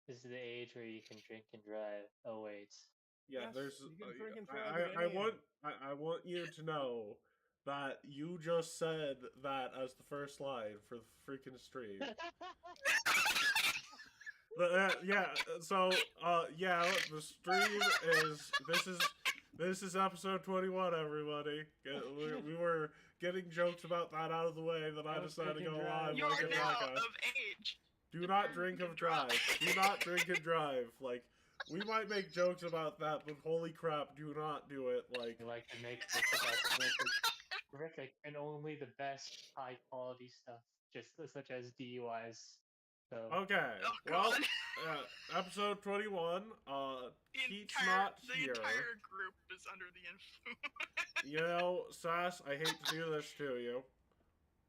This is the age where you can drink and drive. Oh wait. Yeah, Yes, there's. you can drink and drive at I any want. age. I want you to know that you just said that as the first line for the freaking stream. Yeah. So yeah, the stream is. This is episode 21. Everybody, we were getting jokes about that out of the way. Then I decided to go live. You Like are a now jackass. of age. Do not drink and drive. Do not drink and drive. Like, we might make jokes about that, but holy crap, do not do it. Like, You like to make jokes about horrific and only the best high quality stuff, just such as DUIs. So okay, Oh, well, God. episode 21. Keat's The not here. entire group is under the influence. You know, Sass, I hate to do this to you.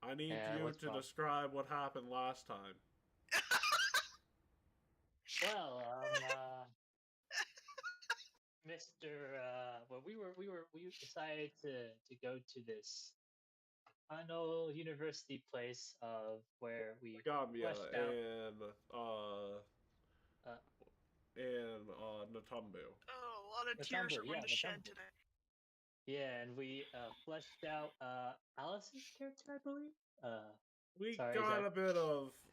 I need you to describe what happened last time. Well, Mr. Well, we decided to go to this final university place of where we Gambia fleshed out. And Natumbu. Oh, a lot of tears are going to shed today. Yeah, and we fleshed out Alice's character, I believe.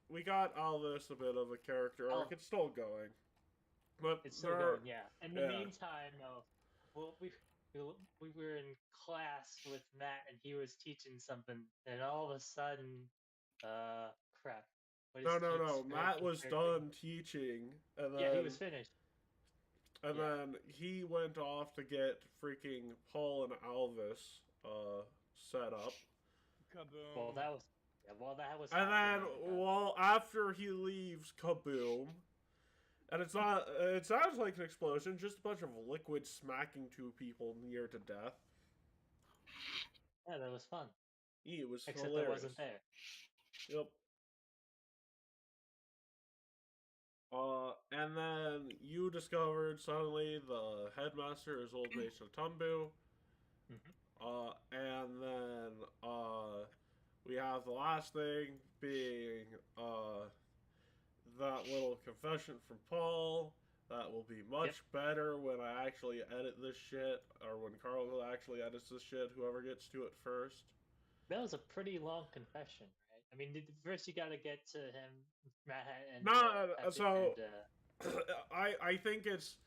We got Alice a bit of a character arc. It's still going, but it's still going. Yeah. In the meantime, well, we were in class with Matt, and he was teaching something, and all of a sudden, crap. No. Matt was done teaching, and then he was finished. And then he went off to get freaking Paul and Alvis set up. Kaboom. Well, that was. And then, after he leaves, kaboom. And it's not. It sounds like an explosion, just a bunch of liquid smacking two people near to death. Yeah, that was fun. It was Except hilarious. I wasn't there. Yep. And then you discovered suddenly the headmaster is Old Mage Natumbu. And then we have the last thing being that little confession from Paul. That will be much better when I actually edit this shit, or when Carl actually edits this shit, whoever gets to it first. That was a pretty long confession, right? I mean, first you gotta get to him, Matt, and I think it's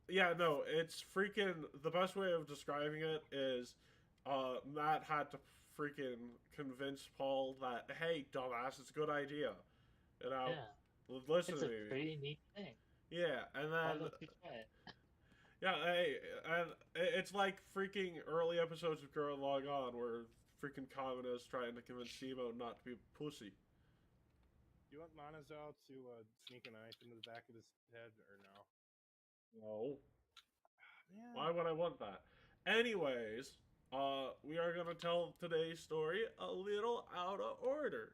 it's freaking, the best way of describing it is Matt had to freaking convince Paul that, hey, dumbass, it's a good idea. You know? Yeah. Listen to me. It's a pretty neat thing. Yeah, and then yeah, hey, and it's like freaking early episodes of Girl Log On where freaking Kamina is trying to convince Simo not to be a pussy. Do you want Manazal to sneak a knife into the back of his head, or no? No. Man. Why would I want that? Anyways, we are gonna tell today's story a little out of order.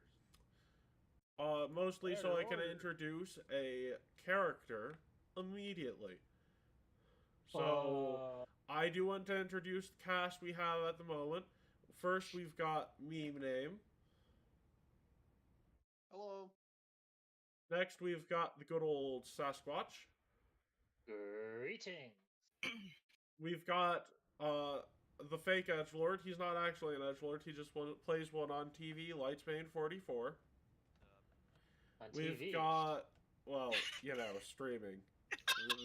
Mostly so I can introduce a character immediately. So, I do want to introduce the cast we have at the moment. First, we've got MemeName. Hello. Next, we've got the good old Sasquatch. Greetings. We've got the fake edgelord. He's not actually an edgelord. He just plays one on TV, Lightsbane 44. We've got, well, you know, streaming.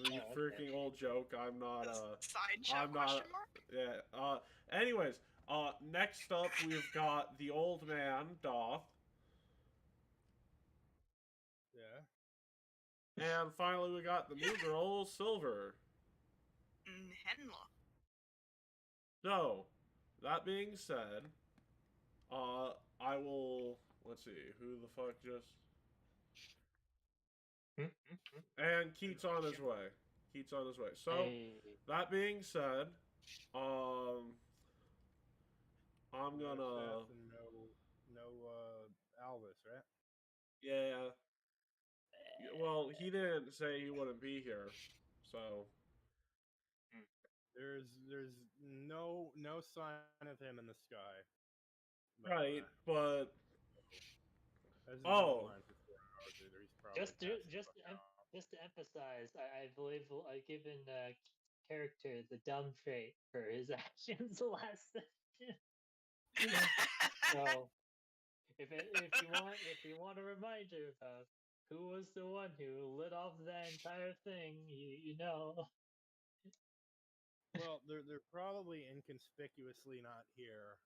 The freaking old joke. I'm not Sideshow question mark? Yeah. Anyways, next up we've got the old man, Doth. Yeah. And finally we got the new girl, Silver. Henla. So, that being said, I will, let's see, who the fuck just... And Keat's on his way. Keat's on his way. So, that being said, I'm gonna... No, Alvis, right? Yeah. Well, he didn't say he wouldn't be here, so... There's no sign of him in the sky. But, right, but... just to emphasize, I believe I've given character the dumb trait for his actions last session. So if you want a reminder of who was the one who lit off that entire thing, you know. Well, they're probably inconspicuously not here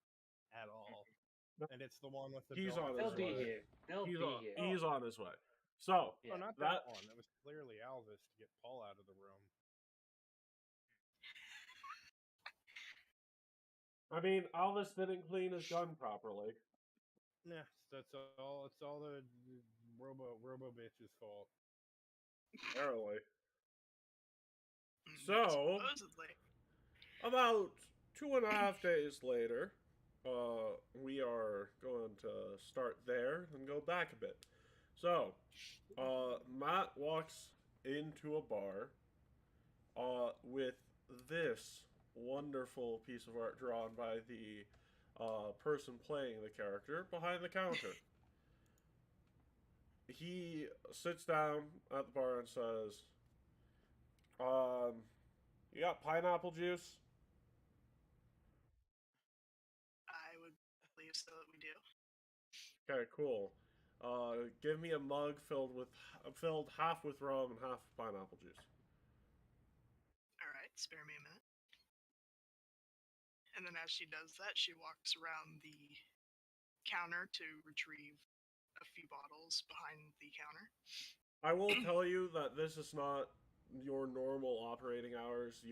at all, and it's the one with the. He's on They'll his be way. here. They'll He's be on, here. he's on his way. So Yeah. Oh, not that one. That was clearly Alvis to get Paul out of the room. I mean, Alvis didn't clean his gun properly. Yeah, that's all. It's all the Robo bitch's fault. Apparently. So, Supposedly. about 2.5 days later, we are going to start there and go back a bit. So, Matt walks into a bar with this wonderful piece of art drawn by the person playing the character behind the counter. He sits down at the bar and says, you got pineapple juice? I would believe so that we do. Okay, cool. Give me a mug filled half with rum and half with pineapple juice. Alright, spare me a minute. And then as she does that, she walks around the counter to retrieve a few bottles behind the counter. I will tell you that this is not your normal operating hours.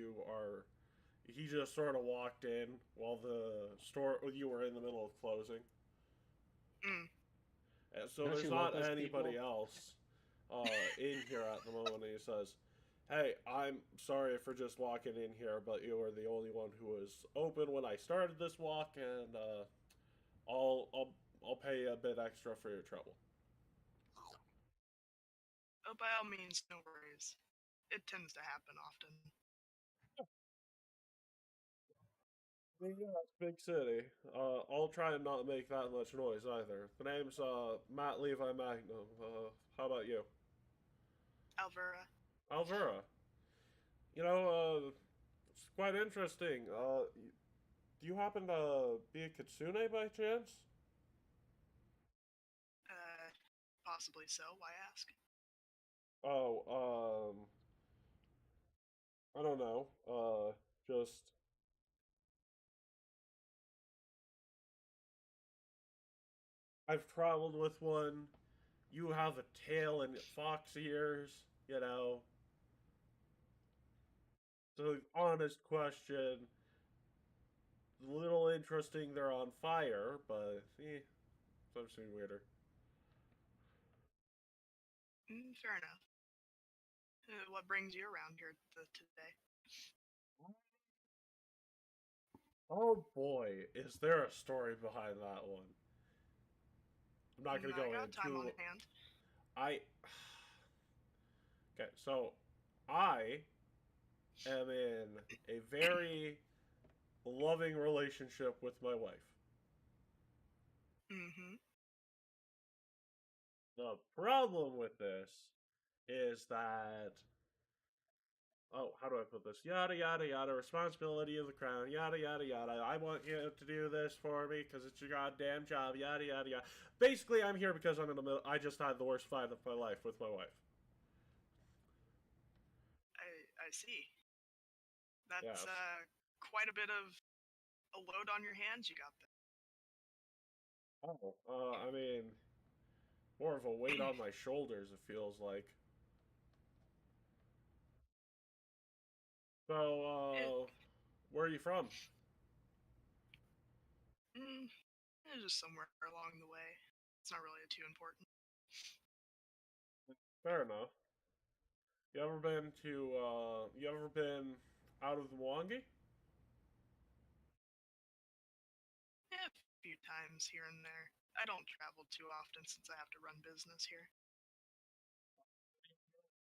He just sort of walked in while you were in the middle of closing. Mm. And so there's not anybody else in here at the moment. And he says, hey, I'm sorry for just walking in here, but you were the only one who was open when I started this walk, and I'll pay you a bit extra for your trouble. Oh, by all means, no worries. It tends to happen often. Yeah, it's big city. I'll try and not make that much noise either. The name's Matt Levi Magnum. How about you? Alvera. Alvera. You know, it's quite interesting. Do you happen to be a kitsune by chance? Possibly so. Why ask? Oh, I don't know. Just I've traveled with one. You have a tail and fox ears, you know. So, honest question. A little interesting they're on fire, but something weirder. Fair enough. What brings you around here today? Oh boy, is there a story behind that one? I'm not going to go into. I got time on hand. Okay, so I am in a very loving relationship with my wife. Mm-hmm. The problem with this is that, how do I put this? Yada, yada, yada, responsibility of the crown, yada, yada, yada. I want you to do this for me because it's your goddamn job, yada, yada, yada. Basically, I'm here because I just had the worst fight of my life with my wife. I see. That's quite a bit of a load on your hands you got there. Oh, I mean, more of a weight on my shoulders, it feels like. So, where are you from? Just somewhere along the way. It's not really too important. Fair enough. You ever been out of the Mwangi? Yeah, a few times here and there. I don't travel too often since I have to run business here.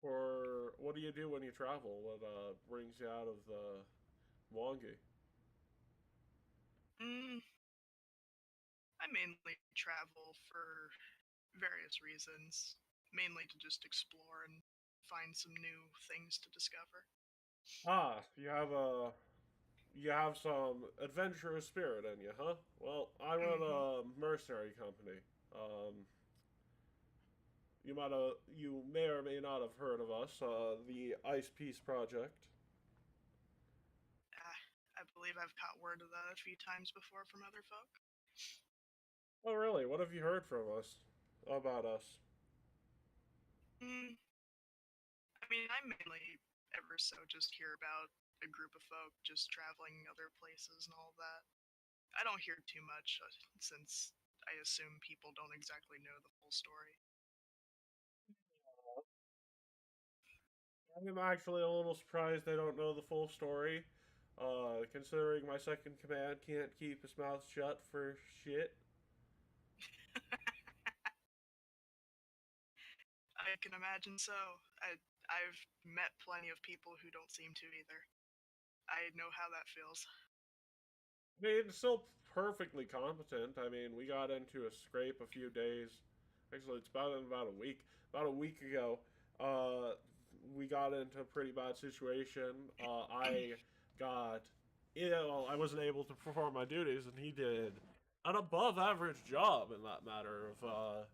Or what do you do when you travel? What brings you out of the Mwangi? I mainly travel for various reasons. Mainly to just explore and find some new things to discover. Ah, you have some adventurous spirit in you, huh? Well, I run a mercenary company. You may or may not have heard of us, the Ice Peace Project. I believe I've caught word of that a few times before from other folk. Oh, really? What have you heard from us? About us? I mean, I mainly ever so just hear about a group of folk just traveling other places and all of that. I don't hear too much since I assume people don't exactly know the full story. I'm actually a little surprised they don't know the full story, considering my second command can't keep his mouth shut for shit. I can imagine so. I've met plenty of people who don't seem to either. I know how that feels. I mean, it's still perfectly competent. I mean, we got into a scrape a few days. Actually, it's about a week. About a week ago, we got into a pretty bad situation. I wasn't able to perform my duties, and he did an above average job in that matter of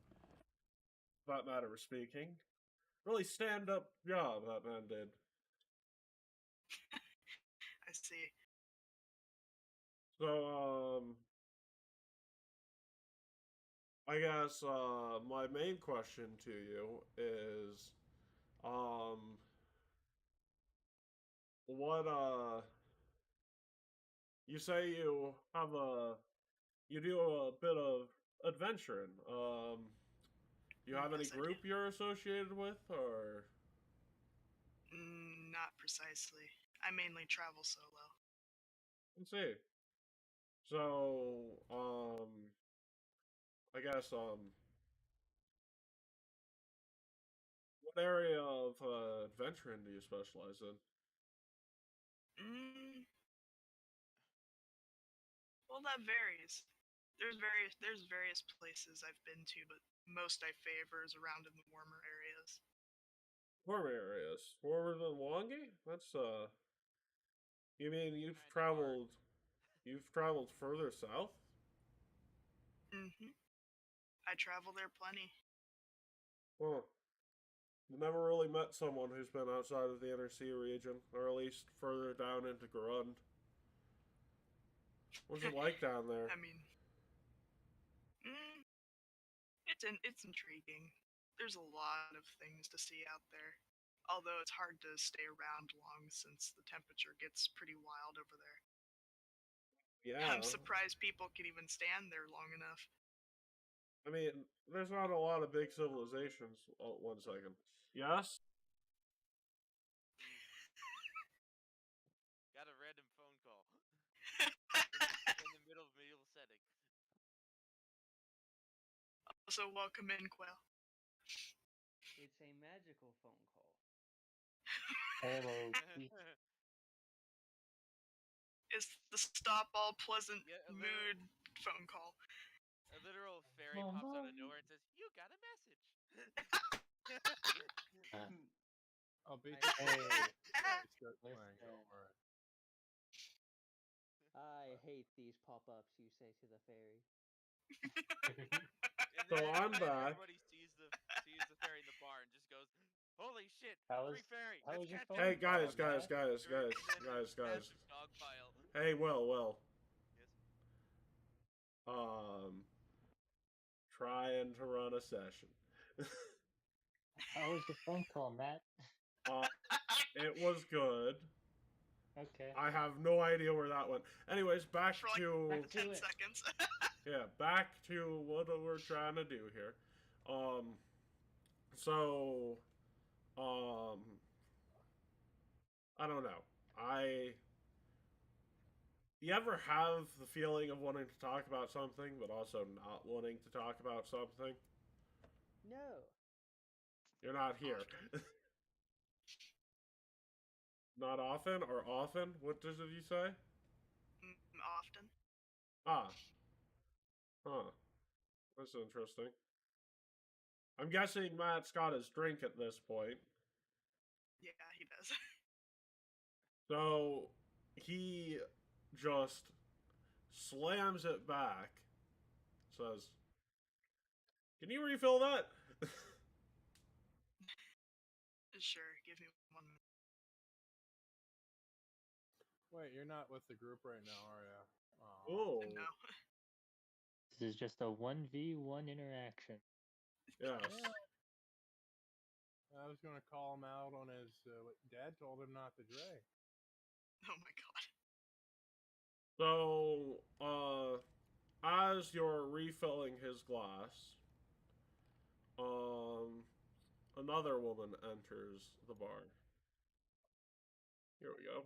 speaking. Really stand up job that man did. I see. So, I guess my main question to you is, what you say you do a bit of adventuring. Do you have any Yes, I group do. you're associated with, or? Not precisely. I mainly travel solo. Let's see. So, I guess what area of adventuring do you specialize in? Well, that varies. There's various places I've been to, but most I favor is around in the warmer areas. Warmer areas, warmer than Wongi? That's You mean you've traveled further south? I travel there plenty. Huh. Never really met someone who's been outside of the inner sea region, or at least further down into Grund. What's it like down there? I mean, it's intriguing. There's a lot of things to see out there. Although it's hard to stay around long since the temperature gets pretty wild over there. Yeah. I'm surprised people can even stand there long enough. I mean, there's not a lot of big civilizations. Oh, 1 second. Yes? Got a random phone call. in the middle of a medieval setting. So welcome in, Quell. It's a magical phone call. Hello. It's the stop all pleasant Yeah, mood phone call. A literal fairy pops out of nowhere and says, "You got a message." I'll be Hey. start playing. Don't worry. I hate these pop-ups, you say to the fairy. And So then, I'm and then back. everybody sees the fairy in the bar and just goes, "Holy shit! How Free was- fairy! how Let's was your catch phone him!" Hey, guys. And then Guys. massive dog pile. Hey, Will. Yes. Trying to run a session. How was your phone call, Matt? It was good. Okay. I have no idea where that went. Anyways, back For like to 10 it. seconds. yeah, back to what we're trying to do here. So, I don't know. You ever have the feeling of wanting to talk about something, but also not wanting to talk about something? No. You're not here. Not often or often? What did you say? Often. Ah. Huh. That's interesting. I'm guessing Matt's got his drink at this point. Yeah, he does. So he just slams it back, says, "Can you refill that?" Sure, give me 1 minute. Wait, you're not with the group right now, are you? Oh, No. This is just a 1v1 interaction. yes. Yeah. I was gonna call him out on his what Dad told him not to drink. Oh my god. So, as you're refilling his glass, another woman enters the bar. Here we go.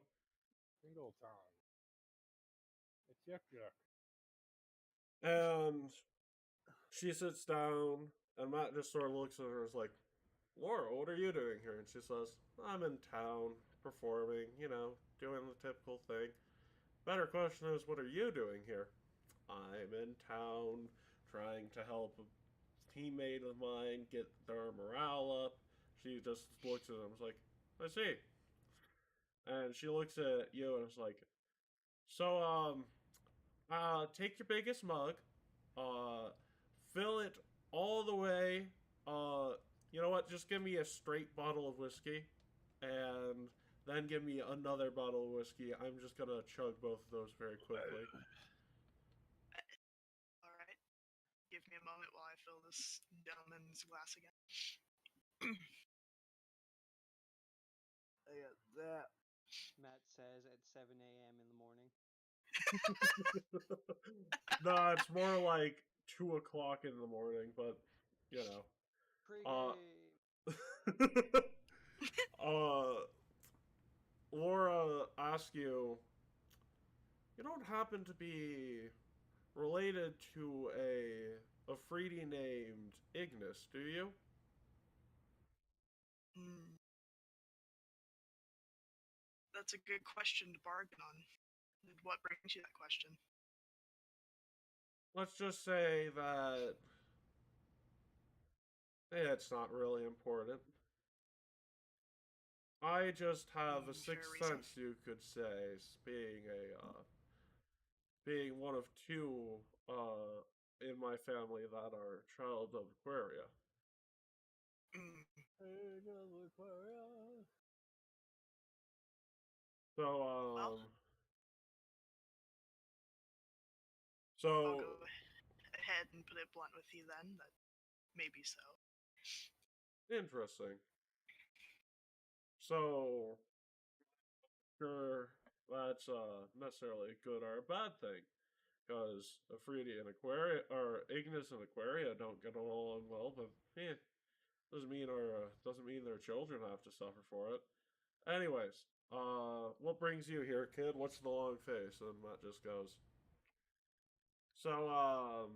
Single time. It's yuck yuck. And she sits down, and Matt just sort of looks at her and is like, "Laura, what are you doing here?" And she says, "I'm in town, performing, doing the typical thing." Better question is, what are you doing here? "I'm in town, trying to help a teammate of mine get their morale up." She just looks at him and is like, "I see." And she looks at you and is like, "So, take your biggest mug, uh, fill it all the way. You know what? Just give me a straight bottle of whiskey, and then give me another bottle of whiskey. I'm just gonna chug both of those very quickly." Alright. Give me a moment while I fill this gentleman's glass again. I got that. Matt says at 7 a.m. in the morning. No, it's more like 2 o'clock in the morning, but Pre-game. Laura asks you, "You don't happen to be related to a Afridi named Ignis, do you?" Hmm. That's a good question to bargain on. What brings you that question? Let's just say that it's not really important. I just have a Fair sixth reason. sense, you could say, being one of two in my family that are child of Aquaria. Mm. So, Well, so I'll go ahead and put it blunt with you then, that maybe so. interesting. So, sure, that's necessarily a good or a bad thing, because Afridi and Aquaria, or Ignis and Aquaria, don't get along well, but doesn't mean their children have to suffer for it. Anyways, what brings you here, kid? What's the long face? And Matt just goes, "So,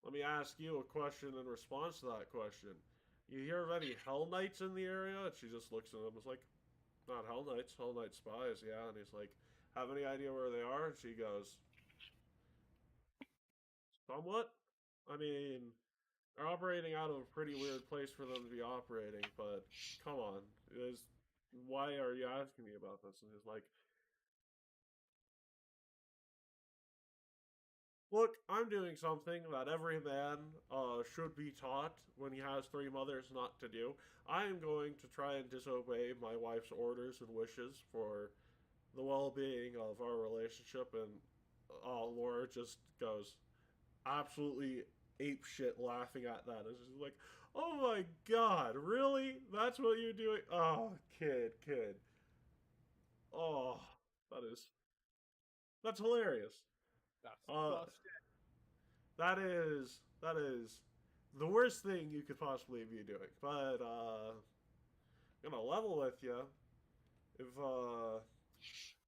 let me ask you a question in response to that question. You hear of any Hell Knights in the area?" And she just looks at him and is like, "Not Hell Knights, Hell Knight spies, yeah." And he's like, "Have any idea where they are?" And she goes, "Somewhat. I mean, they're operating out of a pretty weird place for them to be operating, but come on. Why are you asking me about this?" And he's like, "Look, I'm doing something that every man should be taught when he has three mothers not to do. I am going to try and disobey my wife's orders and wishes for the well-being of our relationship." And Laura just goes absolutely ape shit laughing at that. It's just like, "Oh my god, really? That's what you're doing? Oh, kid. Oh, that's hilarious. That's Uh, busted. that is the worst thing you could possibly be doing. But I'm gonna level with you. If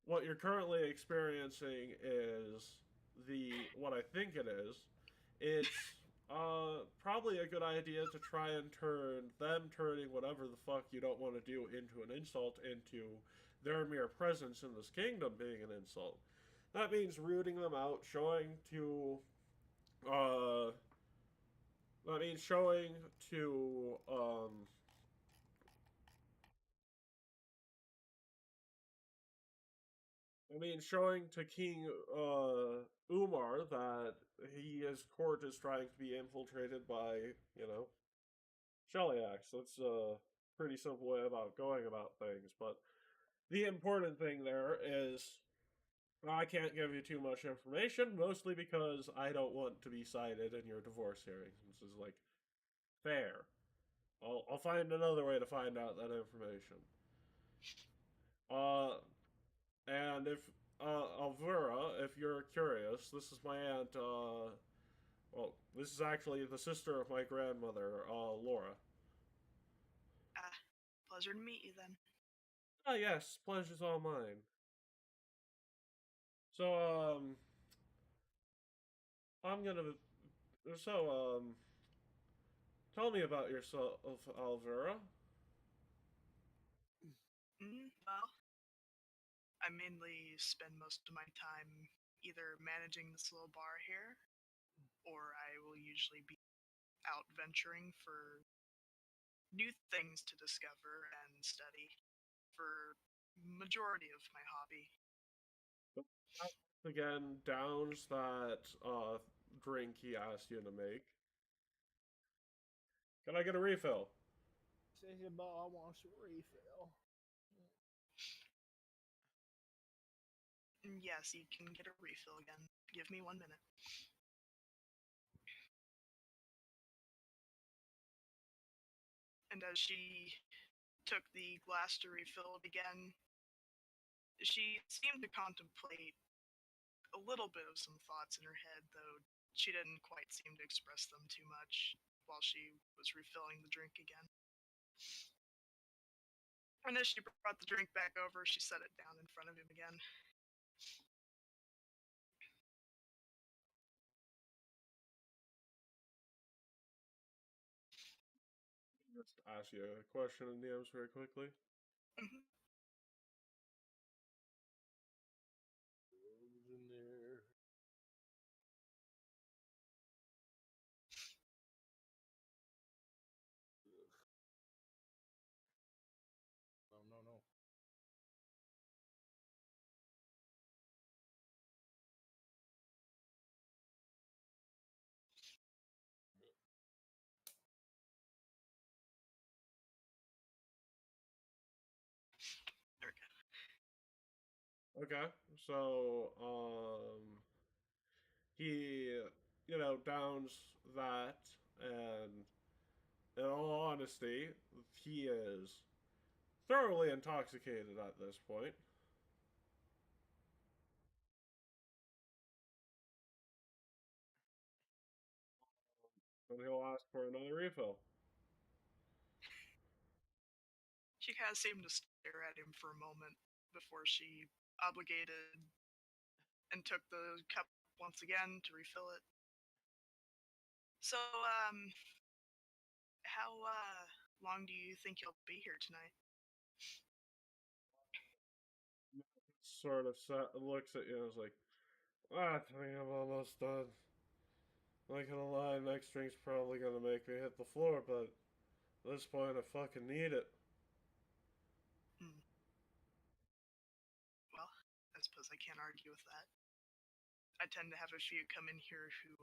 what you're currently experiencing is what I think it is, it's probably a good idea to try and turn them turning whatever the fuck you don't want to do into an insult into their mere presence in this kingdom being an insult. That means rooting them out, uh, showing to I mean, showing to King Umar that his court is trying to be infiltrated by, Shellyax. That's a pretty simple way about going about things. But the important thing there is I can't give you too much information, mostly because I don't want to be cited in your divorce hearings. This is like fair. I'll find another way to find out that information. And if Alvura, if you're curious, this is my aunt. Well, this is actually the sister of my grandmother, Laura. Pleasure to meet you then. Ah, yes, pleasure's all mine. So, I'm gonna. So, tell me about yourself, Alvura. Well, I mainly spend most of my time either managing this little bar here, or I will usually be out venturing for new things to discover and study for majority of my hobby. Again, downs that drink he asked you to make. Can I get a refill? Says your boy wants a refill. Yes, you can get a refill again. Give me 1 minute. And as she took the glass to refill it again, she seemed to contemplate a little bit of some thoughts in her head, though she didn't quite seem to express them too much while she was refilling the drink again. And as she brought the drink back over, she set it down in front of him again. Just ask you a question in DMs very quickly. Mm-hmm. In there. No. There we go. Okay, so he downs that, and in all honesty, he is thoroughly intoxicated at this point. And he'll ask for another refill. She kind of seemed to stare at him for a moment before she obligated and took the cup once again to refill it. So, how long do you think you'll be here tonight? Sort of looks at you and is like, I think I'm almost done. Not gonna lie, next drink's probably gonna make me hit the floor, but at this point I fucking need it. Well, I suppose I can't argue with that. I tend to have a few come in here who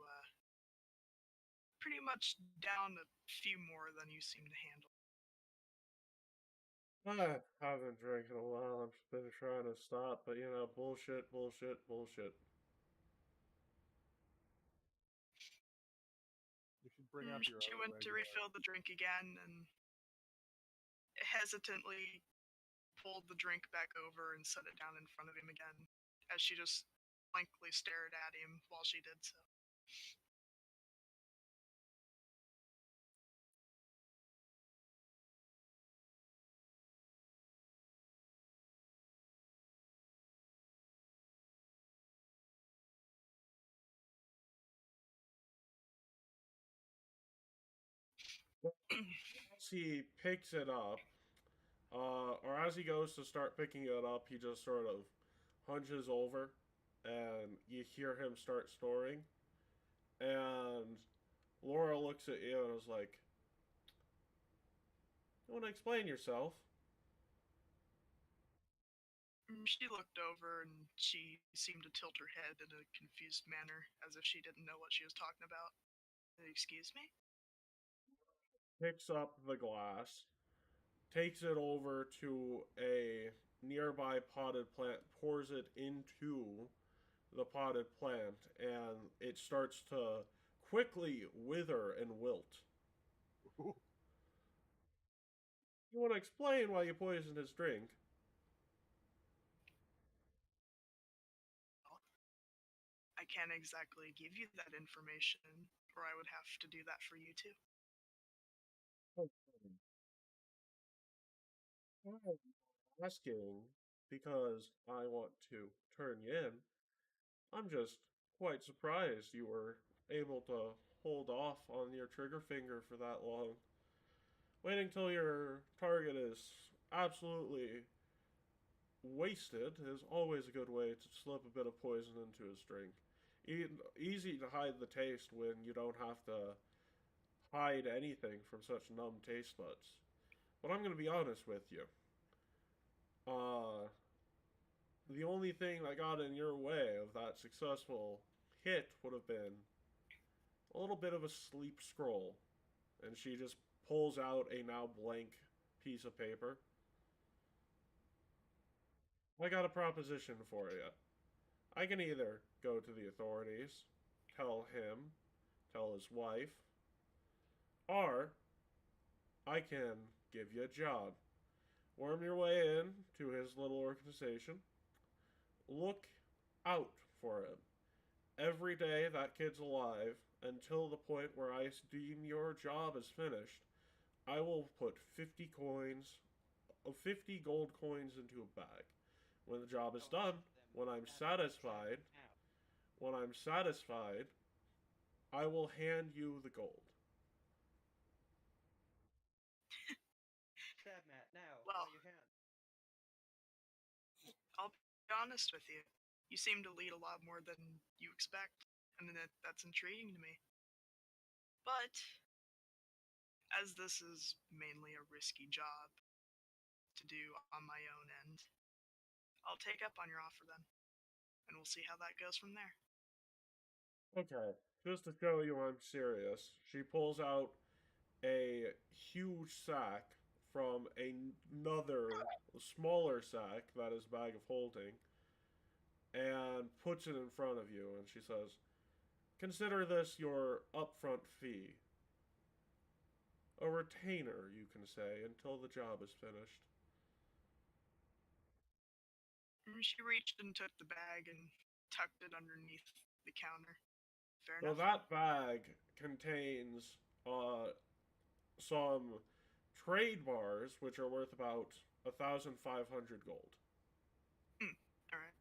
pretty much down a few more than you seem to handle. I haven't drank in a while. I've been trying to stop, but bullshit. You should bring up your She other went to regular. refill the drink again and hesitantly pulled the drink back over and set it down in front of him again, as she just blankly stared at him while she did so. As he picks it up, or as he goes to start picking it up, he just sort of hunches over, and you hear him start snoring. And Laura looks at you and is like, "You want to explain yourself?" She looked over and she seemed to tilt her head in a confused manner, as if she didn't know what she was talking about. Excuse me? Picks up the glass, takes it over to a nearby potted plant, pours it into the potted plant, and it starts to quickly wither and wilt. You want to explain why you poisoned his drink? I can't exactly give you that information, or I would have to do that for you too. I'm asking because I want to turn you in. I'm just quite surprised you were able to hold off on your trigger finger for that long. Waiting till your target is absolutely wasted is always a good way to slip a bit of poison into his drink. Easy to hide the taste when you don't have to hide anything from such numb taste buds. But I'm going to be honest with you. The only thing that got in your way of that successful hit would have been a little bit of a sleep scroll. And she just pulls out a now blank piece of paper. I got a proposition for you. I can either go to the authorities, tell him, tell his wife, or I can give you a job. Worm your way in to his little organization. Look out for him. Every day that kid's alive, until the point where I deem your job is finished, I will put 50 gold coins into a bag. When the job is done, when I'm satisfied, I will hand you the gold. Stab Matt now. Well, while you can. I'll be honest with you. You seem to lead a lot more than you expect, and that's intriguing to me. But, as this is mainly a risky job to do on my own end, I'll take up on your offer then, and we'll see how that goes from there. Okay, just to show you I'm serious, she pulls out a huge sack from another smaller sack that is bag of holding and puts it in front of you, and she says, "Consider this your upfront fee. A retainer, you can say, until the job is finished." She reached and took the bag and tucked it underneath the counter. Fair So enough. that bag contains some trade bars, which are worth about 1,500 gold. Alright.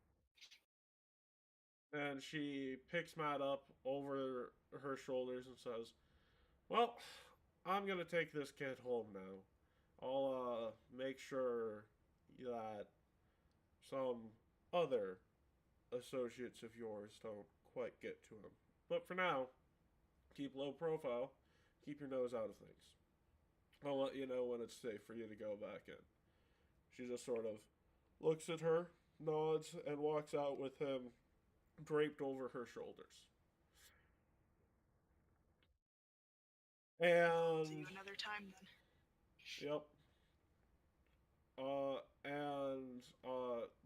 And she picks Matt up over her shoulders and says, "Well, I'm gonna take this kid home now. I'll make sure that some other associates of yours don't quite get to him. But for now, keep low profile, keep your nose out of things. I'll let you know when it's safe for you to go back in." She just sort of looks at her, nods, and walks out with him draped over her shoulders. And See you another time then. yep.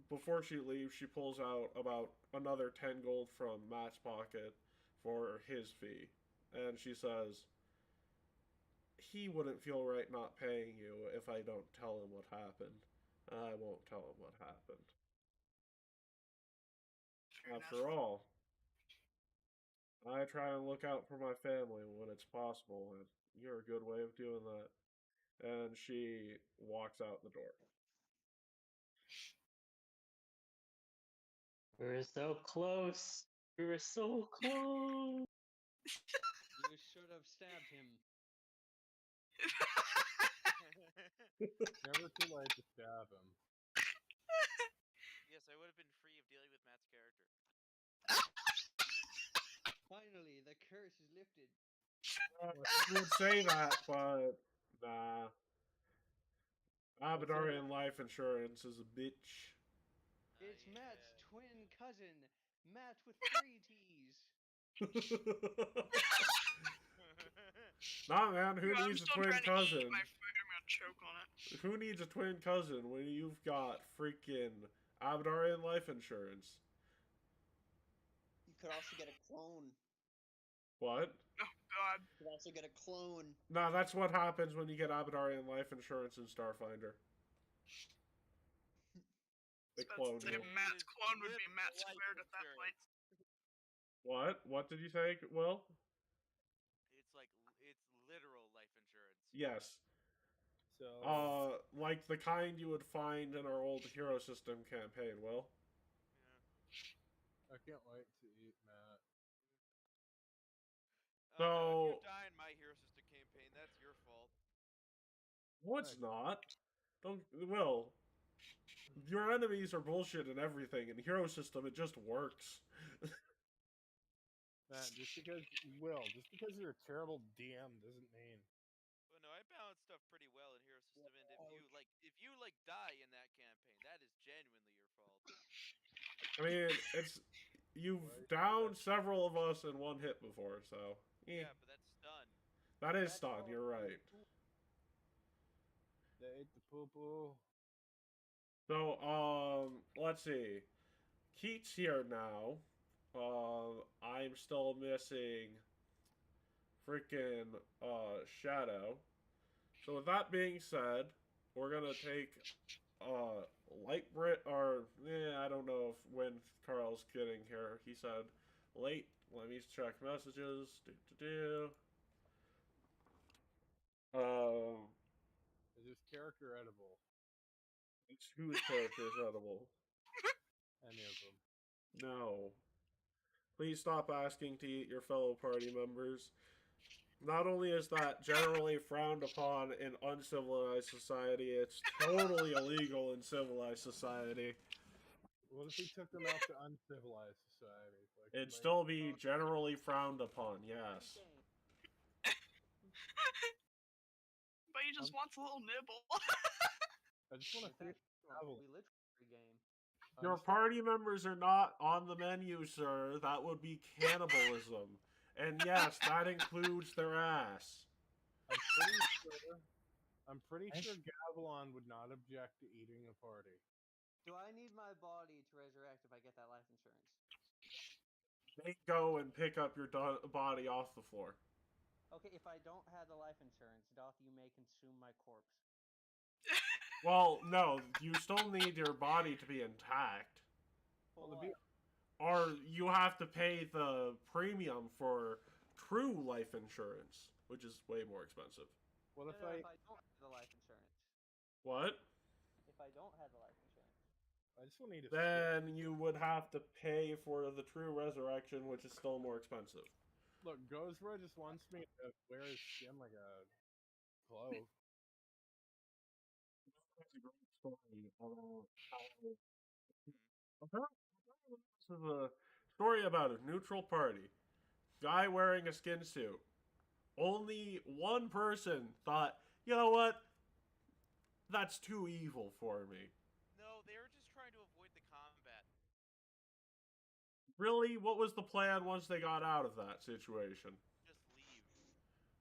Before she leaves, she pulls out about another 10 gold from Matt's pocket for his fee. And she says, "He wouldn't feel right not paying you if I don't tell him what happened. I won't tell him what happened. Fair After enough. all, I try and look out for my family when it's possible, and you're a good way of doing that." And she walks out the door. We were so close. We were so close. You should have stabbed him. Never too late to stab him. Yes, I would have been free of dealing with Matt's character. Finally, the curse is lifted. I would say that, but nah. Abadarian life insurance is a bitch. It's yeah. Matt's twin cousin, Matt with 3 T's. Nah, man, who I'm needs a still twin trying to cousin? eat my food. I'm gonna choke on it. Who needs a twin cousin when you've got freaking Abadarian life insurance? You could also get a clone. What? Oh God. You could also get a clone. Nah, that's what happens when you get Abadarian life insurance in Starfinder. They clone you. Matt's clone would be Matt squared at that point. What? What did you say, Will? It's literal life insurance. Yes. So, like the kind you would find in our old hero system campaign, Will. I can't wait to eat Matt. So- No, if you die in my hero system campaign, that's your fault. No, it's not. Don't, Will. Your enemies are bullshit and everything. In hero system, it just works. Matt, just because you're a terrible DM doesn't mean. Well, no, I balance stuff pretty well in hero system, and if you die in that campaign, that is genuinely your fault. I mean, you've downed several of us in one hit before, so Yeah, but that's stun. that is stun. You're right. They ate the poo poo. So let's see. Keat's here now. I'm still missing freaking Shadow. So with that being said, we're gonna take I don't know if when Carl's getting here. He said late. Let me check messages. Is this character edible? Whose character is edible? Any of them? No. Please stop asking to eat your fellow party members. Not only is that generally frowned upon in uncivilized society, it's totally illegal in civilized society. What if we took them out to uncivilized society? It'd still be generally frowned upon, yes. But he just wants a little nibble. I just want to see. We live free game. Your party members are not on the menu, sir. That would be cannibalism. And yes, that includes their ass. I'm pretty sure Gavilon would not object to eating a party. Do I need my body to resurrect if I get that life insurance? They go and pick up your body off the floor. Okay, if I don't have the life insurance, doth you may consume my corpse? Well, no, you still need your body to be intact. Or you have to pay the premium for true life insurance, which is way more expensive. What if if I don't have the life insurance? What? If I don't have the life insurance? I just want to eat a Then you would have to pay for the true resurrection, which is still more expensive. Look, Gozra just wants me to wear his skin like a glove. That's a great story about how... This is a story about a neutral party. Guy wearing a skin suit. Only one person thought, you know what? That's too evil for me. No, they were just trying to avoid the combat. Really? What was the plan once they got out of that situation? Just leave.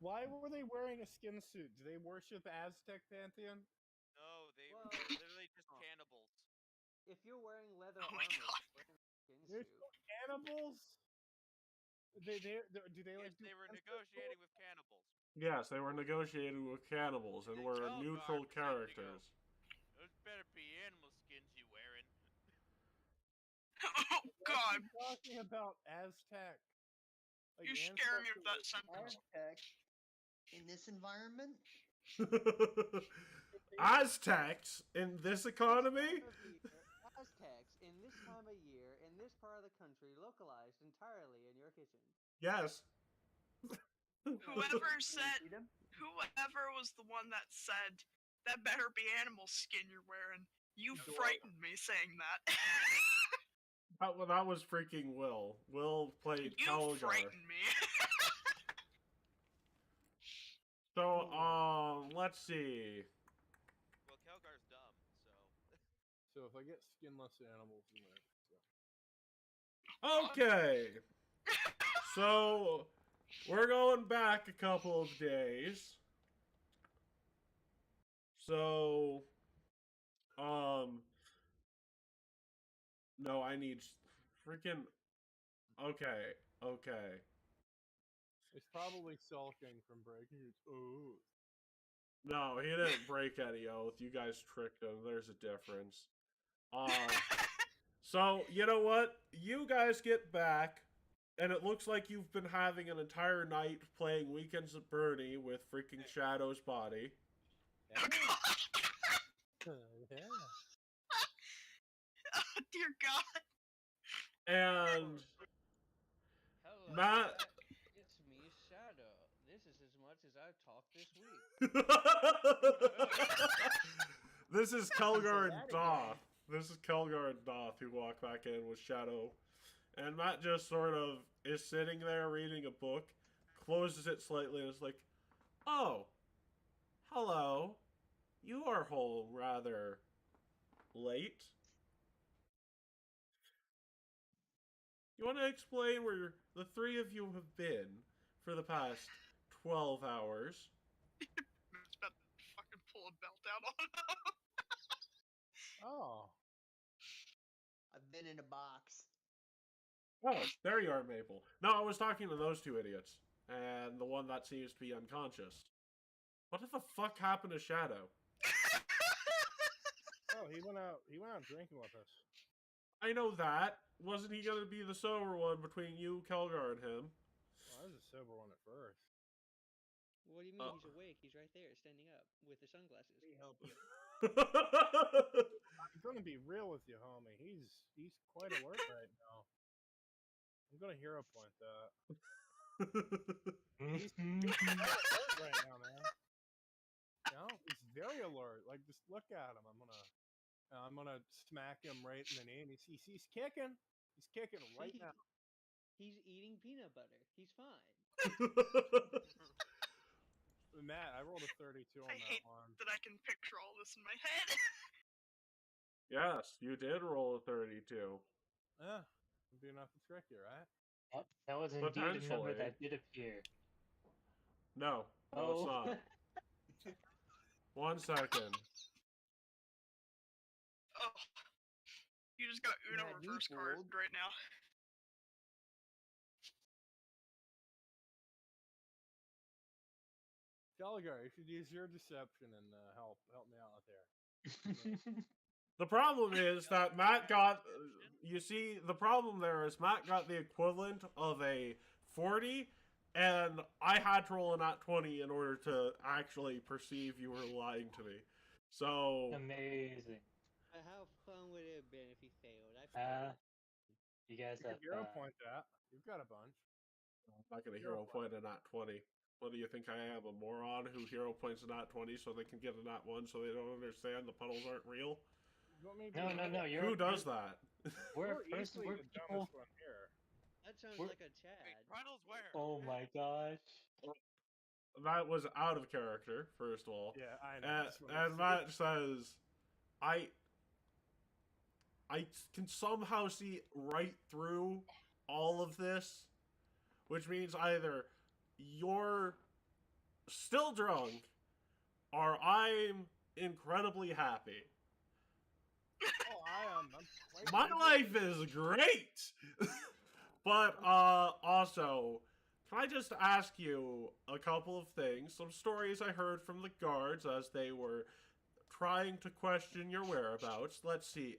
Why were they wearing a skin suit? Do they worship Aztec pantheon? No, they Well, were literally just cannibals. If you're wearing leather Oh my armor, God. wearing a skin They're suit, still cannibals? Do they Yes, like do they were ancestral? negotiating with cannibals. Yes, they were negotiating with cannibals and They were tell neutral guards that they go, characters. Those better be animal skins you wearing. Oh God. What are you talking about Aztec? Like You scare me with that ancestors- sentence. Aztec in this environment. Aztecs in this economy? Aztecs in this time of year, in this part of the country, localized entirely in your kitchen. Yes. Whoever was the one that said that better be animal skin you're wearing. You frightened me saying that. That was freaking Will. Will played You Calgar. frightened me. So, let's see. Well, Kelgar's dumb, so. So so if I get skinless animals in there. Okay. So, we're going back a couple of days. So, no, I need freaking, okay. He's probably sulking from breaking his oath. No, he didn't break any oath. You guys tricked him. There's a difference. So, you know what? You guys get back, and it looks like you've been having an entire night playing Weekends at Bernie with freaking Shadow's body. Yeah. Yeah. Oh, dear God. And Hello, Matt. it's me, Shadow. This is as much as I've talked this week. This is Kelgar and that Doth. This is Kelgar and Doth who walk back in with Shadow. And Matt just sort of is sitting there reading a book, closes it slightly, and is like, oh, hello. You are home rather late. You want to explain where the three of you have been for the past 12 hours? It's about to fucking pull a belt out on him. Oh. I've been in a box. Oh, there you are, Maple. No, I was talking to those two idiots. And the one that seems to be unconscious. What the fuck happened to Shadow? Oh, he went out drinking with us. I know that. Wasn't he gonna be the sober one between you, Kelgar, and him? Well, I was a sober one at first. What do you mean he's awake? He's right there, standing up, with the sunglasses. Let me help you. I'm gonna be real with you, homie. He's quite alert right now. I'm gonna hero point that. He's quite alert right now, man. You know, he's very alert. Like, just look at him. I'm gonna smack him right in the knee, and he's kicking. He's kicking right now. He's eating peanut butter. He's fine. Matt, I rolled a 32 on I that hate one. that I can picture all this in my head. Yes, you did roll a 32. Yeah, it'd be enough to trick you, right? Yep, that was indeed a number Potentially. that did appear. No, it's not. 1 second. Oh, you just got Uno Had me reverse card fooled. right now. Gallagher, you should use your deception and help me out there. The problem is that Matt got... You see, the problem there is Matt got the equivalent of a 40, and I had to roll a nat 20 in order to actually perceive you were lying to me. So... Amazing. How fun would it have been if he failed? You guys You have could hero point that. You've got a bunch. I'm not going to hero point a nat 20. What do you think I am, a moron who hero points a nat 20 so they can get a nat 1 so they don't understand the puddles aren't real? You want me to No. Who does that? We're easily we're the people. dumbest one here. That sounds We're- like a Wait, Chad. Ronald's where? Oh my gosh. That was out of character, first of all. Yeah, I know. And Matt says, I can somehow see right through all of this, which means either you're still drunk or I'm incredibly happy. Oh, I am. My life is great! But, also, can I just ask you a couple of things? Some stories I heard from the guards as they were trying to question your whereabouts. Let's see,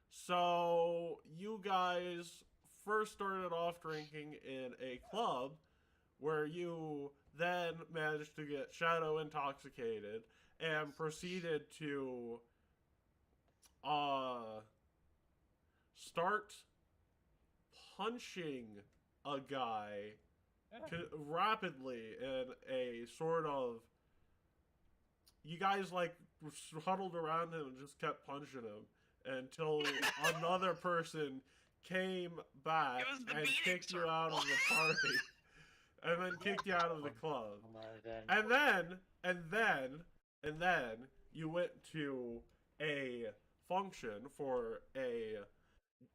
so you guys first started off drinking in a club where you then managed to get Shadow intoxicated and proceeded to start punching a guy rapidly in a sort of... You guys, like, huddled around him and just kept punching him until another person came back It was the and beating kicked you circle. out of the party. And then kicked you out of the club. Oh my god. And then you went to a function for a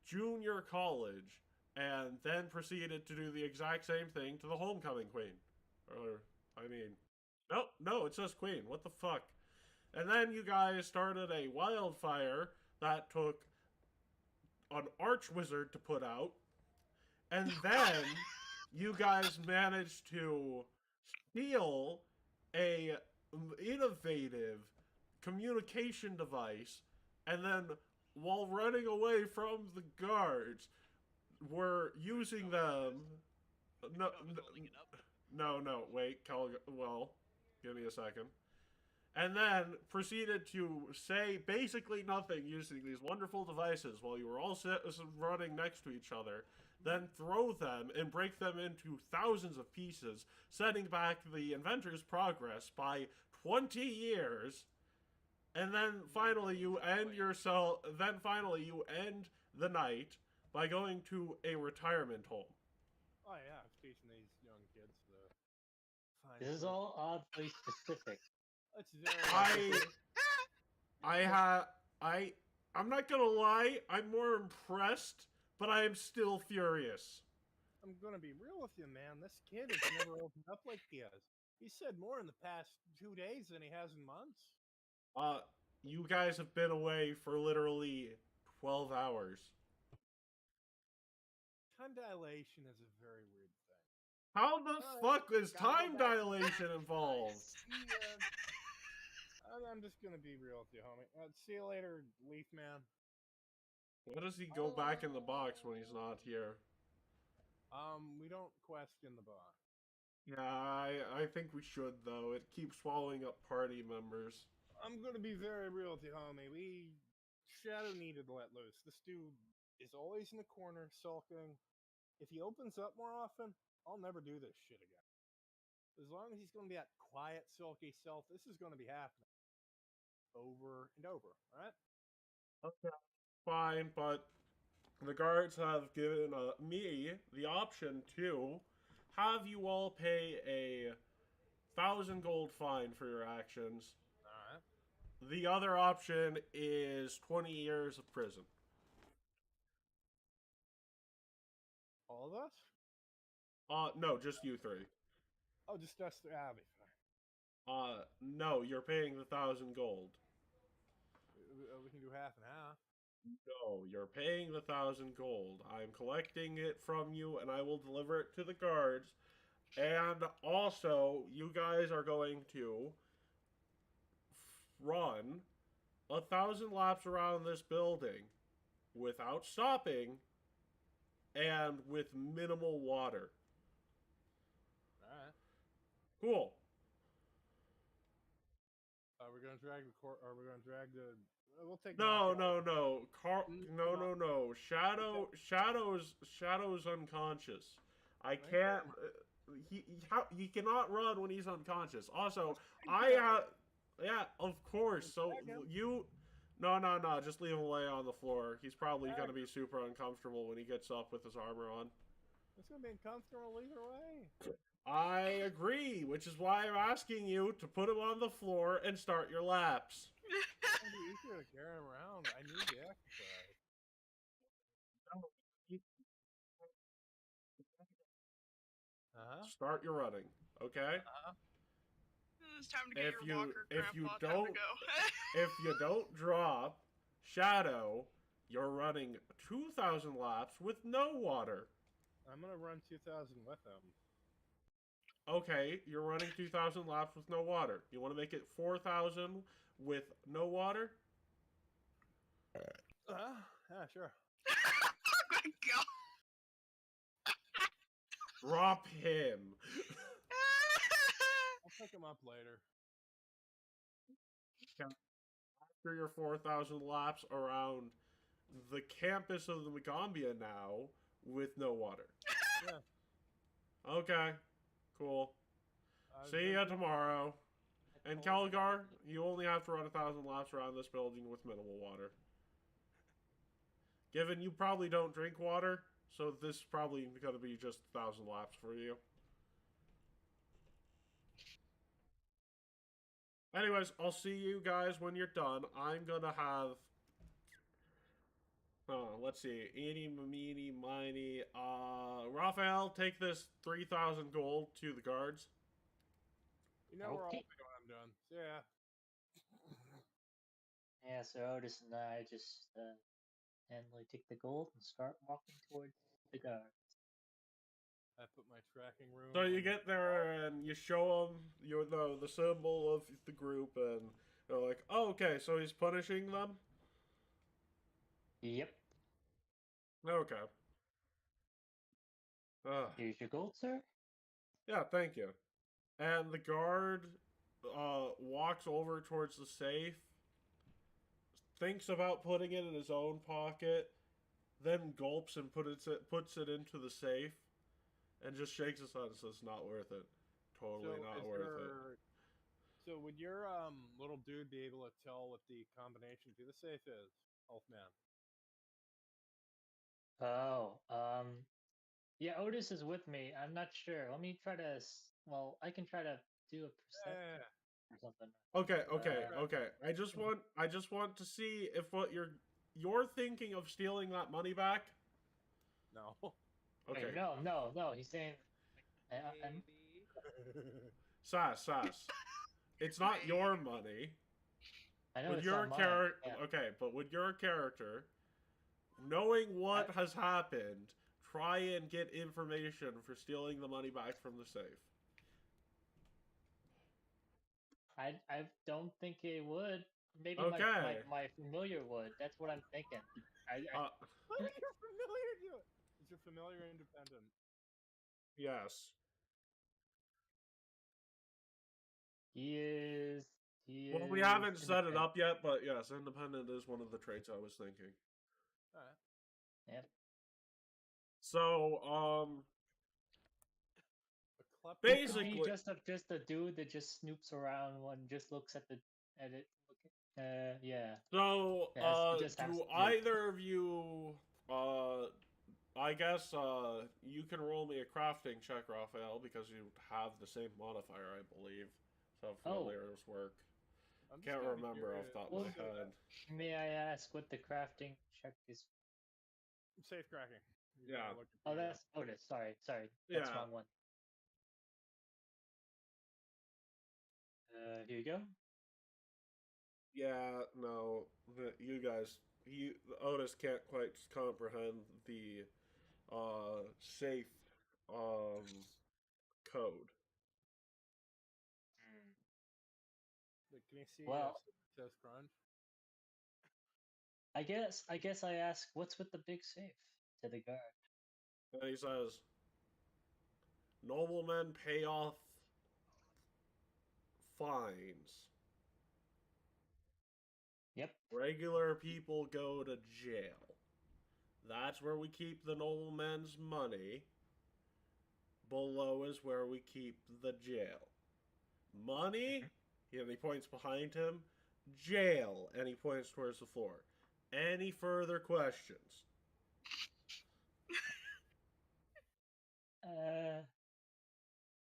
junior college, and then proceeded to do the exact same thing to the homecoming queen. Or, I mean, no, it says queen. What the fuck? And then you guys started a wildfire that took an archwizard to put out, and then you guys managed to steal a innovative communication device, and then while running away from the guards, were using them. No, wait, well, give me a second. And then proceeded to say basically nothing using these wonderful devices while you were all running next to each other, then throw them and break them into thousands of pieces, setting back the inventor's progress by 20 years. And then finally you end the night by going to a retirement home. Oh yeah, I was teaching these young kids to find. This is all oddly specific. It's very. I'm not gonna lie, I'm more impressed, but I am still furious. I'm gonna be real with you, man. This kid has never opened up like he has. He said more in the past 2 days than he has in months. You guys have been away for literally 12 hours. Time dilation is a very weird thing. How the fuck is time dilation involved? I'm just gonna be real with you, homie. See you later, Leaf Man. What does he go back in the box when he's not here? We don't question the box. Yeah, I think we should, though. It keeps swallowing up party members. I'm gonna be very real with you, homie. Shadow needed to let loose. This dude is always in the corner, sulking. If he opens up more often, I'll never do this shit again. As long as he's gonna be that quiet, sulky self, this is gonna be happening. Over and over, alright? Okay, fine, but the guards have given me the option to have you all pay a 1,000 gold fine for your actions. Alright. The other option is 20 years of prison. All of us? No, just you three. Oh, just us three. I'll be fine. No, you're paying the 1,000 gold. We can do half and half. No, you're paying the 1,000 gold. I'm collecting it from you, and I will deliver it to the guards. And also, you guys are going to run 1,000 laps around this building without stopping and with minimal water. Alright. Cool. Are we gonna drag the court? Are we gonna drag the? We'll take. No. Shadow's unconscious. I can't. He cannot run when he's unconscious. Also, yeah, of course. So you. No. Just leave him lay on the floor. He's probably gonna be super uncomfortable when he gets up with his armor on. It's gonna be uncomfortable either way. I agree, which is why I'm asking you to put him on the floor and start your laps. It's gonna be easier to carry him around. I need the exercise. Start your running, okay? It's time to get your walker, if Grandpa. you Time don't to go. if you don't drop Shadow, you're running 2,000 laps with no water. I'm gonna run 2,000 with him. Okay, you're running 2,000 laps with no water. You want to make it 4,000 with no water? Yeah, sure. Oh my god. Drop him. I'll pick him up later. After your 4,000 laps around the campus of the Megambia now with no water. Yeah. Okay, cool. See ya tomorrow. And Calgar, you only have to run 1,000 laps around this building with minimal water. Given you probably don't drink water, so this is probably going to be just 1,000 laps for you. Anyways, I'll see you guys when you're done. I'm going to have let's see. Eeny, meeny, miny. Raphael, take this 3,000 gold to the guards. You know where I'll Okay. be when I'm done. Yeah. Yeah, so Otis and I just handily take the gold and start walking towards the guard. I put my tracking room. So you on- get there and you show them the symbol of the group, and they're like, "Oh, okay, so he's punishing them." Yep. Okay. Here's your gold, sir. Yeah, thank you. And the guard walks over towards the safe, thinks about putting it in his own pocket, then gulps and puts it into the safe, and just shakes his head and says, "Not worth it. Totally So not is worth it." there- So would your little dude be able to tell what the combination to the safe is, Elfman? Oh, yeah, Otis is with me. I'm not sure. Let me try to. Well, I can try to do a perception or something. Okay. I just want to see if what you're thinking of stealing that money back. No. Okay. Wait, no. He's saying. I'm, Sass. It's not your money. I know With it's your not mine. character, Yeah. okay, but with your character, knowing what has happened, try and get information for stealing the money back from the safe. I don't think it would. Maybe Okay. my familiar would. That's what I'm thinking. What are you familiar to? Is your familiar independent? Yes. He is. Well, we haven't set it up yet, but yes, independent is one of the traits I was thinking. Alright. Yep. So, A klepto- basically- Could be just a dude that just snoops around one, just looks at it. Yeah. So, Yes, it just has do to be. either of you, I guess, you can roll me a crafting check, Raphael, because you have the same modifier, I believe. So familiars work. I'm just Can't kinda remember off curious. the top of my Well, head. May I ask what the crafting check is? Safe cracking. You Yeah. gotta look at Oh, the, that's Otis. Sorry. That's Yeah. wrong one. Here you go. Yeah, no, you guys, Otis can't quite comprehend the safe code. Can you see Well- if it says crunch? I guess I ask, what's with the big safe to the guard? And he says, "Noblemen pay off fines. Yep. Regular people go to jail. That's where we keep the noblemen's money. Below is where we keep the jail. Money," and he points behind him, "jail," and he points towards the floor. Any further questions?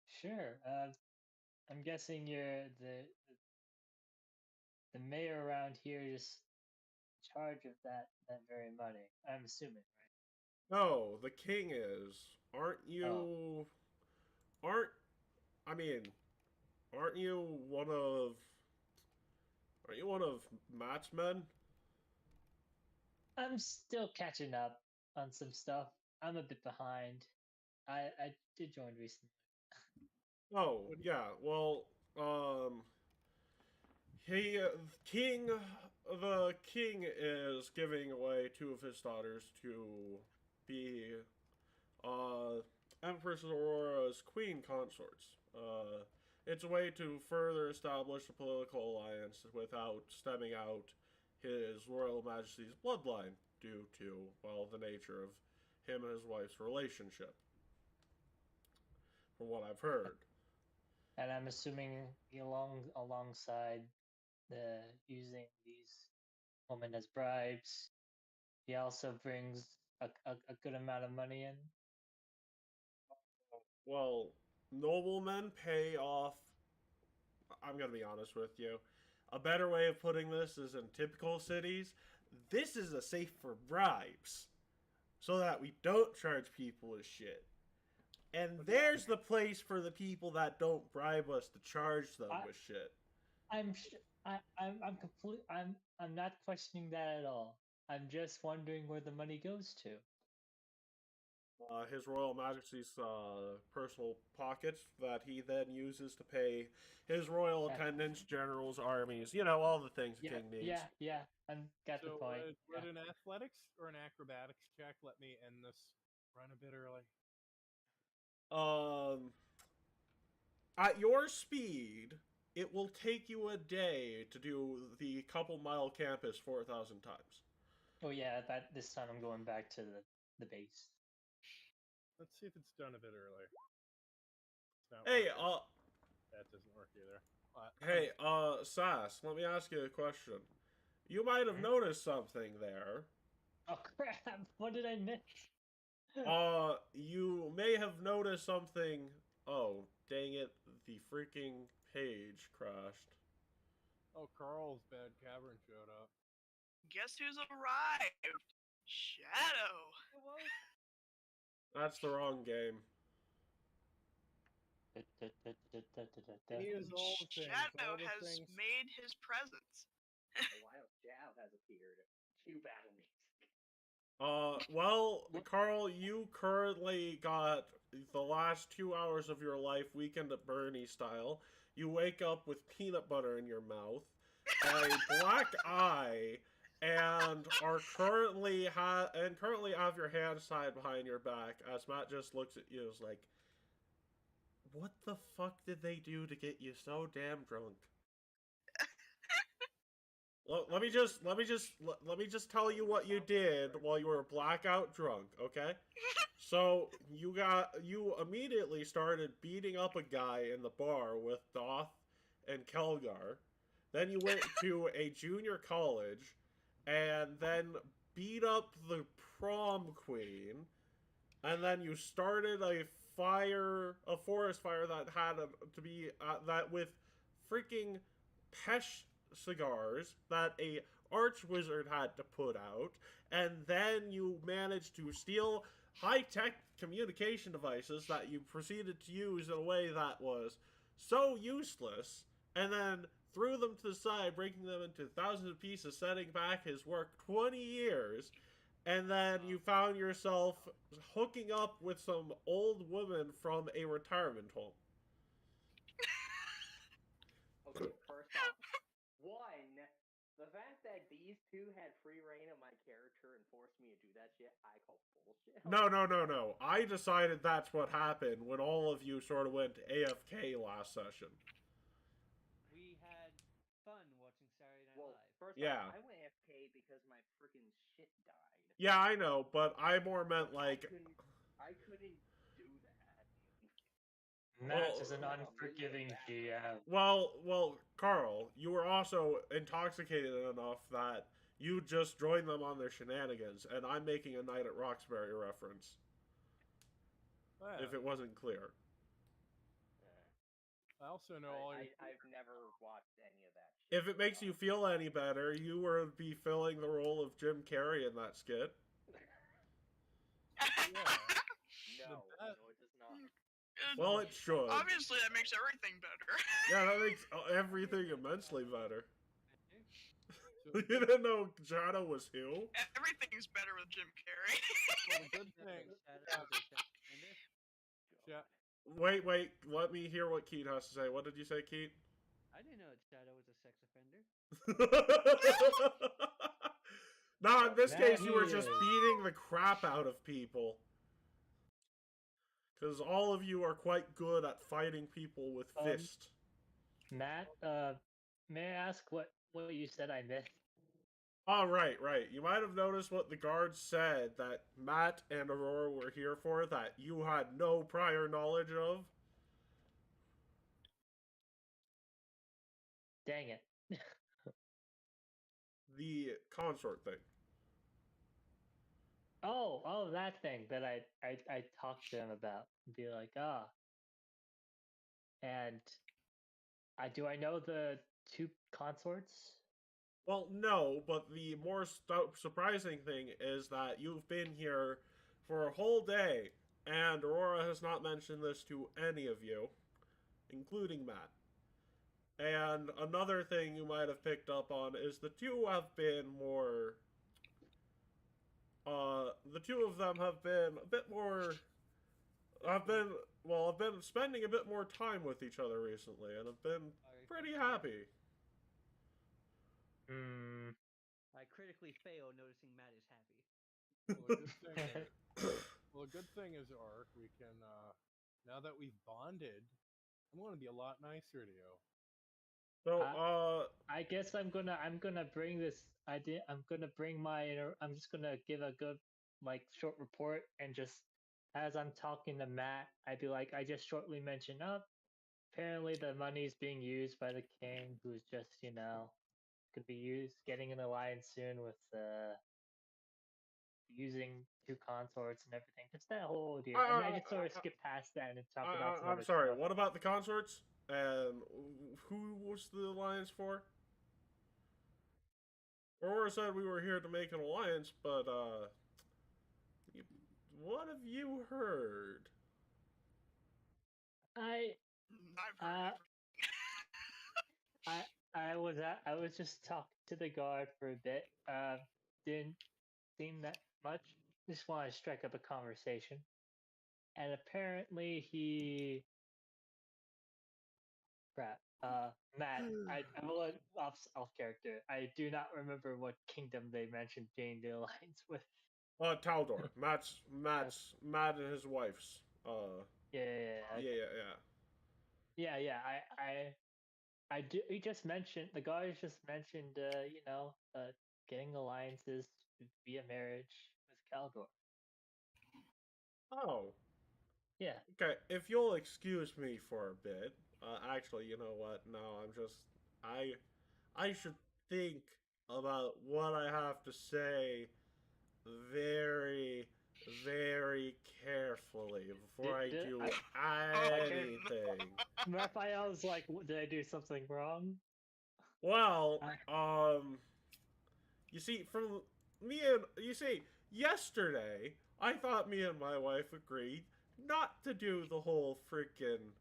Sure. I'm guessing you're the mayor around here is in charge of that very money. I'm assuming, right? No, the king is. Aren't you? Aren't I mean? Aren't you one of? Aren't you one of Matt's men? I'm still catching up on some stuff. I'm a bit behind. I did join recently. Oh yeah. Well, he the king is giving away two of his daughters to be Empress Aurora's queen consorts. It's a way to further establish a political alliance without stemming out His Royal Majesty's bloodline due to, well, the nature of him and his wife's relationship. From what I've heard. And I'm assuming alongside the using these women as bribes, he also brings a good amount of money in. Well, noblemen pay off. I'm going to be honest with you. A better way of putting this is in typical cities, this is a safe for bribes, so that we don't charge people with shit. And there's the place for the people that don't bribe us to charge them with shit. I'm not questioning that at all. I'm just wondering where the money goes to. His Royal Majesty's personal pockets that he then uses to pay his royal attendants, generals, armies, all the things the king needs. Yeah, I got the point. Would an athletics or an acrobatics check let me end this run a bit early? At your speed, it will take you a day to do the couple-mile campus 4,000 times. Oh yeah, this time I'm going back to the base. Let's see if it's done a bit earlier. Hey, that doesn't work either. Hey, Sass, let me ask you a question. You might have noticed something there. Oh crap! What did I miss? You may have noticed something. Oh, dang it! The freaking page crashed. Oh, Carl's bad cavern showed up. Guess who's arrived? Shadow. That's the wrong game. Shadow has made his presence. Wild Shadow has appeared. Cue battle music. Well, Carl, you currently got the last 2 hours of your life weekend at Bernie style. You wake up with peanut butter in your mouth, a black eye, and are currently have your hands tied behind your back as Matt just looks at you and is like, what the fuck did they do to get you so damn drunk? Let me just tell you what you did while you were blackout drunk, okay? So you immediately started beating up a guy in the bar with Doth and Kelgar. Then you went to a junior college and then beat up the prom queen. And then you started a forest fire that had to be that with freaking Pesh cigars that a archwizard had to put out, and then you managed to steal high-tech communication devices that you proceeded to use in a way that was so useless, and then threw them to the side, breaking them into thousands of pieces, setting back his work 20 years, and then you found yourself hooking up with some old woman from a retirement home. Okay, first off, one, the fact that these two had free reign of my character and forced me to do that shit, I call bullshit. No. I decided that's what happened when all of you sort of went AFK last session. We had fun watching Saturday Night Live. First off, I went AFK because my freaking shit died. Yeah, I know, but I more meant like... I couldn't do that. Matt is an unforgiving GM. Well, Carl, you were also intoxicated enough that you just joined them on their shenanigans, and I'm making a Night at Roxbury reference. If it wasn't clear. I also know I've never watched any of that shit. If it makes you feel any better, you would be filling the role of Jim Carrey in that skit. No, it does not. Well, it should. Obviously, that makes everything better. Yeah, that makes everything immensely better. You didn't know Shadow was who? Everything's better with Jim Carrey. Well, the good thing. Wait, let me hear what Keat has to say. What did you say, Keat? I didn't know that Shadow was a sex offender. No, in this case, you were just beating the crap out of people. Because all of you are quite good at fighting people with fists. Matt, may I ask what you said I missed? Oh, right. You might have noticed what the guards said that Matt and Aurora were here for that you had no prior knowledge of. Dang it. The consort thing. Oh, that thing that I talked to him about. Be like, and do I know the two consorts? Well, no, but the more surprising thing is that you've been here for a whole day, and Aurora has not mentioned this to any of you, including Matt. And another thing you might have picked up on is the two have been more. The two of them have been a bit more. Have been spending a bit more time with each other recently, and have been pretty happy. I critically fail noticing Matt is happy. Well, a good thing is, Ark, we can, now that we've bonded, I'm going to be a lot nicer to you. So, I guess I'm gonna bring this idea. I'm just gonna give a good short report, and just as I'm talking to Matt, I'd be like, I just shortly mentioned up. Apparently, the money's being used by the king, who's just could be getting an alliance soon with using 2 consorts and everything. Just that whole deal. And I just sort of skip past that and talk about some I'm other sorry. stuff. What about the consorts? And who was the alliance for? Aurora said we were here to make an alliance, but what have you heard? I I've heard everything. I was just talking to the guard for a bit. Didn't seem that much. Just wanted to strike up a conversation. And apparently crap. Matt, I'm a little off character. I do not remember what kingdom they mentioned being the alliance with. Taldor. Matt and his wife's. Yeah. I do. He just mentioned the guys just mentioned. Getting alliances via marriage with Caldor. Oh. Yeah. Okay, if you'll excuse me for a bit. Actually, you know what? No, I should think about what I have to say very, very carefully before I do anything. Raphael's like, did I do something wrong? Well, you see, yesterday, I thought me and my wife agreed not to do the whole freaking,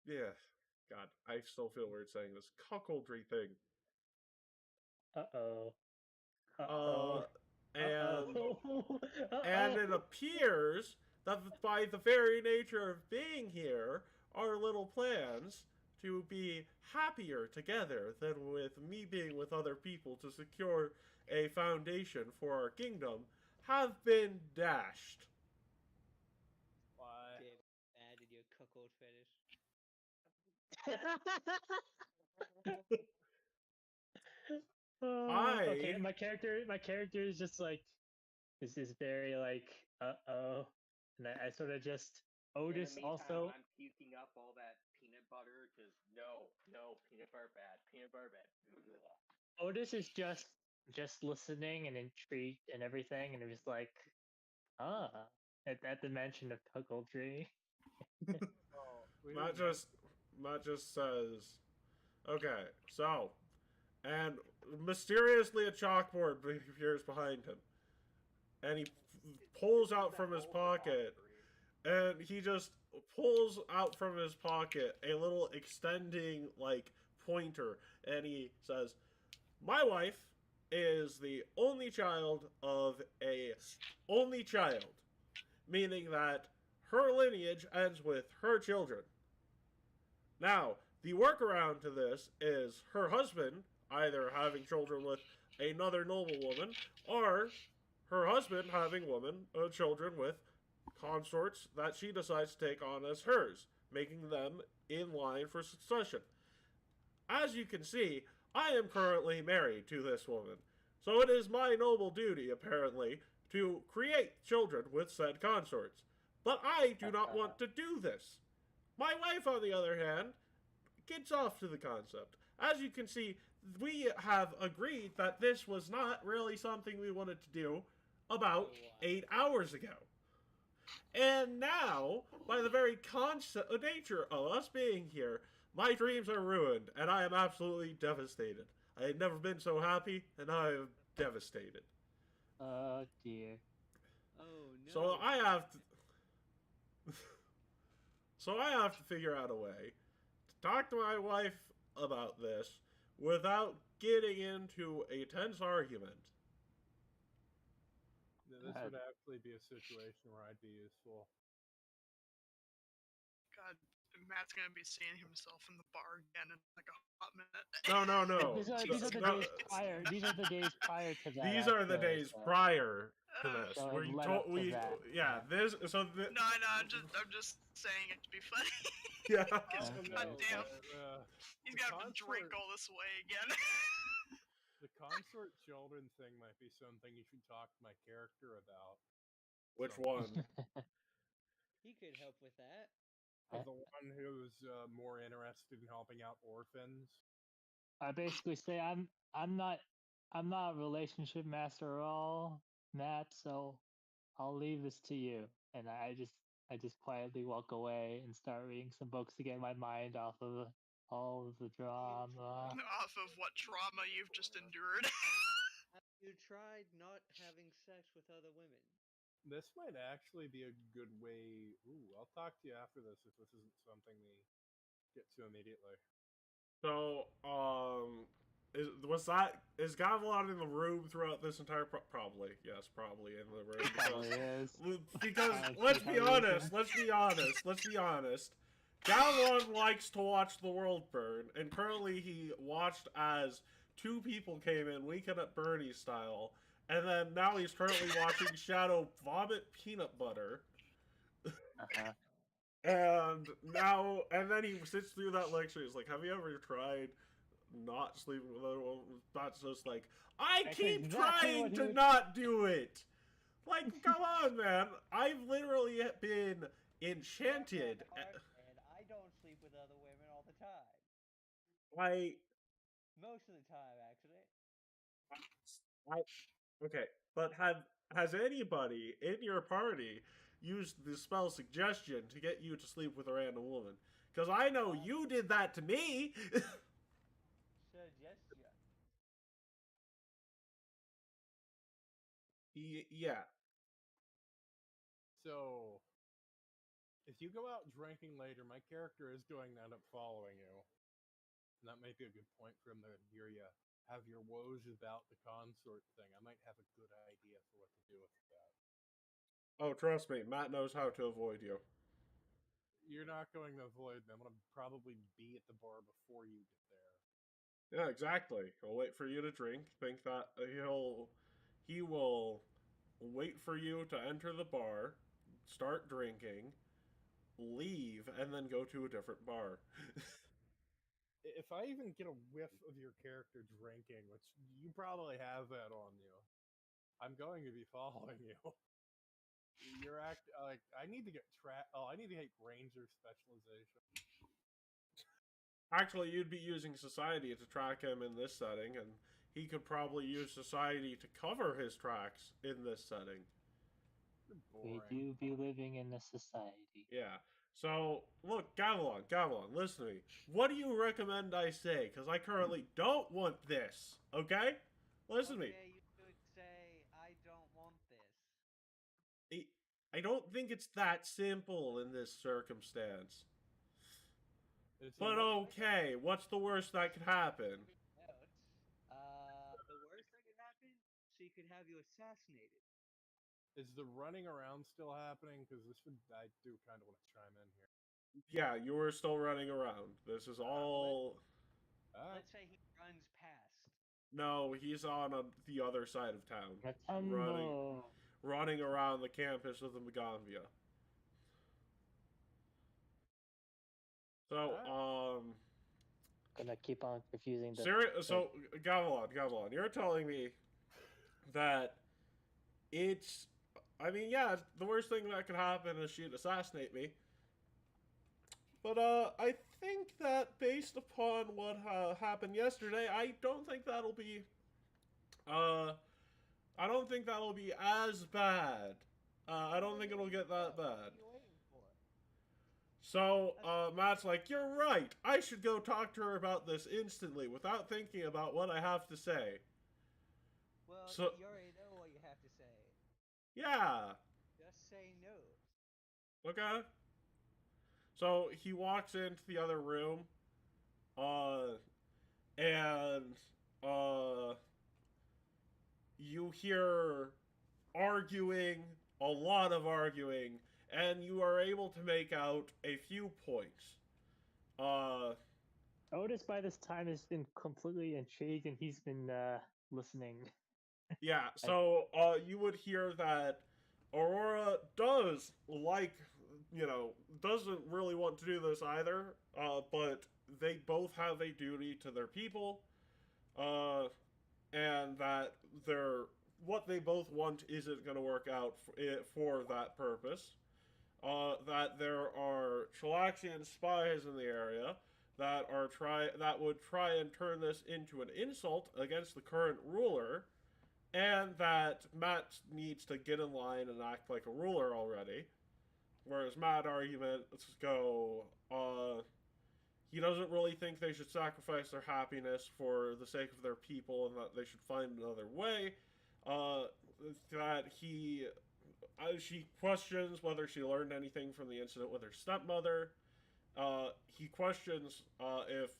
yeah, God, I still feel weird saying this, cuckoldry thing. And it appears that by the very nature of being here, our little plans to be happier together than with me being with other people to secure a foundation for our kingdom have been dashed. Why? Added your cuckold fetish. Okay, my character is just like, this is very like, and I sort of just Otis In the meantime, also. I'm puking up all that peanut butter because no, peanut butter bad, peanut butter bad. Otis is just listening and intrigued and everything, and it was like, at the mention of cuckoldry. Matt just says, okay, so, and mysteriously a chalkboard appears behind him, and he pulls out from his pocket, and he just pulls out from his pocket a little extending pointer, and he says, my wife is the only child of a only child, meaning that her lineage ends with her children. Now, the workaround to this is her husband either having children with another noble woman, or her husband having children with consorts that she decides to take on as hers, making them in line for succession. As you can see, I am currently married to this woman, so it is my noble duty, apparently, to create children with said consorts. But I do not want to do this. My wife, on the other hand, gets off to the concept. As you can see, we have agreed that this was not really something we wanted to do about 8 hours ago. And now, by the very nature of us being here, My dreams are ruined, and I am absolutely devastated. I had never been so happy, and I am devastated. Oh dear. Oh no. So I have to... So I have to figure out a way to talk to my wife about this without getting into a tense argument. This would actually be a situation where I'd be useful. God, Matt's gonna be seeing himself in the bar again in like a hot minute. No. These are the No. days prior. These are the days prior to that. These are the actually, days so- prior to this. So where it you led told up to we that. yeah this so the, No, I'm just saying it to be funny. yeah. Because Okay. goddamn, he's the got to drink consort- all this way again. The consort children thing might be something you should talk to my character about. Which So- one? He could help with that. The one who's more interested in helping out orphans. I basically say I'm not a relationship master at all, Matt. So I'll leave this to you. And I just quietly walk away and start reading some books to get my mind off of all of the drama. Off of what trauma you've just endured. Have you tried not having sex with other women? This might actually be a good way. Ooh, I'll talk to you after this if this isn't something we get to immediately. So is Gavilan in the room throughout this entire probably yes probably in the room Probably is. because Actually, let's be probably honest. Gavilan likes to watch the world burn, and currently he watched as 2 people came in Weekend at Bernie's style, and then now he's currently watching Shadow vomit peanut butter. Uh-huh. And then he sits through that lecture. He's like, "Have you ever tried not sleeping with other women?" That's just like, I That's keep exactly trying what he to would- not do it. Like, come on, man. I've literally been enchanted. And I don't sleep with other women all the time. Most of the time, actually. Okay, but has anybody in your party used the spell suggestion to get you to sleep with a random woman? Because I know you did that to me. Suggestion. Yeah. So, if you go out drinking later, my character is going to end up following you. And that might be a good point for him to hear you have your woes about the consort thing. I might have a good idea for what to do with that. Oh, trust me, Matt knows how to avoid you. You're not going to avoid me. I'm going to probably be at the bar before you get there. Yeah, exactly. He'll wait for you to drink. Think that he will wait for you to enter the bar, start drinking, leave, and then go to a different bar. If I even get a whiff of your character drinking, which you probably have that on you, I'm going to be following you. You're like I need to get I need to get ranger specialization. Actually, you'd be using society to track him in this setting, and he could probably use society to cover his tracks in this setting. We do be living in a society. Yeah. So, look, Gavilan, listen to me. What do you recommend I say? Because I currently don't want this, okay? Listen to me. Okay, you could say, I don't want this. I don't think it's that simple in this circumstance. But okay, what's the worst that could happen? The worst that could happen, so you could have you assassinated. Is the running around still happening? Because I do kind of want to chime in here. Yeah, you were still running around. This is all... Let's say he runs past. No, he's on the other side of town. Rotundo. Running around the campus of the Magambia. So, Gonna keep on confusing the. So, Gavilan, you're telling me that it's... I mean, yeah, the worst thing that could happen is she'd assassinate me. But, I think that based upon what happened yesterday, I don't think that'll be... I don't think that'll be as bad. I don't think it'll get that bad. So, Matt's like, you're right. I should go talk to her about this instantly without thinking about what I have to say. Well, So, you already know what you have to say. yeah. Just say no. Okay. So, he walks into the other room. And, you hear arguing, a lot of arguing, and you are able to make out a few points. Otis by this time has been completely intrigued and he's been listening. Yeah, so you would hear that Aurora does doesn't really want to do this either, but they both have a duty to their people, and that what they both want isn't going to work out for that purpose. That there are Chilaxian spies in the area that would try and turn this into an insult against the current ruler, and that Matt needs to get in line and act like a ruler already. Whereas Matt's arguments go, he doesn't really think they should sacrifice their happiness for the sake of their people and that they should find another way. That she questions whether she learned anything from the incident with her stepmother. He questions if,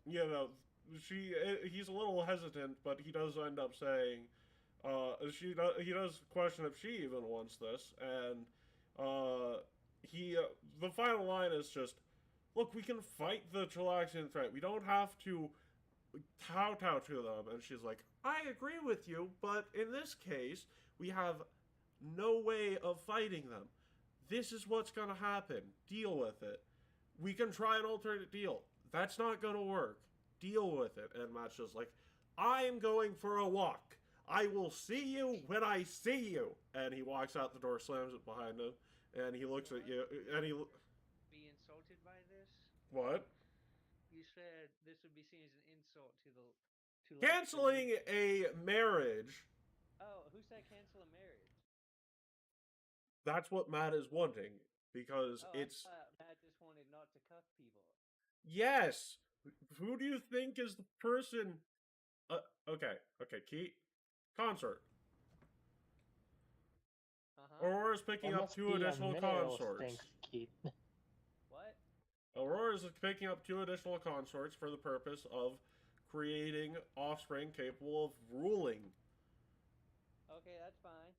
he's a little hesitant, but he does end up saying, he does question if she even wants this, and the final line is just, look, we can fight the Chilaxian threat. We don't have to kowtow to them. And she's like, I agree with you, but in this case, we have no way of fighting them. This is what's going to happen. Deal with it. We can try an alternate deal. That's not going to work. Deal with it. And Matt's just like, I'm going for a walk. I will see you when I see you. And he walks out the door, slams it behind him, and he looks at you, and he... Be insulted by this? What? You said this would be seen as an insult to the... Canceling a marriage. Oh, who said cancel a marriage? That's what Matt is wanting, because it's... I thought Matt just wanted not to cuff people. Yes! Who do you think is the person... Okay, Keat. Consort. Aurora's picking up 2 additional consorts. Thanks, Keat. What? Aurora's picking up 2 additional consorts for the purpose of creating offspring capable of ruling. Okay, that's fine.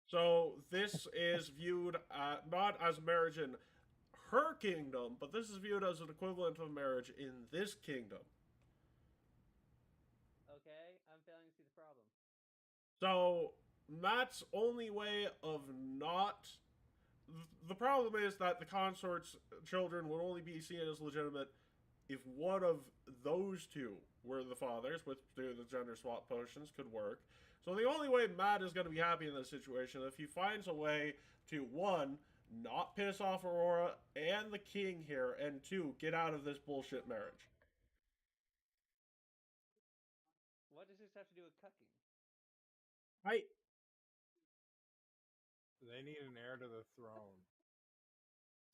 So this is viewed not as marriage in her kingdom, but this is viewed as an equivalent of marriage in this kingdom. Okay, I'm failing to see the problem. So Matt's only way of not... The problem is that the consort's children would only be seen as legitimate if one of those 2 were the fathers, which through the gender swap potions could work. So the only way Matt is going to be happy in this situation if he finds a way to, 1, not piss off Aurora and the king here, and 2, get out of this bullshit marriage. What does this have to do with cucking? They need an heir to the throne.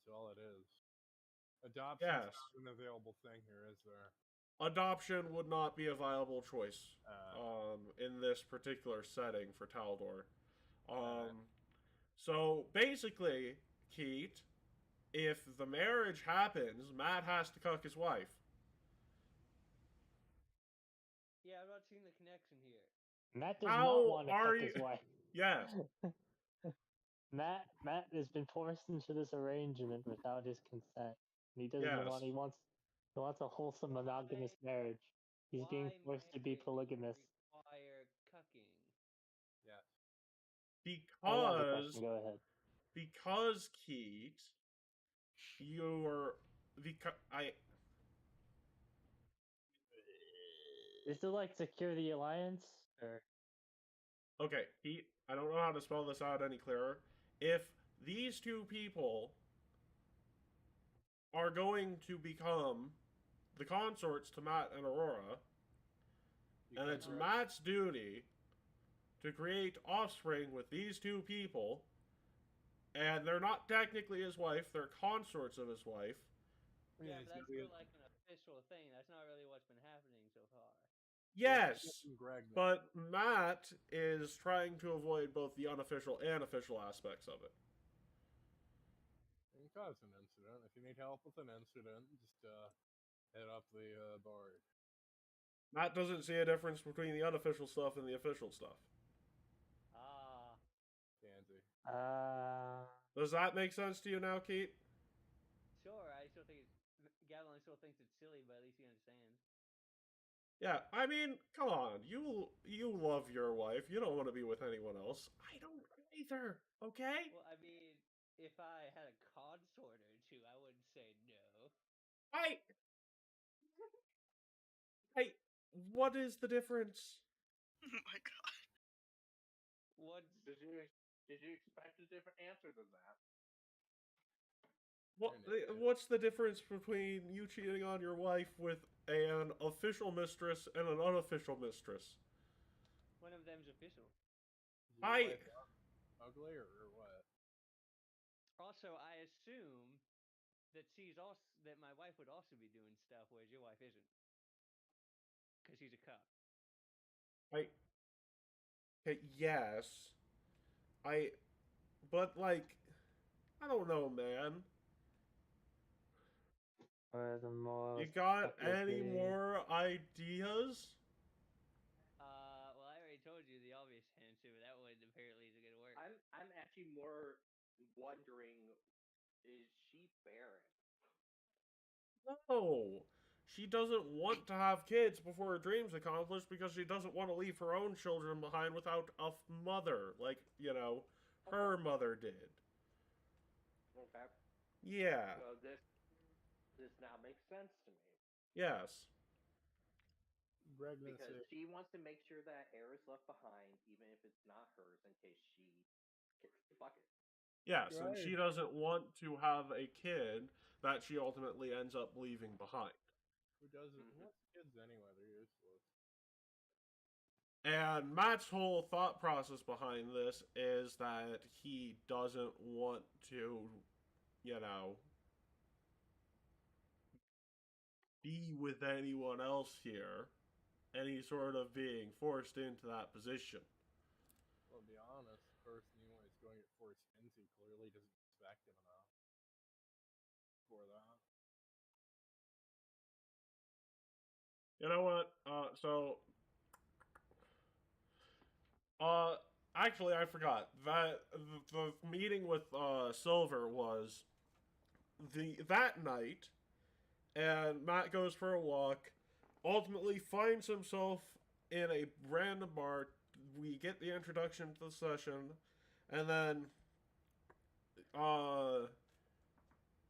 That's all it is. Adoption's not an available thing here, is there? Adoption would not be a viable choice in this particular setting for Taldor. So basically, Keat, if the marriage happens, Matt has to cuck his wife. Yeah, I'm not seeing the connection here. Matt does not want to cuck his wife. Yes. Matt has been forced into this arrangement without his consent. He doesn't want. He wants a wholesome monogamous marriage. He's being forced to be polygamous. Require cucking. Yes. Go ahead. Because Keat, Is it like secure the alliance or? Okay, Keat, I don't know how to spell this out any clearer. If these 2 people are going to become the consorts to Matt and Aurora, and it's Matt's duty to create offspring with these 2 people, and they're not technically his wife, they're consorts of his wife. Yeah, he's but that's gonna be still like an official thing. That's not really what's been happening so far. Yes, Greg then. but Matt is trying to avoid both the unofficial and official aspects of it. You can cause an incident. If you need help with an incident, just hit up the board. Matt doesn't see a difference between the unofficial stuff and the official stuff. Ah. Tansy. Does that make sense to you now, Keat? Sure, I still think it's. Gavilan still thinks it's silly, but at least he understands. Yeah, I mean, come on. You love your wife. You don't want to be with anyone else. I don't either, okay? Well, I mean, if I had a consort or two, I wouldn't say no. What is the difference? Oh my god. Did you expect a different answer than that? What's the difference between you cheating on your wife with an official mistress and an unofficial mistress? One of them's official. Is your wife ugly or what? Also, I assume that that my wife would also be doing stuff, whereas your wife isn't, because she's a cup. Yes. But like, I don't know, man. Or the more You got any more ideas? Well, I already told you the obvious answer, but that one apparently isn't gonna work. I'm actually more wondering, is she barren? No. She doesn't want to have kids before her dream's accomplished because she doesn't want to leave her own children behind without a mother, like, her mother did. Okay. Yeah. So this now makes sense to me. Yes. Because she wants to make sure that heir is left behind, even if it's not hers, in case she fuck it. Yes, and she doesn't want to have a kid that she ultimately ends up leaving behind. Who doesn't? Who wants kids anyway? They're useless. And Matt's whole thought process behind this is that he doesn't want to, be with anyone else here. Any sort of being forced into that position. Well, to be honest, the person he was going to get forced into clearly doesn't respect him enough for that. You know what? Actually, I forgot that the meeting with Silver was that night, and Matt goes for a walk. Ultimately, finds himself in a random bar. We get the introduction to the session, and then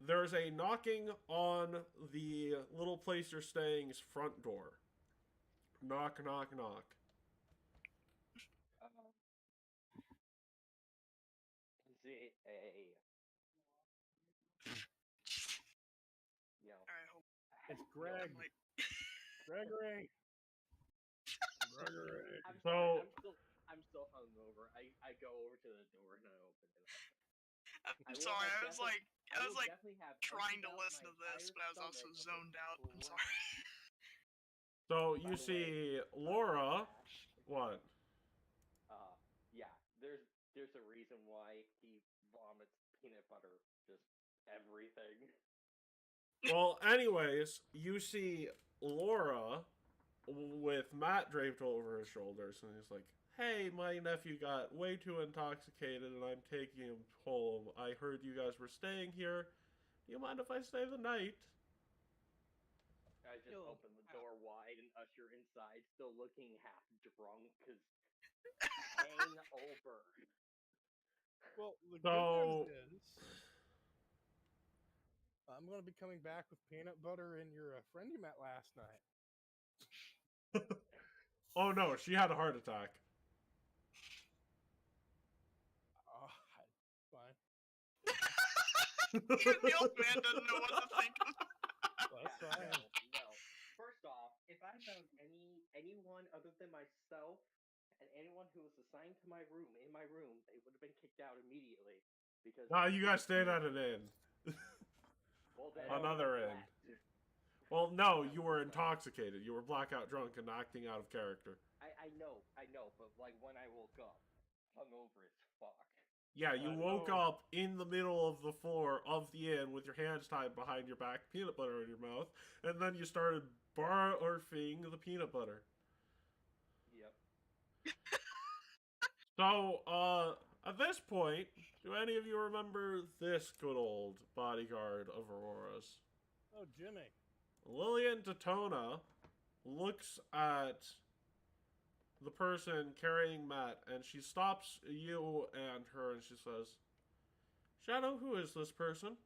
there's a knocking on the little place you're staying's front door. Knock, knock, knock. Is it a... Alright, hope. It's Greg. Gregory. Gregory. I'm still hungover. I go over to the door and I open it up. I'm sorry. I was like trying to listen to this, but I was also zoned out. I'm sorry. So you see Laura. What? Yeah. There's a reason why he vomits peanut butter. Just everything. Well, anyways, you see Laura with Matt draped over his shoulders, and he's like, "Hey, my nephew got way too intoxicated, and I'm taking him home. I heard you guys were staying here. Do you mind if I stay the night?" I just open the door wide and usher inside, still looking half drunk, because hangover. Well, the good news is, I'm going to be coming back with peanut butter and your friend you met last night. Oh no, she had a heart attack. Oh, fine. Even the old man doesn't know what to think of. That's fine. No. First off, if I found anyone other than myself and anyone who was assigned to my room, they would have been kicked out immediately. Because Nah, you guys stayed at an inn. well, then Another inn. Well, no, you were intoxicated. You were blackout drunk and acting out of character. I know, but like when I woke up, hungover as fuck. Yeah, you woke no. up in the middle of the floor of the inn with your hands tied behind your back, peanut butter in your mouth, and then you started barfing the peanut butter. Yep. So, at this point, do any of you remember this good old bodyguard of Aurora's? Oh, Jimmy. Lillian Daytona looks at the person carrying Matt, and she stops you and her, and she says, Shadow, who is this person?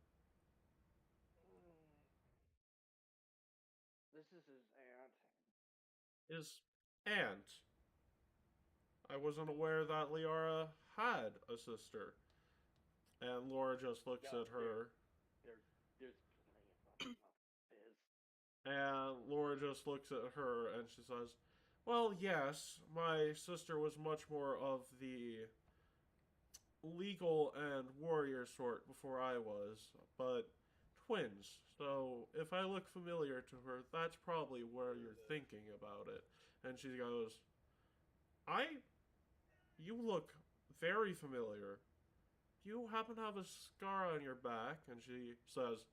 This is his aunt. His aunt. I wasn't aware that Liara had a sister. And Laura just looks No, at her. There's plenty of biz. And Laura just looks at her and she says, well, yes, my sister was much more of the legal and warrior sort before I was, but twins. So if I look familiar to her, that's probably where you're thinking about it. And she goes, you look very familiar. Do you happen to have a scar on your back? And she says,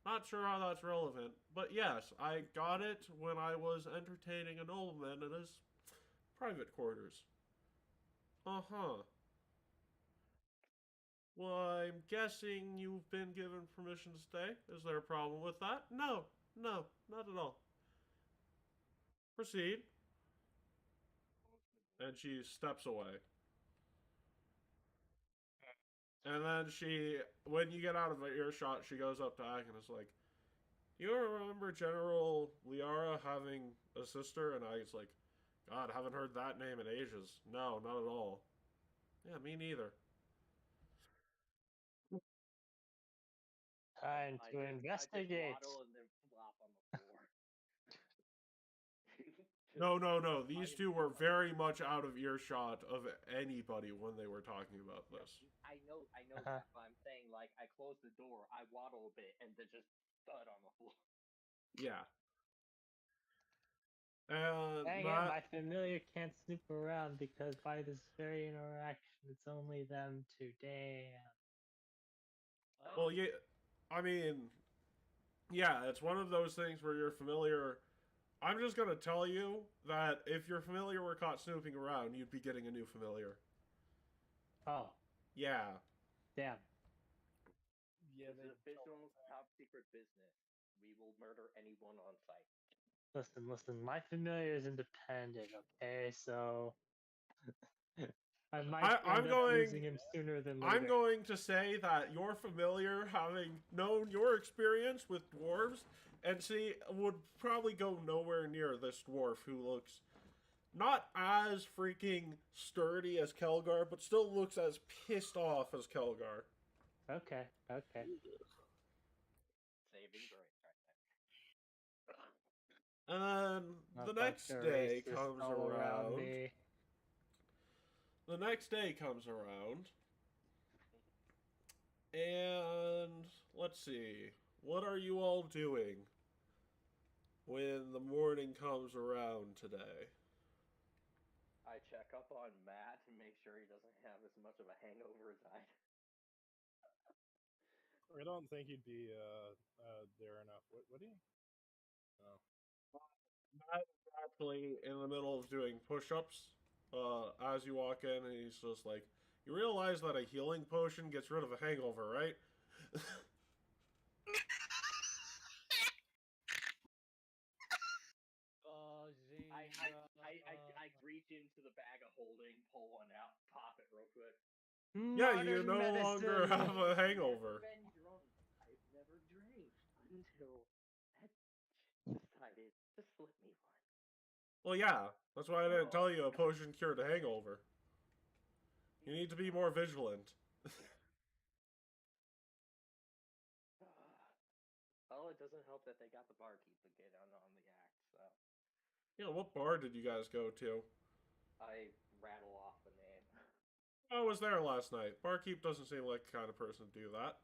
not sure how that's relevant, but yes, I got it when I was entertaining a nobleman in his private quarters. Uh-huh. Well, I'm guessing you've been given permission to stay. Is there a problem with that? No, not at all. Proceed. And she steps away. And then when you get out of earshot, she goes up to Ike and is like, you remember General Liara having a sister? And Ike's like, God, I haven't heard that name in ages. No, not at all. Yeah, me neither. Time to I investigate. just waddle and then flop on the floor. No. These two were very much out of earshot of anybody when they were talking about this. I know that, but I'm saying, like, I close the door, I waddle a bit, and then just thud on the floor. Yeah. And Dang it, my familiar can't snoop around because by this very interaction, it's only them two. Damn. well, yeah, I mean, yeah, it's one of those things where you're familiar. I'm just gonna tell you that if your familiar were caught snooping around, you'd be getting a new familiar. Oh, Yeah. damn. Yeah, This is official top secret business. We will murder anyone on site. Listen, my familiar is independent, okay? So I might I'm end up losing him sooner than later. I'm going to say that your familiar, having known your experience with dwarves, and see, would probably go nowhere near this dwarf who looks not as freaking sturdy as Kelgar, but still looks as pissed off as Kelgar. Okay. Saving grace right And Not the like next the day racists comes all around. me. The next day comes around. And let's see. What are you all doing when the morning comes around today? I check up on Matt to make sure he doesn't have as much of a hangover as I do. I don't think he'd be there enough. What do you? Oh. Matt is actually in the middle of doing push-ups as you walk in, and he's just like, you realize that a healing potion gets rid of a hangover, right? I reach into the bag of holding, pull one out, pop it real quick. Yeah, you no longer have a hangover. I've never drank until I decided to slip me one. Well, yeah, that's why I didn't tell you a potion cured a hangover. You need to be more vigilant. Well, it doesn't help that they got the barkeep again on the act, so. Yeah, what bar did you guys go to? I rattle off the name. I was there last night. Barkeep doesn't seem like the kind of person to do that.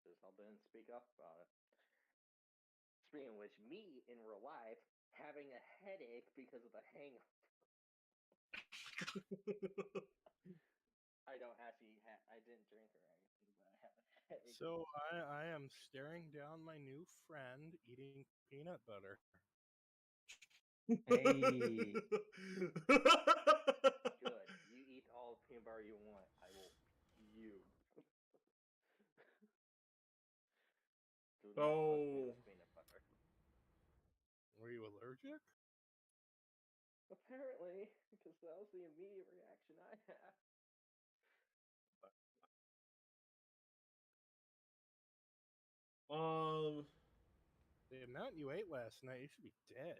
Just I didn't speak up about it. Speaking of which, me in real life having a headache because of the hangover. I don't actually. I didn't drink or anything, but I have a headache. So I am staring down my new friend eating peanut butter. Hey. Good. You eat all the peanut butter you want. I will. You. Do not trust me with peanut butter. Were you allergic? Apparently, because that was the immediate reaction I had. The amount you ate last night, you should be dead.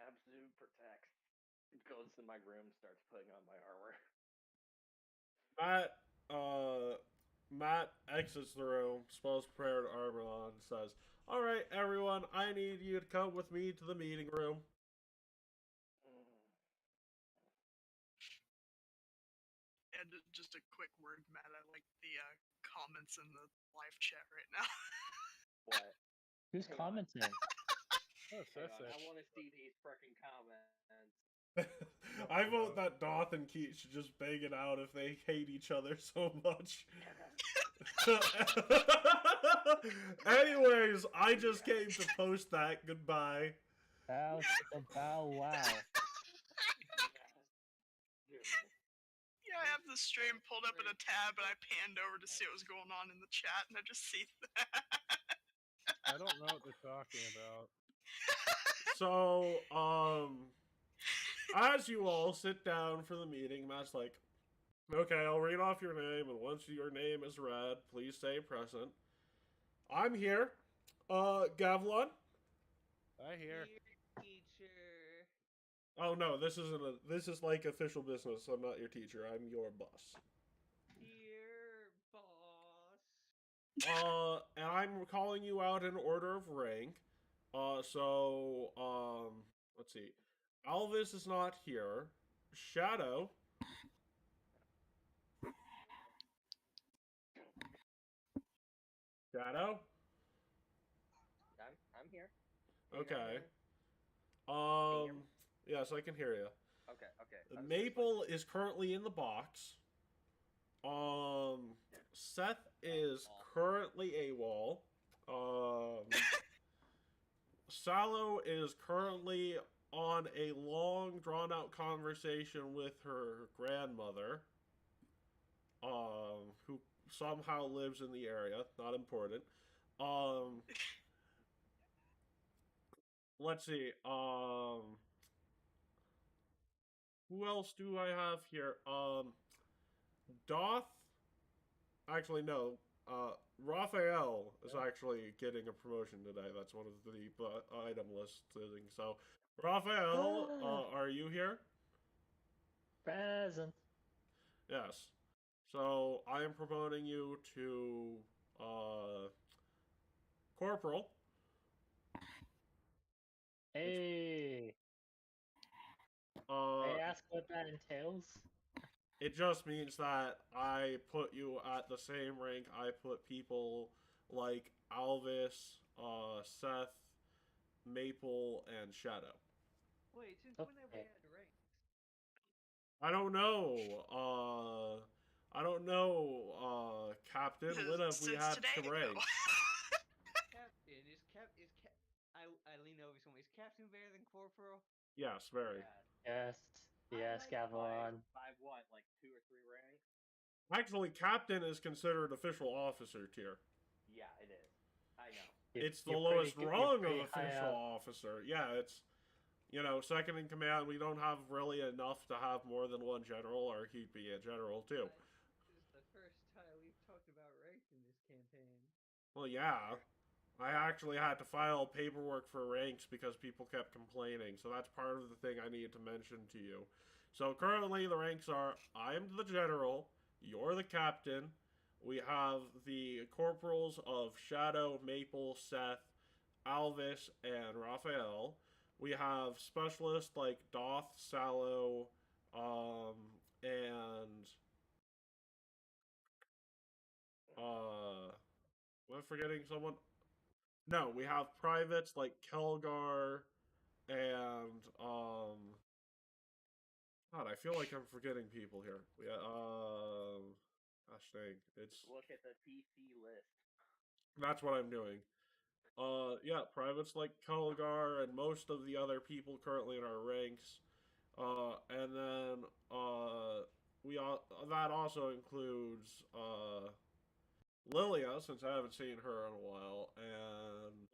Absolute protect. Goes to my room, starts putting on my armor. Matt exits the room, spells prayer to armor on, and says, "Alright, everyone, I need you to come with me to the meeting room." And just a quick word, Matt. I like the comments in the live chat right now. What? Who's Hang on. commenting? Oh, so Hang on, sad. I want to see these freaking comments. I vote that Doth and Keat should just bang it out if they hate each other so much. Anyways, I just came to post that. Goodbye. Bow to the bow wow. Yeah, I have the stream pulled up in a tab, and I panned over to see what was going on in the chat, and I just see that. I don't know what they're talking about. So, as you all sit down for the meeting, Matt's like, "Okay, I'll read off your name, and once your name is read, please say present. I'm here. Gavlon? I hear. Dear teacher. Oh no, this is like official business. I'm not your teacher. I'm your boss. Dear boss. And I'm calling you out in order of rank. Let's see. Alvis is not here. Shadow. Shadow? I'm here. Okay. Can you hear me? Yes, I can hear you. Okay. Maple is currently in the box. Seth is currently AWOL. Sallow is currently on a long, drawn-out conversation with her grandmother, who somehow lives in the area. Not important. Let's see. Who else do I have here? Doth. Actually, no. Raphael is actually getting a promotion today. That's one of the item list things. So, Raphael, are you here? Present. Yes. So I am promoting you to corporal. Hey. I ask what that entails. It just means that I put you at the same rank I put people like Alvis, Seth, Maple, and Shadow. Wait, since when have we had ranks? I don't know. Captain. When have we Since had today, some ranks? Captain I lean over someone. Is Captain better than Corporal? Yes, very. Yes. Yes, Gavlon. By what, like 2 or 3 ranks? Actually, Captain is considered official officer tier. Yeah, it is. I know. It's the You're lowest pretty rung of pretty high official up. officer. Yeah, it's, second in command. We don't have really enough to have more than one general, or he'd be a general too. This is the first time we've talked about rank in this campaign. Well, yeah. I actually had to file paperwork for ranks because people kept complaining, so that's part of the thing I need to mention to you. So currently the ranks are, I'm the general, you're the captain, we have the corporals of Shadow, Maple, Seth, Alvis, and Raphael. We have specialists like Doth, Sallow, and am I forgetting someone? No, we have privates like Kelgar and God, I feel like I'm forgetting people here. We gosh dang, it's Look at the PC list. that's what I'm doing. Yeah, privates like Kelgar and most of the other people currently in our ranks. And then that also includes Lilia, since I haven't seen her in a while, and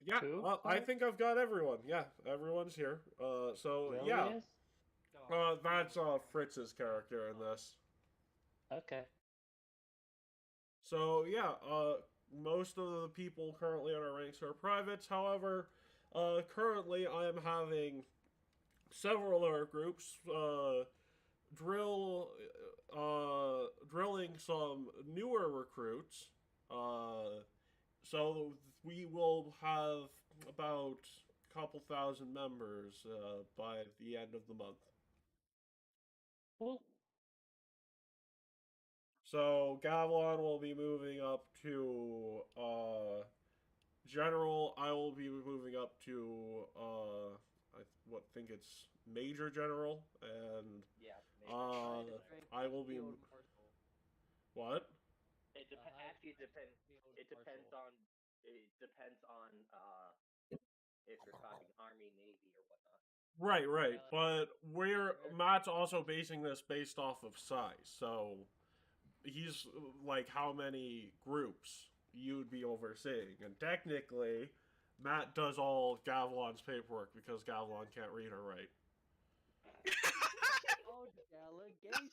yeah, Who? I think I've got everyone. Yeah, everyone's here. So yeah, Lilius? that's Fritz's character in this. Okay. So yeah, most of the people currently in our ranks are privates. However, currently I am having several other groups drilling some newer recruits. So we will have about a couple thousand members by the end of the month. Well, So Gavilan will be moving up to general. I will be moving up to I think it's major general, and Yeah. I will be what? Actually depends. It depends on. It depends on if you're talking Army, Navy, or whatnot. Right. But Matt's also basing this based off of size. So he's like how many groups you'd be overseeing, and technically, Matt does all Gavilan's paperwork because Gavilan can't read or write. Oh, delegation.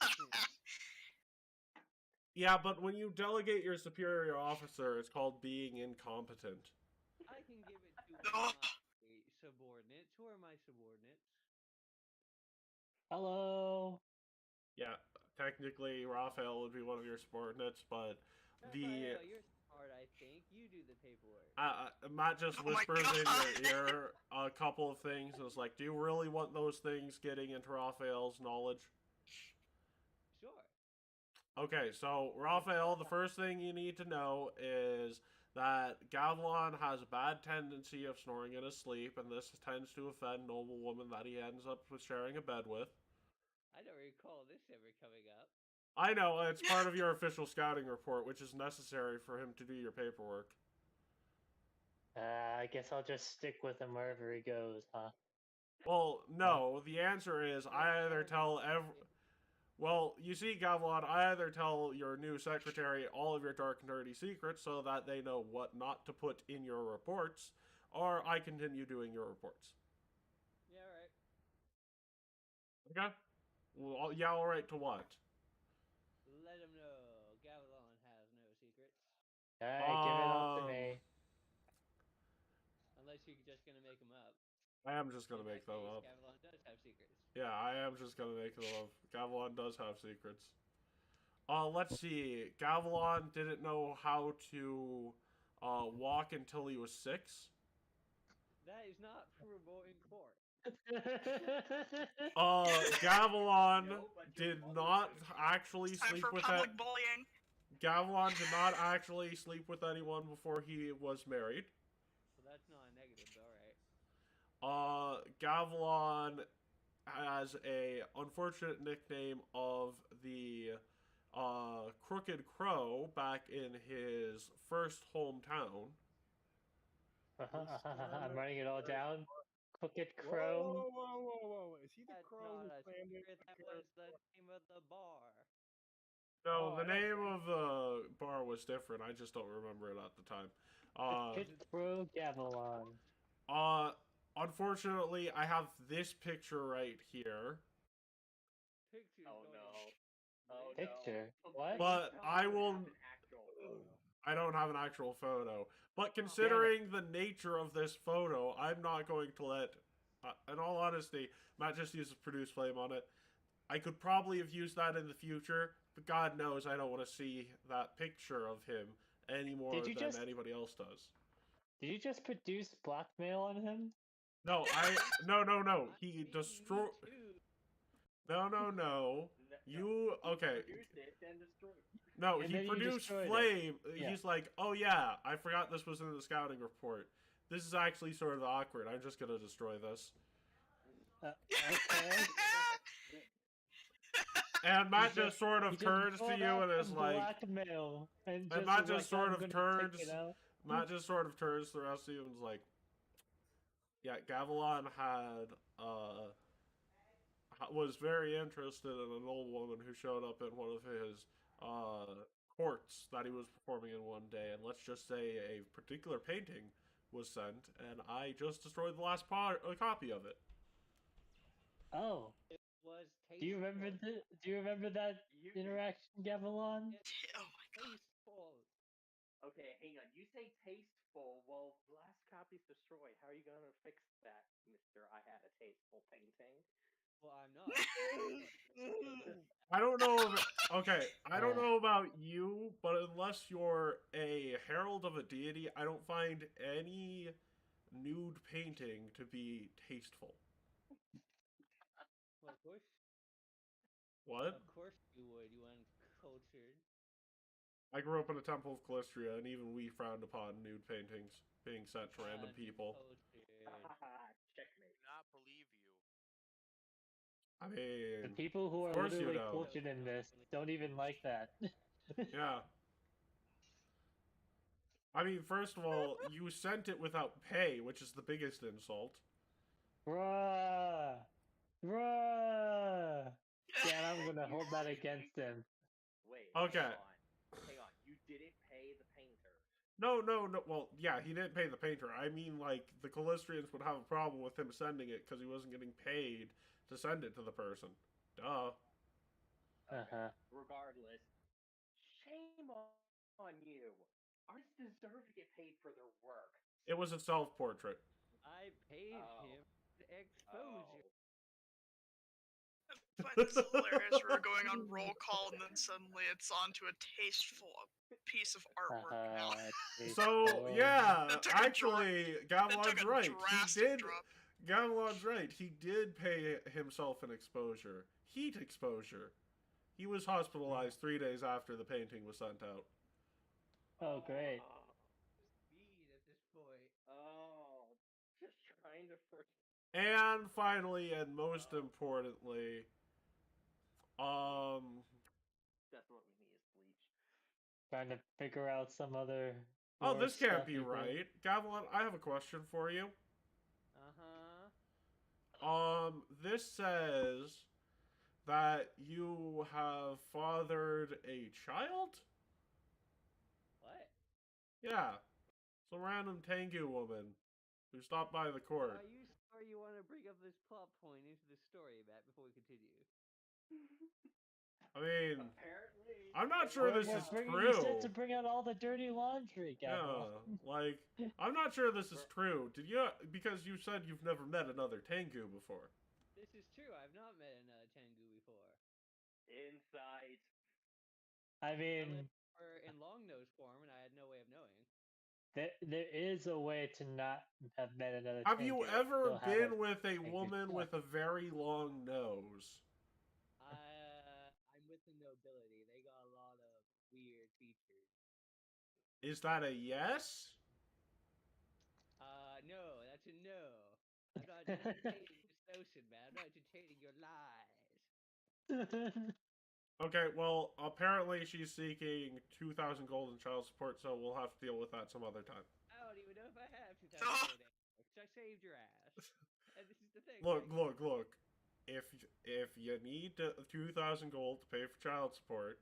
Yeah, but when you delegate your superior officer, it's called being incompetent. I can give it to my subordinates. Who are my subordinates? hello. Yeah, technically, Raphael would be one of your subordinates, but Raphael, you're smart, I think. You do the paperwork. Matt just Oh my whispers in God. your ear a couple of things. And it's like, do you really want those things getting into Raphael's knowledge? Sure. Okay, so Raphael, the first thing you need to know is that Gavilan has a bad tendency of snoring in his sleep, and this tends to offend noble women that he ends up with sharing a bed with. I don't recall this ever coming up. I know, it's part of your official scouting report, which is necessary for him to do your paperwork. I guess I'll just stick with him wherever he goes, huh? Well, no, the answer is I either tell Well, you see, Gavilan, I either tell your new secretary all of your dark and dirty secrets so that they know what not to put in your reports, or I continue doing your reports. Yeah, right. Okay? Well, yeah, alright to what? Let him know. Gavilan has no secrets. Alright, give it up to me. Unless you're just going to make them up. I am just gonna In make that them case, up. Gavilan does have secrets. Yeah, I am just gonna make them up. Gavilan does have secrets. Let's see. Gavilan didn't know how to walk until he was 6. That is not provable in court. Gavilan No, but your did mother not said- actually Time sleep for with public bullying. Gavilan did not actually sleep with anyone before he was married. So that's not a negative, though, right? Gavilan has a unfortunate nickname of the Crooked Crow back in his first hometown. I'm writing it all down. Crooked Whoa, Crow. whoa. Is he the That's crow who not a planned it? secret. That was the name of the bar. No, Oh, the I don't name think- of the bar was different. I just don't remember it at the time. Crooked Crow Gavilan. Unfortunately, I have this picture right here. Pictures Oh don't no. exist. Oh no. Picture. What? But I will. Have an actual photo. I don't have an actual photo. But considering the nature of this photo, I'm not going to let. In all honesty, Matt just uses produce flame on it. I could probably have used that in the future, but God knows I don't want to see that picture of him any more Did you than just- anybody else does. Did you just produce blackmail on him? No, no. He destroyed. No. You okay? Produced it and destroyed it. No, And he then you produced destroyed it. flame. Yeah. He's like, oh yeah, I forgot this was in the scouting report. This is actually sort of awkward. I'm just gonna destroy this. Okay. And Matt You just sort of turns to pulled you out and is some like, blackmail, and Matt was just like, sort "I'm of gonna take turns- it out." Matt just sort of turns to the rest of you and is like, yeah, Gavilan was very interested in an old woman who showed up in one of his courts that he was performing in one day, and let's just say a particular painting was sent, and I just destroyed the last copy of it. Oh, It was tasteful. do you remember that interaction, Gavilan? Oh my god. Tasteful. Okay, hang on. You say tasteful. Well, the last copy's destroyed. How are you gonna fix that, Mister? I had a tasteful painting. Well, I'm not. I don't know. Okay, I don't know about you, but unless you're a herald of a deity, I don't find any nude painting to be tasteful. Well, of course. What? Of course you would. You uncultured. I grew up in a temple of Calistria, and even we frowned upon nude paintings being sent to random people. Uncultured. Checkmate. Do not believe you. I The mean, people who are course you literally don't. cultured in this don't even like that. yeah. I mean, first of all, you sent it without pay, which is the biggest insult. Bruh. Yeah, I'm gonna hold that against him. Wait. Okay. Hang on. You didn't pay the painter. No. Well, yeah, he didn't pay the painter. I mean, like, the Calistrians would have a problem with him sending it because he wasn't getting paid to send it to the person. Duh. Uh-huh. Regardless, shame on you. Artists deserve to get paid for their work. It was a self-portrait. I paid Oh. him exposure. I find this hilarious. We're going on roll call, and then suddenly it's onto a tasteful piece of artwork now. So, yeah, That took a actually, That took Gavilan's a right. He drastic did. drop. Gavilan's right. He did pay himself an exposure. Heat exposure. He was hospitalized 3 days after the painting was sent out. Oh, great. Speed at this point. Oh, just trying to first. And finally, and most importantly, That's what we need is bleach. Trying to figure out some other. oh, more this can't stuff be you think. right. Gavilan, I have a question for you. This says that you have fathered a child? What? Yeah. Some random Tengu woman who stopped by the court. Are you sure you want to bring up this plot point into the story, Matt, before we continue? I mean, Apparently. I'm not sure this is You said true. to bring out all the dirty laundry, Yeah, Gavilan. like, I'm not sure this is true. Did you, because you said you've never met another Tengu before. This is true. I've not met another Tengu before. Insight. I mean, Or in long nose form, and I had no way of knowing. there is a way to not have met another. Have you Tengu and ever still have been a with a Tengu woman club. with a very long nose? I'm with the nobility. They got a lot of weird features. Is that a yes? No, that's a no. I'm not entertaining this notion, man. I'm not entertaining your lies. Okay, well, apparently she's seeking 2,000 gold in child support, so we'll have to deal with that some other time. I don't even know if I have 2,000 gold anymore, 'cause I saved your ass. And this is the thing. Look. like, If you need 2,000 gold to pay for child support,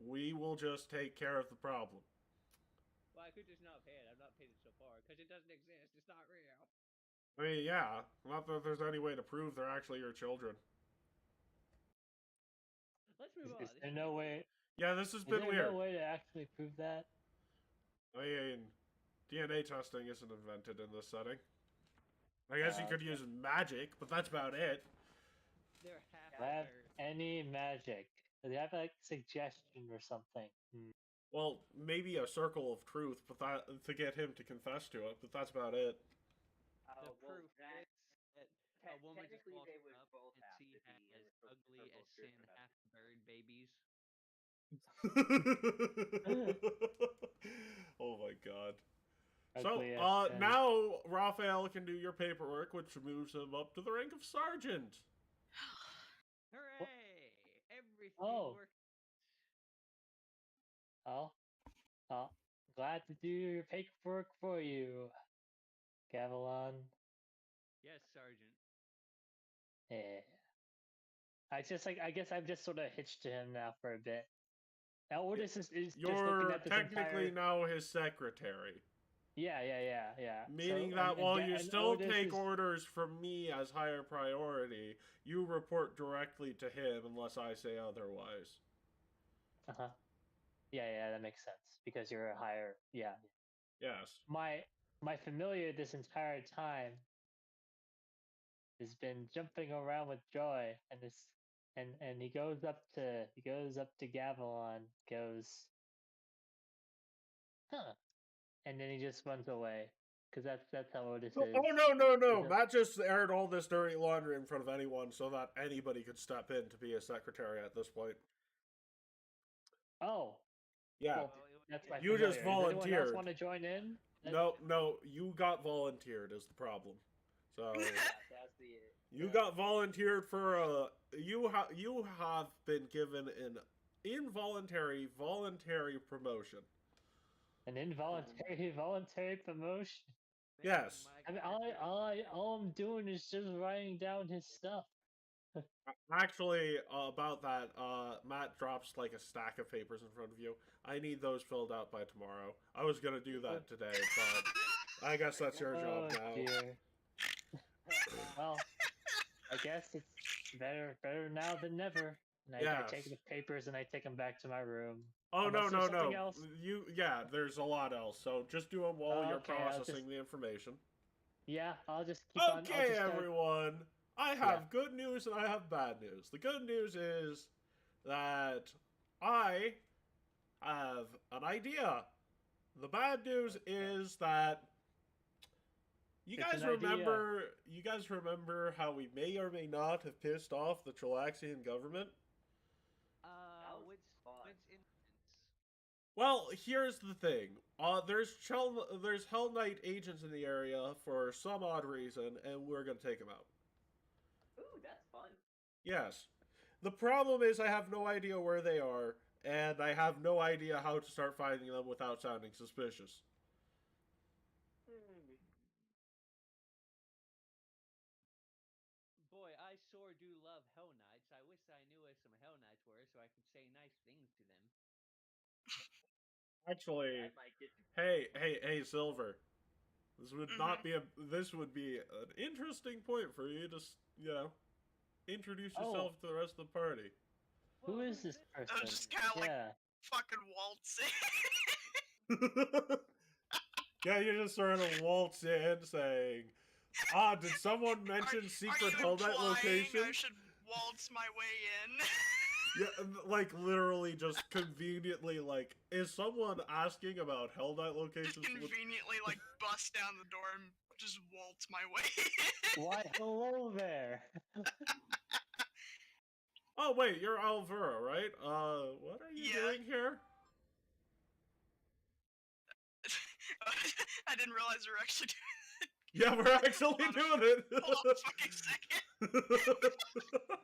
we will just take care of the problem. Well, I could just not pay it. I've not paid it so far, because it doesn't exist. It's not real. I mean, yeah, not that there's any way to prove they're actually your children. Let's move on. Is there no way? Yeah, this has Is been there weird. no way to actually prove that? I mean, DNA testing isn't invented in this setting. I guess you could okay. use magic, but that's about it. They're half Do I have Earth. any magic? Do they have like suggestion or something? Well, maybe a circle of truth, but that to get him to confess to it. But that's about it. The Well, proof that, is that a woman just technically walked they would up both and have she to be has in ugly circle as of truth sin, for that. half buried babies. Oh my god. So, Ugly as sin. now Raphael can do your paperwork, which moves him up to the rank of sergeant. Hooray! Everything Oh. worked. Oh, glad to do your paperwork for you, Gavilan. Yes, Sergeant. Yeah. I guess I've just sort of hitched to him now for a bit. Now Ordis is just looking You're at this technically entire. now his secretary. Yeah. Meaning So, that while you and still Ordis take is, orders from me as higher priority, you report directly to him unless I say otherwise. uh-huh. Yeah, that makes sense because you're a higher. Yeah. Yes. My familiar this entire time has been jumping around with joy, and he goes up to Gavilan, goes, huh, and then he just runs away because that's how Otis is. Oh no! He's a- Matt just aired all this dirty laundry in front of anyone so that anybody could step in to be a secretary at this point. Oh, Yeah. well, that's my You familiar. just Does anyone else volunteered. want to join in? No, you got volunteered is the problem. So That's the. you got volunteered for you have been given an involuntary voluntary promotion. An involuntary voluntary promotion. Yes. My I mean, all I'm doing is just writing down his stuff. Actually, about that, Matt drops like a stack of papers in front of you. I need those filled out by tomorrow. I was gonna do that today, but I guess that's your job Oh now. dear. Well, I guess it's better now than never. And I Yes. take the papers and I take them back to my room. Oh Unless no! there's something else. There's a lot else. So just do them while you're Okay, I'll processing just- the information. Yeah, I'll just keep on. I'll Okay, just everyone. I have good news and I have bad news. The good news is that I have an idea. The bad news is that you It's guys an idea. remember how we may or may not have pissed off the Chilaxian government? was Which fun. instance? Well, here's the thing. There's Hell Knight agents in the area for some odd reason, and we're gonna take them out. Ooh, that's fun. Yes. The problem is I have no idea where they are, and I have no idea how to start finding them without sounding suspicious. Boy, I sure do love Hell Knights. I wish I knew where some Hell Knights were so I could say nice things to them. Actually, That might get you. hey, Silver. This would not be this would be an interesting point for you to, introduce yourself to the rest of the party. Who is this person? I'm just kind of like Yeah. fucking waltzing. Yeah, you just sort of waltz in saying, did someone mention secret Hell Knight location? I should waltz my way in. Yeah, like literally just conveniently like, is someone asking about Hell Knight Just locations? conveniently like bust down the door and just waltz my way in. Why, hello there. Oh wait, you're Alvera, right? What are you doing here? I didn't realize we were actually doing Yeah, we're actually doing it. Hold on a fucking second.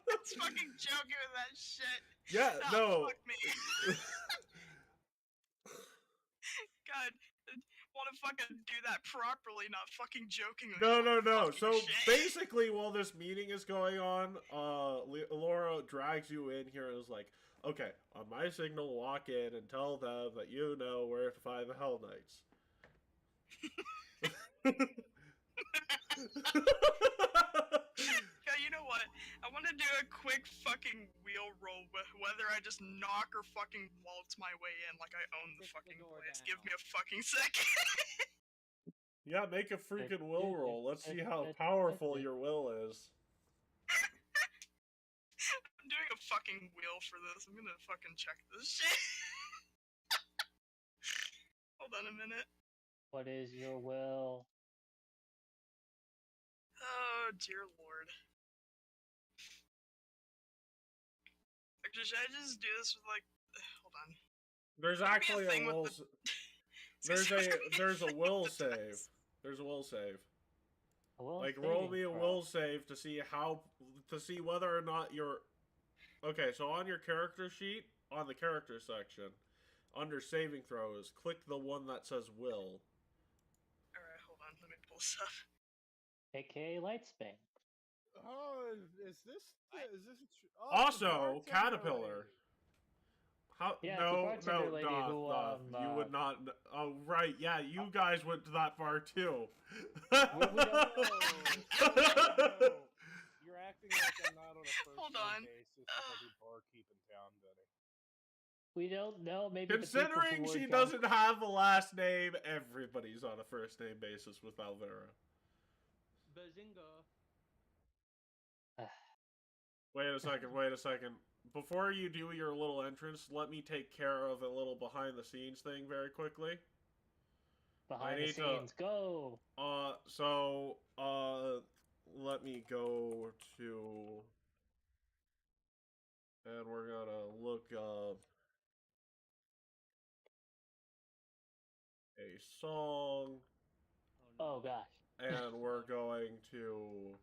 Let's fucking joking with that shit. Yeah, no. Fuck me. God, want to fucking do that properly, not fucking joking with No. fucking So shit. basically, while this meeting is going on, Laura drags you in here and is like, okay, on my signal, walk in and tell them that you know where to find the Hell Knights. Yeah, you know what? I want to do a quick fucking wheel roll, whether I just knock or fucking waltz my way in like I own the Kick the fucking door place. down. Give me a fucking second. Yeah, make a freaking will roll. Let's see how powerful your will is. I'm doing a fucking wheel for this. I'm gonna fucking check this shit. on a minute. What is your will? Oh, dear lord. Actually, should I just do this with, like... Hold on. There's Could be a actually a thing with will. the- There's a will with save. this. There's a will save. A will Like roll saving me a throw. will save to see whether or not you're. Okay, so on your character sheet, on the character section, under saving throws, click the one that says will. Alright, hold on. Let me pull this up. AKA Lightsbane. Oh, is this? Is this? Oh, Also, it's the bartender Caterpiller. lady. How? Yeah, it's the no, bartender lady Doth, who, Doth, you would not. Oh, right, yeah, you guys went to that bar too. We don't No, you're acting like I'm not on a first Hold name on. basis with every barkeep in town, Benny. We don't know. Maybe Considering the people who she were drunk- doesn't have a last name, everybody's on a first name basis with Alvera. Bazinga. Wait a second. Before you do your little entrance, let me take care of a little behind the scenes thing very quickly. Behind the need to- scenes, go. Let me go to, and we're gonna look up a song, Oh gosh. and we're going to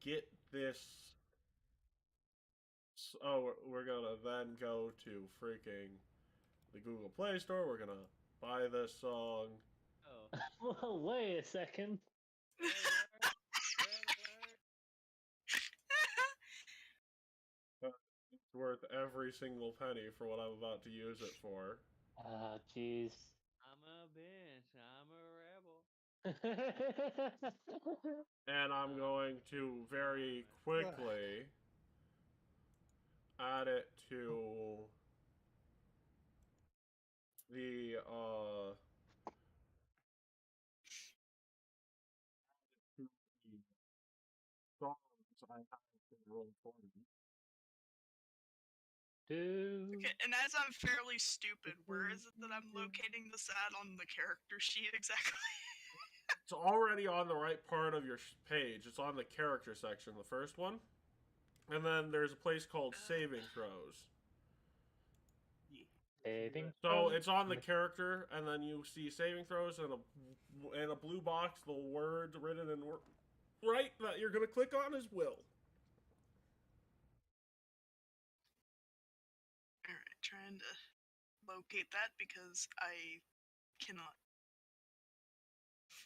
get this. Oh, we're gonna then go to freaking the Google Play Store. We're gonna buy this song. Oh. Well, wait a second. It's worth every single penny for what I'm about to use it for. Ah, jeez. I'm a bitch. I'm a rebel. And I'm going to very quickly add it to the songs I have to roll for me. Dude. Okay, and as I'm fairly stupid, where is it that I'm locating this at on the character sheet exactly? It's already on the right part of your page. It's on the character section, the first one. And then there's a place called saving throws. Saving So throws? it's on the character, and then you see saving throws and a blue box. The word written in right that you're gonna click on is will. Alright, trying to locate that because I cannot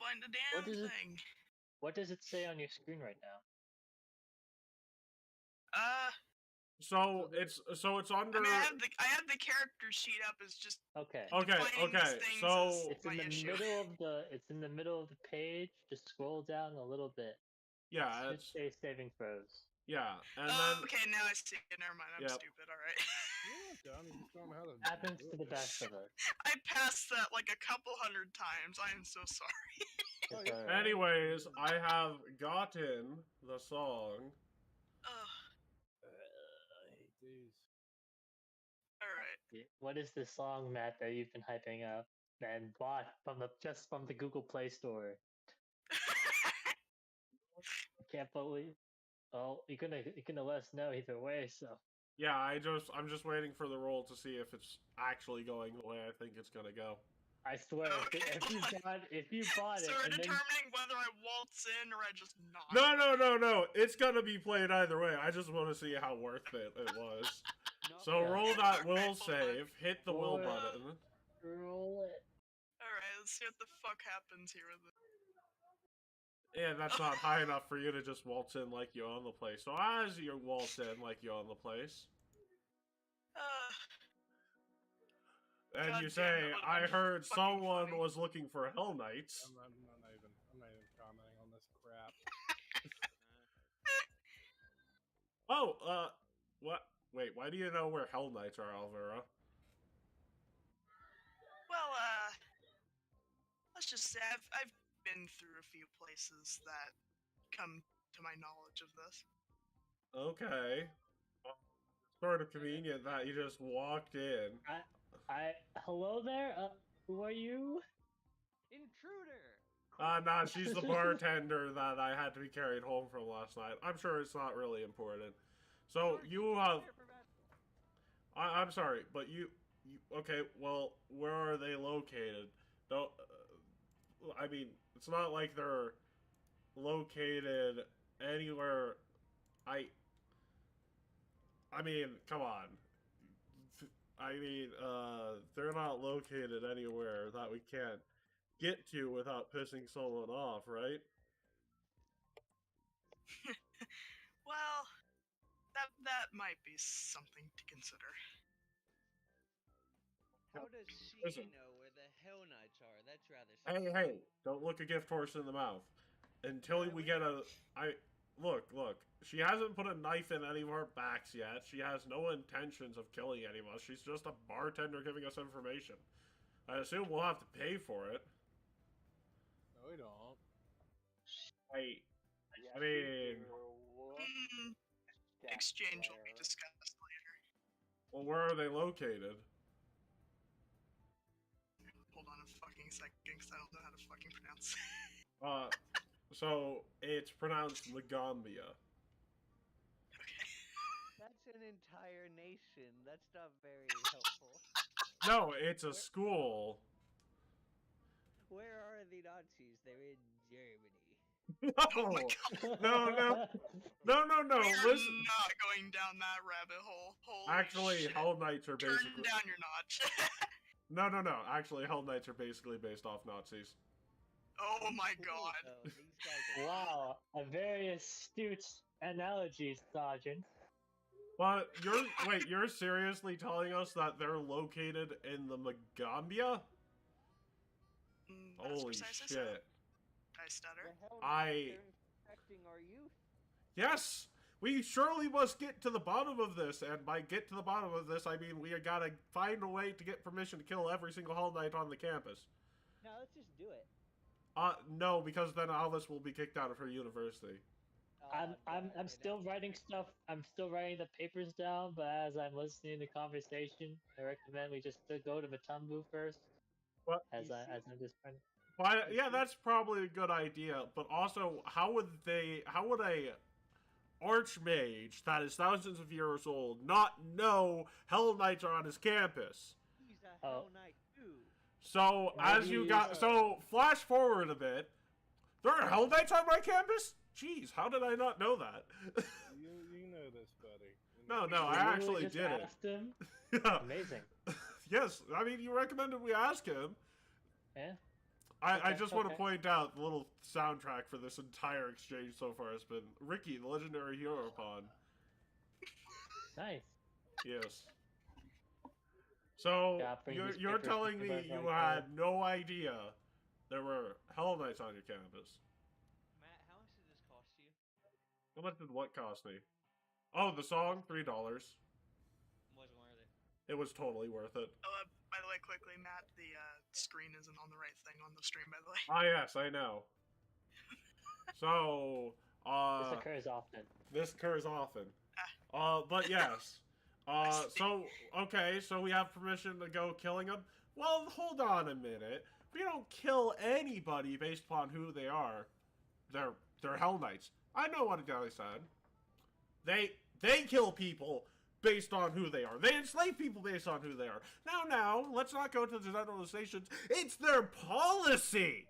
find a damn What is it? thing. What does it say on your screen right now? So it's under. I mean, I have the character sheet up as just Okay. Okay, defining these okay. things So as It's in my the issue. middle of the page. Just scroll down a little bit. yeah, It it's should say saving throws. yeah, and Oh, then okay, now I see it. Never mind, I'm Yep. stupid. Alright. You're not dumb. You just don't know how to. Happens do to it. the best of us. I passed that like a couple hundred times. I am so sorry. Oh, It's yeah. alright. anyways, I have gotten the song. Ugh. Jeez. Alright. What is the song, Matt, that you've been hyping up and bought just from the Google Play Store? I can't believe. Oh, you're gonna let us know either way. So Yeah, I'm just waiting for the roll to see if it's actually going the way I think it's gonna go. I swear, Okay, if you bought so it, we're and then determining whether I waltz in or I just not. No. It's gonna be played either way. I just want to see how worth it was. Nope. So Yeah. roll that Alright, will hold on. save, hit the will Roll it. button. roll it. Alright, let's see what the fuck happens here with it. Yeah, that's not high enough for you to just waltz in like you own the place. So as you waltz in like you own the place, and God you damn, say, that would've "I been heard fucking someone funny." was looking for Hell Knights." I'm not even commenting on this crap. Oh, what? Wait, why do you know where Hell Knights are, Alvera? Well, let's just say I've been through a few places that come to my knowledge of this. Okay. Sort of convenient that you just walked in. Hello there. Who are you? Intruder. Nah, she's the bartender that I had to be carried home from last night. I'm sure it's not really important. So you have. I'm sorry, but you. Okay, well, where are they located? Don't. I mean, it's not like they're located anywhere. I mean, come on. I mean, they're not located anywhere that we can't get to without pissing someone off, right? Well, that might be something to consider. How does she Listen. know where the Hell Knights are? That's rather. Hey, don't look a gift horse in the mouth. Until we get a... Look. She hasn't put a knife in any of our backs yet. She has no intentions of killing any of us. She's just a bartender giving us information. I assume we'll have to pay for it. No, we don't. I mean... Exchange will be discussed later. Well, where are they located? Hold on a fucking second, because I don't know how to fucking pronounce. So it's pronounced Ligambia. Okay. That's an entire nation. That's not very helpful. No, it's a school. Where are the Nazis? They're in Germany. Oh my God. No. We're Listen. not going down that rabbit hole. Holy Actually, shit. Hell Knights are Turn basically... down your notch. No. Actually, Hell Knights are basically based off Nazis. Oh my Cool, God. though. These guys are Wow, a very astute analogy, Sergeant. But you're seriously telling us that they're located in the Magambia? That's Holy precisely so. shit. I stutter. The Hell I- Knights are infecting our youth. Yes! We surely must get to the bottom of this, and by get to the bottom of this, I mean we gotta find a way to get permission to kill every single Hell Knight on the campus. No, let's just do it. No, because then Alice will be kicked out of her university. I'm still writing stuff. I'm still writing the papers down, but as I'm listening to the conversation, I recommend we just go to Matumbu first. What? As I'm just trying. But yeah, that's probably a good idea. But also, how would a archmage that is thousands of years old not know Hell Knights are on his campus? He's a Hell Knight too. So flash forward a bit. There are Hell Knights on my campus? Jeez, how did I not know that? You know this, buddy. No, I actually just did it. asked him. Yeah. Amazing. Yes, I mean you recommended we ask him. Yeah. I Okay, just want to okay. point out the little soundtrack for this entire exchange so far has been Ricky, the legendary hero pawn. Nice. Yes. So Yeah, bring these you're papers telling to me us you like had that. no idea there were Hell Knights on your campus. Matt, how much did this cost you? How much did what cost me? Oh, the song, $3. Wasn't worth it. It was totally worth it. By the way, quickly, Matt, the screen isn't on the right thing on the stream, by the way. Ah, yes, I know. So, This occurs often. this occurs often. But yes. So we have permission to go killing them? Well, hold on a minute. We don't kill anybody based upon who they are. They're Hell Knights. I know what a guy said. They kill people based on who they are. They enslave people based on who they are. Now, let's not go to the generalizations. It's their policy!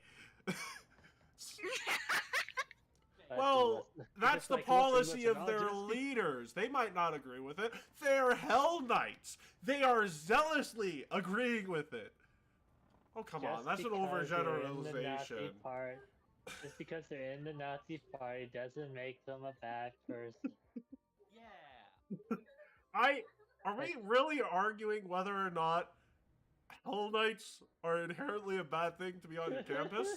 Well, that's just the like, listen, policy of I'll their just be- leaders. They might not agree with it. They're Hell Knights. They are zealously agreeing with it. Oh, come on. That's an because they're in the Nazi overgeneralization. part, just because they're in the Nazi party doesn't make them a bad person. Yeah. Are we really arguing whether or not Hell Knights are inherently a bad thing to be on your campus?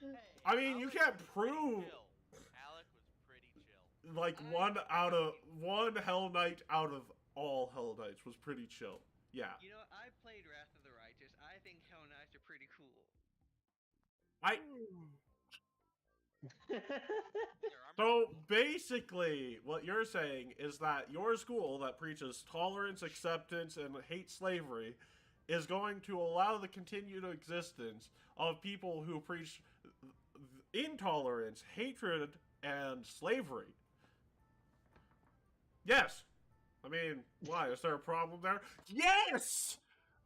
Hey, I mean, you Alec can't was pretty prove chill. Alec was pretty chill. like one Hell Knight out of all Hell Knights was pretty chill. Yeah. You know, I played Wrath of the Righteous. I think Hell Knights are pretty cool. So basically, what you're saying is that your school that preaches tolerance, acceptance, and hates slavery is going to allow the continued existence of people who preach intolerance, hatred, and slavery. Yes. I mean, why? Is there a problem there? Yes!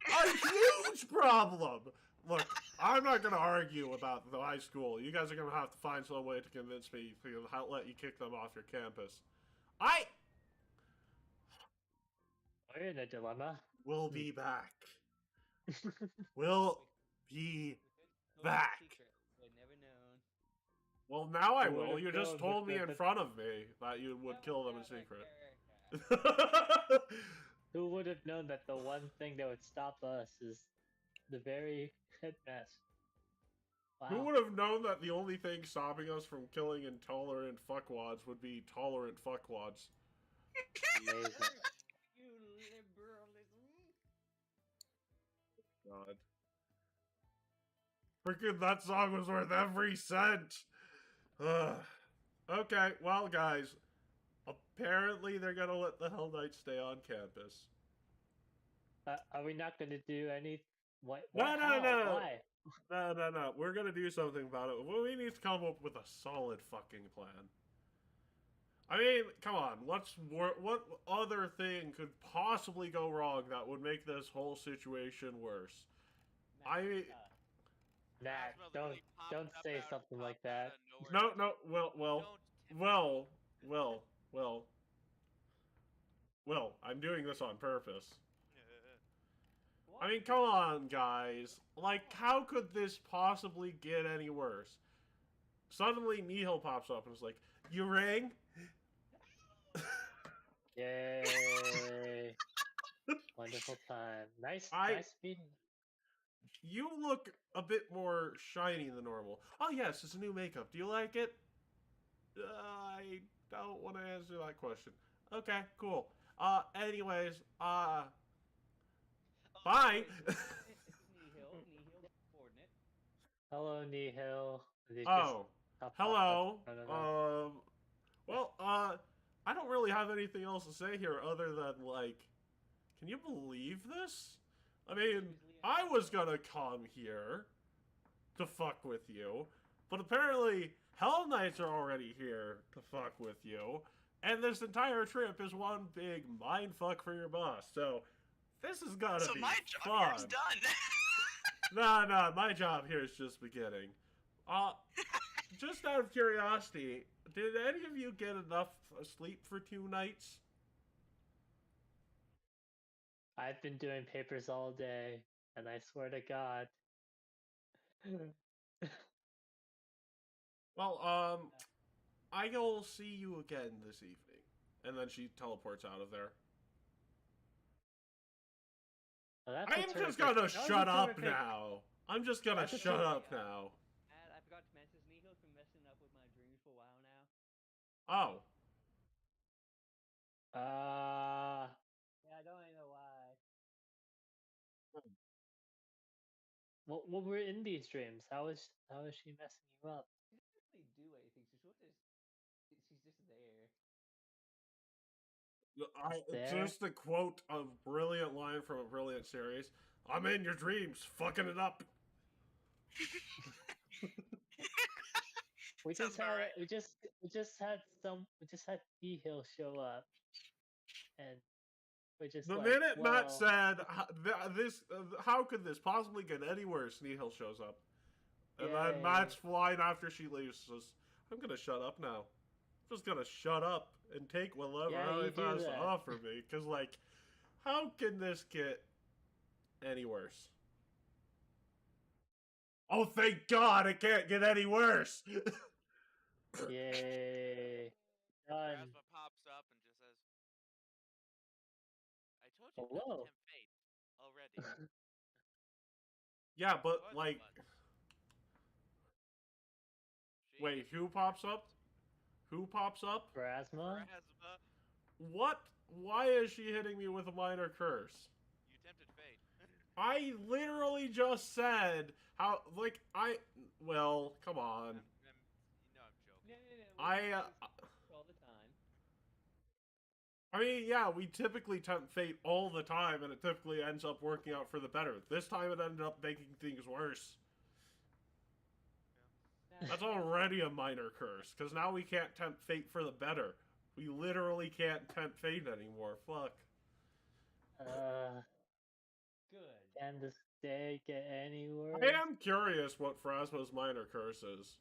A huge problem! Look, I'm not going to argue about the high school. You guys are going to have to find some way to convince me to let you kick them off your campus. We're in a dilemma. We'll be back. We'll be back. I've never known. Well, now I Who will. would've You just known told with me the- in front of me that you would kill them in secret. Who would have known that the one thing that would stop us is the very headmaster? Wow. Who would have known that the only thing stopping us from killing intolerant fuckwads would be tolerant fuckwads? Amazing. You liberalism. God. Freaking that song was worth every cent! Ugh. Okay, well, guys. Apparently they're gonna let the Hell Knights stay on campus. Are we not going to do any? What? No, what? no, How? no. Why? No. We're gonna do something about it. Well, we need to come up with a solid fucking plan. I mean, come on. What other thing could possibly go wrong that would make this whole situation worse? I- Matt, Asthma don't literally popped up say out- something like popped out that. of nowhere. No. Well. I'm doing this on purpose. I mean, come on, guys. Like, how could this possibly get any worse? Suddenly, Nihil pops up and is like, "You rang?" Yay! Wonderful time. Nice meeting. You look a bit more shiny than normal. Oh, yes, it's a new makeup. Do you like it? I don't want to answer that question. Okay, cool. Anyways, bye. Nihil coordinate. Hello, Nihil. They just Oh, popped hello. up. I don't know. Well, I don't really have anything else to say here other than, like, can you believe this? I mean, I was gonna come here to fuck with you, but apparently Hell Knights are already here to fuck with you, and this entire trip is one big mindfuck for your boss, so this is gonna So be my job fun. here's done. No, my job here is just beginning. Just out of curiosity, did any of you get enough sleep for 2 nights? I've been doing papers all day, and I swear to God. Well, I'll see you again this evening. And then she teleports out of there. Well, that's I a am just terrific- gonna that was a shut up terrific- now. I'm just gonna That's a shut terrific- up now. I forgot to mention, Nihil's been messing up with my dreams for a while now. Oh. Yeah, I don't even know why. What were in these dreams? How is she messing you up? She doesn't really do anything. She's just there. There? Just to quote a brilliant line from a brilliant series, I'm in your dreams, fucking it up. We Sounds just about had right. we just had Nihil show up, and we're just The like, minute Matt well, said, how could this possibly get any worse, Nihil shows up. And then Yay. Matt's flying after she leaves, says, I'm gonna shut up now. I'm just gonna shut up and take whatever Yeah, you life do has to that. offer me. Because, like, how can this get any worse? Oh, thank God, it can't get any worse! yay, done. Asthma pops up and just says, I told you Hello. not to tempt fate already. Yeah, but, Was like, once. She wait, who pops up? Who pops up? Phrasma? Asthma, What? Why is she hitting me with a minor curse? you tempted fate. I literally just said how, like, well, come on. You know I'm joking. No. I, We do this all the time. I mean, yeah, we typically tempt fate all the time, and it typically ends up working out for the better. This time it ended up making things worse. That's already a minor curse, because now we can't tempt fate for the better. We literally can't tempt fate anymore. Fuck. Good. Can this day get any worse? I am curious what Phrasma's minor curse is.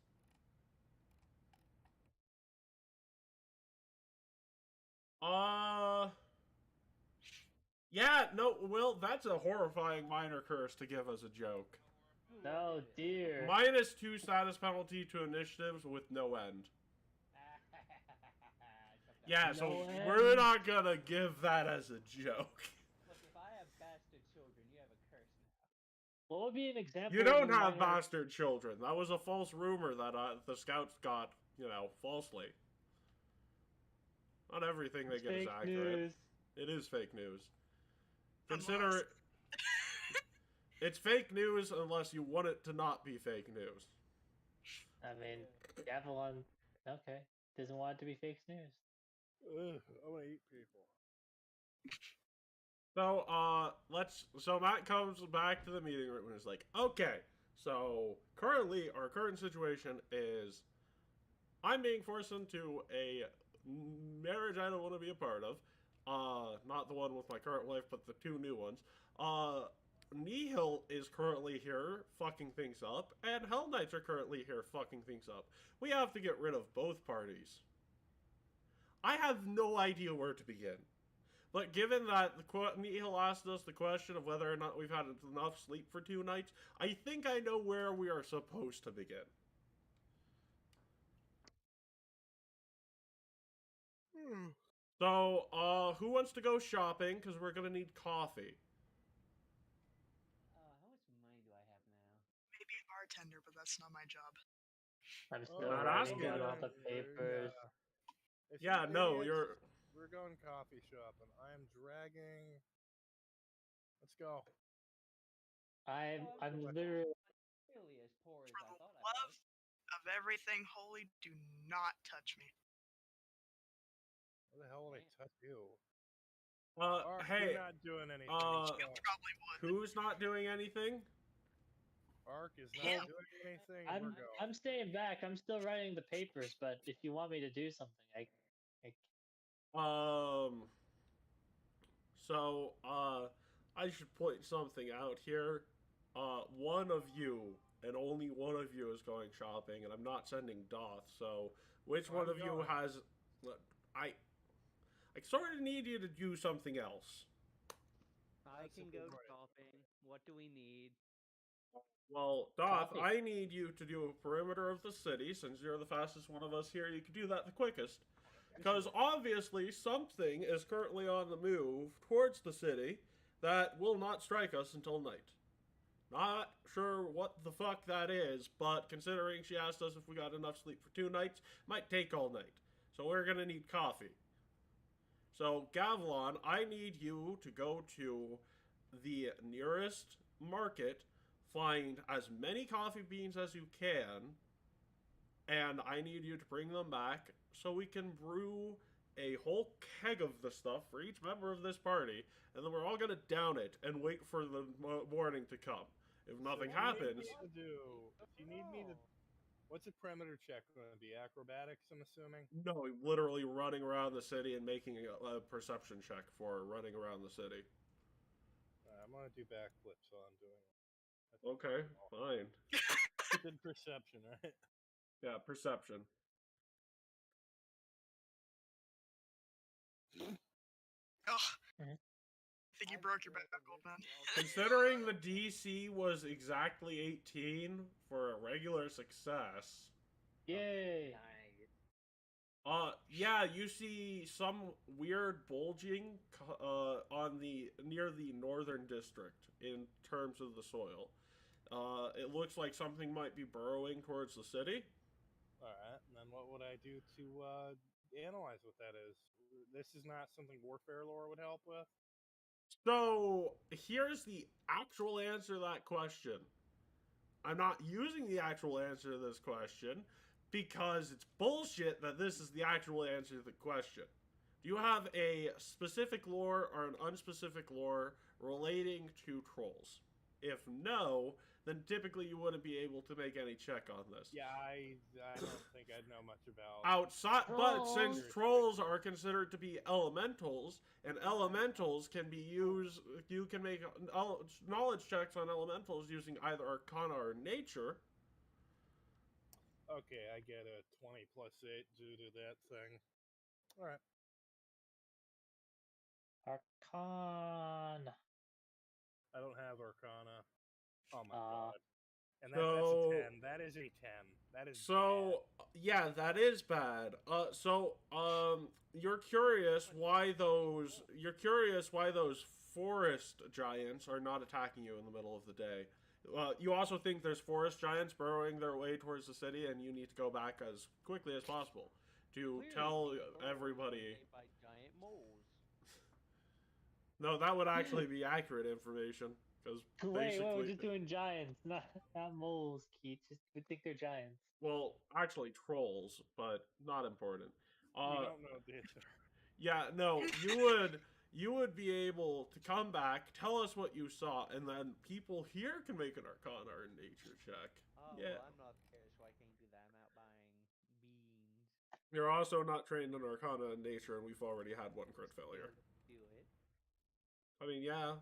Yeah, no, well, that's a horrifying minor curse to give as a joke. Oh dear. -2 status penalty to initiatives with no end. Yeah, so No we're end. not gonna give that as a joke. Look, if I have bastard children, you have a curse now. What would be an example? You of don't a have minor- bastard children. That was a false rumor that the scouts got, falsely. Not everything they It's get is fake accurate. news. It is fake news. Unless- Consider it. It's fake news unless you want it to not be fake news. I mean, Avalon, okay, doesn't want it to be fake news. Ugh, I want to eat people. So, so Matt comes back to the meeting room and is like, okay, so currently our current situation is I'm being forced into a marriage I don't want to be a part of. Not the one with my current wife, but the two new ones. Nihil is currently here fucking things up, and Hell Knights are currently here fucking things up. We have to get rid of both parties. I have no idea where to begin. But given that Nihil asked us the question of whether or not we've had enough sleep for 2 nights, I think I know where we are supposed to begin. So, who wants to go shopping? Because we're gonna need coffee. How much money do I have now? Maybe a bartender, but that's not my job. I'm Oh, still not writing asking out you. all the papers. If Yeah, you no, idiots, We're going coffee shopping. I am dragging. Let's go. I'm literally. Really as poor as For I the thought I love was. of everything holy, do not touch me. What the hell would I touch you? Hey, you're not doing anything. You probably would. who's not doing anything? Ark is not Him. doing anything. I'm We're going. I'm staying back. I'm still writing the papers, but if you want me to do something, I So, I should point something out here. One of you, and only one of you, is going shopping, and I'm not sending Doth, so which one I'm of you going. has... I sort of need you to do something else. I That's a can good go point. shopping. What do we need? Well, Doth, Coffee. I need you to do a perimeter of the city, since you're the fastest one of us here, you can do that the quickest. Because obviously something is currently on the move towards the city that will not strike us until night. Not sure what the fuck that is, but considering she asked us if we got enough sleep for 2 nights, might take all night. So we're gonna need coffee. So, Gavilan, I need you to go to the nearest market, find as many coffee beans as you can, and I need you to bring them back so we can brew a whole keg of the stuff for each member of this party, and then we're all gonna down it and wait for the morning to come. If nothing happens, If you need me to, what's a perimeter check going to be? Acrobatics, I'm assuming. no, literally running around the city and making a perception check for running around the city. I'm gonna do backflips while I'm doing it. Okay, fine. Good perception, right? Yeah, perception. Ugh. Mhm. I think you broke your back, old man. Considering the DC was exactly 18 for a regular success, yay. yeah, you see some weird bulging on the near the northern district in terms of the soil. It looks like something might be burrowing towards the city. All right, and then what would I do to analyze what that is? This is not something warfare lore would help with. So here's the actual answer to that question. I'm not using the actual answer to this question because it's bullshit that this is the actual answer to the question. Do you have a specific lore or an unspecific lore relating to trolls? If no, then typically you wouldn't be able to make any check on this. Yeah, I don't think I'd know much about. Outside, but since Trolls. trolls are considered to be elementals, and elementals can be used, you can make knowledge checks on elementals using either Arcana or Nature. Okay, I get a 20 plus 8 due to that thing. All right. Arcana. I don't have Arcana. Oh my Aw. god. And So- that's a 10. That is a 10. That is So yeah, that is bad. You're curious why those forest giants are not attacking you in the middle of the day. You also think there's forest giants burrowing their way towards the city, and you need to go back as quickly as possible to tell everybody. By giant moles. No, that would actually be accurate information because Wait, we're basically, just doing giants, not moles, Keat. Just we think they're giants. well, actually trolls, but not important. we don't know the answer. Yeah, no, you would be able to come back, tell us what you saw, and then people here can make an Arcana or Nature check. Oh, Yeah. well, I'm not there, so I can't do that. I'm out buying beans. You're also not trained in Arcana and Nature, and we've already had one crit failure. Do it. I mean, yeah.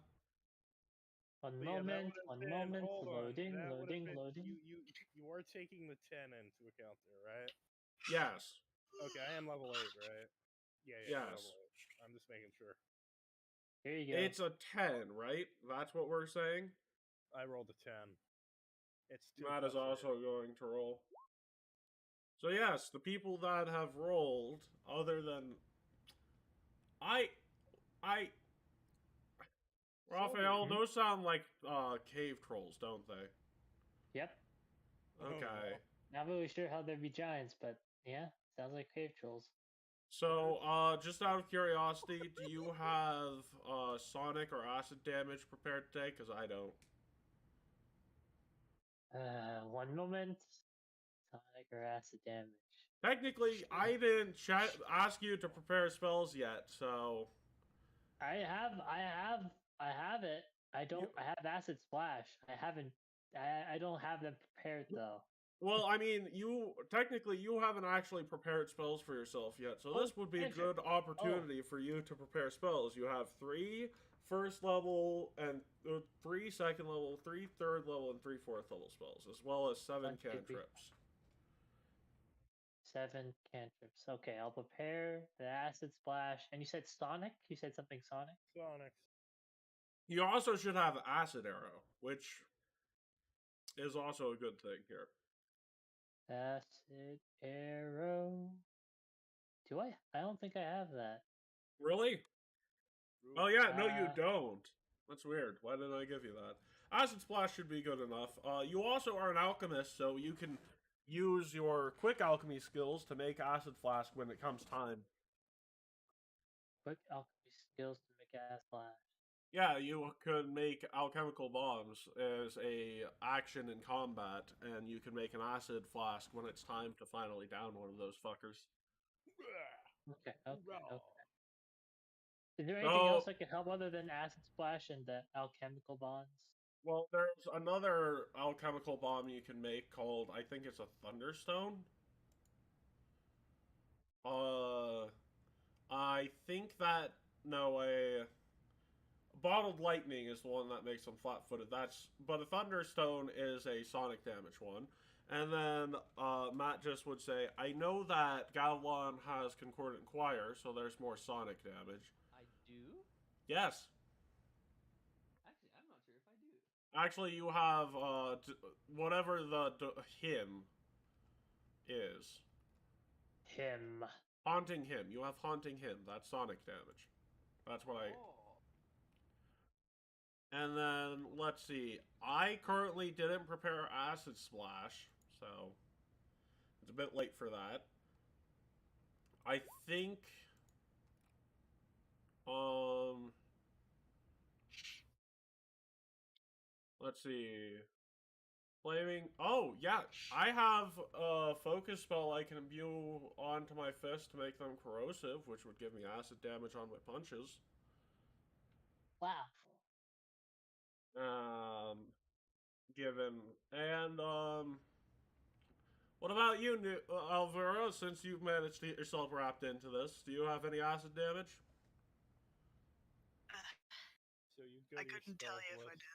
One But yeah, that moment, would've one been- moment, hold on, loading, that would've loading, been- loading. You are taking the 10 into account there, right? Yes. Okay, I am level 8, right? Yeah, I'm Yes. level 8. I'm just making sure. Here you go. It's a 10, right? That's what we're saying? I rolled a 10. It's 2 Matt is plus also going to roll. So yes, the people that have rolled, other than Raphael, those sound like cave trolls, don't they? Yep. Oh, Okay. no. Not really sure how there'd be giants, but yeah, sounds like cave trolls. So, just out of curiosity, do you have sonic or acid damage prepared today? Because I don't. One moment. Sonic or acid damage. Technically, I didn't ask you to prepare spells yet, so I have it. I don't. I have acid splash. I haven't. I don't have them prepared though. well, I mean, you haven't actually prepared spells for yourself yet, so this would be a cantrip. good opportunity for you to prepare spells. You have 3 first level and 3 second level, 3 third level, and 3 fourth level spells, as well as 7 1, 2, 3. cantrips. 7 cantrips. Okay, I'll prepare the acid splash. And you said sonic? You said something sonic? Sonics. You also should have acid arrow, which is also a good thing here. Acid arrow. Do I? I don't think I have that. Really? Oh yeah, no, you Uh, don't. That's weird. Why didn't I give you that? Acid splash should be good enough. You also are an alchemist, so you can use your quick alchemy skills to make acid flask when it comes time. Quick alchemy skills to make acid splash. Yeah, you could make alchemical bombs as a action in combat, and you can make an acid flask when it's time to finally down one of those fuckers. Okay, okay, Raw. okay. Is there anything else that can help other than acid splash and the alchemical bonds? Well, there's another alchemical bomb you can make called, I think it's a Thunderstone. I think that, no, a Bottled Lightning is the one that makes them flat-footed. But a Thunderstone is a sonic damage one. And then Matt just would say, I know that Galwan has Concordant Choir, so there's more sonic damage. I do? Yes. Actually, I'm not sure if I do. Actually, you have whatever the hymn is. Him. Haunting Hymn. You have Haunting Hymn. That's sonic damage. That's what I... Oh. And then, let's see. I currently didn't prepare Acid Splash, so it's a bit late for that. I think... Let's see. Flaming. Oh, yeah. I have a focus spell I can imbue onto my fist to make them corrosive, which would give me acid damage on my punches. Wow. Given. And, what about you, Alvaro, since you've managed to get yourself wrapped into this? Do you have any acid damage? So you go I to your couldn't tell you if I list. did.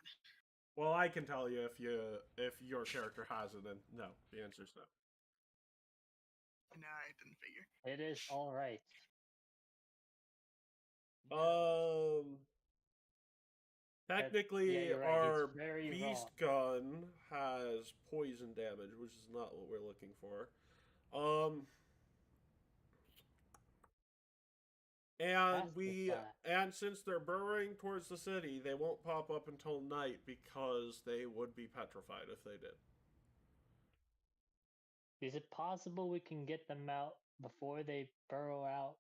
Well, I can tell you if your character has it, and no. The answer's no. No, I didn't figure. It is all right. Technically, yeah, you're right, our he's very beast gun has poison damage, which is not what we're looking for. And since they're burrowing towards the city, they won't pop up until night because they would be petrified if they did. Is it possible we can get them out before they burrow out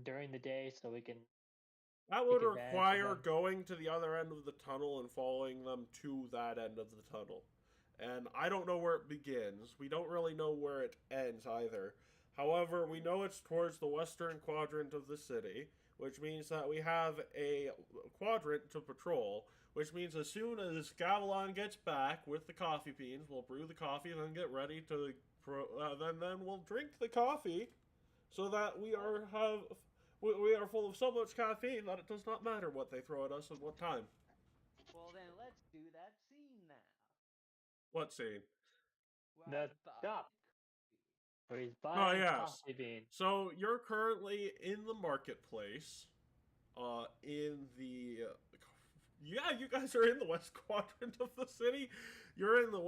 during the day so we can... That would take advantage of require them? going to the other end of the tunnel and following them to that end of the tunnel. And I don't know where it begins. We don't really know where it ends either. However, we know it's towards the western quadrant of the city, which means that we have a quadrant to patrol, which means as soon as Gavilan gets back with the coffee beans, we'll brew the coffee and then get ready to... then we'll drink the coffee so that we are full of so much caffeine that it does not matter what they throw at us at what time. Well, then let's do that scene now. What scene? The Stop. Where he's buying yes. coffee beans. So you're currently in the marketplace. Yeah, you guys are in the west quadrant of the city. You're in the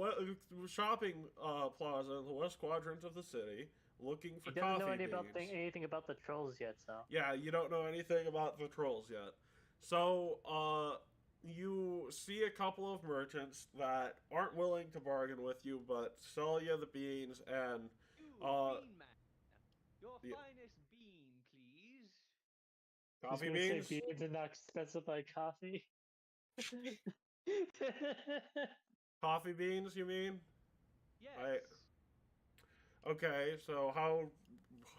shopping plaza in the west quadrant of the city, looking for He coffee doesn't know beans. anything about the trolls yet, so... Yeah, you don't know anything about the trolls yet. So, you see a couple of merchants that aren't willing to bargain with you, but sell you the beans and... Bean man. Your yeah. finest bean, please. Coffee He's beans? gonna say beans and not specify coffee. Coffee beans, you mean? Yes. Okay, so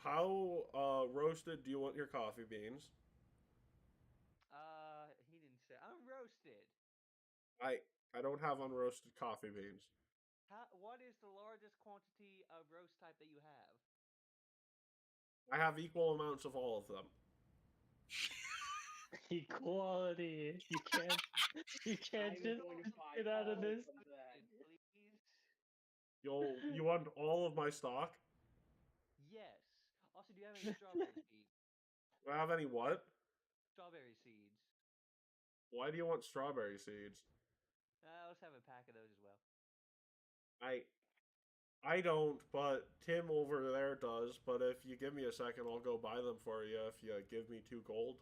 how roasted do you want your coffee beans? He didn't say. I'm roasted. I don't have unroasted coffee beans. What is the largest quantity of roast type that you have? I have equal amounts of all of them. Equality. You can't I'm just going to buy get out of all this. that. Please. You want all of my stock? Yes. Also, do you have any strawberry seeds? Do I have any what? Strawberry seeds. Why do you want strawberry seeds? Let's have a pack of those as well. I don't, but Tim over there does. But if you give me a second, I'll go buy them for you if you give me 2 gold.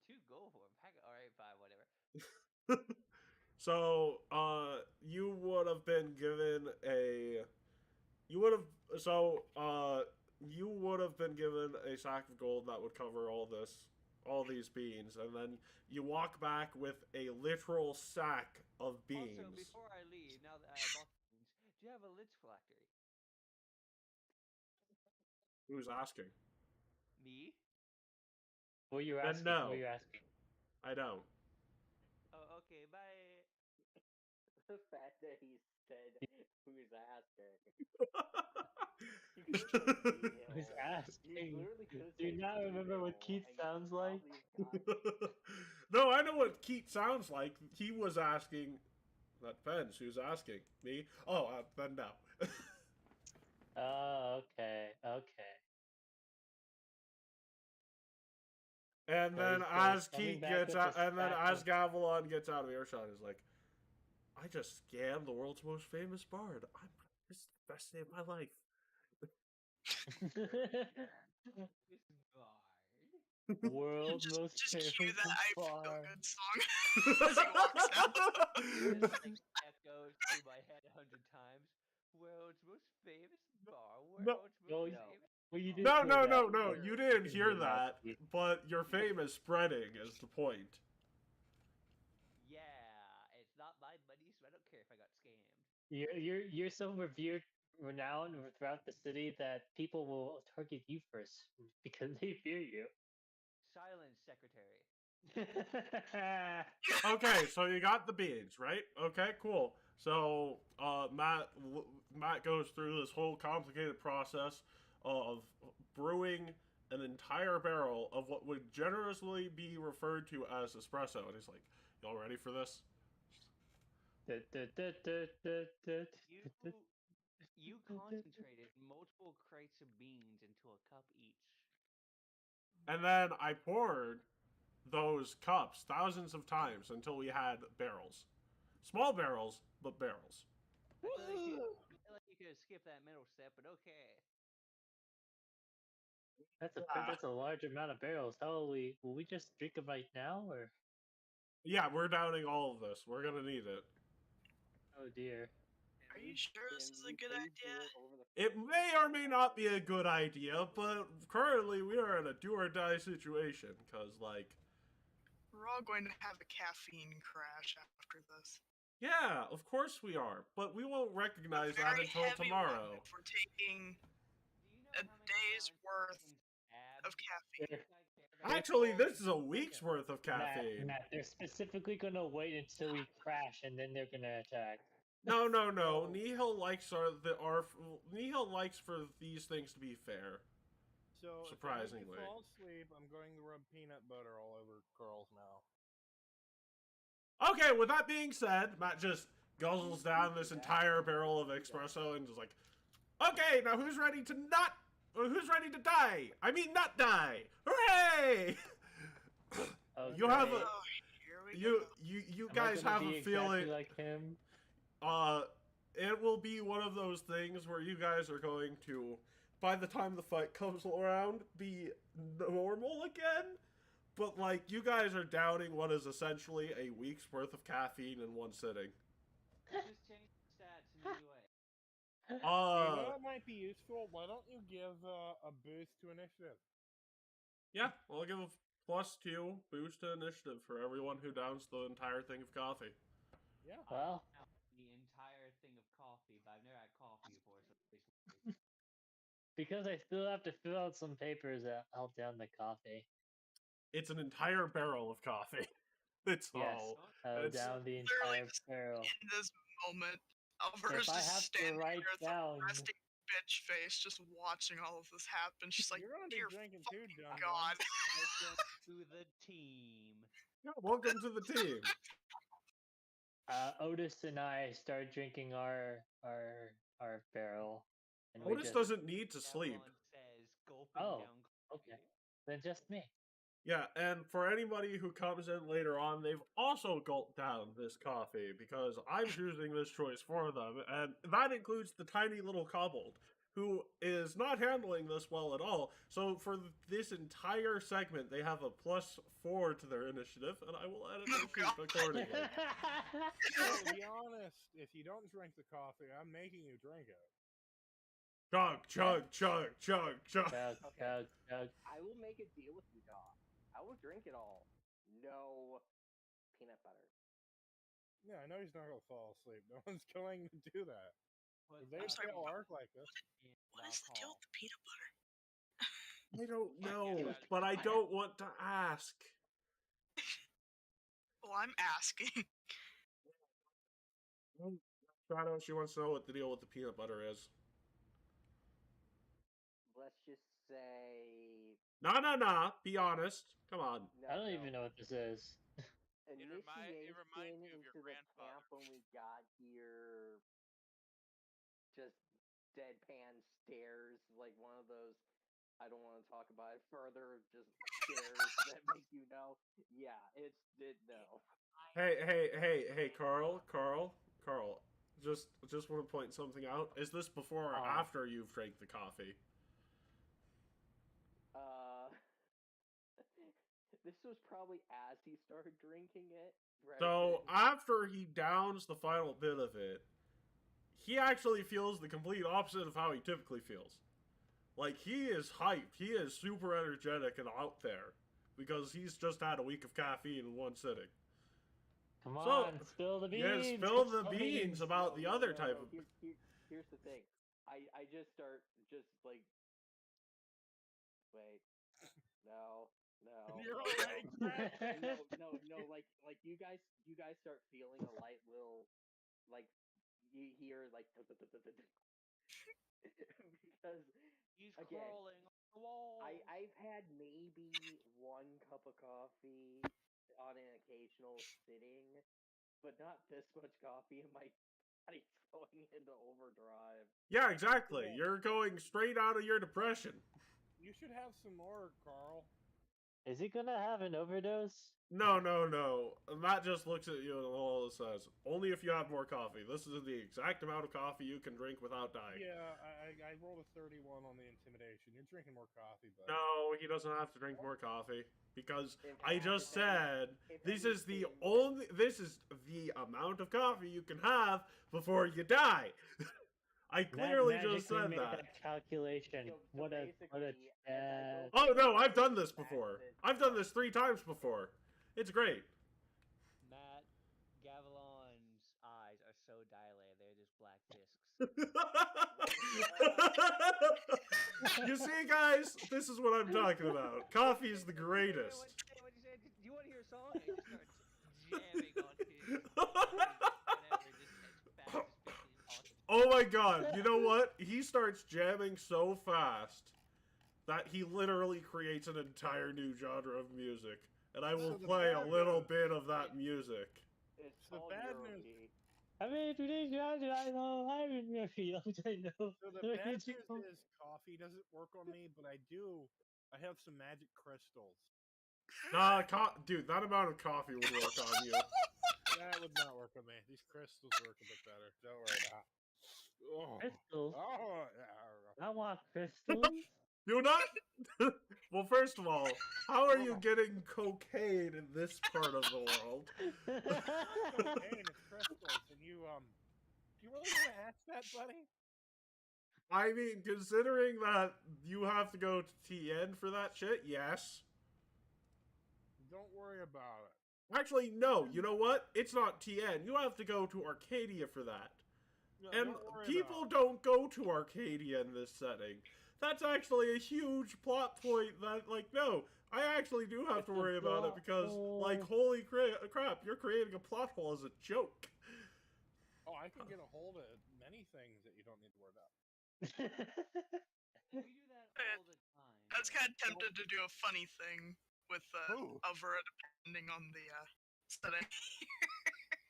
2 gold for a pack? Alright, fine, whatever. So, you would have been given you would have been given a sack of gold that would cover all these beans, and then you walk back with a literal sack of beans. Also, before I leave, now that I have bought the beans, do you have a Lich Factory? Who's asking? Me? What are you Then asking? no. What are you asking? I don't. Oh, okay, bye. The fact that he said, "Who's asking?" Who's asking? Do you not remember what Keat sounds like? No, I know what Keat sounds like. He was asking. That depends. Who's asking? Me? Oh, then no. Oh, okay. And then as Keat gets out, and then as Gavilan gets out of earshot, is like, I just scammed the world's most famous bard. This is the best day of my life. World's most Just cue famous that I Feel bar. Good song as he walks out. This thing echoes through my head 100 times. World's most famous bar. World's most famous. Well, you did No, hear no, that. no, no. You didn't You hear heard that, Keat. but your fame is spreading is the point. Yeah, it's not my buddies. I don't care if I got scammed. You're so renowned throughout the city that people will target you first because they fear you. Silence, secretary. Okay, so you got the beans, right? Okay, cool. So Matt goes through this whole complicated process of brewing an entire barrel of what would generously be referred to as espresso, and he's like, "Y'all ready for this?" You concentrated multiple crates of beans into a cup each. And then I poured those cups thousands of times until we had barrels. Small barrels, but barrels. I feel like you could have skipped that middle step, but okay. That's a large amount of barrels. How will we just drink them right now, or? Yeah, we're downing all of this. We're gonna need it. Oh dear. Are you sure this is a good idea? It may or may not be a good idea, but currently we are in a do or die situation, because, like... We're all going to have a caffeine crash after this. Yeah, of course we are, but we won't recognize A that very until heavy tomorrow. one if we're taking Do you know a how many day's pounds worth abs of caffeine. Actually, this is a week's worth of caffeine. Matt, they're specifically gonna wait until we crash and then they're gonna attack. No. No. Nihil likes Nihil likes for these things to be fair. So Surprisingly. if I fall asleep, I'm going to rub peanut butter all over Carl's mouth. Okay, with that being said, Matt just guzzles down this entire barrel of espresso and just like, okay, now who's ready to die? I mean, not die! Hooray! Okay. You have a, Oh, here we go. you Am I guys gonna have be a exactly feeling. like him. It will be one of those things where you guys are going to, by the time the fight comes around, be normal again. But, like, you guys are downing what is essentially a week's worth of caffeine in one sitting. Just change the stats in any way. You know what might be useful? Why don't you give a boost to initiative? Yeah, I'll give a +2 boost to initiative for everyone who downs the entire thing of coffee. Yeah. Well, The entire thing of coffee, but I've never had coffee before, so because I still have to fill out some papers that help down the coffee. It's an entire barrel of coffee. It's Yes, all. I'll It's- down the Literally entire barrel. In this moment, Alvara's If I just have to standing write there with down, a resting bitch face, just watching all of this happen. She's like, You're gonna be dear drinking too, fucking John. God. welcome to the team. Yeah, welcome to the team. Otis and I start drinking our barrel. And we Otis just, doesn't need to sleep. Devlin says, gulping Oh, down coffee. okay. Then just me. Yeah, and for anybody who comes in later on, they've also gulped down this coffee because I'm choosing this choice for them, and that includes the tiny little kobold, who is not handling this well at all. So for this entire segment, they have a +4 to their initiative, and I will edit their sheet accordingly. So, to be honest, if you don't drink the coffee, I'm making you drink it. Chug, chug, chug, chug, chug. Chug, chug, chug. I will make a deal with you, Doc. I will drink it all. No peanut butter. Yeah, I know he's not gonna fall asleep. No one's going to do that. But If they I'm sorry, still what- arc like this. What is the deal with the peanut butter? I don't know, but I don't want to ask. Well, I'm asking. Shadow, she wants to know what the deal with the peanut butter is. Let's just say. Nah. Be honest. Come on. No, I don't no. even know what this is. It reminds me of your Initiation into the grandfather. camp when we got here. Just deadpan stares, like one of those. I don't want to talk about it further. Just stares that make you know. Yeah, it's no. Hey, Carl. Just want to point something out. Is this before or after you've drank the coffee? This was probably as he started drinking it. So after he downs the final bit of it, he actually feels the complete opposite of how he typically feels. Like, he is hyped. He is super energetic and out there because he's just had a week of caffeine in one sitting. Come So, on, spill the beans. Yeah, spill the Spill beans about the other type of. Here's the thing. I just start just like wait. No. You're awake, Fritz. No, like you guys start feeling a light little like you hear like because He's again, crawling on the wall. I've had maybe one cup of coffee on an occasional sitting, but not this much coffee and my body's going into overdrive. Yeah, exactly. You're going straight out of your depression. You should have some more, Carl. Is he gonna have an overdose? No. And Matt just looks at you and says, "Only if you have more coffee. This is the exact amount of coffee you can drink without dying." Yeah, I rolled a 31 on the intimidation. You're drinking more coffee, buddy. No, he doesn't have to drink more coffee because In I fact, just if any- said if this is the anything- this is the amount of coffee you can have before you die. I clearly just Magically said made that. calculation. So What a basically, as I bad. go Oh no, I've done through this the fact before. that- I've done this 3 times before. It's great. Matt, Gavilan's eyes are so dilated; they're just black discs. You see, guys, this is what I'm talking about. Coffee is the greatest. What you said? Do you want to hear a song? And it just starts jamming on his Oh my god, you know what? He starts jamming so fast that he literally creates an entire new genre of music. And I will So the play a bad little news- bit of that music. It's The all bad Euro news- geek. I mean, today, I know, I feel, I know. So the bad news is coffee doesn't work on me, but I have some magic crystals. Nah, dude, that amount of coffee would work on you. That would not work on me. These crystals work a bit better. Don't worry about it. Oh. Crystals? Oh, yeah. I want crystals. You're not? Well, first of all, how are you getting cocaine in this part of the world? Cocaine is crystals, and you do you really want to ask that, buddy? I mean, considering that you have to go to TN for that shit, yes. Don't worry about it. Actually, no. You know what? It's not TN. You have to go to Arcadia for that. No, And don't worry people about don't go to Arcadia in this setting. That's actually a huge plot point that, like, no, I actually do have It's to a worry about it plot because, like, hole. holy crap, you're creating a plot hole as a joke. it. Oh, I can get a hold of many things that you don't need to worry about. We do that all the time. I was kind of tempted to do a funny thing with Ooh. Alvaro depending on the setting.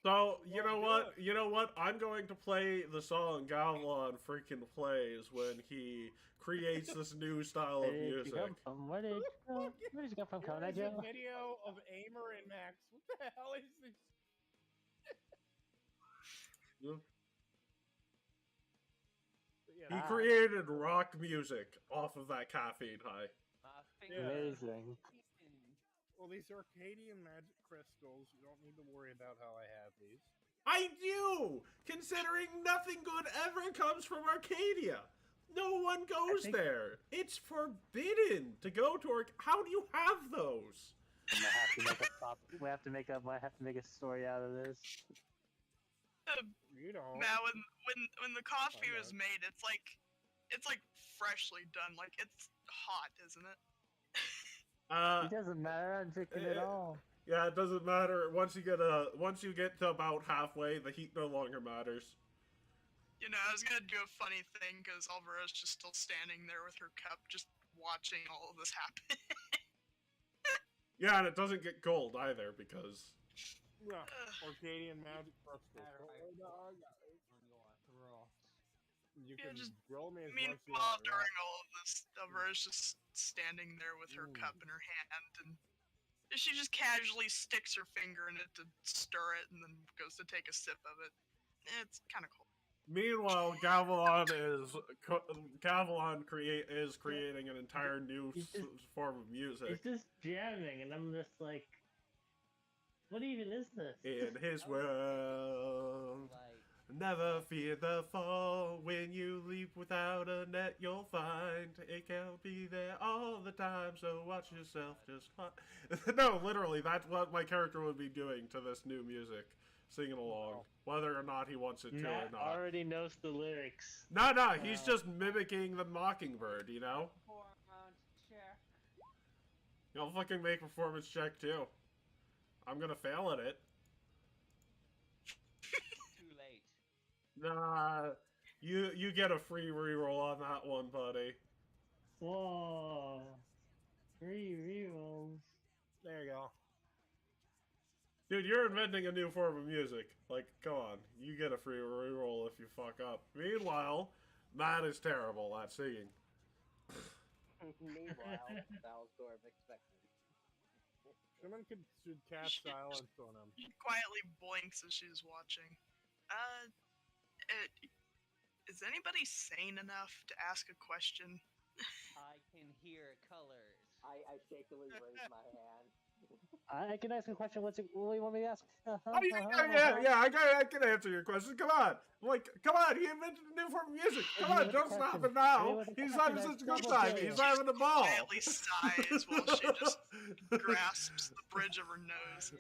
So, you Well, know do what? it. You know what? I'm going to play the song Gavilan freaking plays when he creates this new style of Where did you music. come from? Where did you come? Where did you come from, Here Kona is Joe? a video of Aimer and Max. What the hell is this? But yeah, He Ah. created rock music off of that caffeine high. My Yeah. Amazing. well, these Arcadian magic crystals, you don't need to worry about how I have these. I do! Considering nothing good ever comes from Arcadia. No one goes think- there. It's forbidden to go to How do you have those? I'm gonna have to make a pop. We have to make a. I have to make a story out of this. You don't. Now, when the coffee I was know. made, it's like freshly done. Like it's hot, isn't it? It doesn't matter. I'm drinking it all. Yeah, it doesn't matter. Once you get to about halfway, the heat no longer matters. You know, I was gonna do a funny thing because Alvara's just still standing there with her cup, just watching all of this happen. Yeah, and it doesn't get cold either because Yeah, Arcadian magic crystals. Don't worry about On your throat. You Yeah, can just grill me as much as you Meanwhile, want. yeah. during all of this, Alvara's just standing there with her cup in her hand, and she just casually sticks her finger in it to stir it, and then goes to take a sip of it. It's kind of cool. meanwhile Gavilan is creating an entire new He's just- form of music. It's just jamming, and I'm just like, what even is this? In his world, Like, Never fear the fall. When you leap without a net, you'll find it can't be there all the time. So watch yourself just fine. No, literally, that's what my character would be doing to this new music. Singing along. Whether or not he wants it to or Matt not. already knows the lyrics. No, he's just mimicking the mockingbird, you know? Performance check. I'll fucking make a performance check too. I'm gonna fail at it. Too late. Nah, you get a free reroll on that one, buddy. Whoa. 3 rerolls. There you go. Dude, you're inventing a new form of music. Like, come on, you get a free reroll if you fuck up. Meanwhile, Matt is terrible at singing. Meanwhile, Valsdorf expected. Someone should cast silence on him. She quietly blinks as she's watching. Is anybody sane enough to ask a question? I can hear colors. I shakily raise my hand. I can ask a question. What do you want me to ask? Oh, yeah, I can answer your question. Come on. Like, come on, he invented a new form of music. Come on, don't stop it now. He's having such a good time. He's having a ball. Quietly sighs while she just grasps the bridge of her nose.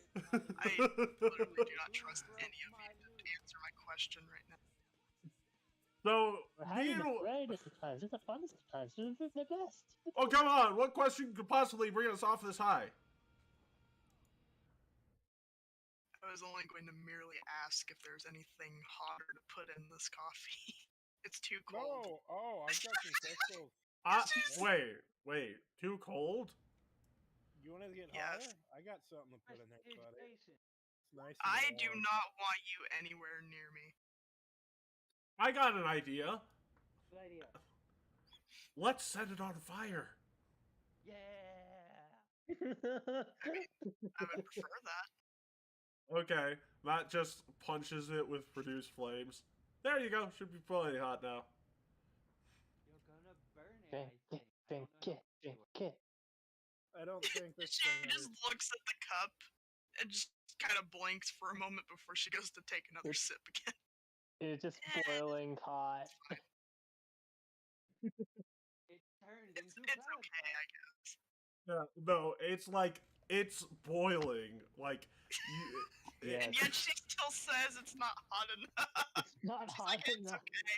I literally do not trust any of you to answer my question right now. So, We're having the greatest of times. It's the funnest of times. They're the best. oh, come on. What question could possibly bring us off this high? I was only going to merely ask if there's anything hotter to put in this coffee. It's too cold. Oh, I've got some crystals. Wait. Too cold? You want to get Yes. hotter? I got something to put in there, buddy. It's It's nice. I and do warm. not want you anywhere near me. I got an idea. Good idea. Let's set it on fire. Yeah. I would prefer that. Okay, Matt just punches it with reduced flames. There you go. Should be plenty hot now. You're gonna burn it. Drink it. I don't think this She thing just looks at the cup and just kind of blinks for a moment before she goes to take another sip again. It's just boiling hot. It turned It's into okay, I guess. Yeah, no, it's like it's boiling. Like, Yes. And yet she still says it's not hot enough. It's not She's hot like, it's enough. okay.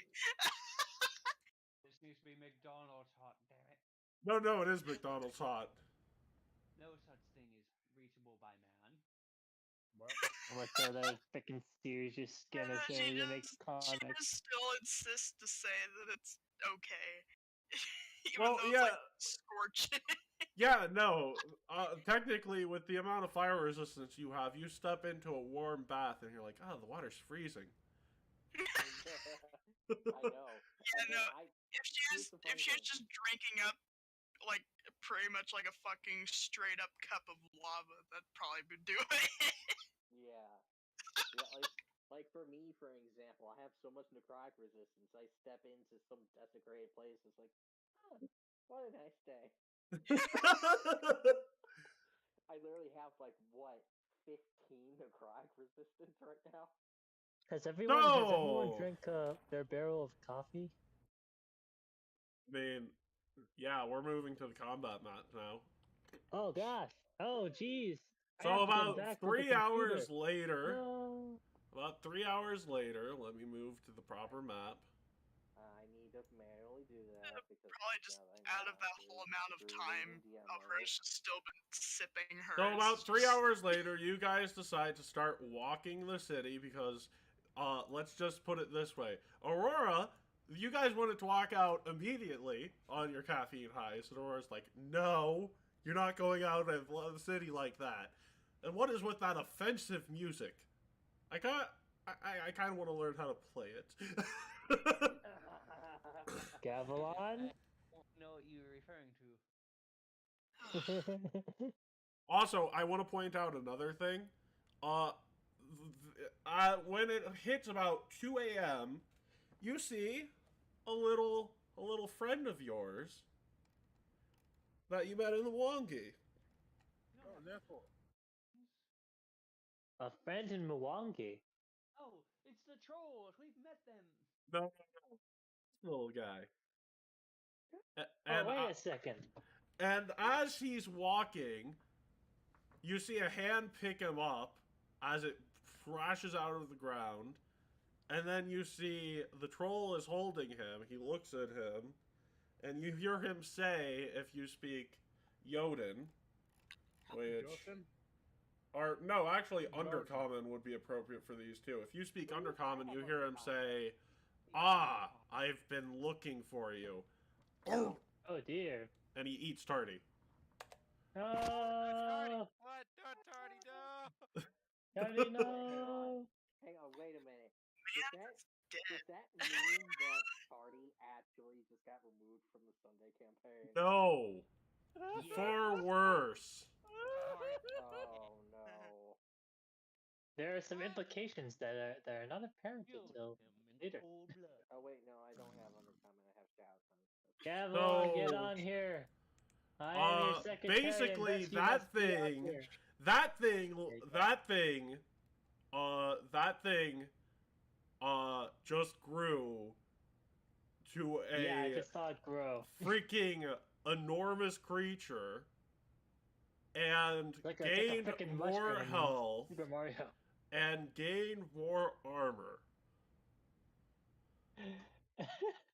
This needs to be McDonald's hot, damn it. no, it is McDonald's hot. No such thing as reachable by man. I'm gonna throw that freaking series your skin as soon as you make She comics. just still insists to say that it's okay. Even Well, though yeah. it's like scorching. Yeah, no. Technically, with the amount of fire resistance you have, you step into a warm bath and you're like, oh, the water's freezing. I know. Yeah, And no. then If she was just drinking up like pretty much like a fucking straight up cup of lava, that'd probably be doing it. Yeah, like for me, for example, I have so much necrotic resistance. I step into some desecrated place. It's like, oh, what a nice day. I literally have like what 15 necrotic resistance right now. Has everyone drank their barrel of coffee? I mean, yeah, we're moving to the combat map now. Oh gosh. Oh jeez. So about 3 hours later, No. about 3 hours later, let me move to the proper map. I need to manually do that because Probably just out of that whole amount of time, Alvara's just still been sipping hers. So about 3 hours later, you guys decide to start walking the city because, let's just put it this way. Aurora, you guys wanted to walk out immediately on your caffeine highs, and Aurora's like, no, you're not going out of the city like that. And what is with that offensive music? I kind of want to learn how to play it. Gavilan? I don't know what you were referring to. Also, I want to point out another thing. When it hits about 2 a.m., you see a little friend of yours that you met in the Wongi. Oh, Nihil. A friend in Mwangi. Oh, it's the trolls. We've met them. No, little guy. Oh, And wait a second. and as he's walking, you see a hand pick him up as it crashes out of the ground. And then you see the troll is holding him. He looks at him. And you hear him say, if you speak Jotun, which... Jotun? Or, no, actually, Jotun. Undercommon would be appropriate for these too. If you speak Undercommon, you hear him say, "Ah, I've been looking for you." Oh dear. And he eats Tardy. No. What? Don't Tardy, no! Tardy, no. Hang on, wait a minute. Man, that's Does dead. that mean that Tardy actually just got removed from the Sunday campaign? No! Far worse. Oh no. There are some implications that are not apparent until later. Oh wait, no, I don't have Undercommon. I have Shouts. Gavlon, get No. on here. I am your secretary. Basically, and thus you must be out here. that thing just grew to Yeah, I a just saw it grow. freaking enormous creature and Like a gained frickin' more mushroom in health Super Mario. and gained more armor.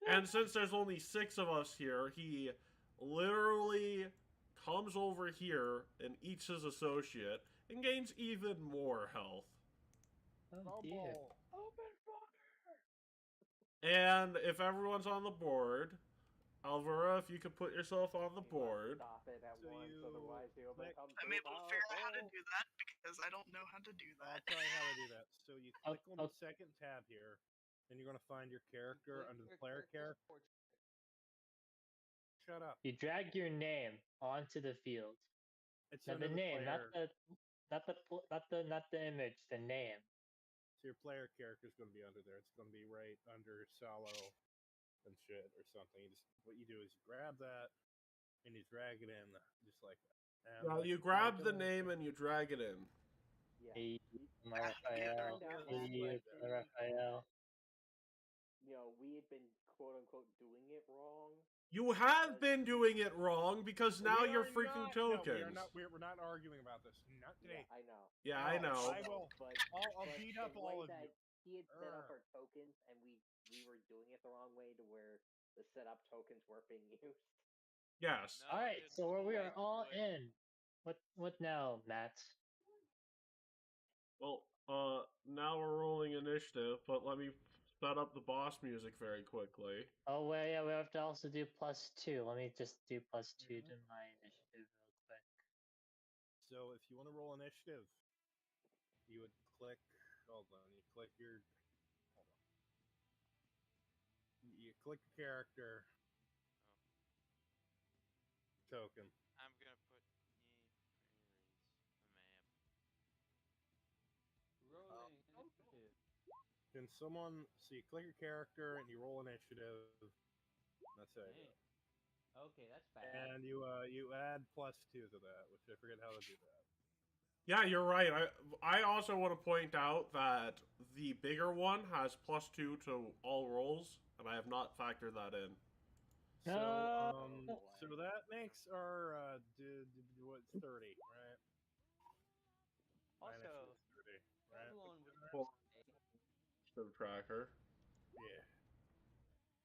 And since there's only 6 of us here, he literally comes over here and eats his associate and gains even more health. Oh dear. And if everyone's on the board, Alvara, if you could put yourself on the board. Stop it at So once, you otherwise he'll click- become I'm too able to figure out how to powerful. do that because I don't know how to do I'll that. tell you how to do that. So you Oh, click on the second tab here, and you're going to find your character under the player character. Shut up. You drag your name onto the field. It's Now under the name, player. not the image, the name. So your player character is going to be under there. It's going to be right under Salo and shit or something. What you do is you grab that and you drag it in just like that. And Well, like you grab the name and you drag it in. Yeah. Hey, I Raphael. found out Hey, that Raphael. we had been quote unquote doing it wrong. You have been doing it wrong because now you're freaking tokens. No, we're not arguing about this. Not today. Yeah, I know. Yeah, I know. I will. But I'll but beat the up all way of that you. he had set up our tokens, and we were doing it the wrong way to where the setup tokens weren't being used. Yes. No, All right, dude, so we are like, all like- in. What now, Matt? Well, now we're rolling initiative, but let me set up the boss music very quickly. Oh well, yeah, we have to also do +2. Let me just do +2 to my initiative real quick. So if you want to roll initiative, you would click. Hold on. You click your. Hold on. You click the character token. I'm gonna put Rolling initiative. Then someone. So you click your character and you roll initiative. That's it. Dang. Okay, that's bad. And you add +2 to that, which I forget how to do that. Yeah, you're right. I also want to point out that the bigger one has +2 to all rolls, and I have not factored that in. So No. so that makes our what 30, right? Also, Initiative 30, right? Gavlon would Well- like to say, The tracker. Yeah.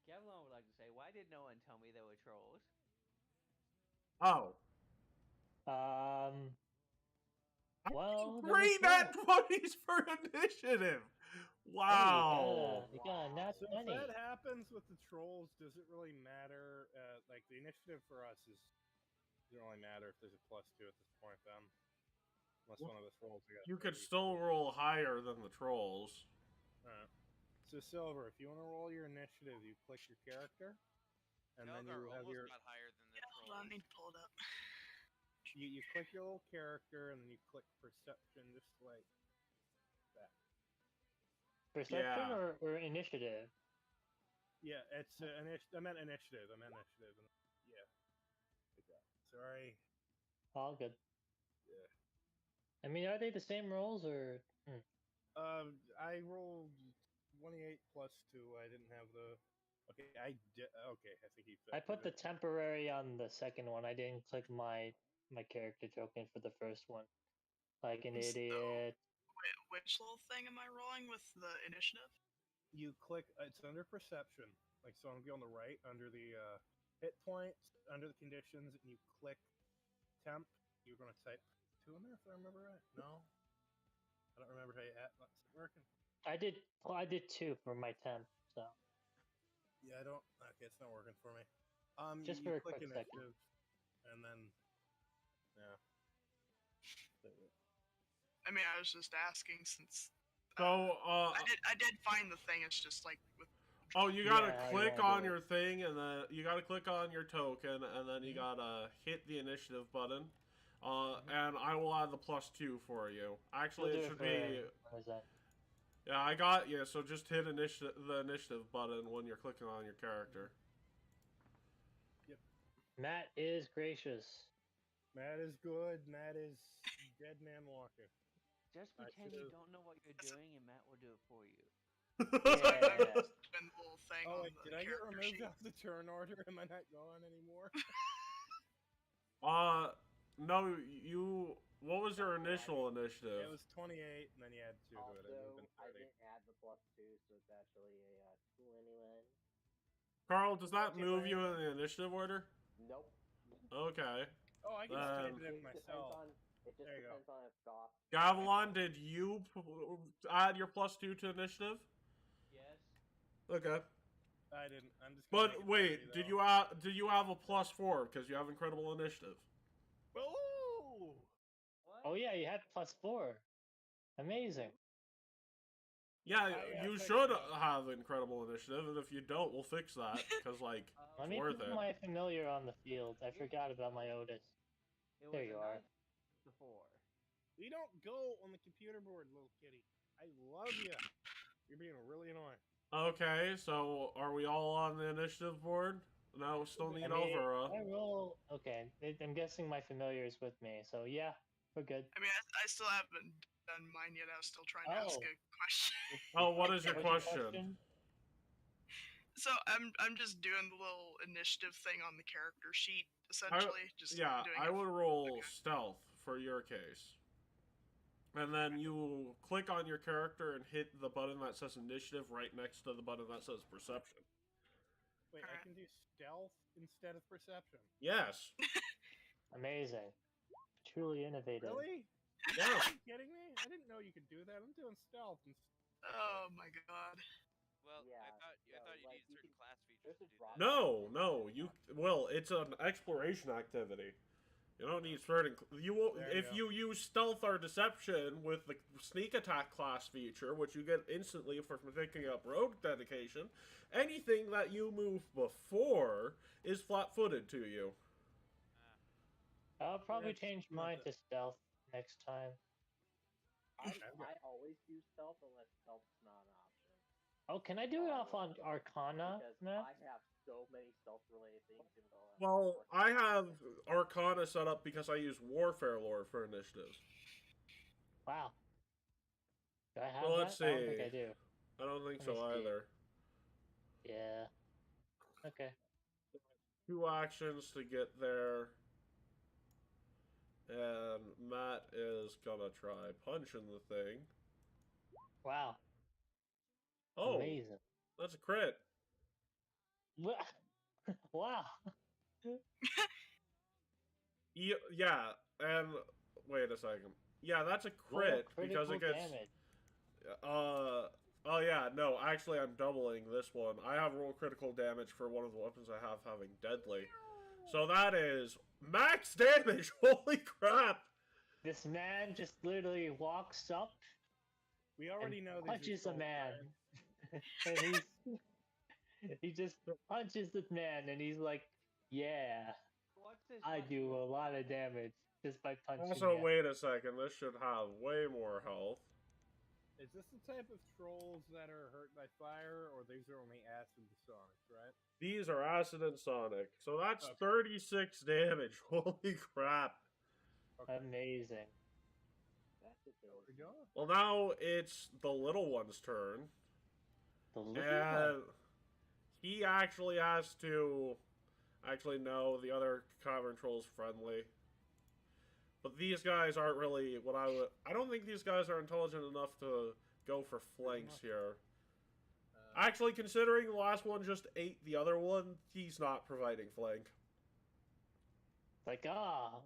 Gavlon would like to say, why did no one tell me there were trolls? Oh. Well, there Great was nat one. 20s for initiative! Hey, Wow! you got a nat So 20. if that happens with the trolls, does it really matter? Like the initiative for us doesn't really matter if there's a +2 at this point then, unless one of us rolls again. You could still roll higher than the trolls. Alright. So Silver, if you want to roll your initiative, you click your character, and then Elgar you have almost your got higher than the Yeah, hold on, I need to pull it up. you click your little character, and then you click perception, just like that. Perception Yeah. or initiative? Yeah, it's I meant initiative. Yeah, like that. Sorry. All good. Yeah. I mean, are they the same roles or? I rolled 28 plus 2. I didn't have the. Okay, I did. Okay, I think he. I put the temporary on the second one. I didn't click my character token for the first one. Like an So, idiot. which little thing am I rolling with the initiative? You click. It's under perception. Like so, I'm going on the right under the hit points, under the conditions, and you click temp. You're going to type 2 in there, if I remember right. No, I don't remember how you add. That's working. I did 2 for my temp. So Yeah, I don't. Okay, it's not working for me. Just you for a click quick second. initiative, and then yeah. I mean, I was just asking since So, I did find the thing. It's just like with. oh, you gotta Yeah, how you click wanna on do it. your thing, and then you gotta click on your token, and then you gotta hit the initiative button. And I will add the +2 for you. Actually, We'll it do should for be. what is that? Yeah, I got you. So just hit the initiative button when you're clicking on your character. Matt is gracious. Matt is good. Matt is dead man walking. Just I pretend you should've- don't know what you're doing, and Matt will do it for you. Yeah. Doing the little thing Oh on wait, the did I get character removed sheet. off the turn order? Am I not going anymore? No, you. What was your initial initiative? It was 28, and then you add 2 to it. Also, I moved in I 30. didn't add the +2, so it's actually a 21. Carl, does that Okay, move but- you in the initiative order? Nope. Okay. Oh, I can Um, type it in It myself. just There you go. depends on if Goth. Gavilan, did you add your +2 to initiative? Yes. Okay. I didn't. I'm just. Gonna make But it wait, 30, did though. you have a +4 because you have incredible initiative? Oh! What? Oh yeah, you had +4. Amazing. Yeah, yeah, you thanks, should Matt. have incredible initiative, and if you don't, we'll fix that because like Let it's me worth put it. my familiar on the field. I forgot about my Otis. It There was you a are. nice before. We don't go on the computer board, little kitty. I love you. You're being really annoying. Okay, so are we all on the initiative board? No, still need Elvira. I roll. Okay, I'm guessing my familiar is with me. So yeah, we're good. I mean, I still haven't done mine yet. I was still trying to ask Oh. a question. Oh, what is your What's question? So I'm just doing the little initiative thing on the character sheet, essentially. Just Yeah, doing I it. would roll Okay. stealth for your case. And then you click on your character and hit the button that says initiative right next to the button that says perception. Wait, I Alright. can do stealth instead of perception. Yes. Amazing. Truly innovative. Really? Yeah. Are you kidding me? I didn't know you could do that. I'm doing stealth. Oh my god. Well, Yeah, I thought you so, needed like, you certain could- class features there's to a do drop- that. No, you. Well, it's an exploration activity. You don't need certain. You will There if you you use stealth or deception with the sneak attack class feature, which you get instantly for picking up rogue dedication. Anything that you move before is flat-footed to you. I'll probably That's change not mine the- to stealth next time. I got- always do stealth unless stealth's not an option. Oh, can I do it off on Arcana, Because Matt? I have so many stealth-related things in the. Well, I have Arcana set up because I use Warfare lore for initiative. Wow. Do I have Well, let's that? I don't think see. I do. I don't think Let me so see. either. Yeah. Okay. 2 actions to get there. And Matt is gonna try punching the thing. Wow. Oh, Amazing. that's a crit. Wow. Yeah, and wait a second. Yeah, that's a Roll crit because critical it gets. damage. Oh yeah, no. Actually, I'm doubling this one. I have roll critical damage for one of the weapons I have having deadly. So that is max damage. Holy crap! This man just literally walks up We already know these are punches a stealth, man. right? And he just punches this man and he's like, yeah, What's this? I much do more a lot of fun? damage just by punching Also, you. wait a second. This should have way more health. Is this the type of trolls that are hurt by fire, or these are only acid and sonic, right? These are acid and sonic. So that's Okay. 36 damage. Holy crap. Okay. Amazing. That's the We're going. Well, now it's the little one's turn. The little And one. he actually has to... Actually, no, the other cavern troll's friendly. But these guys aren't really what I would... I don't think these guys are intelligent enough to go for flanks here. Actually, considering the last one just ate the other one, he's not providing flank. Like,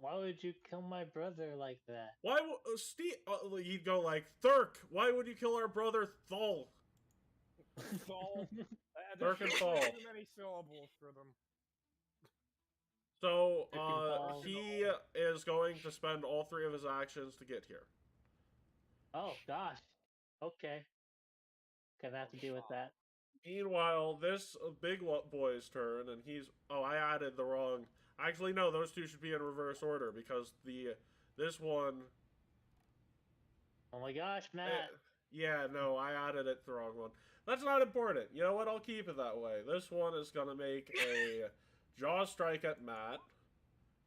why would you kill my brother like that? Why would... Steve... he'd go like, Thurk, why would you kill our brother Thol? Thol. Thurk and Thol. Too many syllables for them. So, Thol. he is going to spend all 3 of his actions to get here. Oh, gosh. Okay. Gonna have to deal with that. Meanwhile, this big boy's turn, and he's... Oh, I added the wrong... Actually, no, those two should be in reverse order, because this one... Oh my gosh, Matt. Yeah, no, I added it the wrong one. That's not important. You know what? I'll keep it that way. This one is going to make a jaw strike at Matt,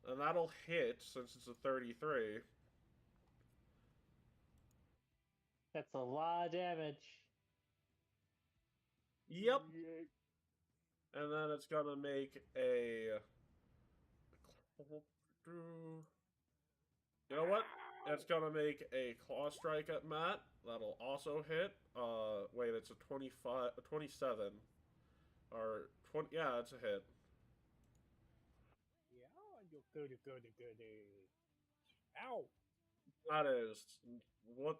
and that'll hit, since it's a 33. That's a lot of damage. Yep. And then it's going to make a... You know what? It's going to make a claw strike at Matt. That'll also hit. Wait, it's a 27. Or 20, yeah, it's a hit. Yeah, you goody. Ow! That is... What?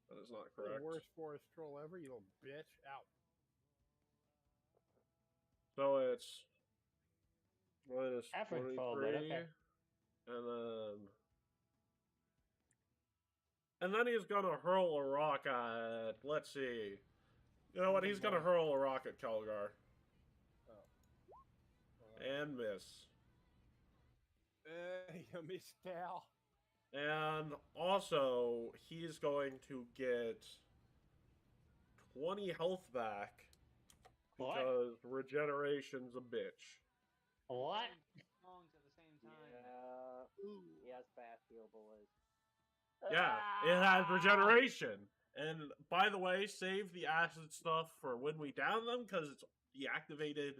That is not correct. The worst forest troll ever, you little bitch. Ow. So it's... minus Average 23. roll, but okay. And then he's gonna hurl a rock at... Let's see. You know what? He's gonna hurl a rock at Kelgar. And miss. You missed, pal. And also, he's going to get 20 health back. What? Because regeneration's a bitch. What? Songs at the same time. Yeah. Yes, Bastille boys. Yeah, it has regeneration. And by the way, save the acid stuff for when we down them, because it's deactivated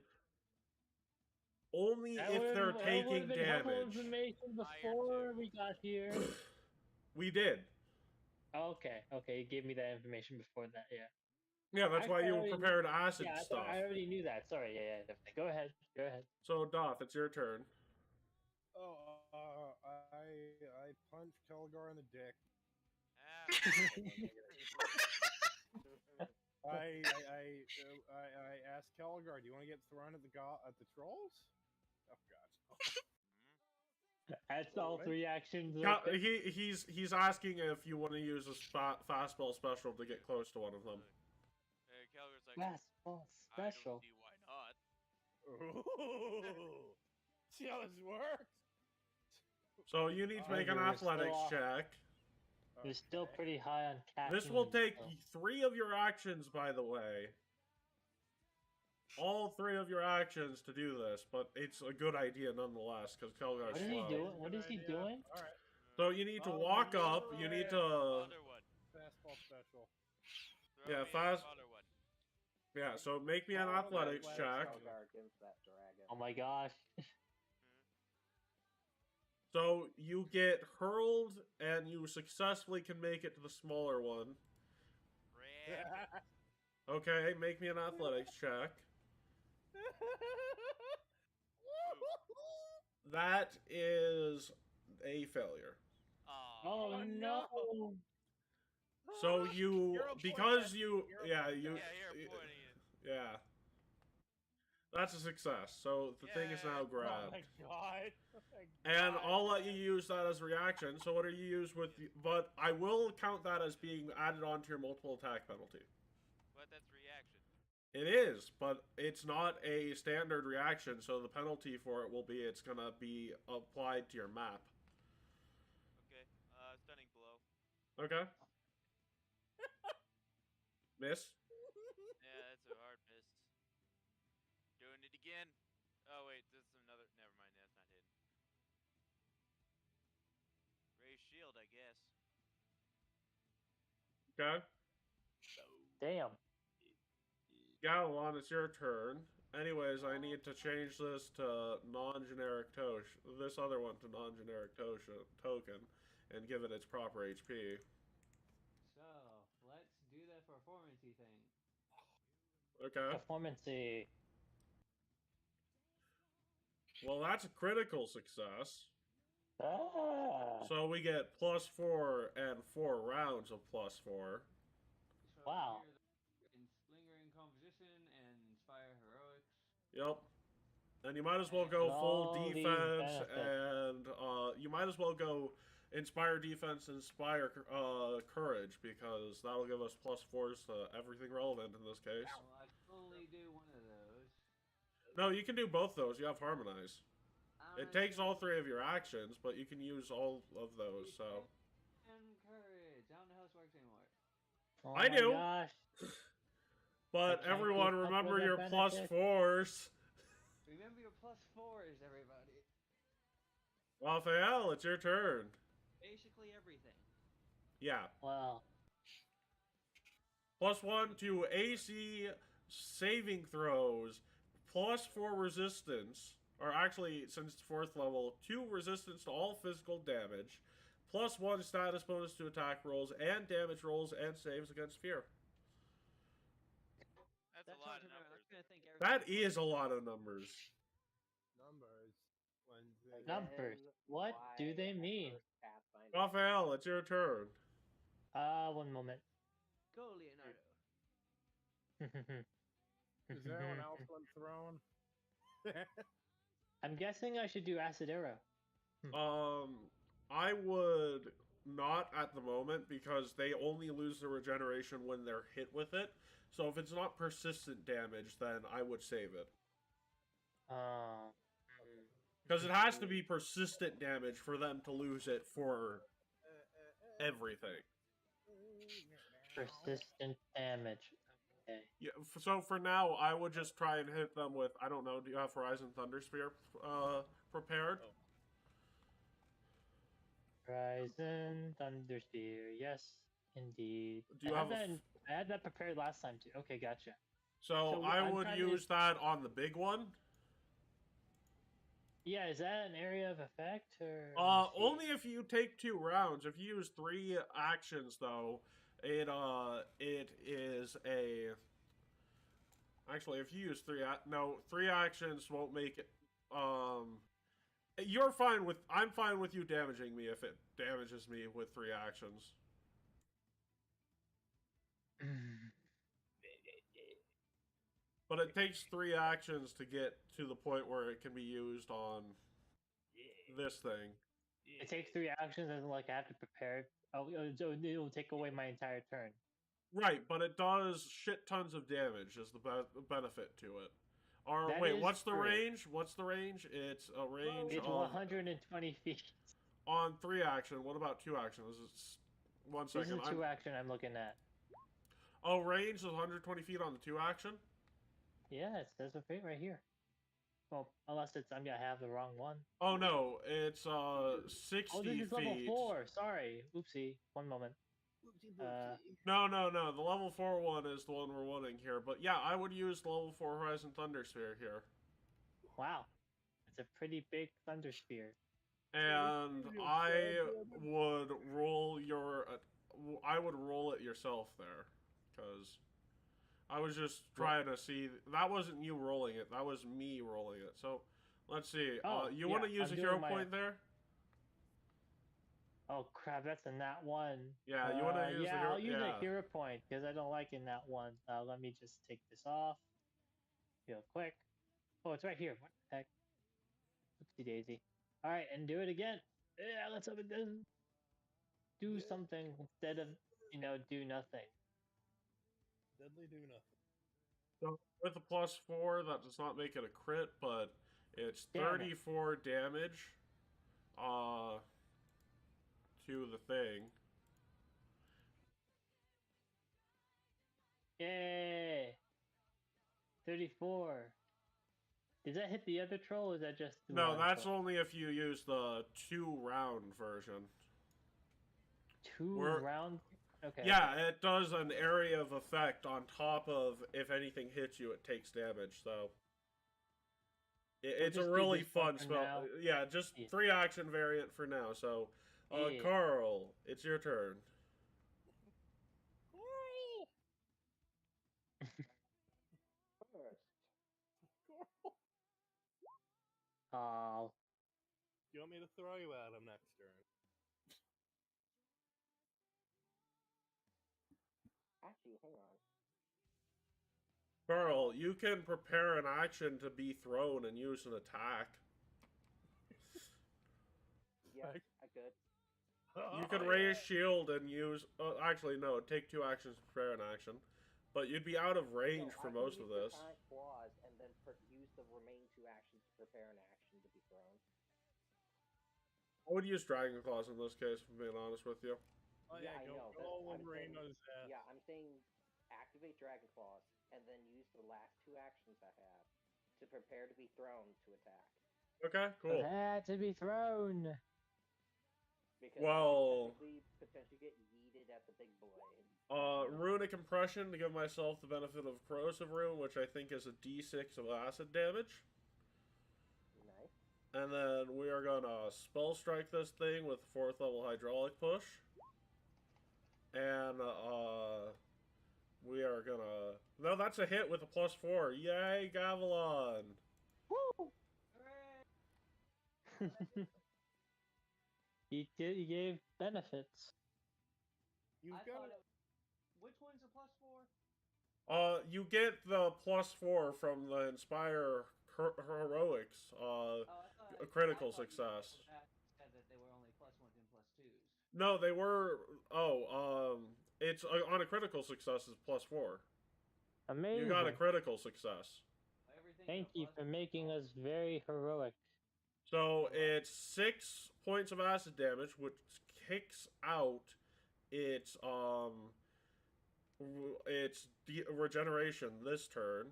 only if they're taking damage. Information before we got here. We did. Okay, you gave me that information before that, yeah. Yeah, that's why you already prepared acid Yeah, stuff. I already knew that. Sorry, yeah, definitely. Go ahead. So, Doth, it's your turn. I punch Kelgar in the dick. I asked Kelgar, do you want to get thrown at the trolls? Oh god. That's all 3 actions. He's asking if you want to use a fastball special to get close to one of them. Calgar's like, Fastball I don't special. see why not. Ooh. See how this works? So you need to make an You're athletics still check. You're still pretty high on caffeine. This will take so- 3 of your actions, by the way. All 3 of your actions to do this, but it's a good idea nonetheless, because Kelgar's What is he slow. doing? What is he doing? Alright. So you need to walk up, you need to... Other one. Fastball special. Throw Yeah, me fast- Other one. Yeah, so make me an athletics check. Kelgar against that dragon. Oh my gosh. So you get hurled, and you successfully can make it to the smaller one. Red. Okay, make me an athletics check. That is a failure. Aw. Oh no. So you, You're a because point. you, You're a yeah, point. you, Yeah, you're pointing it. yeah. That's a success. So the thing is now Yeah. grabbed. Oh my god. Oh my And God. I'll let you use that as reaction. So what do you use with... But I will count that as being added onto your multiple attack penalty. But that's reaction. It is, but it's not a standard reaction, so the penalty for it will be it's going to be applied to your map. Okay. Stunning blow. Okay. Miss? Yeah, that's a hard miss. Doing it again. Oh wait, this is another. Never mind. That's not hidden. Raise shield, I guess. Okay. Damn. Galilon, it's your turn. Anyways, I need to change this to non-generic this other one to non-generic token, and give it its proper HP. So let's do the performancey thing. Okay. Performance. Well, that's a critical success. Ah. So we get +4 and 4 rounds of +4. So Wow. in lingering composition and inspire heroics. Yep. And you might as well go And full all these defense, benefits. and you might as well go inspire defense, inspire courage, because that'll give us +4s to everything relevant in this case. Well, I fully do one of those. No, you can do both those. You have harmonize. It takes all 3 of your actions, but you can use all of those. So. And courage. I don't know how this works anymore. Oh I my do. Gosh. But can't everyone, keep up remember with the your benefits. +4s. Remember your +4s, everybody. Raphael, it's your turn. Basically everything. Yeah. Wow. +1 to AC saving throws. +4 resistance. Or actually, since it's 4th level, 2 resistance to all physical damage. +1 status bonus to attack rolls and damage rolls and saves against fear. That's a That's lot hard of to remember. numbers. I'm gonna think That everything. is a lot of numbers. Numbers. Wednesday. Numbers. What do they mean? Raphael, it's your turn. One moment. Go, Leonardo. Is anyone else on throne? I'm guessing I should do acid arrow. I would not at the moment, because they only lose the regeneration when they're hit with it. So if it's not persistent damage, then I would save it. Because it has to be persistent damage for them to lose it for everything. Persistent damage. Okay. Yeah, so for now, I would just try and hit them with, I don't know, do you have Horizon Thundersphere prepared? Horizon Thundersphere. Yes, indeed. Do you I have had that I had that prepared last time too. Okay, gotcha. So I I'm would trying to- use that on the big one. Yeah, is that an area of effect or? Only if you take 2 rounds. If you use 3 actions, though, it is a. Actually, if you use 3 actions won't make it. You're fine with. I'm fine with you damaging me if it damages me with 3 actions. But it takes 3 actions to get to the point where it can be used on this thing. It takes 3 actions, and like I have to prepare. It'll take away my entire turn. Right, but it does shit tons of damage is the benefit to it. Or That wait, is what's the true. range? What's the range? It's a range It's of 120 feet. on 3 action. What about 2 actions? It's 1 This second. is 2 action I'm looking at. Oh, range is 120 feet on the 2 action. Yeah, it says it right here. Well, unless I'm gonna have the wrong one. Oh no, it's 60 Oh, this is feet. level 4. Sorry, oopsie. One moment. No. The level 4 one is the one we're wanting here. But yeah, I would use the level 4 Horizon Thundersphere here. Wow, it's a pretty big thunder sphere. And I would roll I would roll it yourself there, because I was just trying to see. That wasn't you rolling it. That was me rolling it. So let's see. You want to use a hero point there? Oh crap, that's a nat 1. Yeah, you want to use a hero. I'll use a hero point because I don't like a nat 1. Let me just take this off real quick. Oh, it's right here. What the heck? Oopsie daisy. All right, and do it again. Yeah, let's hope it doesn't do something instead of do nothing. Deadly do nothing. So with a +4, that does not make it a crit, but it's Damn it. 34 damage. To the thing. Yay! 34. Does that hit the other troll, or is that just the No, one that's troll? only if you use the 2-round version. 2 We're- round? Okay. Yeah, it does an area of effect on top of if anything hits you, it takes damage. So it's a just do really this one fun for spell. now. Yeah, just Yeah. 3 action variant for now. So, Yeah. Carl, it's your turn. First. Oh. You want me to throw you at him next turn? Actually, hang on. Carl, you can prepare an action to be thrown and use an attack. Yeah, I could. You could raise shield and use. Actually, no. Take 2 actions to prepare an action, but you'd be out of range for most of this. I can use claws and then use the remaining 2 actions to prepare an action to be thrown. I would use Dragon Claws in this case, if I'm being honest with you. Oh Yeah, yeah, I know, go but Wolverine knows that. Yeah, I'm saying activate Dragon Claws and then use the last 2 actions I have to prepare to be thrown to attack. Okay, cool. Prepare to be thrown. Because Well, I could potentially get yeeted at the big blade. Runic Impression to give myself the benefit of Corrosive Rune, which I think is a D6 of acid damage. Nice. And then we are gonna Spell Strike this thing with 4th level Hydraulic Push. And, we are gonna... No, that's a hit with a +4. Yay, Gavilon! Woo! He gave benefits. You've I got thought which one's a +4? You get the +4 from the Inspire Heroics, a critical success. Said that they were only +1s and +2s. No, they were... it's on a critical success is +4. Amazing. You got a critical success. Thank you for making us very heroic. So it's 6 points of acid damage, which kicks out its regeneration this turn,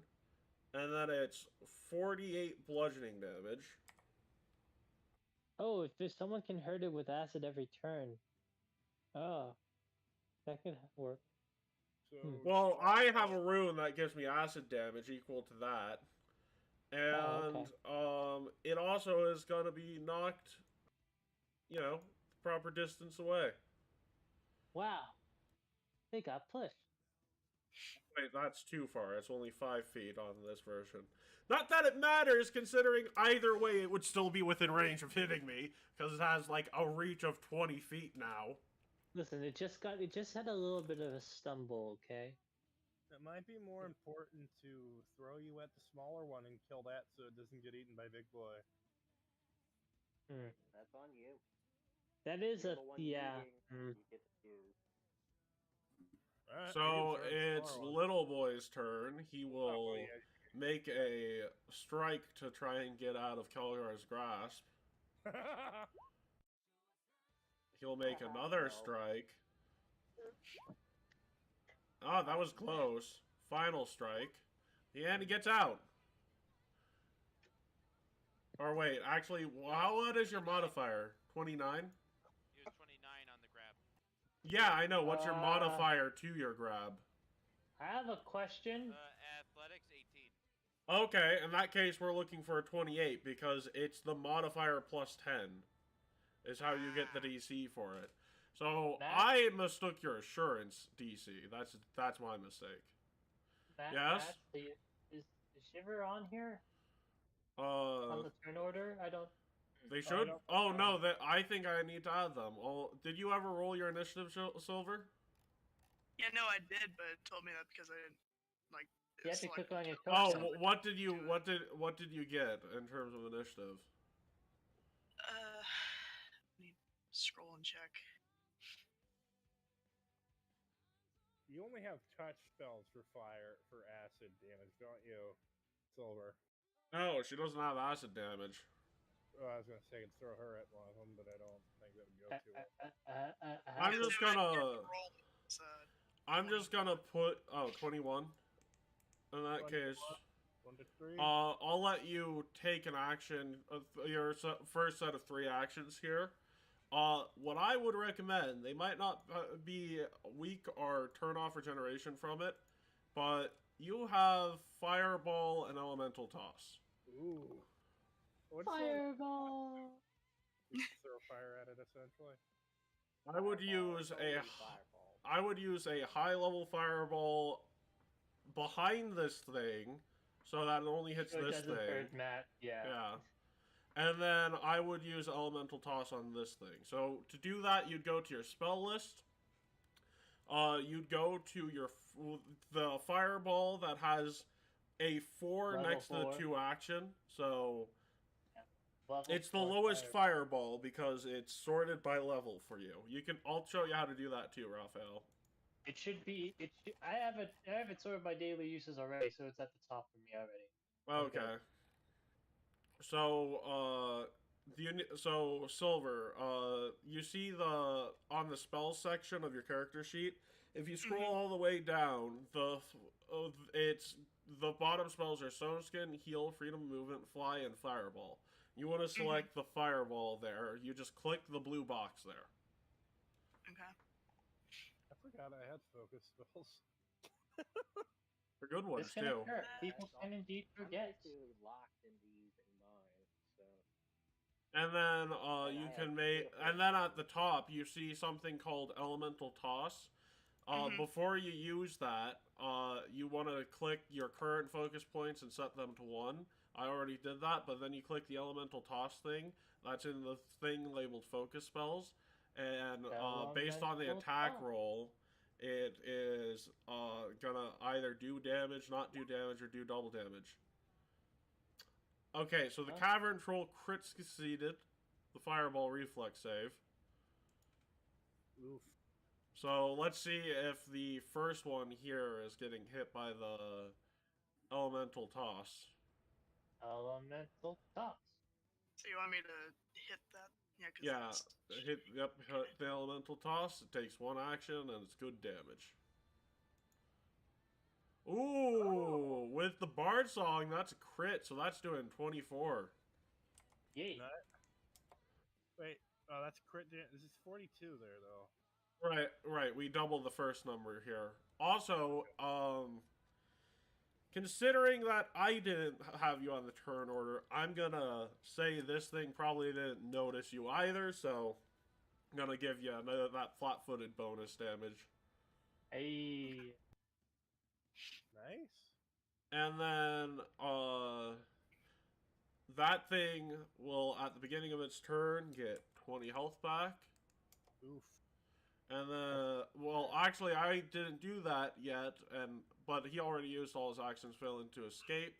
and then it's 48 bludgeoning damage. Oh, if someone can hurt it with acid every turn. Oh, that could work. So Well, I have a rune that gives me acid damage equal to that. And, it also is going to be knocked, you know, the proper distance away. Wow. They got pushed. Wait, that's too far. It's only 5 feet on this version. Not that it matters, considering either way it would still be within range of hitting me, because it has, like, a reach of 20 feet now. Listen, it just had a little bit of a stumble, okay? it might be more important to throw you at the smaller one and kill that so it doesn't get eaten by Big Boy. That's on you. That is You're a the one yeah. eating, You get to choose. Alright, So maybe throw it's the smaller one. Little Boy's turn. He will Oh, yeah. make a strike to try and get out of Kelgar's grasp. He'll make another No. strike. Oh, that was close. Final strike. And he gets out. Or wait, actually, what is your modifier? 29? He was 29 on the grab. Yeah, I know. What's your modifier to your grab? I have a question. Athletics 18. Okay, in that case, we're looking for a 28 because it's the modifier plus 10 is how you get the DC for it. So I mistook your assurance DC. That's my mistake. Yes? Is Shiver on here? Uh, On the turn order? I don't. they should. Oh no, I think I need to add them. Oh, did you ever roll your initiative, Silver? Yeah, no, I did, but it told me that because I didn't like. You have to click on your Oh, code. what did you get in terms of initiative? Need to scroll and check. You only have touch spells for acid damage, don't you, Silver? No, she doesn't have acid damage. Oh, I was gonna say I could throw her at one of them, but I don't think that would go too well. I'm just gonna. It's, I'm just gonna put 21. In that case, 1 to 3. I'll let you take an action. Your first set of 3 actions here. What I would recommend, they might not be weak or turn off regeneration from it, but you have Fireball and Elemental Toss. Ooh. What's Fireball. You throw fire at it, essentially. I would use a fireball. I would use a high level Fireball behind this thing, so that it only hits So it this doesn't thing. hurt Matt. Yeah. Yeah. And then I would use Elemental Toss on this thing. So to do that, you'd go to your spell list. You'd go to the Fireball that has a 4 Level next to 4. the 2 action. So Level it's the 4 lowest fire. Fireball because it's sorted by level for you. I'll show you how to do that too, Raphael. It should be. I have it sorted by daily uses already, so it's at the top for me already. Okay. Okay. So, Silver, you see on the spell section of your character sheet, if you scroll all the way down, the bottom spells are Stone Skin, Heal, Freedom of Movement, Fly, and Fireball. You want to select the Fireball there. You just click the blue box there. Okay. I forgot I had focus spells. They're good ones This can too. occur. People can indeed I'm forget. actually locked into using mine, so. And then And you I can have make, beautiful- and then at the top you see something called Elemental Toss. Before you use that, you want to click your current focus points and set them to 1. I already did that, but then you click the Elemental Toss thing. That's in the thing labeled Focus Spells. And based on the Elemental attack Toss. roll, it is gonna either do damage, not do damage, or do double damage. Okay, so the Cavern Troll crit succeeded the Fireball reflex save. Oof. So let's see if the first one here is getting hit by the Elemental Toss. Elemental Toss. So you want me to hit that? Yeah. 'Cause Yeah, hit the Elemental Toss. It takes 1 action and it's good damage. Ooh, with the Bard Song, that's a crit, so that's doing 24. Yay. Wait, oh, that's crit. This is 42 there, though. Right. We double the first number here. Also, considering that I didn't have you on the turn order, I'm gonna say this thing probably didn't notice you either, so I'm gonna give you that flat-footed bonus damage. Hey. Nice. And then, that thing will, at the beginning of its turn, get 20 health back. Oof. And then, well, actually, I didn't do that yet, but he already used all his actions failing to escape.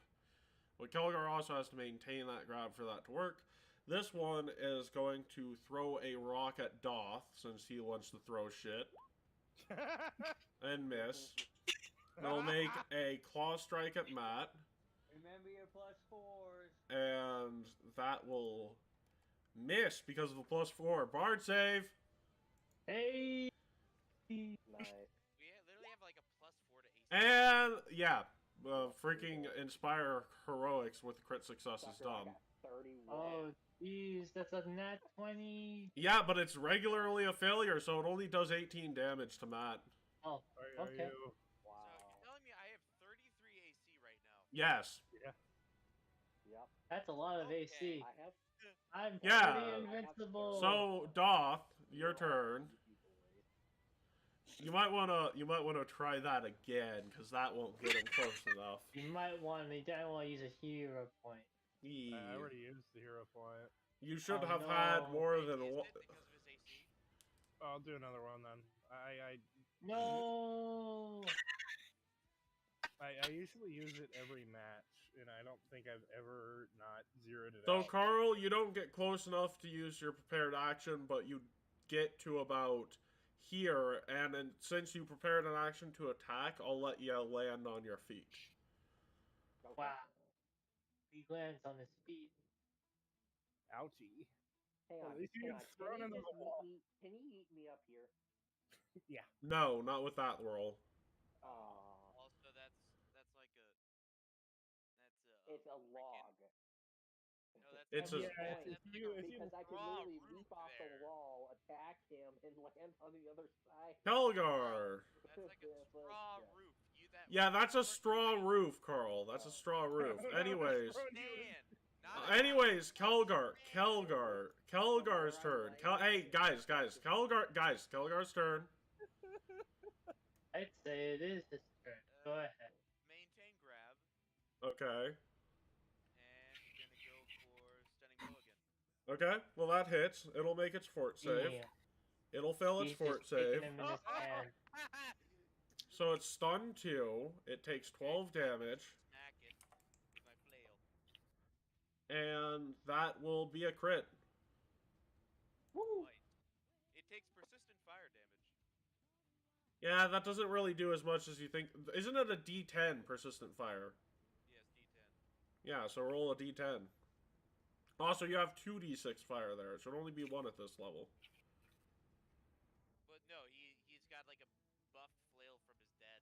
But Kelgar also has to maintain that grab for that to work. This one is going to throw a rock at Doth, since he wants to throw shit, and miss. They'll make a claw strike at Matt, Remember your +4s. and that will miss because of the +4. Bard save! Hey. Nice. We literally have like a +4 to AC. And, yeah, freaking Inspire Heroics with crit success is Sucker, I dumb. got 31. Oh, jeez, that's a nat 20. Yeah, but it's regularly a failure, so it only does 18 damage to Matt. Oh, Are okay. you? So Wow. you're telling me I have 33 AC right now? Yes. Yeah. Yep. That's a lot of Okay. AC. I have. I'm Yeah. pretty invincible. So, Doth, your turn. You might wanna try that again, because that won't get him close enough. You might want to. I want to use a hero point. I already used the hero point. You should Oh, have no. had more than Is one. it because of his AC? I'll do another one then. No. I usually use it every match, and I don't think I've ever not zeroed it So, out. Carl, you don't get close enough to use your prepared action, but you get to about here, and then since you prepared an action to attack, I'll let you land on your feet. Okay. Wow. He lands on his feet. Ouchie. Hang Well, on. at least you hang get on. thrown Can he into just the wall. Can he eat me up here? Yeah. No, not with that roll. Aw. Also, that's like a. That's a. It's a log. No, It's That's a- the point, if you because I can raw literally roof leap off the there. wall, attack him, and land on the other side. Kelgar. That's like a It's like, straw yeah. roof. You that Yeah, that's a work straw great. roof, Carl. That's a straw roof. No, no, Anyways. that's what you- Man, not a Anyways, house. Kelgar's turn. Hey, guys, Kelgar's turn. I'd say it is his turn. Go ahead. Maintain grab, Okay. and he's gonna go for stunning blow again. Okay, well that hits. It'll make its fort save. Yeah. It'll fail its He's fort just kicking save. him in his hand. So it's stunned 2. It takes 12 damage. Smack it with my flail. And that will be a crit. Woo! Light. It takes persistent fire damage. Yeah, that doesn't really do as much as you think. Isn't it a D10 persistent fire? Yes, D10. Yeah, so roll a D10. Also, you have 2d6 fire there. It should only be 1 at this level. But no, he's got like a buffed flail from his dead.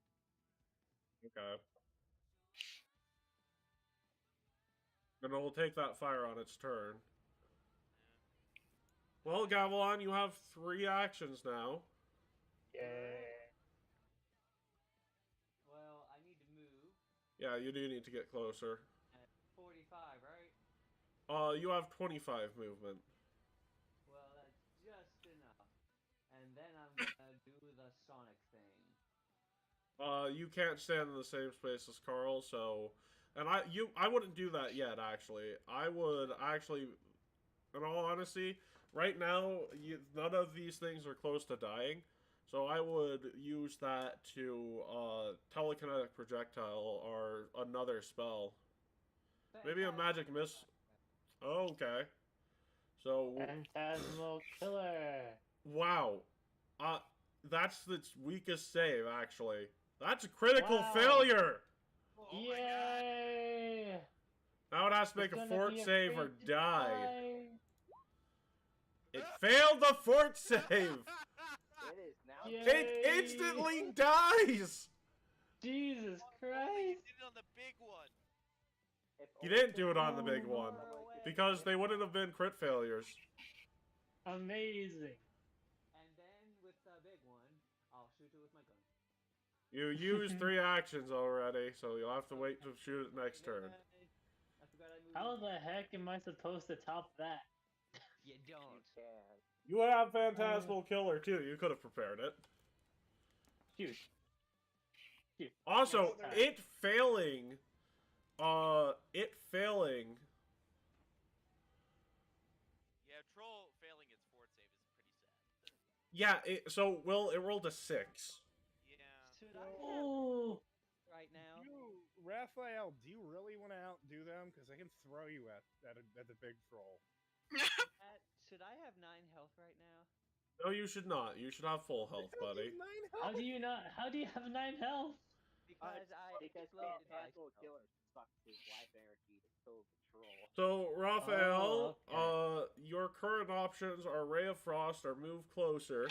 Okay. And it will take that fire on its turn. Well, Gavilan, you have 3 actions now. Yeah. Well, I need to move Yeah, you do need to get closer. at 45, right? You have 25 movement. Well, that's just enough. And then I'm gonna do the Sonic thing. You can't stand in the same space as Carl, so... And I wouldn't do that yet, actually. I would actually, in all honesty, right now, none of these things are close to dying. So I would use that to, telekinetic projectile or another spell. Maybe a magic miss. Oh, okay. So... Phantasmal Killer. Wow. That's its weakest save, actually. That's a critical Wow. failure! Oh my god. Yay! Now it has to make It's a gonna fort be a save or great die. die. It failed the fort save! It is now. Yeah. It instantly dies! Jesus Oh, Christ! you did it on the big one. If You only didn't do it someone on the big was one. like, Because they wouldn't have been crit failures. Amazing. And then with the big one, I'll shoot it with my gun. You used 3 actions already, so you'll have to wait to shoot it next turn. I forgot I moved. How the heck am I supposed to top that? You You don't. can. You have Phantasmal Killer, too. You could have prepared it. Shoot. Shoot. Also, Next time. it failing... Yeah, troll failing its fort save is pretty sad. Yeah, it rolled a 6. Yeah. Should I Oh, right now? Raphael, do you really want to outdo them? Because I can throw you at the big troll. Should I have 9 health right now? No, you should not. You should have full health, buddy. how do you not? How do you have 9 health? Because I Because exploded my Phantasmal spell. Killer sucks his life energy to kill the troll. So, Raphael, Oh, your current options are Ray of Frost or Move Closer,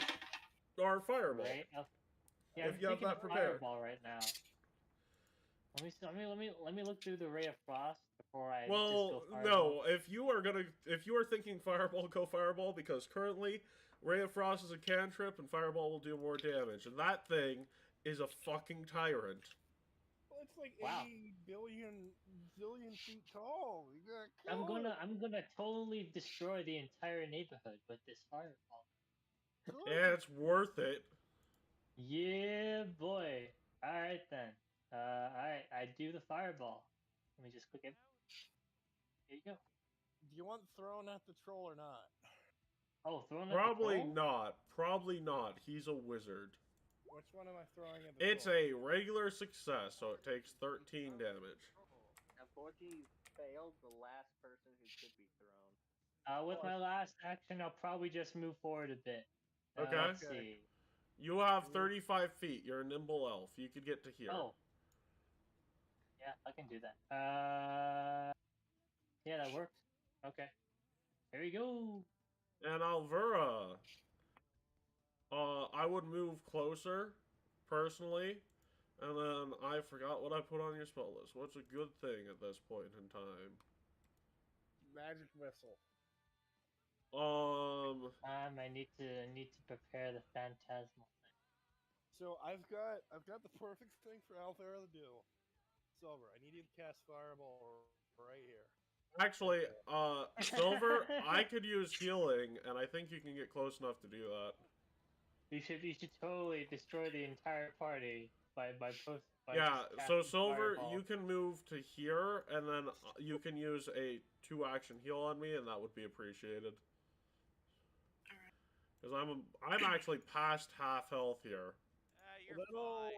or Fireball. Right. Yeah, If I'm you have thinking that of prepared. Fireball right now. Let me look through the Ray of Frost before I just Well, go Fireball. no. If you are thinking Fireball, go Fireball, because currently Ray of Frost is a cantrip and Fireball will do more damage, and that thing is a fucking tyrant. Well, it's like Wow. 80 zillion feet tall. You gotta I'm kill gonna totally destroy the entire neighborhood with this Fireball. it. Yeah, it's worth it. Yeah, boy. All right then. All right. I do the Fireball. Let me just click it. Here you go. Do you want thrown at the troll or not? Oh, throwing at Probably the troll? not. Probably not. He's a wizard. Which one am I throwing at the It's troll? a regular success, so it takes 13 damage. Unfortunately, you failed the last person who could be thrown. With my last action, I'll probably just move forward a bit. Okay. Let's Okay. see. You have 35 feet. You're a nimble elf. You could get to here. Oh. Yeah, I can do that. Yeah, that works. Okay. Here we go. And Alvura. I would move closer, personally. And then I forgot what I put on your spell list. What's a good thing at this point in time? magic missile. I need to prepare the phantasmal thing. So I've got the perfect thing for Althera to do. Silver, I need you to cast Fireball right here. Actually, Silver, I could use healing, and I think you can get close enough to do that. You should totally destroy the entire party by Yeah, just so casting Silver, Fireball. you can move to here, and then you can use a 2-action heal on me, and that would be appreciated. Because I'm actually past half health here. You're Little- fine.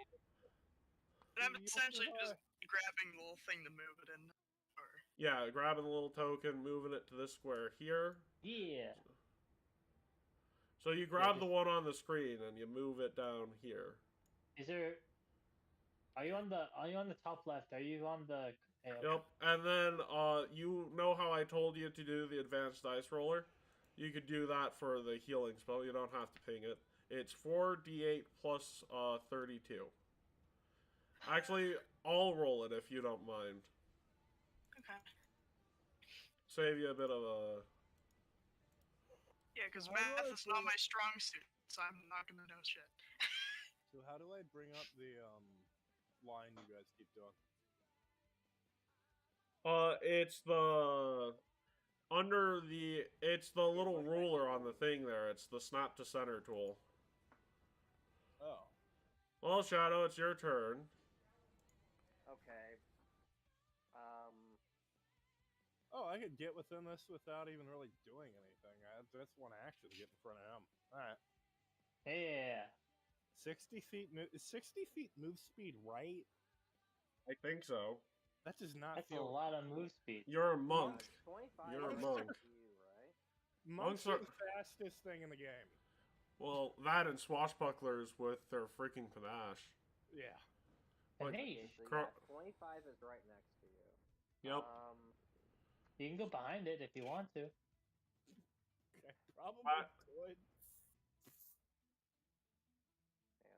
And I'm You essentially also just grabbing the little thing to move it in. Or Yeah, grabbing the little token, moving it to this square here. Yeah. So you grab just- the one on the screen, and you move it down here. Is there? Are you on the top left? Are you on the? Yep, and then you know how I told you to do the advanced dice roller? You could do that for the healing spell. You don't have to ping it. It's 4d8 plus 32. Actually, I'll roll it if you don't mind. okay. Save you a bit of a... Yeah, because How do I math is not bring my up- strong suit, so I'm not gonna know shit. So how do I bring up the line you guys keep doing? It's the... It's the little ruler on the thing there. It's the snap to center tool. Oh. Well, Shadow, it's your turn. Okay. Oh, I could get within this without even really doing anything. That's one action to get in front of him. All right. Yeah. 60 feet. Is 60 feet move speed right? I think so. That does not That's a feel. lot of move speed. You're a monk. 25 You're a is monk. up to you, right? Monks Monks are are- the fastest thing in the game. Well, that and swashbucklers with their freaking panache. Yeah. Like, Hey, So Cor- yeah, 25 is right next to you. Yep. you can go behind it if you want to. Okay. Probably Uh, could. Hang on, give me a sec.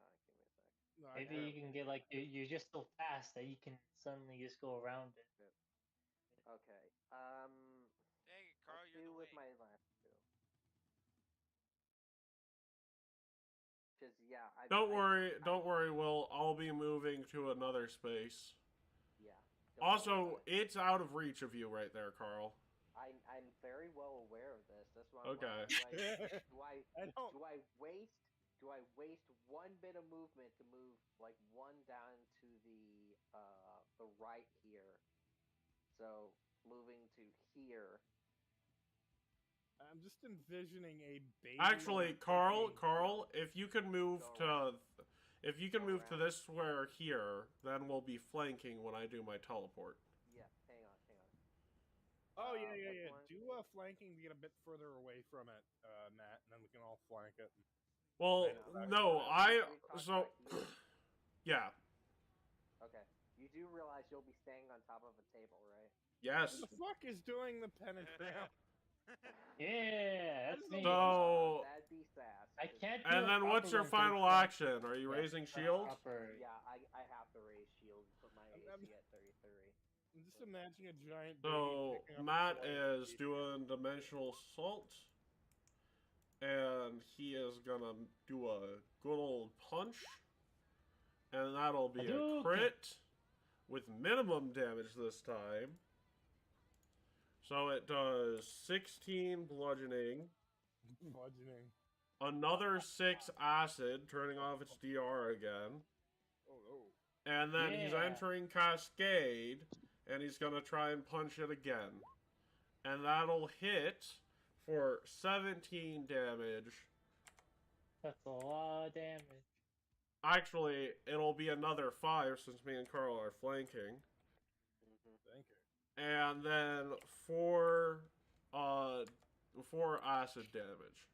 No, Maybe you can get like you're just so fast that you can suddenly just go around it. Okay. Dang it, Carl, Let's you're do the with way. my last two. Cause yeah, Don't worry, Will. I'll be moving to another space. Yeah. don't worry Also, about it. it's out of reach of you right there, Carl. I'm very well aware of this. That's why. Okay. I don't. Do I waste one bit of movement to move like one down to the right here? So moving to here. I'm just envisioning a baby. Actually, Carl, if you can move Go to this square here, then we'll be flanking when I do my teleport. Yeah. Hang on. Oh yeah. which one? Do flanking to get a bit further away from it, Matt, and then we can all flank it. Well, Right, no, Are you talking so about here? yeah, Okay. You do realize you'll be standing on top of a table, right? yes. Who the fuck is doing the pentagram? Yeah, that's me. So- That'd be sass. I 'cause- can't. Do And a then what's proper your one 'cause final it's action? Are you yeah, raising it's not shield? proper. Yeah, I have to raise shield and put my I'm- AC at 33. I'm just imagining a giant. So baby picking up Matt the is light. doing dimensional assault, and he is gonna do a good old punch, and that'll be a Hadouken. crit with minimum damage this time. So it does 16 bludgeoning, Bludgeoning. another 6 acid, turning off its DR again, Oh no. and then he's Yeah. entering Cascade, and he's gonna try and punch it again. And that'll hit for 17 damage. That's a lot of damage. Actually, it'll be another 5 since me and Carl are flanking. Thank you. And then 4 acid damage.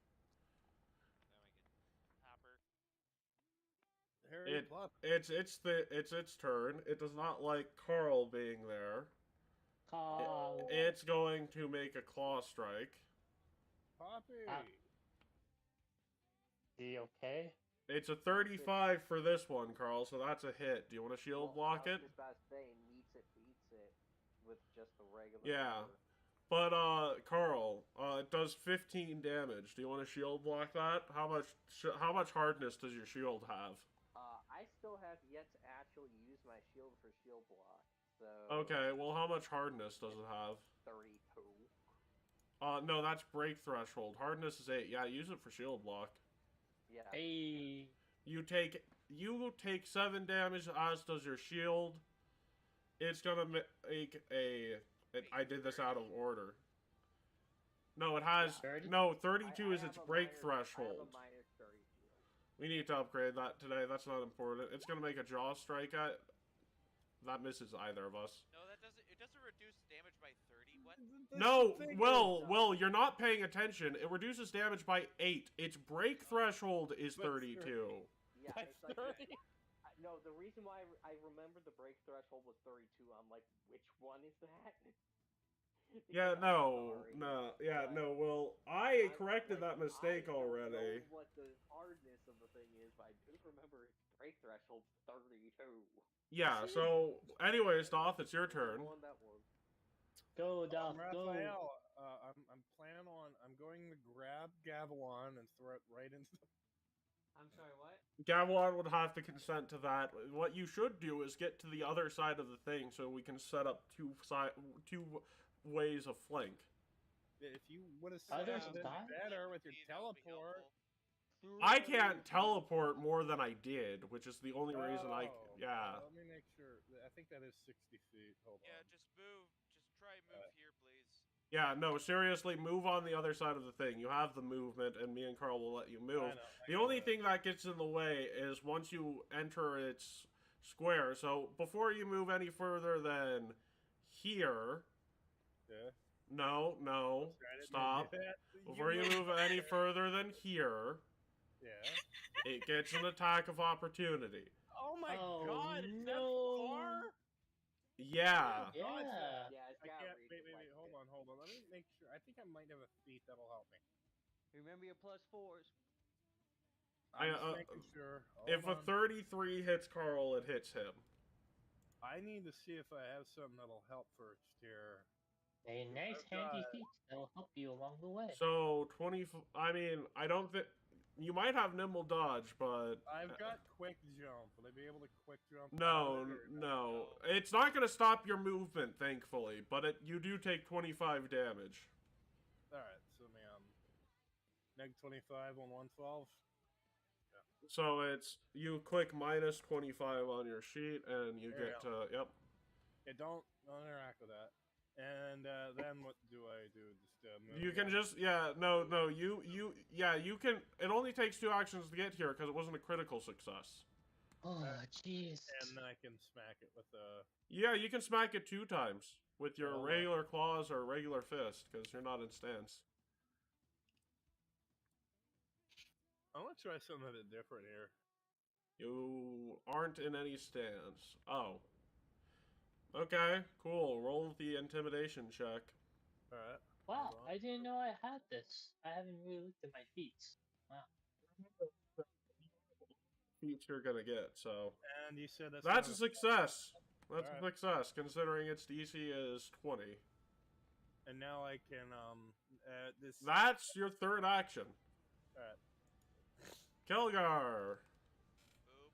Hopper. Harry It- Potter. It's its turn. It does not like Carl being there. Call. It's going to make a claw strike. Poppy. Is he okay? It's a 35 for this one, Carl, so that's a hit. Do you want to shield block I it? was just about to say, meets it, beats it with just the regular. Yeah. number. But Carl, it does 15 damage. Do you want to shield block that? How much hardness does your shield have? I still have yet to actually use my shield for shield block. So. Okay, well, how much hardness does it have? 32. No, that's break threshold. Hardness is 8. Yeah, use it for shield block. Yeah. Hey. You take 7 damage, as does your shield. It's gonna make a. I did this out of order. No, it has 30? no 32 is its break I threshold. have a minus 30 shield. We need to upgrade that today. That's not important. It's gonna make a jaw strike at. That misses either of us. No, that doesn't. It doesn't reduce damage by 30. What? No, Will, you're not paying attention. It reduces damage by 8. Its break threshold is 32. Yeah, That's it's like 30. no. The reason why I remember the break threshold was 32. I'm like, which one is that? Yeah, Because I'm no, sorry, no, yeah, but no. Well, I I- corrected like, that mistake I don't already. know what the hardness of the thing is, but I do remember its break threshold 32. Yeah. So, anyways, Doth, it's your turn. The one that was. Go, Doth, go. Raphael, I'm planning on. I'm going to grab Gavilan and throw it right into. I'm sorry, what? Gavilan would have to consent to that. What you should do is get to the other side of the thing so we can set up two ways of flank. If you would have Are there said it sides? better with your Please, that would be teleport. helpful. I can't teleport more than I did, which is the only reason I. Oh, Yeah. Let me make sure. I think that is 60 feet. Hold Yeah, on. just move. Just try move here, please. Yeah, no, seriously, move on the other side of the thing. You have the movement, and me and Carl will let you move. I know, I The know only that. thing that gets in the way is once you enter its square. So before you move any further than here, Yeah. no, Try to stop. do that. Before you move any further than here, Yeah. it gets an attack of opportunity. Oh my Oh, god! Is that no. far? Yeah. Yeah. Yeah, it's I got can't. reach Wait. like Hold on. Let me make sure. I think I might have a feat that'll help me. Remember your +4s. I, I'm just making sure. If a Hold on. 33 hits Carl, it hits him. I need to see if I have something that'll help first here. A nice I've handy got- feat that'll help you along the way. So 20. I mean, I don't think you might have nimble dodge, but I've got quick jump. Will I be able to quick jump? no, out of it or no. It's not going to stop your movement, thankfully. But you do take 25 damage. All right. So neg 25 on 112. So it's you click minus 25 on your sheet, and you There get you to yep. Yeah, don't interact with that. And then what do I do? Just move. You can on? just you can. It only takes 2 actions to get here because it wasn't a critical success. Oh, jeez. And then I can smack it with a. Yeah, you can smack it 2 times with your Well, regular claws or regular fist because you're not in stance. I want to try something a bit different here. You aren't in any stance. Oh. Okay, cool. Roll the intimidation check. All right. Wow, Hold on. I didn't know I had this. I haven't really looked at my feats. Wow. Feats you're gonna get, so. And you said that's. That's a not success. That's a Alright. success, considering its DC is 20. And now I can this. That's your 3rd action. Alright. Kelgar. Boop.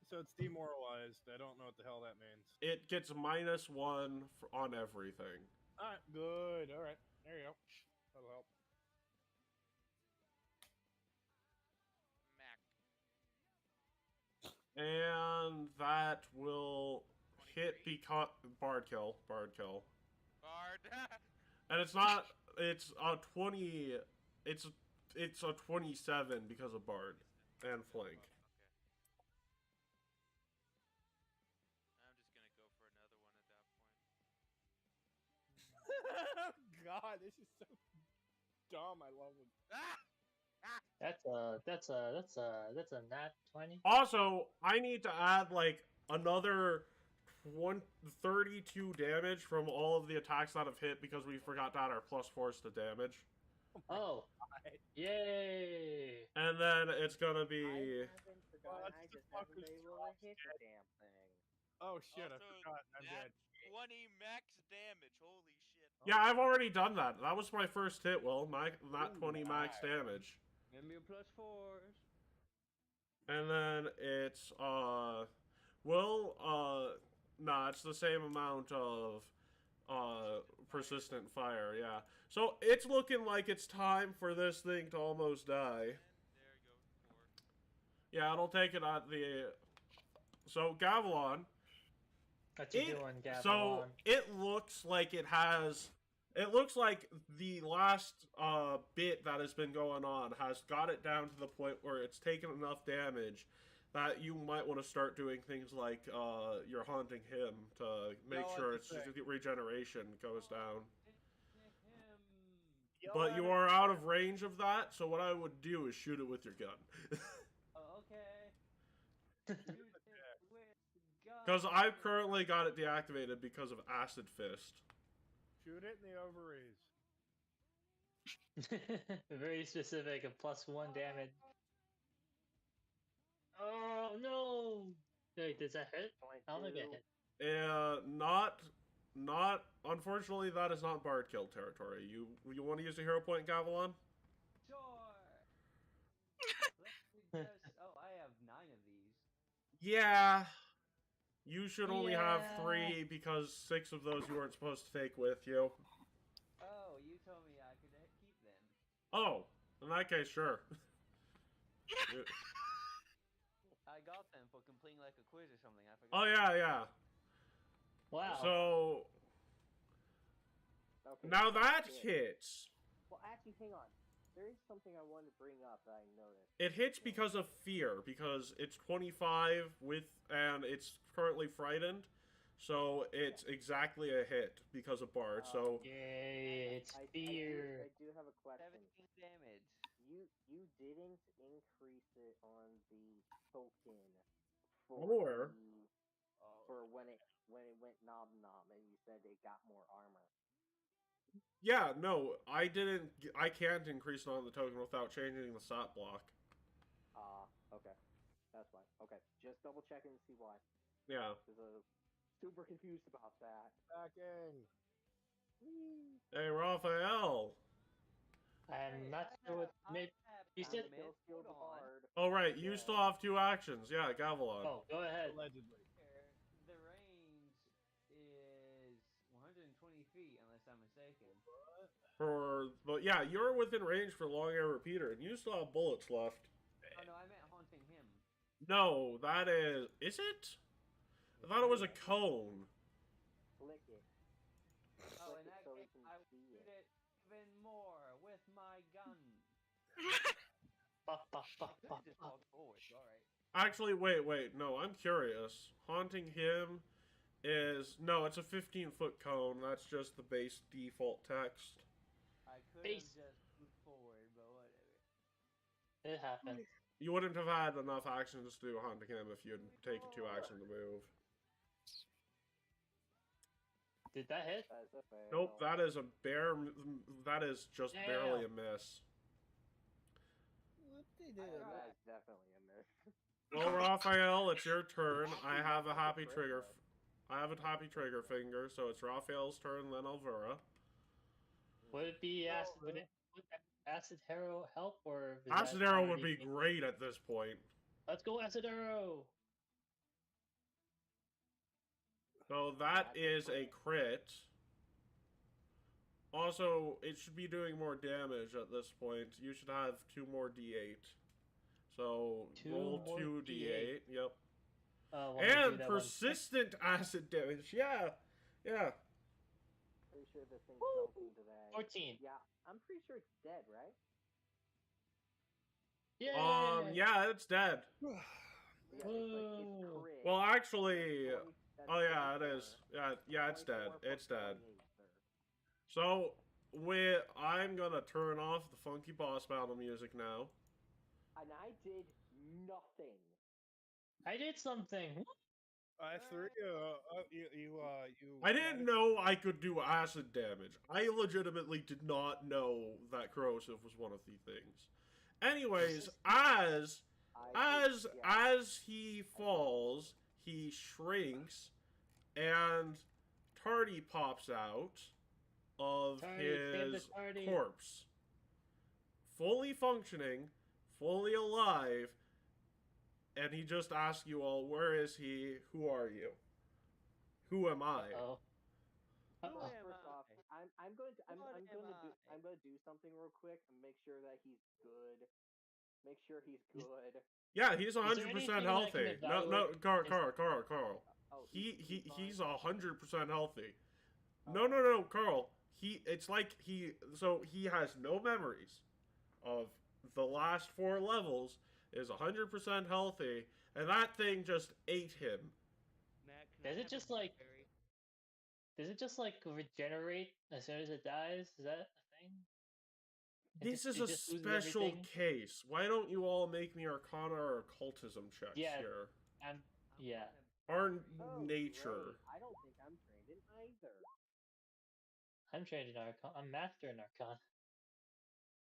So it's demoralized. I don't know what the hell that means. It gets -1 on everything. All right. Good. All right. There you go. That'll help. Mac. And that will hit 23. because Bard kill. Bard. And it's not. It's a 20. It's a 27 because of Bard and flank. Okay. I'm just gonna go for another one at that point. God, this is so dumb. I love it. That's a nat 20. Also, I need to add like another 32 damage from all of the attacks that have hit because we forgot to add our +4s to damage. Oh, yay! And then it's gonna be. I haven't forgotten. What I the just fuck haven't is been able to hit the damn thing. Oh shit! I Also, forgot. I'm nat dead. 20 max damage. Holy shit. Yeah, I've already done that. That was my first hit, Will. Not 20 max damage. Give me a +4s. And then it's, Will, nah, it's the same amount of, persistent fire, yeah. So, it's looking like it's time for this thing to almost die. There you go. 4. Yeah, it'll take it at the... So, Gavilon... What you doing, Gavilon? So, it looks like it has... It looks like the last bit that has been going on has got it down to the point where it's taken enough damage that you might want to start doing things like you're haunting him to make sure its regeneration goes down. But you are out of range of that, so what I would do is shoot it with your gun. Okay. Because I've currently got it deactivated because of Acid Fist. Shoot it in the ovaries. Very specific, a +1 damage. Oh no! Wait, does that hit? I don't think it hit. Not. Unfortunately, that is not Bard kill territory. You want to use a hero point, Gavilon? Sure. I have 9 of these. Yeah. You should only have Yeah. 3 because 6 of those you weren't supposed to take with you. Oh, you told me I could keep them. Oh, in that case, sure. I got them for completing like a quiz or something. I forgot. Oh yeah. Wow. So Okay, now that that's it. hits. Well, actually, hang on. There is something I wanted to bring up that I noticed. It hits because of fear, because it's 25 and it's currently frightened, so it's exactly a hit because of Bard. So Yay, it's fear. I do have a question. 17 damage. You didn't increase it on the token Or- for when it went nom nom, and you said it got more armor. yeah, no, I can't increase it on the token without changing the stat block. Okay, that's fine. Okay, just double checking to see why. Yeah. Because I was super confused about that. Backing. Hey, Raphael. I'm not sure what mid. You said. Kill Shield the Bard. Oh right, you still have 2 actions. Yeah, Gavilon. Oh, go ahead. Allegedly. The range is 120 feet, unless I'm mistaken. But yeah, you're within range for Long Air Repeater, and you still have bullets left. Oh no, I meant haunting him. No, that is it? I thought it was a cone. Flick it. Oh, in Flick that it so we case, can I will see shoot it. it even more with my gun. Bah, bah, bah, bah, I just bah. walked forward. All right. Actually, wait. No, I'm curious. Haunting him is... No, it's a 15-foot cone. That's just the base default text. I could have Base. just moved forward, but whatever. It happened. You wouldn't have had enough actions to do Haunting him if you'd taken 2 actions to move. Did that hit? That's a fail. Nope, that is a bare... That is just Damn. barely a miss. What they That is definitely a miss. Well, Raphael, it's your turn. I have a happy trigger... I have a happy trigger finger, so it's Raphael's turn, then Alvura. Would it be acid? Would Acid Arrow help, or is Acid that Arrow would already- be great at this point. Let's go, Acid Arrow. So that is a crit. Also, it should be doing more damage at this point. You should have 2 more D8. So Two roll more 2 D8. Yep. Want me to do And that one persistent acid damage. Yeah. Pretty sure this thing's Woo! something today. 14. Yeah, I'm pretty sure it's dead, right? Yeah. Yeah, it's dead. Yeah, it's like it's Whoa. crit. Well, actually, That's oh yeah, it 24. is. Yeah, it's dead. 24 It's dead. 28, sir. So, I'm gonna turn off the funky boss battle music now. And I did nothing. I did something. I threw you. I didn't know I could do acid damage. I legitimately did not know that corrosive was one of the things. Anyways, as he falls, he shrinks, and Tardy pops out, of Tardy, save the his tardy. corpse. Fully functioning, fully alive, and he just asks you all, where is he? Who are you? Who am I? Uh-oh. Who Uh-oh. am First I? off, I'm going to What am I? I'm going to do something real quick and make sure that he's good. Make sure he's good. Yeah, he's Is there 100% anything that can healthy. No, evaluate Carl. Oh, He's fine. 100% healthy. Okay. No, Carl. It's like he has no memories of the last 4 levels, is 100% healthy, and that thing just ate him. Matt, can Does I it have just a like blueberry? does it just like regenerate as soon as it dies? Is that a thing? This is it a just loses special everything? case. Why don't you all make me Arcana or Occultism checks Yeah. here? Yeah. Our Oh, nature. great. I don't think I'm trained in either. I'm trained in Arcana. I'm master in Arcana.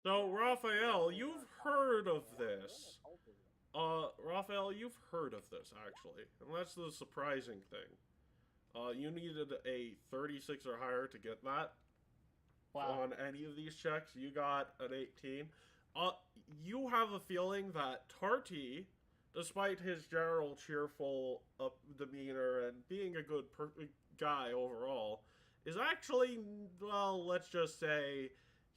So, Yeah, Raphael, I'm you've Arcana, heard of and I'm this. occultism. Raphael, you've heard of this, actually. And that's the surprising thing. You needed a 36 or higher to get that. Wow. On any of these checks. You got an 18. You have a feeling that Tarty, despite his general cheerful demeanor and being a good guy overall, is actually, well, let's just say,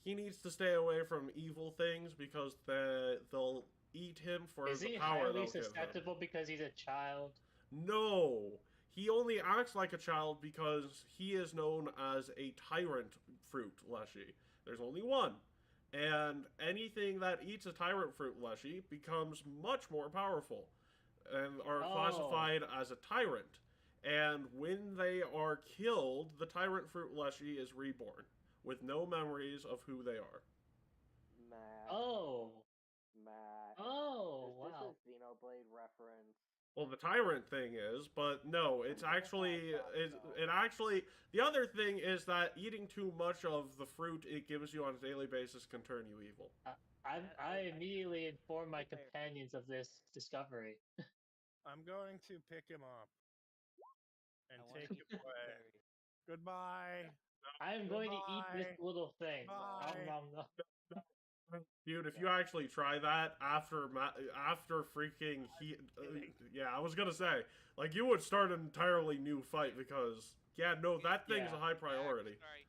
he needs to stay away from evil things because they'll eat him for Is the he power highly they'll give him. susceptible because he's a child? No. He only acts like a child because he is known as a tyrant fruit leshy. There's only one. And anything that eats a tyrant fruit leshy becomes much more powerful and are classified as a tyrant. And when they are killed, the tyrant fruit leshy is reborn with no memories of who they are. Matt. Oh. Is Wow. this a Xenoblade reference? Well, the tyrant thing is, but no, it's actually, the other thing is that eating too much of the fruit it gives you on a daily basis can turn you evil. I immediately inform my companions of this discovery. I'm going to pick him up and I want take to him eat away. blueberry. Goodbye. I'm going to eat this Goodbye. little thing. Bye. Nom, nom, nom. Dude, if you actually try that after freaking yeah, I was gonna say, like, you would start an entirely new fight because, yeah, no, that thing's a high priority. Sorry.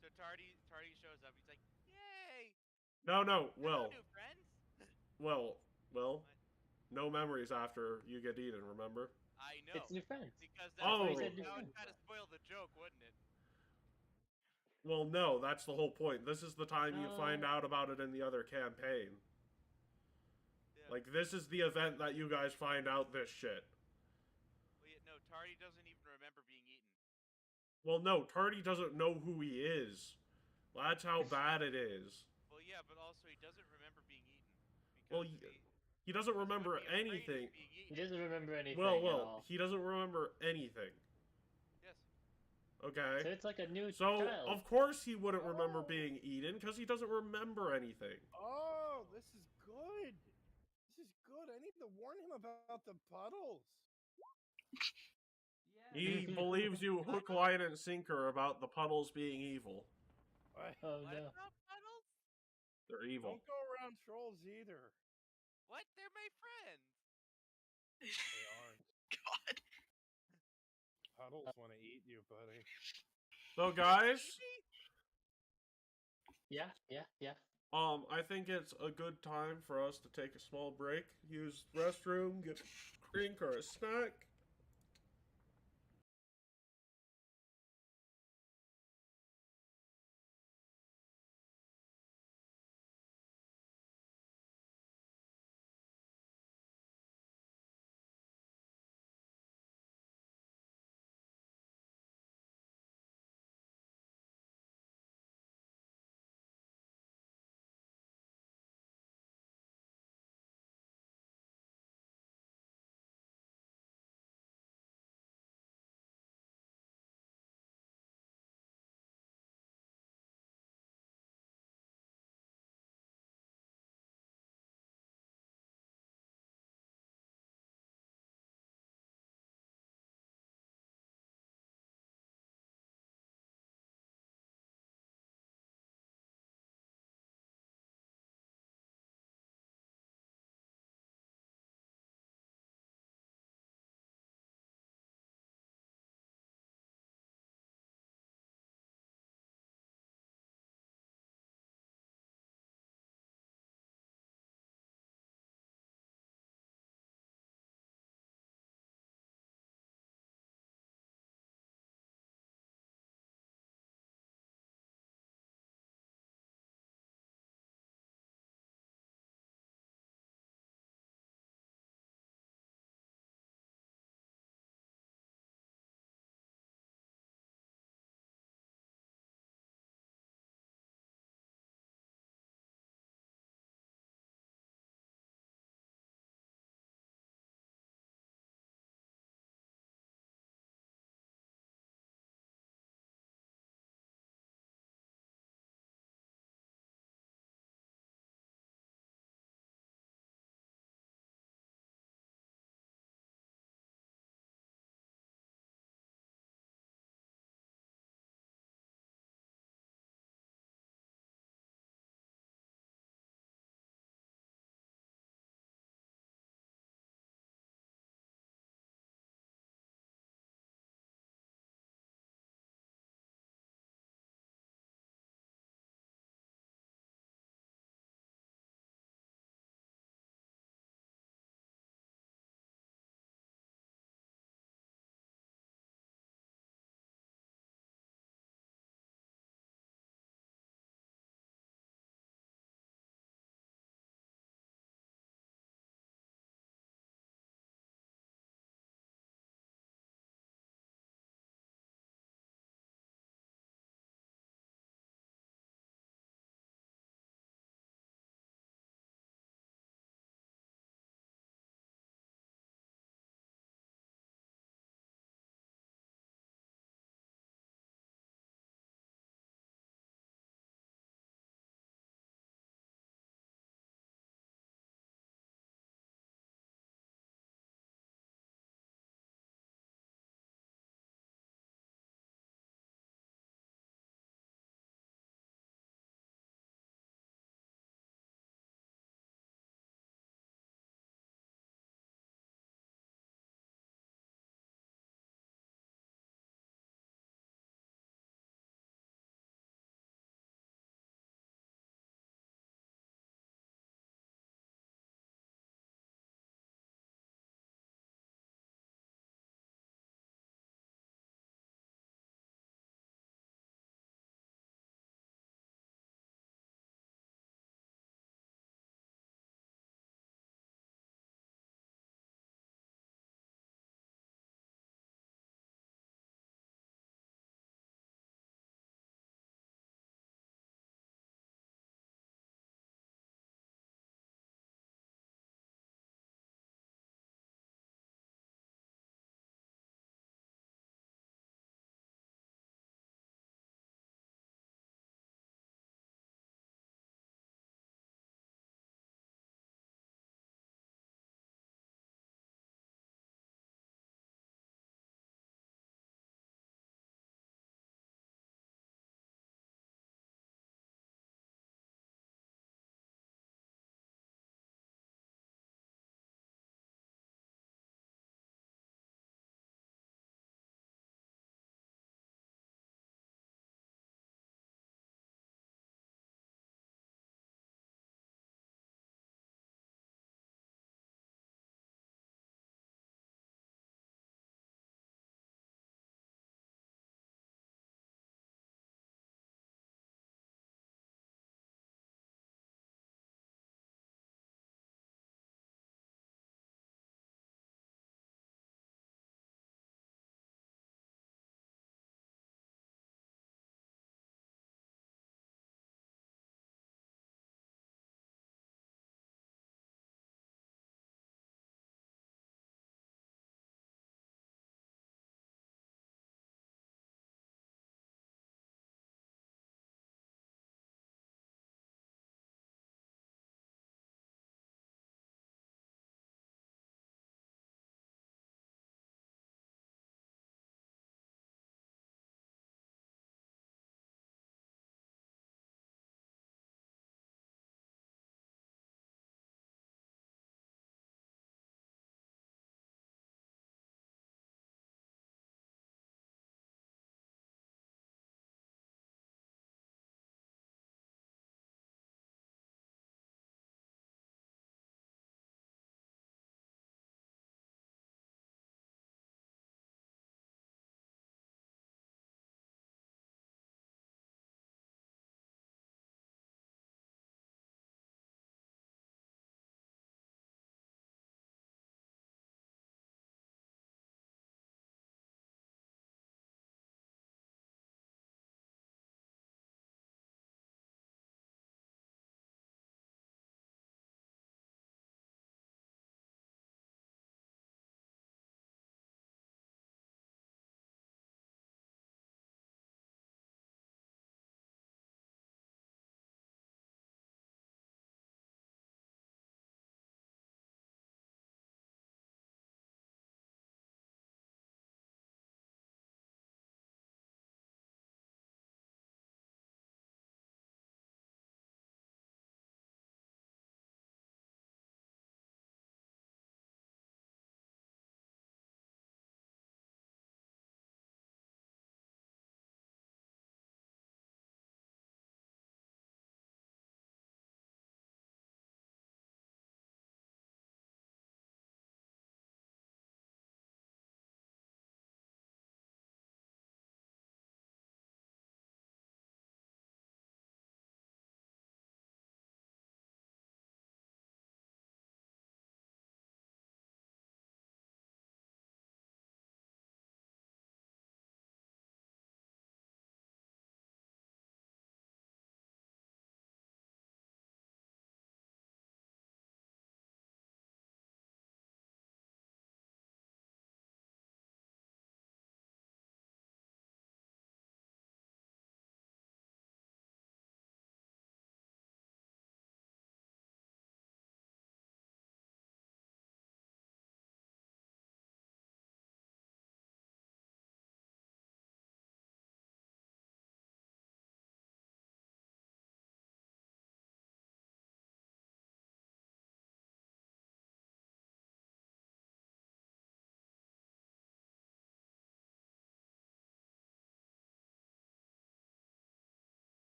So Tardy shows up. He's like, "Yay! No, Hello, well, new friends." well, no memories after you get eaten, remember? I know. It's new friends. Because That's why he Oh. said new that would friends. kind of spoil the joke, wouldn't it? Well, no, that's the whole point. This is the time you find out about it in the other campaign. Yeah. Like, this is the event that you guys find out this shit. Well, yeah, no, Tardy doesn't even remember being eaten. Well, no, Tardy doesn't know who he is. That's how bad it is. Well, yeah, but also he doesn't remember being eaten. Well, he doesn't remember anything. He doesn't remember anything Well, at all. he doesn't remember anything. Yes. Okay. So it's like a new So, child. of course he wouldn't remember being eaten, because he doesn't remember anything. Oh, this is good. This is good. I need to warn him about the puddles. He believes you hook, line, and sinker about the puddles being evil. Oh What no. about puddles? They're evil. Don't go around trolls either. What? They're my friends. They aren't. God. Puddles want to eat you, buddy. So, guys, Yeah. I think it's a good time for us to take a small break, use the restroom, get a drink or a snack.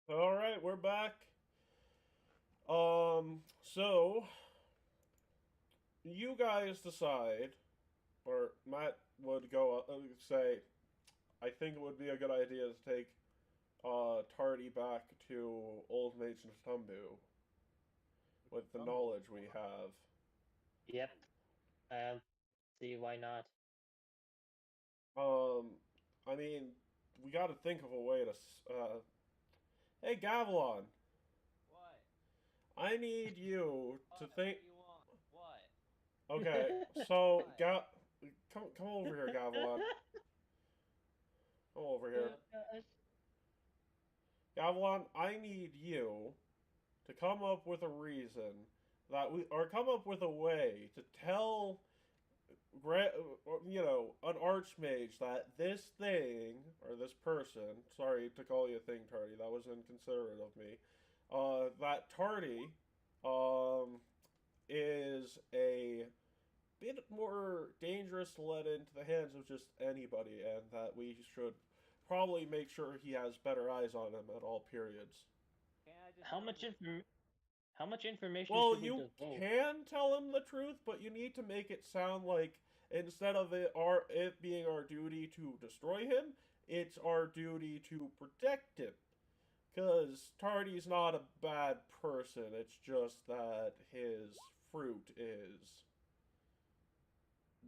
All right, we're back. So you guys decide, or Matt would go say, I think it would be a good idea to take Tardy back to Old Mage Natumbu with the knowledge we have. Yep. See why not? I mean, we got to think of a way to. Hey, Gavilon, What? I need you to What? think. What do you want? What? Okay, so What? come over here, Gavilon. Come over here, Gosh. Gavilon. I need you to come up with a reason that we, or come up with a way to tell an archmage that this thing or this person, sorry to call you a thing, Tardy, that was inconsiderate of me, that Tardy, is a bit more dangerous to let into the hands of just anybody, and that we should probably make sure he has better eyes on him at all periods. Can't I just How tell much him how much information Well, should we you divulge? can tell him the truth, but you need to make it sound like instead of it being our duty to destroy him, it's our duty to protect him. Because Tardy's not a bad person, it's just that his fruit is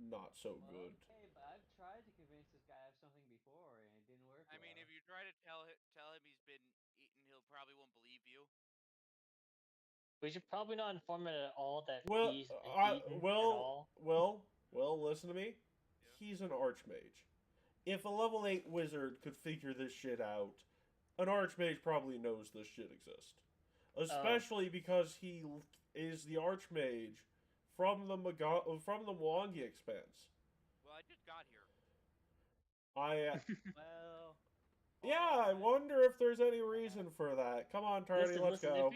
not so Well, good. okay, but I've tried to convince this guy of something before, and it didn't work. I mean, if you try to tell him he's been eaten, he'll probably won't believe you. We should probably not inform him at all that Well, he's been eaten at all. listen to me. Yeah. He's an archmage. If a level 8 wizard could figure this shit out, an archmage probably knows this shit exists. Especially because he is the archmage from the Mwangi expanse. Well, I just got here. Well. Yeah, I wonder if there's any reason for that. Come on, Tardy, let's go.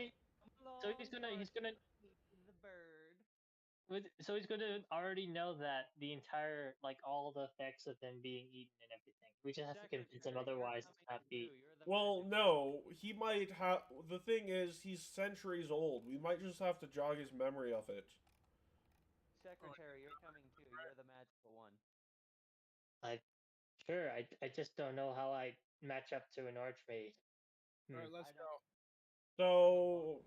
So he's gonna the bird. So he's gonna already know that the entire all the effects of him being eaten and everything. We just have to convince him Secretary, you're otherwise it's coming not be. too. You're the Well, magic- no, he might have. The thing is, he's centuries old. We might just have to jog his memory of it. Secretary, you're coming too. You're the magical one. Sure, I just don't know how I match up to an archmage. Alright, let's I go. So,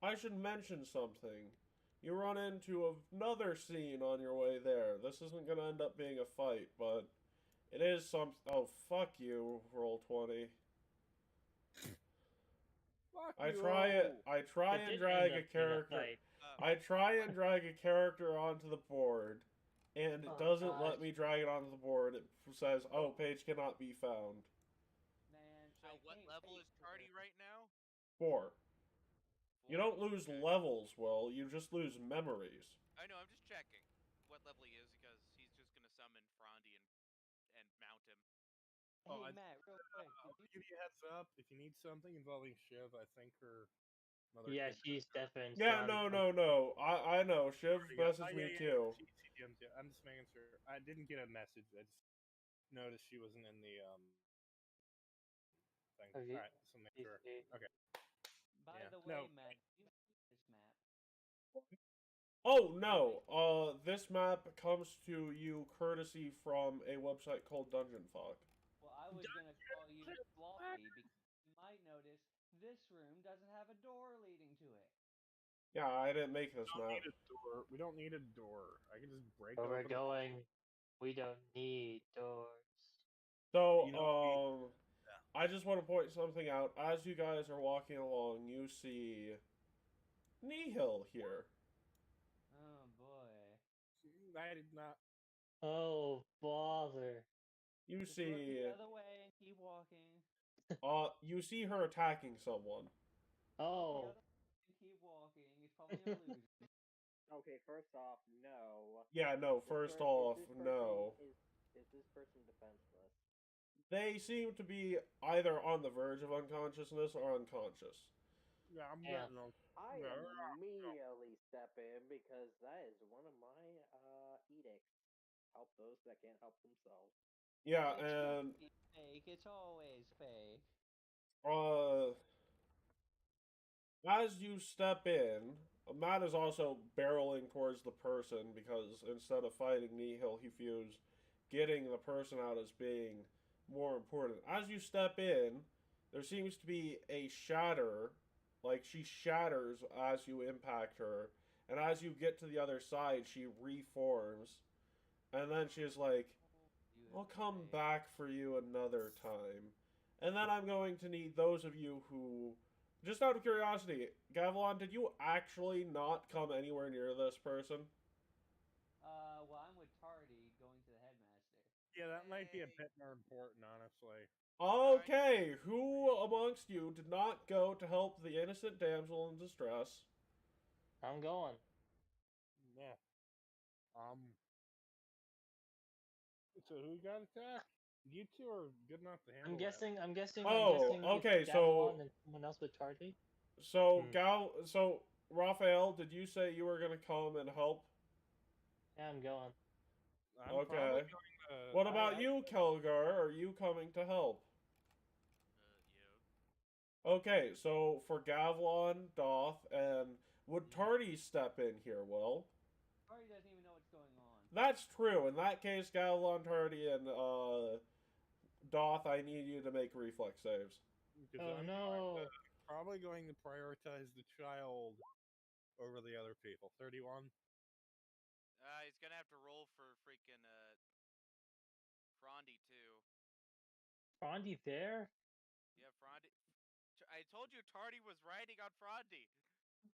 I should mention something. You run into another scene on your way there. This isn't gonna end up being a fight, but it is some. Oh, fuck you, Roll20. Fuck I you. try it. I try It and did drag end a up being a character. fight. I try and drag a character onto the board, and it Oh, doesn't gosh. let me drag it onto the board. It says, "Oh, page cannot be found." Man, So I what can't level pay is for Tardy this. right now? 4. You Four? don't lose Okay. levels, Will. You just lose memories. I know. I'm just checking what level he is because he's just gonna summon Frondy and mount him. Hey, Oh, Matt, real quick. I'll give you a heads up. If you need something involving Shiv, I think her mother. Yeah, kid- she's definitely. Yeah, no. I know. Shiv messaged me too. She DM'd you. I'm just making sure. I didn't get a message. I just noticed she wasn't in the thing. Oh, All right, so make sure. Okay. By Yeah. the way, No. Matt, do you see this map? Oh no. This map comes to you courtesy from a website called Dungeon Fog. Well, I was gonna call you sloppy because you might notice this room doesn't have a door leading to it. Yeah, I didn't make this We don't map. need a door. We don't need a door. I can just break Where we're open. going, we don't need doors. So, You know, I just want to point something out. As you guys are walking along, you see Nihil here. Oh boy. I did not. Oh bother! You Just look see, the other way and keep walking. you see her attacking someone. The Oh, other way and keep walking. It's probably an illusion. Okay, first off, no. Yeah, no. This First per- off, is this person- no. Is this person defenseless? They seem to be either on the verge of unconsciousness or unconscious. Yeah, I'm Yeah. getting on. I Yeah. immediately step in because that is one of my edicts. Help those that can't help themselves. Yeah, It's and fake. It's always fake. As you step in, Matt is also barreling towards the person because instead of fighting Nihil, he views getting the person out as being more important. As you step in, there seems to be a shatter, like she shatters as you impact her, and as you get to the other side, she reforms, and then she's like, I'll come back for you another time. And then I'm going to need those of you who, just out of curiosity, Gavilan, did you actually not come anywhere near this person? Well, I'm with Tardy going to the headmaster. Yeah, that might be a Hey. bit more important, honestly. Okay, who amongst you did not go to help the innocent damsel in distress? I'm going. Yeah. So who got attacked? You two are good enough to handle I'm guessing. I'm guessing. Oh, okay, it's so- Gavilan and someone else with Tardy. So, Hmm. so Raphael, did you say you were gonna come and help? Yeah, I'm going. that. I'm Okay. probably going to. What about you, Kelgar? Are you coming to help? Yeah. Okay, so for Gavlon, Doth, and would Tardy step in here, Will? Tardy doesn't even know what's going on. That's true. In that case, Gavlon, Tardy, and Doth, I need you to make reflex saves. Because Oh I'm no! probably going to prioritize the child over the other people. 31. He's gonna have to roll for freaking Frondy too. Frondy there? Yeah, Frondy. I told you Tardy was riding on Frondy.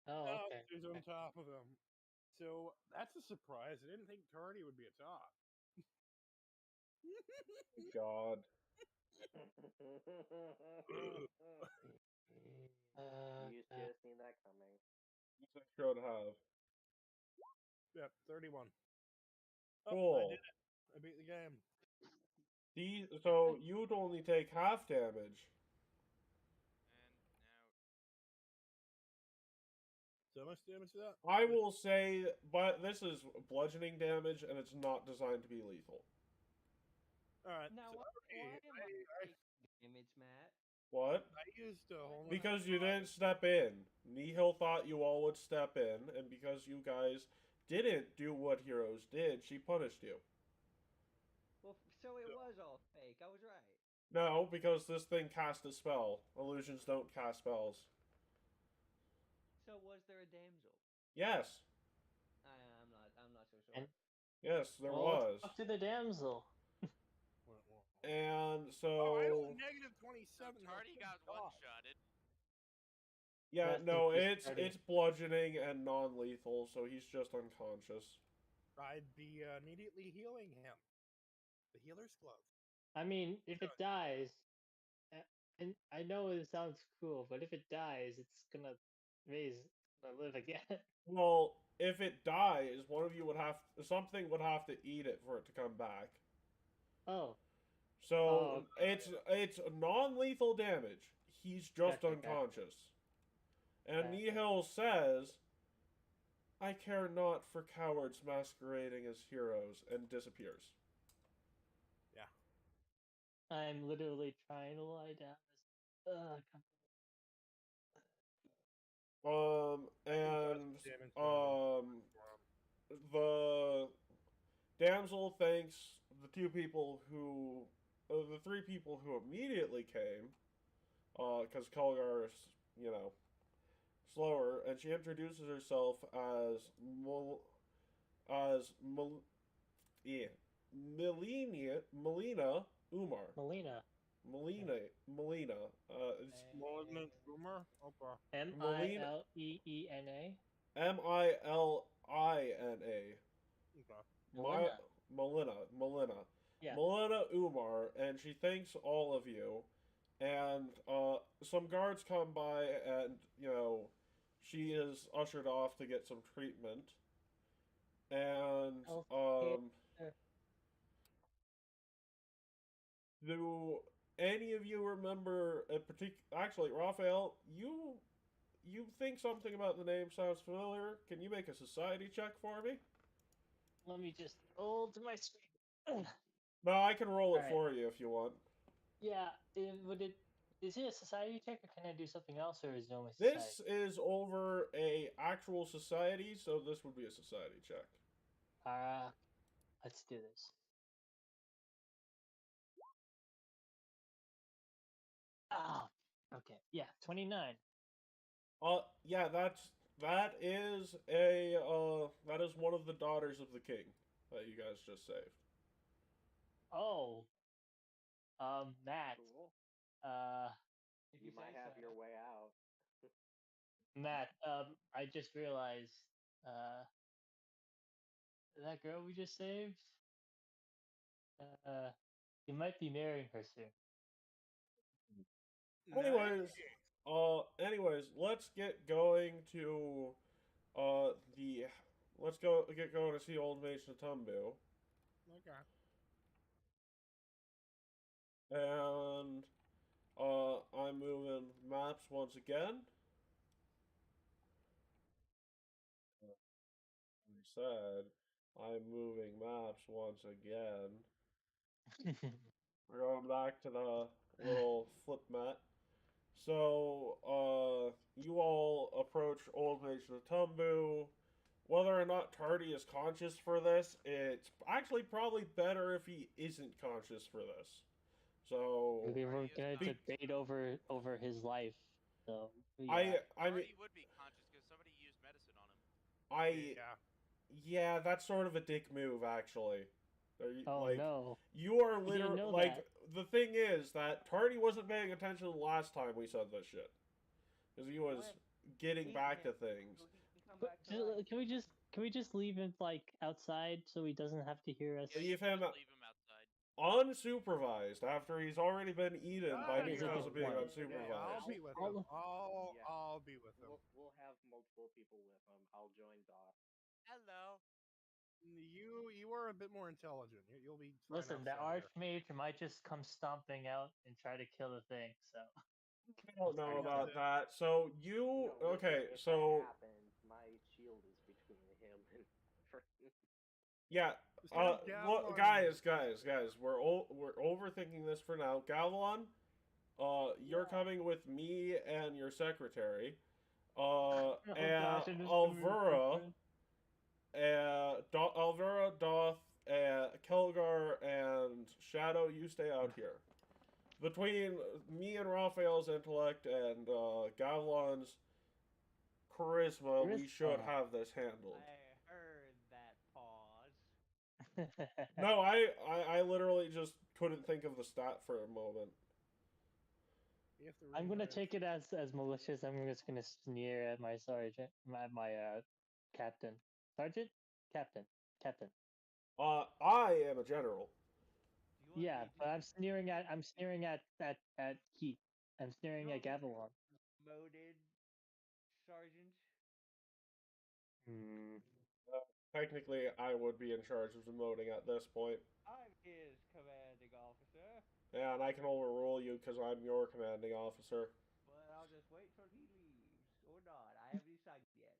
Oh, Oh, okay. she's on top of him. So that's a surprise. I didn't think Tardy would be atop. God. You should have seen that coming. What's that should have? Yep, 31. Oh, Cool. I did it. I beat the game. So you'd only take half damage. And now So much damage to that? I will say, but this is bludgeoning damage, and it's not designed to be lethal. Alright. Now, so why am I taking damage, Matt? What? I used a whole Because you didn't step in. Nihil thought you all would step in, and because you guys didn't do what heroes did, she punished you. Well, so it was all fake. I was right. No, because this thing cast a spell. Illusions don't cast spells. So was there a damsel? Yes. I'm not so sure. And Yes, there well, was. let's talk to the damsel. And Oh, I so... only negative 27. Tardy got one-shotted. Yeah, Rest in no, peace, Tardy. it's bludgeoning and non-lethal, so he's just unconscious. I'd be immediately healing him. The healer's glove. I mean, if it dies, and I know it sounds cruel, but if it dies, it's gonna live again. Well, if it dies, one of you would have... Something would have to eat it for it to come back. Oh. So, Oh, okay. it's non-lethal damage. He's just Gotcha, unconscious. And Gotcha. Nihil says, I care not for cowards masquerading as heroes, and disappears. I'm literally trying to lie down. The damsel thanks the three people who immediately came, because Kelgar is, slower, and she introduces herself as Melina Umar. Melina. It's Malignant Boomer? Okay. Mileena. Milina. Melina. Melina. Yeah. Melina Umar, and she thanks all of you. And some guards come by, and she is ushered off to get some treatment. And do any of you remember a particular? Actually, Raphael, you think something about the name sounds familiar? Can you make a society check for me? Let me just hold my screen. No, I can roll it Alright. for you if you want. Yeah, would it Is it a society check, or can I do something else, or is it only This society? is over a actual society, so this would be a society check. Let's do this. Ah, okay. Yeah, 29. Yeah, that is that is one of the daughters of the king that you guys just saved. Oh, Matt. Cool. If You might say have so. your way out. Matt, I just realized, uh, that girl we just saved, uh, you might be marrying her soon. Anyways, anyways, let's get going to the let's get going to see Old Mage Natumbu. Okay. And I'm moving maps once again. I said I'm moving maps once again. We're going back to the little flip mat. So, you all approach Old Mage Natumbu. Whether or not Tardy is conscious for this, it's actually probably better if he isn't conscious for this. So, We were Tardy is gonna conscious. debate over his life, so yeah. I mean, Tardy would be conscious because somebody used medicine on him. yeah, that's sort of a dick move, actually. Oh Like, no. you are didn't literally know like that. the thing is that Tardy wasn't paying attention the last time we said this shit because he was getting Leave back to him things. so he can come But back to life. can we just leave him like outside so he doesn't have to hear us? Yeah, Leave you him just leave him outside. unsupervised after he's already been eaten by That is a because good of being point. unsupervised. I'll be with I'll- him. Yeah. I'll be with him. We'll have multiple people with him. I'll join Doc. Hello. You are a bit more intelligent. You'll be fine Listen, the outside there. Archmage might just come stomping out and try to kill the thing. So I don't know That's about it. that. So you No, listen, okay? if So that happens, my shield is between him and yeah. Just have Look, Gavilan- guys, we're overthinking this for now. Gavilan, you're coming with me and your secretary. oh And gosh, I just Alvera, Alvera, Doth, Kelgar, and Shadow, you stay out here. Between me and Raphael's intellect and Gavilan's charisma, we should Charisma. have this handled. I heard that pause. No, I literally just couldn't think of the stat for a moment. You have to I'm gonna read it. take it as malicious. I'm just gonna sneer at my sergeant, my captain, sergeant, captain. I am a general. Do you want Yeah, me but to I'm sneering at Keat. I'm sneering you at want me to Gavilan. promoted sergeant? Hmm. Technically, I would be in charge of demoting at this point. I'm his commanding officer. Yeah, and I can overrule you because I'm your commanding officer. Well, I'll just wait till he leaves. Or not. I haven't decided yet.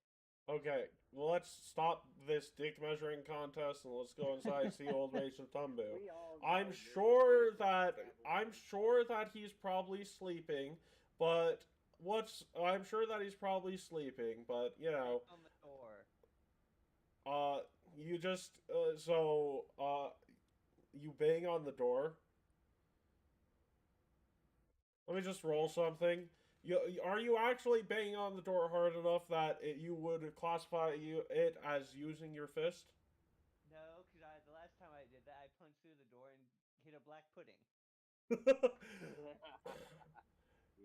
Okay, well, let's stop this dick measuring contest and let's go inside and see Old Mage of Tumbu. we all know I'm this sure is that Gavilan. he's probably sleeping, but I'm sure that he's probably sleeping, but you know, On the door. you just you bang on the door. Let me just roll something. Are you actually banging on the door hard enough that you would classify it as using your fist? No, because the last time I did that, I punched through the door and hit a black pudding.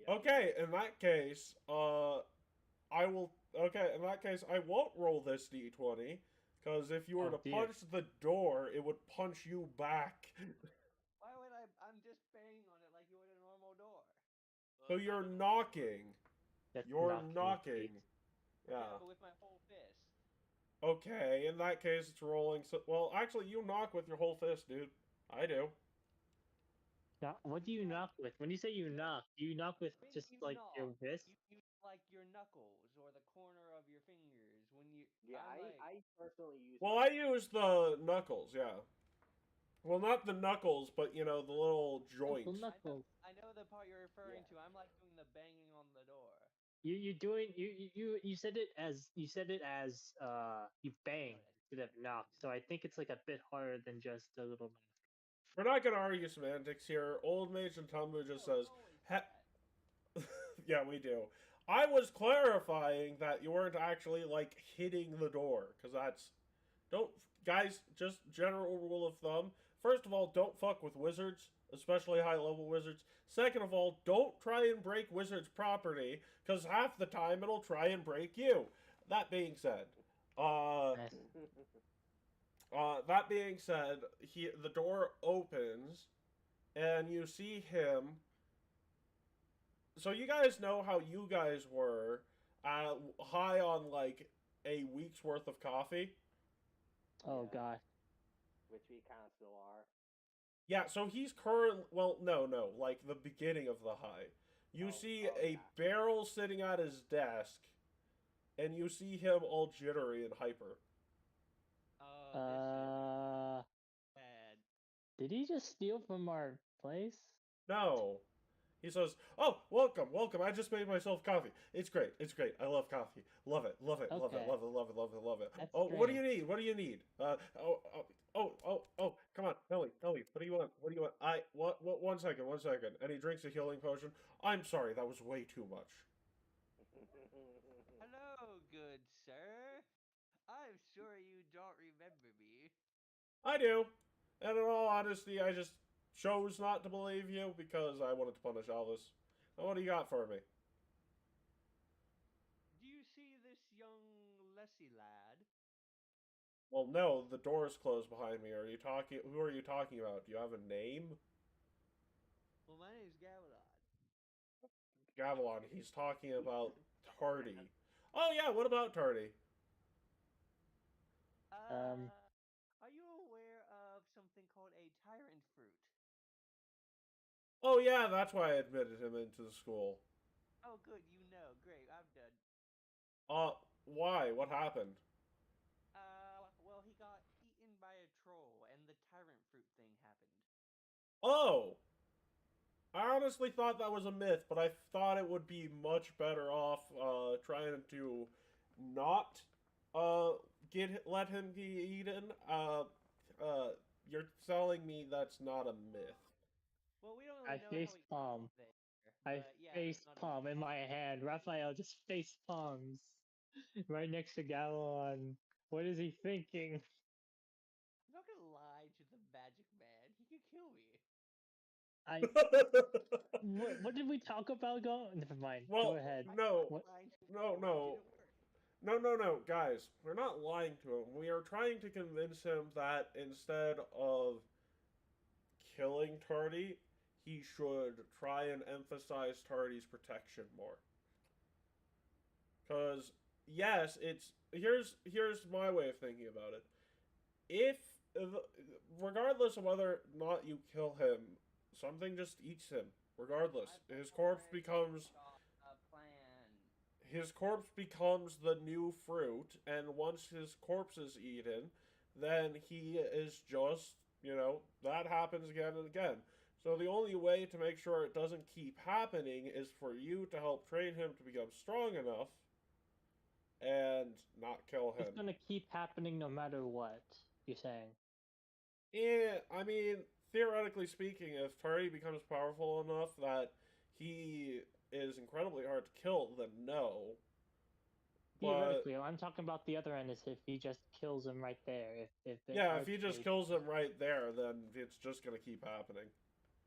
Okay, in that case, I will. Okay, in that case, I won't roll this d20 because if you were Oh, to dear. punch the door, it would punch you back. Why would I? I'm just banging on it like you would a normal door. So Well, you're not with- knocking. That's You're knocking. knocking. Yeah. But with my whole fist. Okay, in that case, it's rolling. So, well, actually, you knock with your whole fist, dude. I do. What do you knock with? When you say you knock, do you knock with When just you like your knock, wrist? you like your knuckles or the corner of your fingers. When you Yeah, I'm like, I personally use. Well, I use the knuckles, yeah. Well, not the knuckles, but you know the little joints. Knuckles. I know the part you're referring to. I'm like doing the banging on the door. You doing you said it as you banged instead of knocked. So I think it's like a bit harder than just a little knock. We're not gonna argue semantics here. Old Mage and Tumbu just says, yeah, we do. I was clarifying that you weren't actually like hitting the door, because that's don't guys. Just general rule of thumb. First of all, don't fuck with wizards, especially high level wizards. Second of all, don't try and break wizards' property, because half the time it'll try and break you. That being said, that being said, the door opens, and you see him. So you guys know how you guys were high on like a week's worth of coffee. Oh Yeah. god. Which we kind of still are. Yeah, so he's no, like the beginning of the high. You see a yeah. barrel sitting at his desk, and you see him all jittery and hyper. Oh, bad. Did he just steal from our place? No. He says, "Oh, welcome, welcome. I just made myself coffee. It's great. It's great. I love coffee. Love it. Love it. Love it. Okay. Love it. Love it. Love it. Love it. That's Oh, what do you great. need? What do you need? Come on, tell me. What do you want? What do you want? One second. And he drinks a healing potion. I'm sorry, that was way too much. Hello, good sir. I'm sure you don't remember me. I do. And in all honesty, I just chose not to believe you because I wanted to punish Alice. Now, what do you got for me? Do you see this young Lessie lad? Well, no, the door's closed behind me. Who are you talking about? Do you have a name? Well, my name's Gavilon. Gavilon, he's talking about Tardy. Oh yeah, what about Tardy? Are you aware of something called a tyrant fruit? Oh yeah, that's why I admitted him into the school. Oh, good, you know. Great, I'm done. Why? What happened? Well, he got eaten by a troll, and the tyrant fruit thing happened. Oh! I honestly thought that was a myth, but I thought it would be much better off trying to not let him be eaten. You're telling me that's not a myth. Well, we don't I really know face how he palm. got there. I but yeah, face it's not a palm in myth. my hand. Raphael just face palms right next to Galilon. What is he thinking? I'm not gonna lie to the magic man. He could kill me. What did we talk about? Never mind. Well, Go ahead. no, What? no, guys. We're not lying to him. We are trying to convince him that instead of killing Tardy, he should try and emphasize Tardy's protection more. Because yes, here's my way of thinking about it. If regardless of whether or not you kill him, something just eats him. Regardless, his corpse becomes the new fruit, and once his corpse is eaten, then he is just, that happens again and again. So the only way to make sure it doesn't keep happening is for you to help train him to become strong enough and not kill him. It's gonna keep happening no matter what, you're saying. Yeah, I mean, theoretically speaking, if Tardy becomes powerful enough that he is incredibly hard to kill, then no. Theoretically, I'm talking about the other end. Is if he just kills him right there. If he just kills him right there, then it's just gonna keep happening.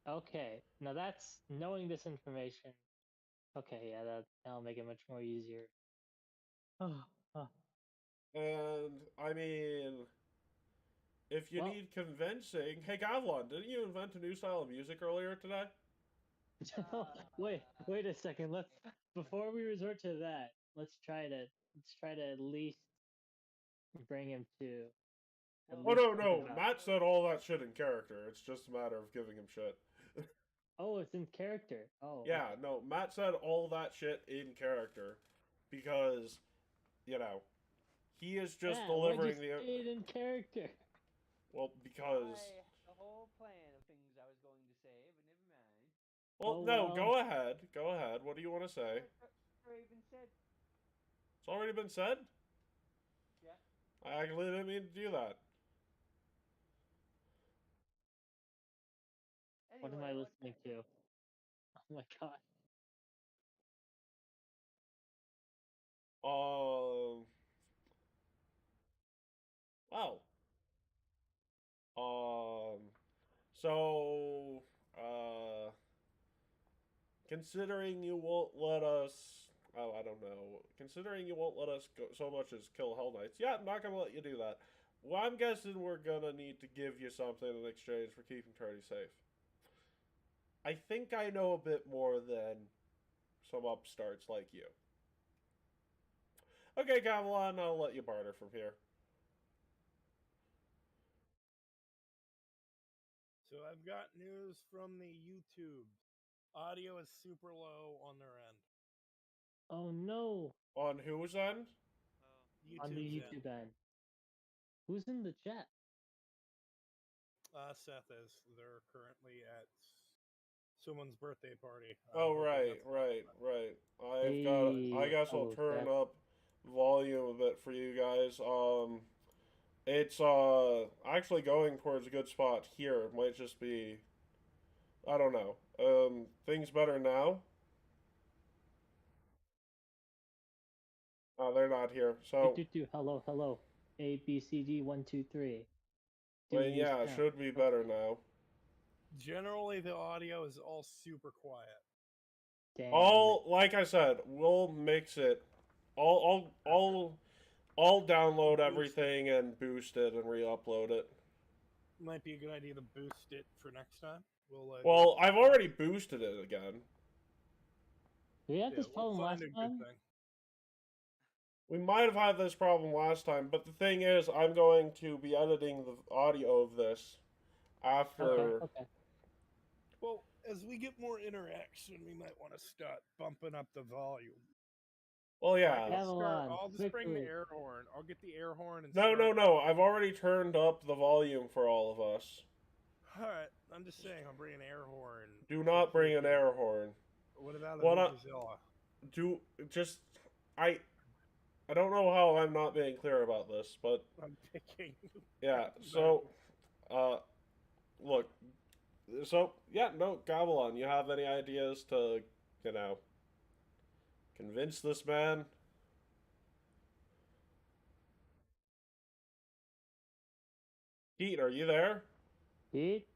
Okay, now that's knowing this information. Okay, yeah, that'll make it much more easier. And I mean, if you need convincing, hey Gavlon, didn't you invent a new style of music earlier today? Wait a second. Before we resort to that, let's try to at least bring him to. Oh no, Matt said all that shit in character. It's just a matter of giving him shit. Oh, it's in character. Oh. Yeah, no, Matt said all that shit in character because, he is just delivering in character. Well, because whole plan of things I was going to say, but never mind. Well, Oh, no, well. go ahead. Go ahead. What do you want to say? It's already been said. It's already been said? Yeah. I actually didn't mean to do that. What am Anyway, I what's listening next? to? Oh my god. Well. So, considering you won't let us, oh, I don't know. Considering you won't let us go so much as kill Hell Knights, yeah, I'm not gonna let you do that. Well, I'm guessing we're gonna need to give you something in exchange for keeping Trinity safe. I think I know a bit more than some upstarts like you. Okay, Cavalon, I'll let you barter from here. So I've got news from the YouTube. Audio is super low on their end. Oh no. On whose end? Oh. On the YouTube's YouTube end. Who's in the chat? Seth is. They're currently at someone's birthday party. Oh, right. I Hey, guess I'll hello, turn Jack. up volume a bit for you guys. It's actually going towards a good spot here. It might just be, I don't know. Things better now. They're not here. So, Hello. A B C D 1 2 3. I mean, yeah, it should be better now. Generally, the audio is all super quiet. Damn. Like I said, we'll mix it. I'll download everything and boost it and re-upload it. Might be a good idea to boost it for next time. Well, I've already boosted it again. Did we have this problem last time? We might have had this problem last time, but the thing is, I'm going to be editing the audio of this after. Okay. Well, as we get more interaction, we might want to start bumping up the volume. Well, yeah. I'll just bring the air horn. I'll get the air horn and No. I've already turned up the volume for all of us. Alright, I'm just saying I'll bring an air horn. Do not bring an air horn. What about a Vuvuzela? I don't know how I'm not being clear about this, but I'm picking. Yeah, so look. So, yeah, no, Gavilan, you have any ideas to, convince this man? Keat, are you there? Keat?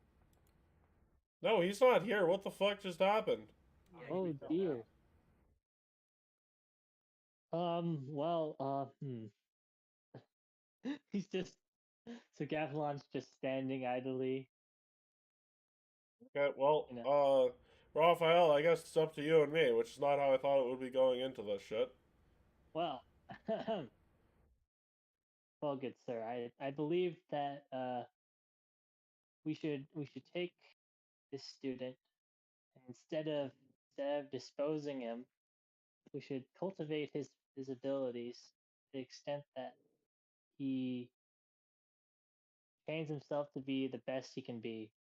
No, he's not here. What the fuck just happened? Oh dear. He's just. So Gavilan's just standing idly. Okay, well, Raphael, I guess it's up to you and me, which is not how I thought it would be going into this shit. Well, well, good sir. I believe that we should take this student, and instead of disposing him, we should cultivate his abilities to the extent that he trains himself to be the best he can be,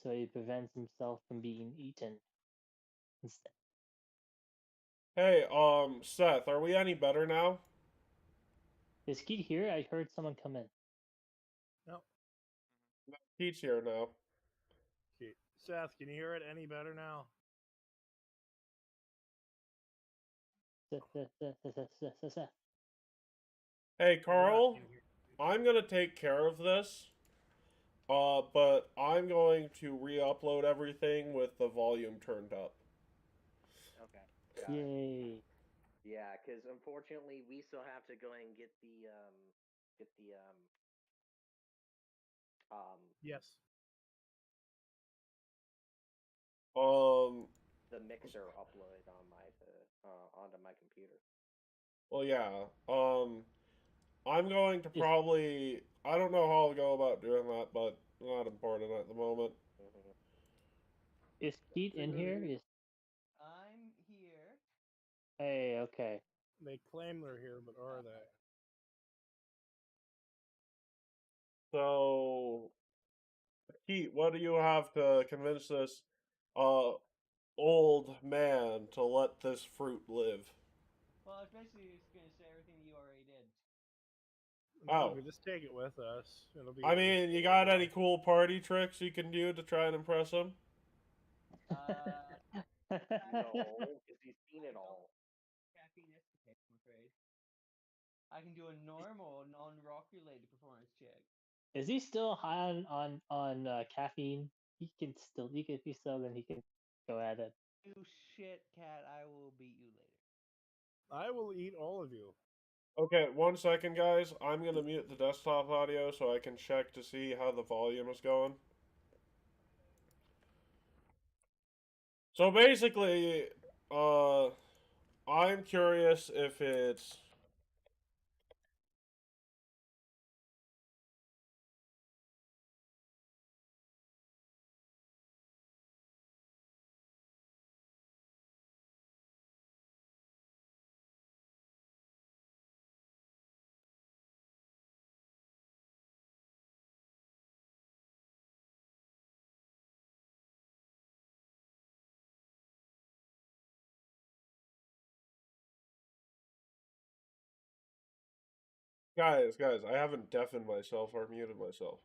so he prevents himself from being eaten instead. Hey, Seth, are we any better now? Is Keat here? I heard someone come in. No. Keat's here now. Seth, can you hear it any better now? Seth. Hey, Carl, I'm gonna take care of this. But I'm going to re-upload everything with the volume turned up. Okay. Yay. Yeah, because unfortunately we still have to go and get the Yes. the mixer uploaded on onto my computer. Well, yeah. I'm going to probably. I don't know how I'll go about doing that, but not important at the moment. Is Keat in here? I'm here. Hey, okay. They claim they're here, but are they? So, Keat, what do you have to convince this old man to let this fruit live? Well, I was basically just gonna say everything you already did. Oh. We just take it with us. It'll be. I mean, you got any cool party tricks you can do to try and impress him? No, because he's seen it all. Caffeine escapade, I'm afraid. I can do a normal, non-rock related performance check. Is he still high on caffeine? He can still if he's still then he can go at it. You shit, cat! I will beat you later. I will eat all of you. Okay, 1 second, guys. I'm gonna mute the desktop audio so I can check to see how the volume is going. So basically, I'm curious if it's... Guys, I haven't deafened myself or muted myself.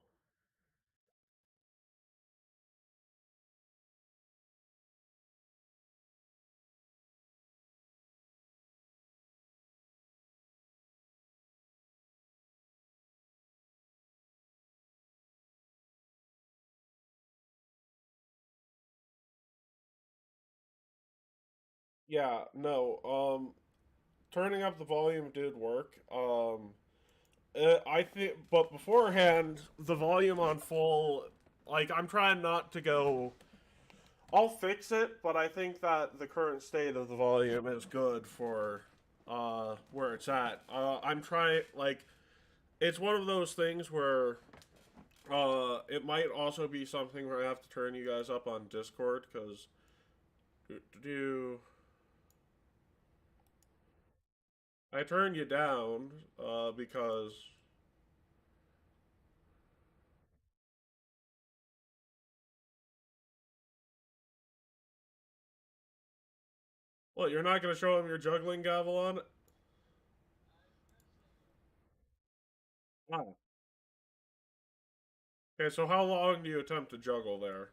Yeah, no, turning up the volume did work. I think, but beforehand, the volume on full, like, I'm trying not to go... I'll fix it, but I think that the current state of the volume is good for, where it's at. I'm trying, like, it's one of those things where, it might also be something where I have to turn you guys up on Discord, because... I turned you down, because... What, you're not going to show him your juggling gavel on it? Wow. Okay, so how long do you attempt to juggle there?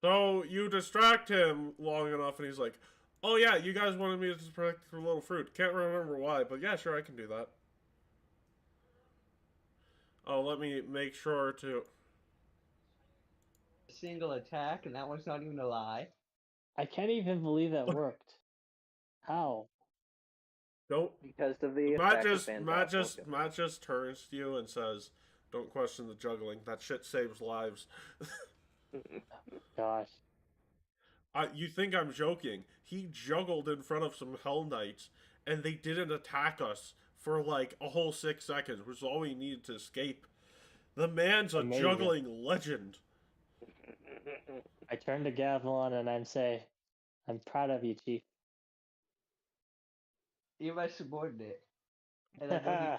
So you distract him long enough, and he's like, "Oh yeah, you guys wanted me to distract the little fruit. Can't remember why, but yeah, sure, I can do that." Oh, let me make sure to... A single attack, and that one's not even a lie. I can't even believe that worked. How? Don't... Because of the Matt effect of Matt just turns to you and says, "Don't question the juggling. That shit saves lives." Gosh. You think I'm joking? He juggled in front of some Hell Knights, and they didn't attack us for like a whole 6 seconds, which is all we needed to escape. The man's a Amazing. juggling legend. I turn to gavel on and I'm proud of you, Chief. You're my subordinate, and I know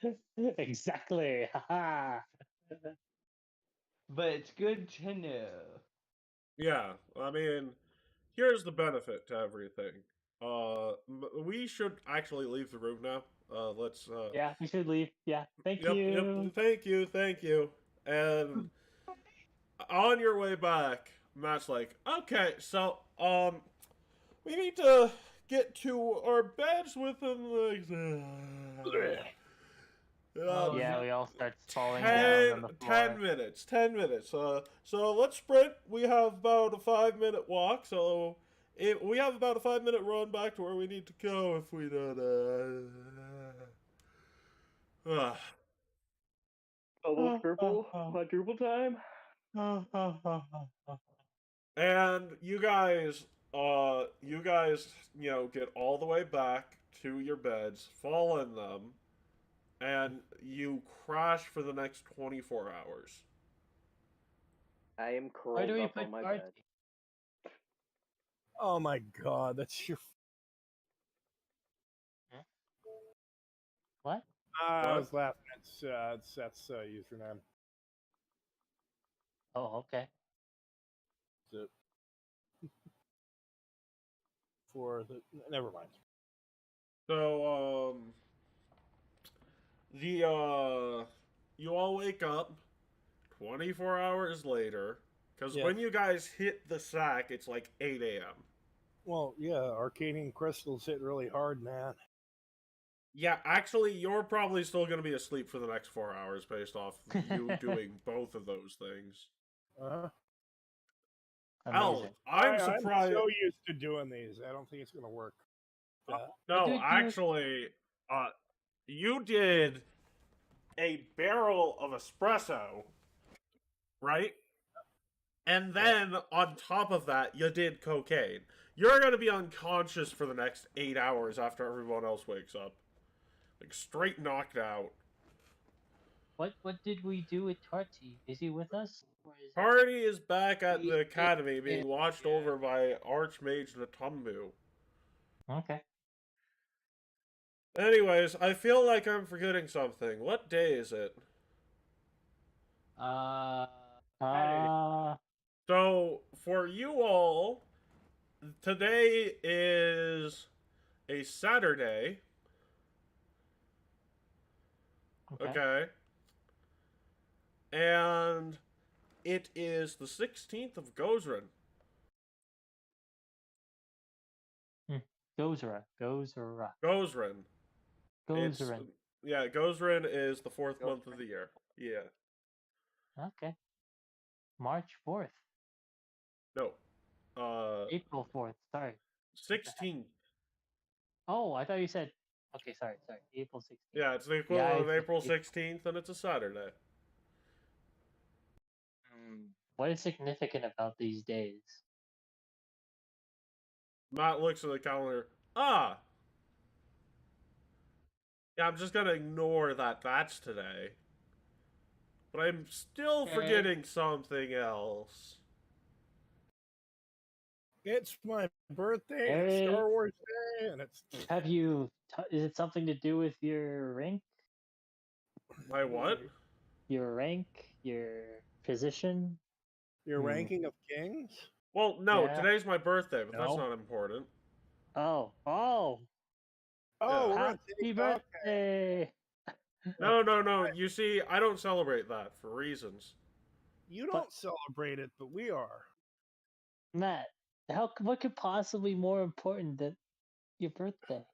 you like. Exactly. Haha. But it's good to know. Yeah, I mean, here's the benefit to everything. We should actually leave the room now. Let's. Yeah, we should leave. Yeah. Thank Yep. you. Thank you. And on your way back, Matt's like, "Okay, so we need to get to our beds within like." Yeah, we all start falling down on the floor. 10 minutes. So let's sprint. We have about a 5-minute walk. So we have about a 5-minute run back to where we need to go if we don't. Double, triple, quadruple time. And you guys, get all the way back to your beds, fall in them, and you crash for the next 24 hours. I am Where curled do we up put on my Archie? bed. Oh my god, that's your What? I What? was laughing at Seth's username. Oh, okay. That's it. For the never mind. So, you all wake up 24 hours later, because Yeah. when you guys hit the sack, it's like 8 a.m. Well, yeah, Arcadian crystals hit really hard, man. Yeah, actually, you're probably still going to be asleep for the next 4 hours based off you doing both of those things. Uh-huh. Amazing. I'm surprised. I'm so used to doing these. I don't think it's going to work. What No, did you- actually, you did a barrel of espresso, right? And then on top of that, you did cocaine. You're gonna be unconscious for the next 8 hours after everyone else wakes up, like straight knocked out. What did we do with Tarty? Is he with us? Or is Party is back at He- the academy, being watched Yeah. over by Archmage Natumbu. Okay. Anyways, I feel like I'm forgetting something. What day is it? So, for you all, today is a Saturday. Okay. And it is the 16th of Gozran. Gozra. Gozran. Gozran. Yeah, Gozran is the 4th month of the year. Yeah. Okay. March 4th. No. April 4th. Sorry. 16th. Oh, I thought you said. Okay, sorry. April 16th. Yeah, it's the equivalent of I- April 16th, and it's a Saturday. What is significant about these days? Matt looks at the calendar. Ah! Yeah, I'm just gonna ignore that that's today. But I'm still Okay. forgetting something else. It's my birthday, and Hey. it's Star Wars Day, and it's Have you? Is it something to do with your rank? My what? Your rank? Your position? your ranking of kings. Well, no, Yeah. today's my birthday, but that's No. not important. Oh. Oh, we're gonna Happy take birthday! No. You see, I don't celebrate that for reasons. You don't celebrate it, but we are. Matt, what could possibly be more important than your birthday?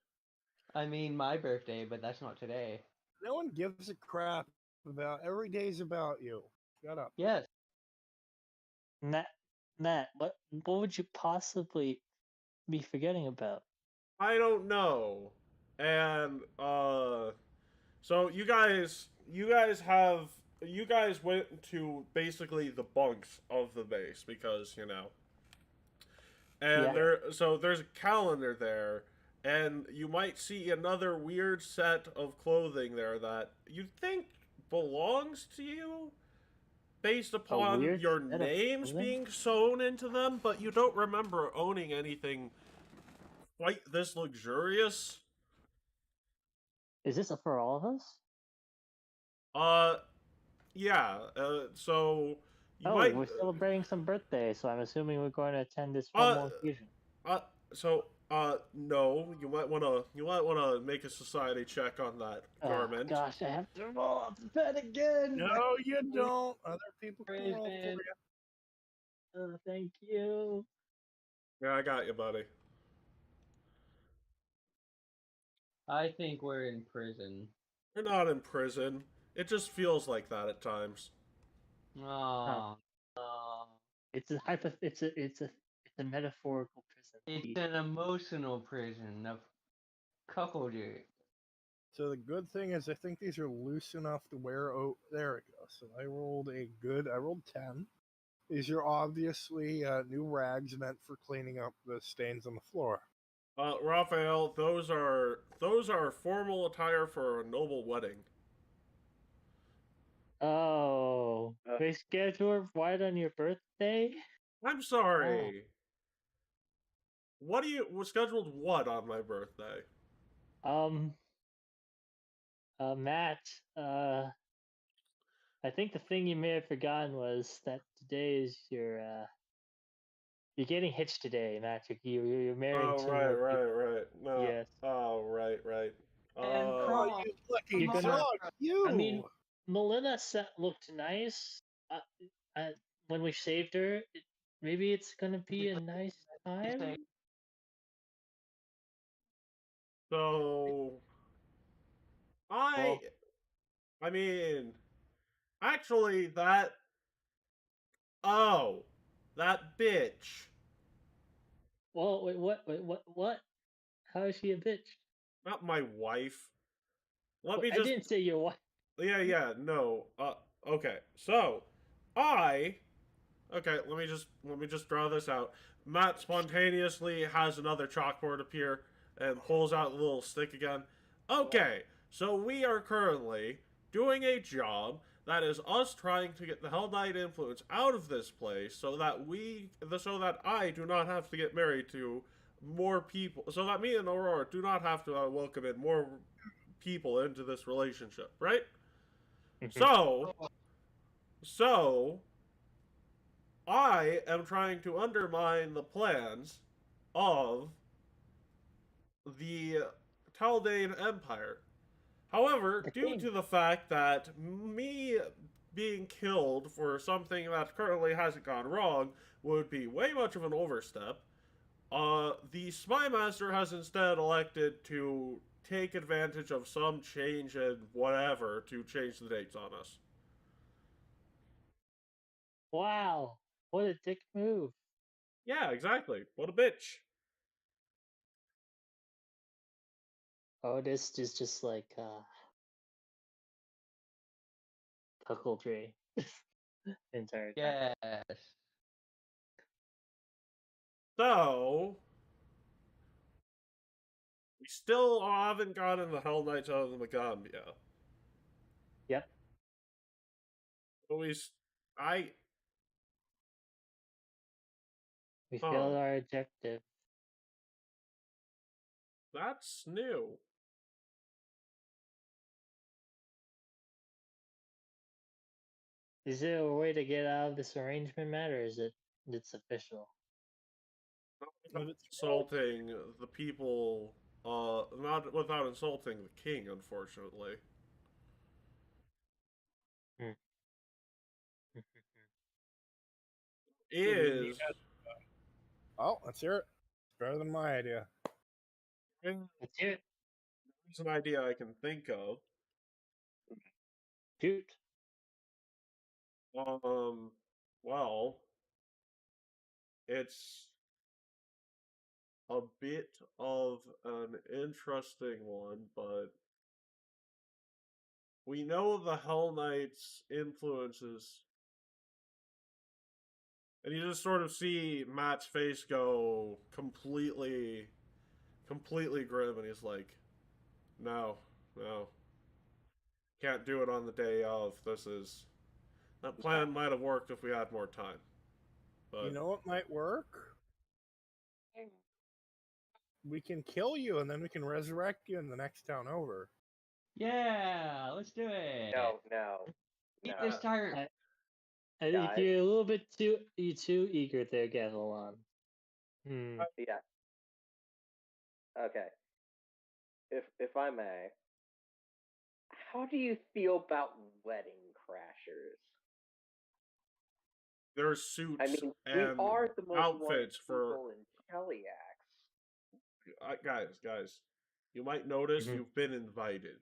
I mean, my birthday, but that's not today. No one gives a crap about every day's about you. Shut up. Yes. Matt, what would you possibly be forgetting about? I don't know. And so you guys went to basically the bunks of the base because, you know. And Yeah. there's a calendar there, and you might see another weird set of clothing there that you think belongs to you based upon weird your set of names clothing? being sewn into them, but you don't remember owning anything quite this luxurious. Is this for all of us? Yeah. So you Oh, might. we're celebrating some birthday, so I'm assuming we're going to attend this formal occasion. No. You might wanna make a society check on that garment. Oh, gosh, I have to roll off the bed again. No, you don't. Other people can Praise roll for man. you. Oh, thank you. Yeah, I got you, buddy. I think we're in prison. You're not in prison. It just feels like that at times. Oh, It's a metaphorical prison. it's an emotional prison of cuckoldry. So the good thing is, I think these are loose enough to wear. Oh, there we go. So I rolled 10. These are obviously new rags meant for cleaning up the stains on the floor. Raphael, those are formal attire for a noble wedding. Oh, they scheduled right on your birthday? I'm sorry. What scheduled what on my birthday? Matt, I think the thing you may have forgotten was that today is you're getting hitched today, Matt. You're marrying Oh, two right, more people. right. No. Yes. Oh, right. And Oh, Crawl. you lucky You're gonna- dog, you! I mean, Melina looked nice. When we saved her, maybe it's gonna be a nice time. So, Well, I mean, actually, that bitch. well, wait, what? How is she a bitch? Not my wife. Let Wait, me I just. didn't say your wife. Yeah, no. Okay. So, okay, let me just draw this out. Matt spontaneously has another chalkboard appear and pulls out a little stick again. Okay, so we are currently doing a job that is us trying to get the Hell Knight influence out of this place so that I do not have to get married to more people, so that me and Aurora do not have to welcome in more people into this relationship, right? So I am trying to undermine the plans of the Taldane Empire. However, due to the fact that me being killed for something that currently hasn't gone wrong would be way much of an overstep, the Spy Master has instead elected to take advantage of some change in whatever to change the dates on us. Wow, what a dick move. Yeah, exactly. What a bitch. Oh, this is just like cuckoldry. Entire time. Yes. So, we still haven't gotten the Hell Knights out of the Magambia. Yep. But we failed our objective. That's new. Is there a way to get out of this arrangement, Matt, or is it's official? Insulting the people, not without insulting the king, unfortunately. Is Oh, let's hear it. Better than my idea. Let's hear it. There's an idea I can think of. Shoot. Well, it's a bit of an interesting one, but we know the Hell Knight's influences. And you just sort of see Matt's face go completely grim, and he's like, no. Can't do it on the day of. That plan might have worked if we had more time. But You know what might work? We can kill you, and then we can resurrect you in the next town over. Yeah, let's do it. No. Eat this tire. I think you're a little bit too eager there, Gavilan. Yeah. Okay. If I may, how do you feel about wedding crashers? there's suits I mean, we and are the most wanted outfits for people in Cheliax. guys. You might notice Mhm. you've been invited.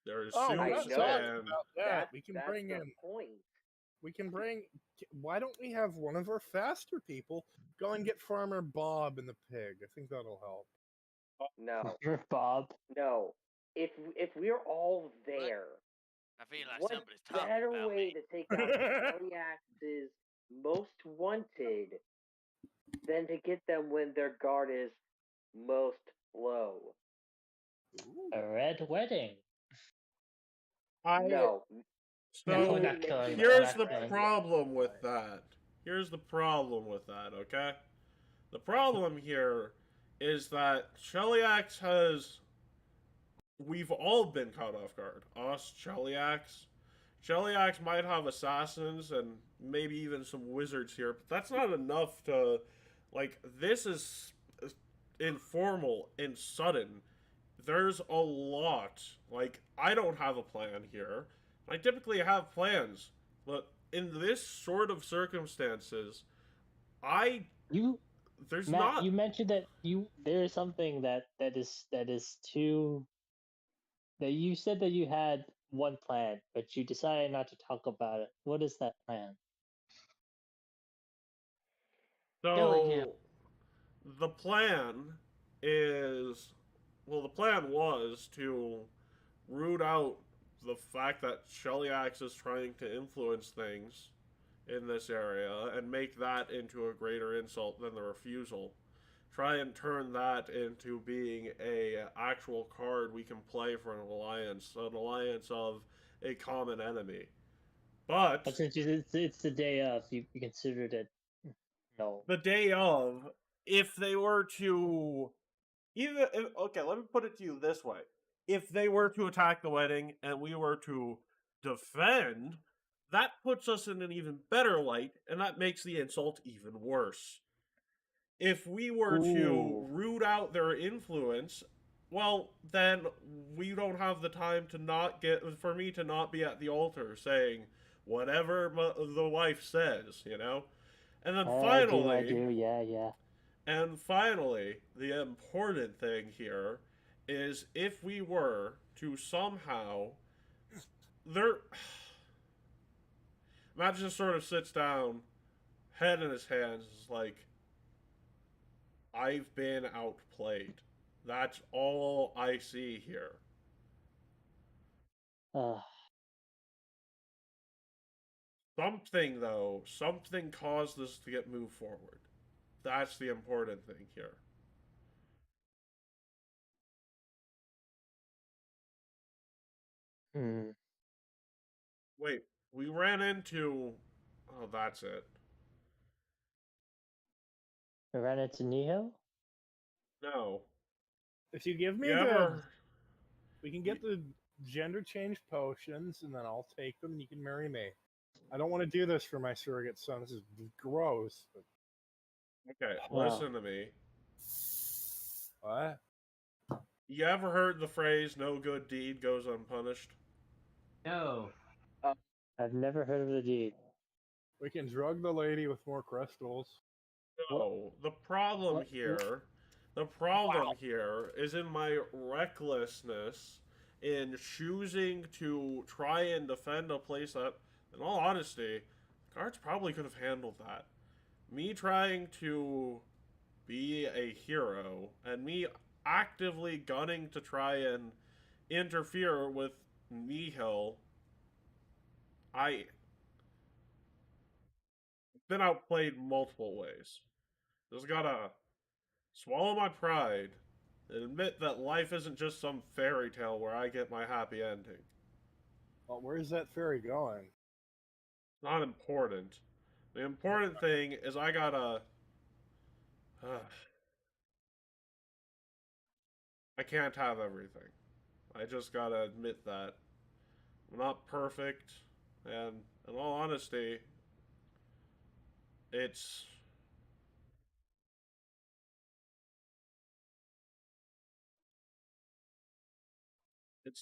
There's Oh, suits we're not I know. talking and about that. We can That's bring the in. point. We can bring. Why don't we have one of our faster people go and get Farmer Bob and the pig? I think that'll help. No, Bob. no. If we're all there, I feel like what somebody's talking better about way me. to take out Cheliax's most wanted than to get them when their guard is most low? A red wedding. No. So not killing them, here's not the killing them. problem with that. Okay? The problem here is that Cheliax has we've all been caught off guard. Us, Cheliax. Cheliax might have assassins and maybe even some wizards here, but that's not enough to, like, this is informal and sudden. There's a lot. Like, I don't have a plan here. I typically have plans, but in this sort of circumstances, there's Matt, not. you mentioned that there is something that is too that you said that you had one plan, but you decided not to talk about it. What is that plan? So the plan is, well, the plan was to root out the fact that Cheliax is trying to influence things in this area and make that into a greater insult than the refusal. Try and turn that into being a actual card we can play for an alliance of a common enemy. But since it's the day of, you considered it no. the day of, if they were to okay, let me put it to you this way. If they were to attack the wedding and we were to defend, that puts us in an even better light, and that makes the insult even worse. If we were to root out their influence, well, then we don't have the time for me to not be at the altar saying whatever the wife says, you know? And then finally... I do, yeah. And finally, the important thing here is if we were to somehow... Matt just sort of sits down, head in his hands, is like, I've been outplayed. That's all I see here. Something caused this to get moved forward. That's the important thing here. Wait, we ran into... Oh, that's it. We ran into Nihil? No. If you give me we can get the gender change potions, and then I'll take them, and you can marry me. I don't want to do this for my surrogate son. This is gross. But... Okay, listen to me. What? You ever heard the phrase, no good deed goes unpunished? No. I've never heard of the deed. We can drug the lady with more crystals. No, the problem here is in my recklessness in choosing to try and defend a place that, in all honesty, cards probably could have handled that. Me trying to be a hero and me actively gunning to try and interfere with Nihil, I've been outplayed multiple ways. Just gotta swallow my pride and admit that life isn't just some fairy tale where I get my happy ending. Well, where's that fairy going? Not important. The important thing is I gotta... I can't have everything. I just gotta admit that. I'm not perfect, and in all honesty, it's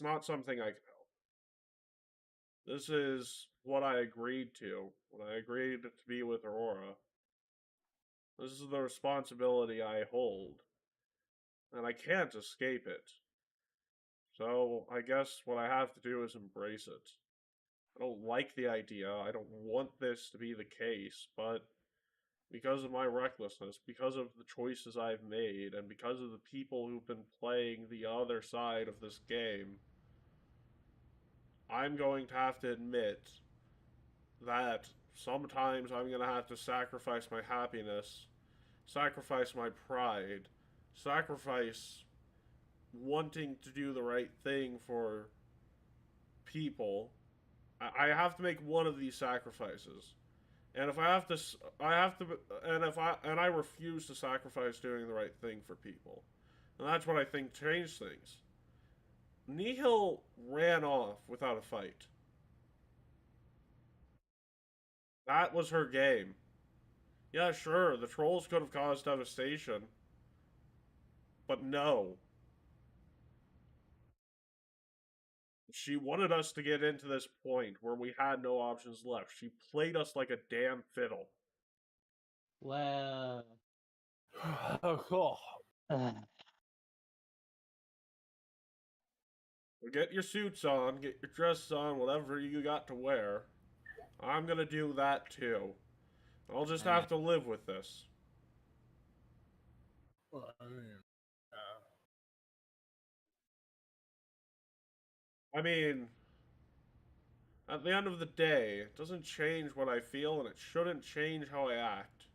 not something I can help. This is what I agreed to when I agreed to be with Aurora. This is the responsibility I hold, and I can't escape it. So I guess what I have to do is embrace it. I don't like the idea, I don't want this to be the case, but because of my recklessness, because of the choices I've made, and because of the people who've been playing the other side of this game, I'm going to have to admit that sometimes I'm going to have to sacrifice my happiness, sacrifice my pride, sacrifice wanting to do the right thing for people. I have to make one of these sacrifices. And if I refuse to sacrifice doing the right thing for people. And that's what I think changed things. Nihil ran off without a fight. That was her game. Yeah, sure, the trolls could have caused devastation. But no. She wanted us to get into this point where we had no options left. She played us like a damn fiddle. Well, Oh, cool. Get your suits on, get your dresses on, whatever you got to wear. I'm gonna do that too. I'll just have to live with this. Well, I mean, I mean, at the end of the day, it doesn't change what I feel and it shouldn't change how I act.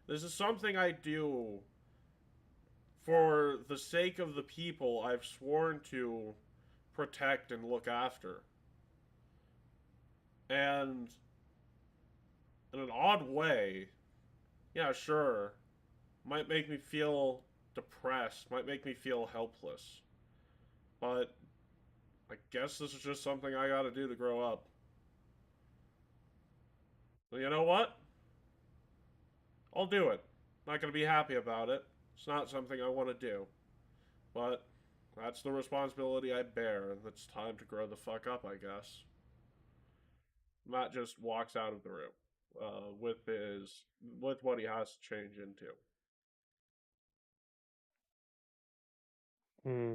This is something I do for the sake of the people I've sworn to protect and look after. And in an odd way, yeah, sure, might make me feel depressed, might make me feel helpless. But I guess this is just something I gotta do to grow up. Well, you know what? I'll do it. Not gonna be happy about it. It's not something I want to do. But that's the responsibility I bear, and it's time to grow the fuck up, I guess. Matt just walks out of the room with what he has to change into. hmm.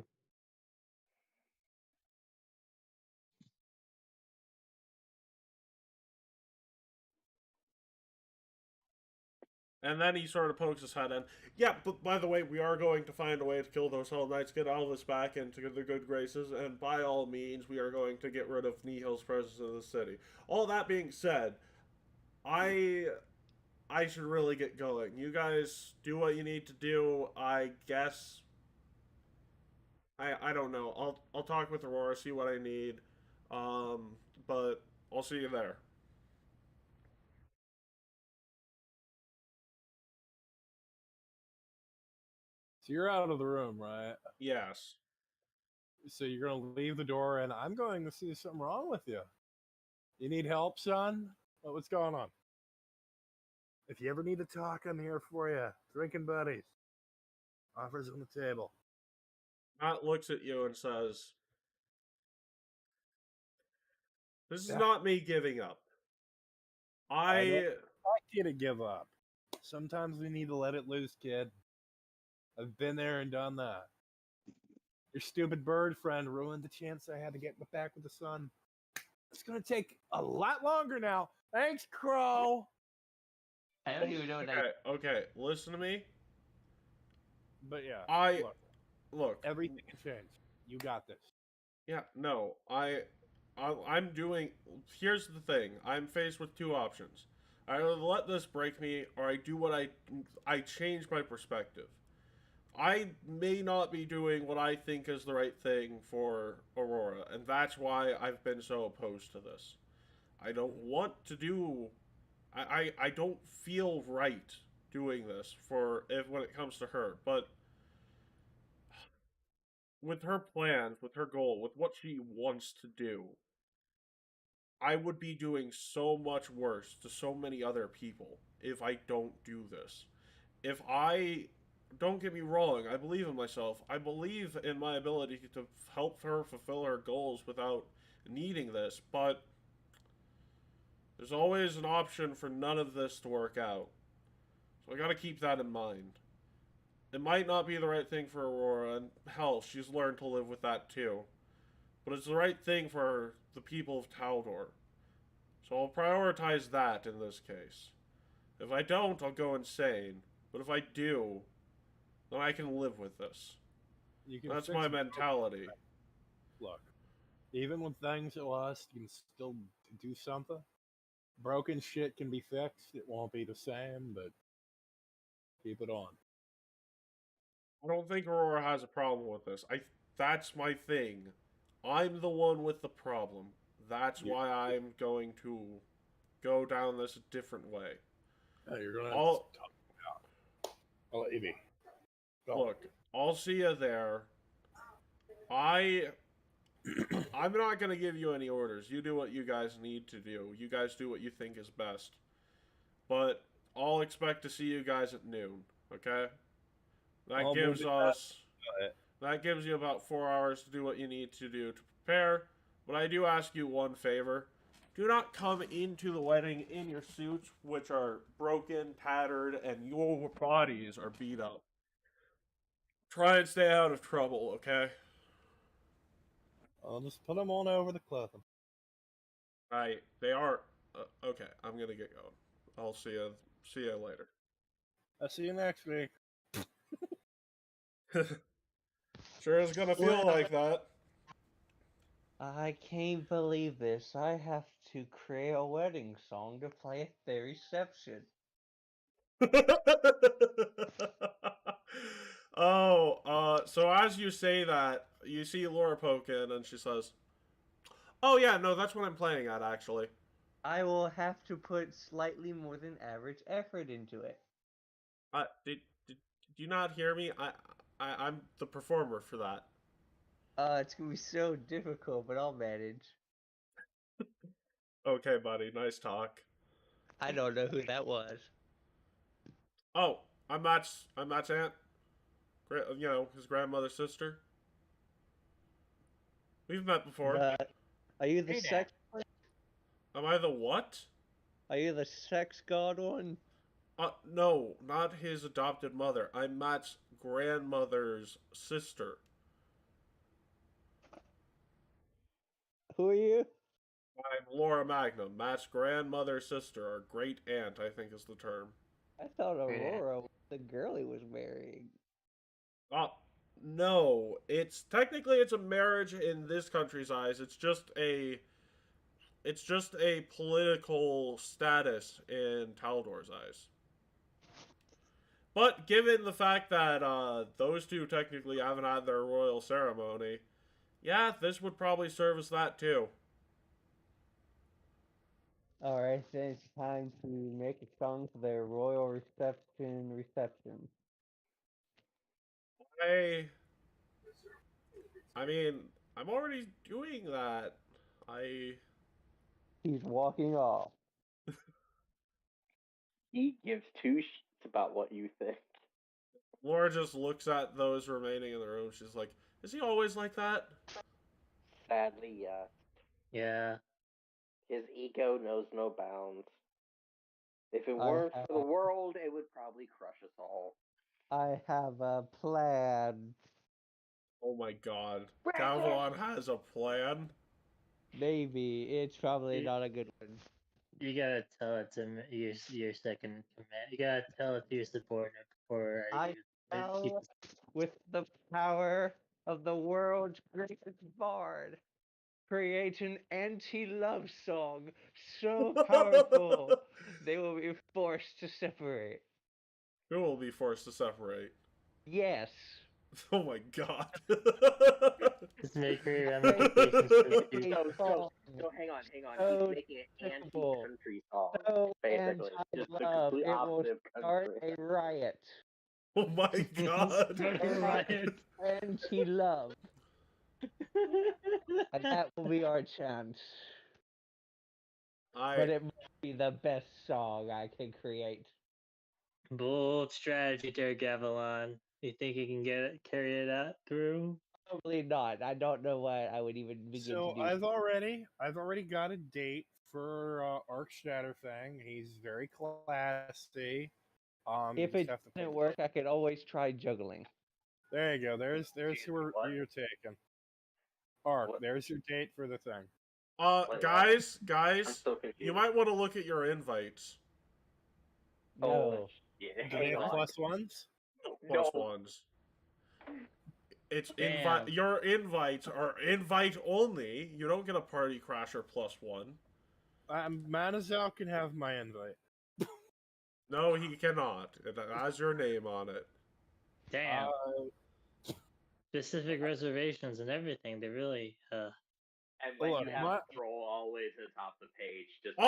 And then he sort of pokes his head in. Yeah, but by the way, we are going to find a way to kill those Hell Knights, get Elvis back into the good graces, and by all means, we are going to get rid of Nihil's presence in the city. All that being said, I should really get going. You guys do what you need to do. I guess. I don't know. I'll talk with Aurora, see what I need. But I'll see you there. so you're out of the room, right? Yes. So you're going to leave the door, and I'm going to see if something wrong with you. You need help, son? What's going on? If you ever need to talk, I'm here for you. Drinking buddies. Offers on the table. Matt looks at you and says, "This is Yeah. not me giving up. I don't like you to give up. Sometimes we need to let it loose, kid. I've been there and done that. Your stupid bird friend ruined the chance I had to get back with the sun. It's going to take a lot longer now. Thanks, Crow." I don't even know what Okay, listen to me. But yeah, Look. everything can change. You got this. Yeah, no, I'm doing. Here's the thing. I'm faced with two options. I either let this break me, or I do what I change my perspective. I may not be doing what I think is the right thing for Aurora, and that's why I've been so opposed to this. I don't want to do. I don't feel right doing this when it comes to her, but with her plans, with her goal, with what she wants to do, I would be doing so much worse to so many other people if I don't do this. If I don't get me wrong, I believe in myself. I believe in my ability to help her fulfill her goals without needing this, but there's always an option for none of this to work out. So I gotta keep that in mind. It might not be the right thing for Aurora, and hell, she's learned to live with that too. But it's the right thing for the people of Taldor. So I'll prioritize that in this case. If I don't, I'll go insane. But if I do, then I can live with this. That's my mentality. Look, even when things are lost, you can still do something. Broken shit can be fixed. It won't be the same, but keep it on. I don't think Aurora has a problem with this. That's my thing. I'm the one with the problem. That's why I'm going to go down this a different way. You're gonna have to talk about. I'll let you be. Go. Look, I'll see you there. I I'm not gonna give you any orders. You do what you guys need to do. You guys do what you think is best. But I'll expect to see you guys at noon. Okay? That gives us. That gives you about 4 hours to do what you need to do to prepare. But I do ask you one favor. Do not come into the wedding in your suits, which are broken, tattered, and your bodies are beat up. Try and stay out of trouble, okay? I'll just put them on over the clothing. Right. They are... okay, I'm gonna get going. I'll see you later. I'll see you next week. Sure is gonna feel like that. I can't believe this. I have to create a wedding song to play at their reception. So as you say that, you see Laura poke in, and she says, "Oh yeah, no, that's what I'm playing at, actually." I will have to put slightly more than average effort into it. Did you not hear me? I'm the performer for that. It's gonna be so difficult, but I'll manage. Okay, buddy, nice talk. I don't know who that was. Oh, I'm Matt's aunt. You know, his grandmother's sister. We've met before. Are you the sex? Am I the what? Are you the sex god one? No, not his adopted mother. I'm Matt's grandmother's sister. Who are you? I'm Laura Magnum, Matt's grandmother's sister, or great aunt, I think is the term. I thought Aurora was the girl he was marrying. No. It's technically a marriage in this country's eyes. It's just a political status in Taldor's eyes. But given the fact that those two technically haven't had their royal ceremony, yeah, this would probably serve as that too. Alright, then it's time to make a song for their royal reception. I mean, I'm already doing that. He's walking off. He gives two shits about what you think. Laura just looks at those remaining in the room. She's like, is he always like that? Sadly, yes. Yeah. His ego knows no bounds. If it weren't for the world, it would probably crush us all. I have a plan. Oh my god. Gavilan has a plan? Maybe. It's probably not a good one. You gotta tell it to your second command. You gotta tell it to your subordinate before I know with the power of the world's greatest bard. Create an anti-love song so powerful they will be forced to separate. Who will be forced to separate? Yes. Oh my god. Just make your ramifications for the future. So hang on. So He's making an anti-country song, basically. Just the Anti-love. complete It will opposite of start country. a riot. Oh my god. Anti-love. And that will be our chance. But it must be the best song I can create. Bold strategy there, Gavilan. You think you can carry it out through? Probably not. I don't know what I would even begin to do. I've already got a date for Archshatterfang. He's very classy. If it doesn't work, I could always try juggling. There you go. There's who you're taking. Ark, there's your date for the thing. Guys, you might want to look at your invites. No. Yeah. Do they have plus ones? Plus ones. It's your invites are invite only. You don't get a party crasher plus one. Manazal can have my invite. No, he cannot. It has your name on it. Damn. Specific reservations and everything. They really. And when you have scroll always at the top of the page. Just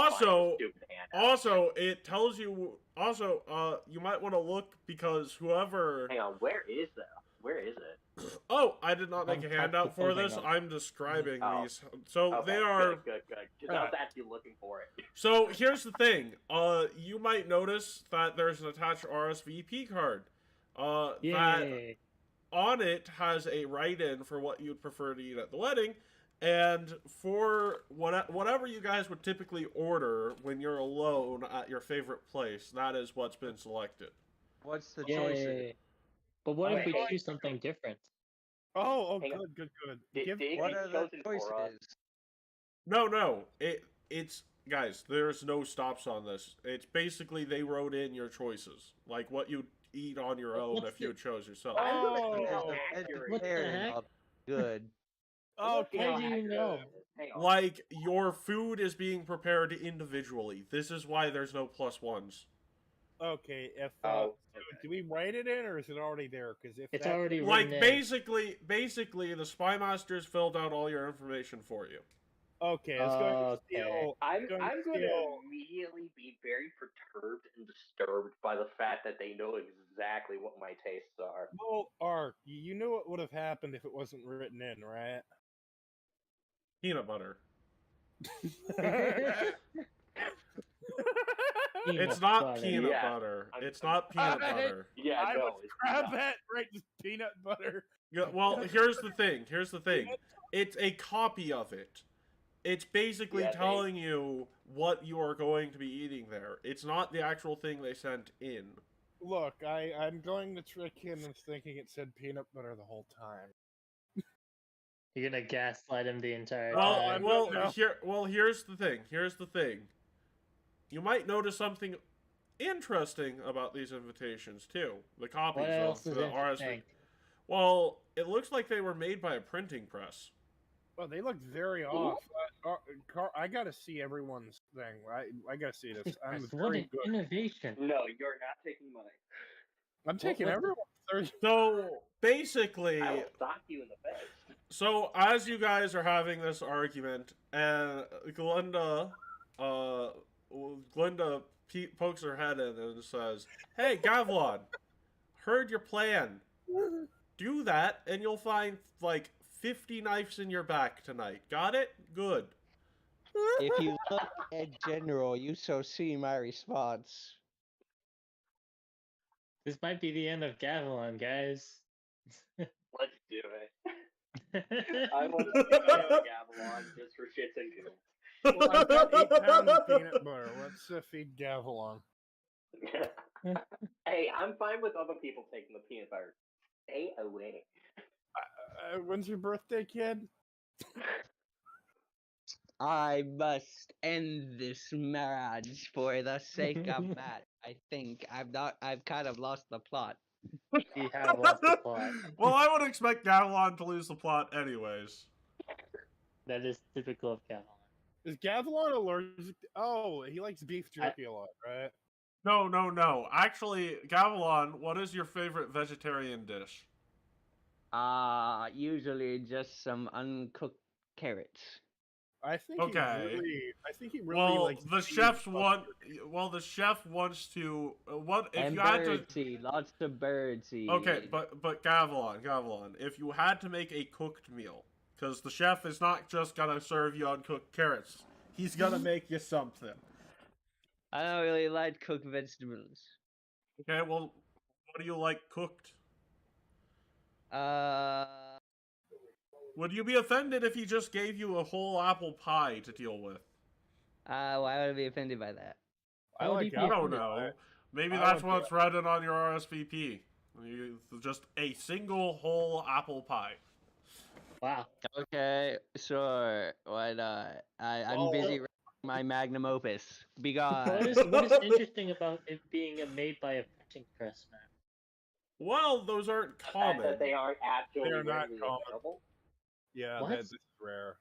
Also, it tells you. Also, you might want to look because whoever. Hang on, where is that? Where is it? Oh, I did not make a handout for holding this. up. I'm describing Oh. these. So Okay, they are. good. Because I was actually looking for it. So here's the thing. You might notice that there's an attached RSVP card. That Yay! on it has a write-in for what you'd prefer to eat at the wedding, and for whatever you guys would typically order when you're alone at your favorite place, that is what's been selected. What's the choices? Yay! But what if we choose something different? Oh, Hang on. good. Did it What get are the chosen for us? choices? No. It's guys. There's no stops on this. It's basically they wrote in your choices, like what you'd eat on your own What's if you chose yourself. I'm gonna Oh. see how Is the accurate What the vegetarian heck? op- Good. Okay. How do you know? Hang on. Like your food is being prepared individually. This is why there's no +1s. Okay. If Oh, so do we write it in, or is it already there? Because if It's that's- already Like written in. basically, the spy masters filled out all your information for you. Okay, it's going to Okay. steal. I'm going going to to steal- immediately be very perturbed and disturbed by the fact that they know exactly what my tastes are. Well, Ark, you knew what would have happened if it wasn't written in, right? Peanut butter. It's Peanut not butter. peanut Yeah. butter. I'm- It's not peanut I- butter. Yeah, I no, was it's crab not. at right, just peanut butter. Yeah, well, here's the thing. It's a copy of it. It's basically Yeah, they- telling you what you are going to be eating there. It's not the actual thing they sent in. Look, I'm going to trick him into thinking it said peanut butter the whole time. You're gonna gaslight him the entire Well, time. here's the thing. You might notice something interesting about these invitations too. The copies What else of is the interesting? RSVP. Well, it looks like they were made by a printing press. Well, they look very off. Carl, I gotta see everyone's thing. I gotta see this. I'm What very an good. innovation! No, you're not taking money. I'm taking what- everyone's. So basically, I will sock you in the face. so as you guys are having this argument, and Glenda pokes her head in and says, "Hey, Gavlon, heard your plan. Do that, and you'll find like 50 knives in your back tonight. Got it? Good." If you look at general, you shall see my response. This might be the end of Gavilan, guys. Let's do it. I want to see Gavilan just for shits and giggles. Well, I've got 8 pounds of peanut butter. Let's feed Gavilan. Hey, I'm fine with other people taking the peanut butter. Stay away. When's your birthday, kid? I must end this marriage for the sake of Matt. I think I've kind of lost the plot. You have lost the plot. Well, I would expect Gavilan to lose the plot anyways. That is typical of Gavilan. Is Gavilan allergic? Oh, he likes beef jerky a lot, right? No. Actually, Gavilan, what is your favorite vegetarian dish? Usually just some uncooked carrots. I think Okay. he really Well, likes the beef chef jerky. the chef wants to what if And you had to birdseed, lots of birdseed. Okay, but Gavilan, if you had to make a cooked meal, because the chef is not just gonna serve you uncooked carrots, he's gonna make you something. I don't really like cooked vegetables. Okay, well, what do you like cooked? Would you be offended if he just gave you a whole apple pie to deal with? Why would I be offended by that? I How do like you I don't apples. know. Maybe I that's would what's written on your RSVP. Just a single whole apple pie. Wow. Okay, sure. Why not? I'm Well- busy writing my magnum opus. Be gone. What is interesting about it being made by a printing press, man? Well, those aren't The fact common. that they aren't actually They're not readily common. available. Yeah, What? this is rare.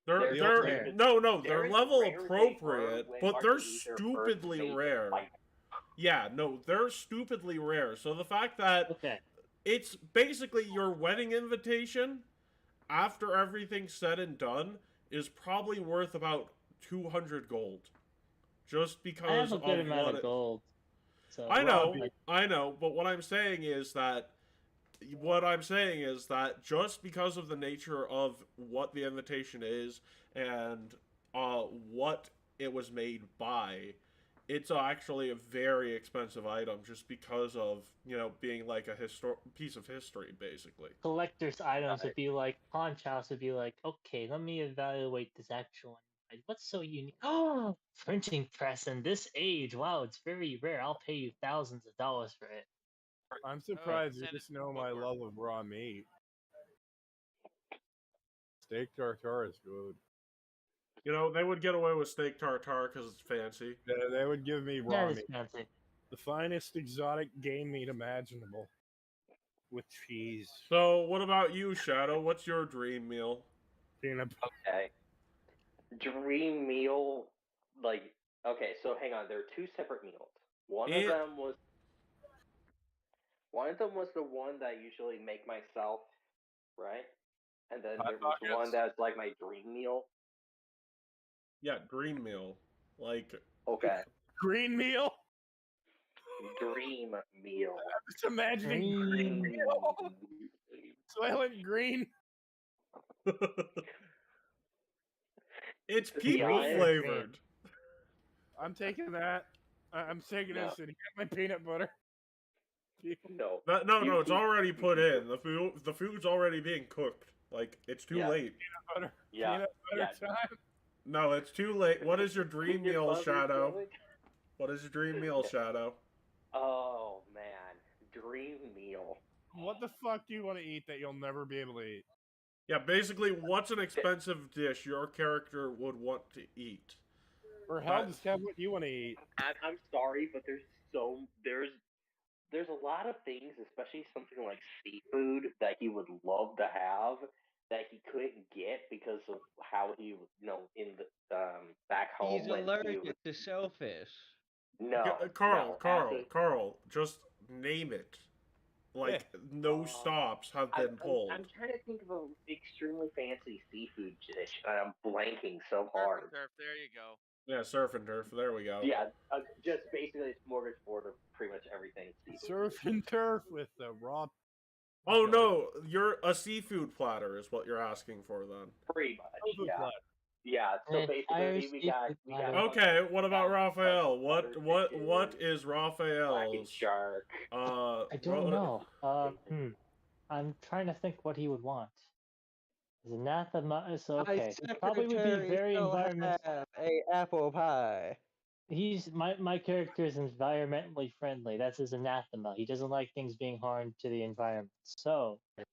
They're They're no, they're Very level rare they appropriate, were when but they're Martin Luther first stupidly made them. rare. Like, Yeah, no, they're stupidly rare. So the fact that Okay. it's basically your wedding invitation, after everything's said and done, is probably worth about 200 gold. Just I because have a good of amount what of it... gold. So I know, Robbie. I know, but what I'm saying is that what I'm saying is that just because of the nature of what the invitation is and what it was made by, it's actually a very expensive item just because of, being like a piece of history, basically. Collector's items would be like, pawn shops would be like, okay, let me evaluate this actual one. Like, what's so unique? Oh, printing press in this age. Wow, it's very rare. I'll pay you thousands of dollars for it. I'm surprised you send it just to know the my bookworm. love of raw meat. Steak tartare is good. They would get away with steak tartare because it's fancy. They would give me That raw is meat. fancy. The finest exotic game meat imaginable. With cheese. So, what about you, Shadow? What's your dream meal? Peanut butter. Okay. Dream meal, okay, so hang on. There are two separate meals. One of them was the one that I usually make myself, right? And then there was one that's like my dream meal. Yeah, dream meal. Like, Okay. Green meal? Dream meal. I'm just imagining green meal. Soylent Green. it's To be people honest, flavored. I'm taking that. I'm taking No. this and get my peanut butter. No. No, it's already put in. The food's already being cooked. Like, it's too Yeah. late. Peanut butter. Yeah. Peanut butter time. No, it's too late. What is your dream Peanut meal, butter Shadow? jelly? What is your dream meal, Shadow? Oh man, dream meal. What the fuck do you want to eat that you'll never be able to eat? Yeah, basically, what's an expensive dish your character would want to eat? Or hell, describe what you want to eat. I'm sorry, but there's a lot of things, especially something like seafood, that he would love to have that he couldn't get because of how he, in the back home. He's when allergic to shellfish. No, Carl, just name it. Like, no stops have been pulled. I'm trying to think of an extremely fancy seafood dish, and I'm blanking so hard. Surf, there you go. Yeah, surf and turf. There we go. Yeah, just basically a smorgasbord of pretty much everything seafood. Surf and turf with the raw. Oh no, you're a seafood platter is what you're asking for then. Pretty much, Tofu yeah. platter. Yeah, so An entire basically we got seafood Okay, what about Raphael? butter What chicken, is Black Raphael's? shark. I don't know. I'm trying to think what he would want. Is anathema? So okay, he probably would be very environmental. A apple pie. He's my character is environmentally friendly. That's his anathema. He doesn't like things being harmed to the environment. So, a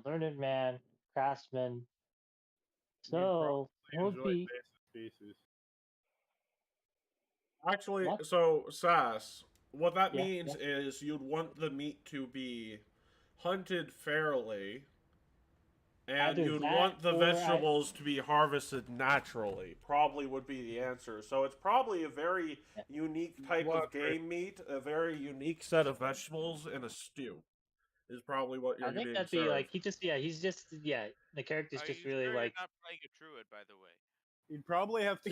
learned man, craftsman. So, You would enjoy be basic species. Actually, What? so Sass, what that Yeah, means is you'd want the meat to be hunted fairly, and Either you'd that want the or vegetables to be harvested naturally. Probably would be the answer. So it's probably a very unique type of game meat, a very unique set of vegetables in a stew. Is probably what you're I think being that'd be served. like the character's Are just you really sure like. you're not playing a druid, by the way? You'd probably have to.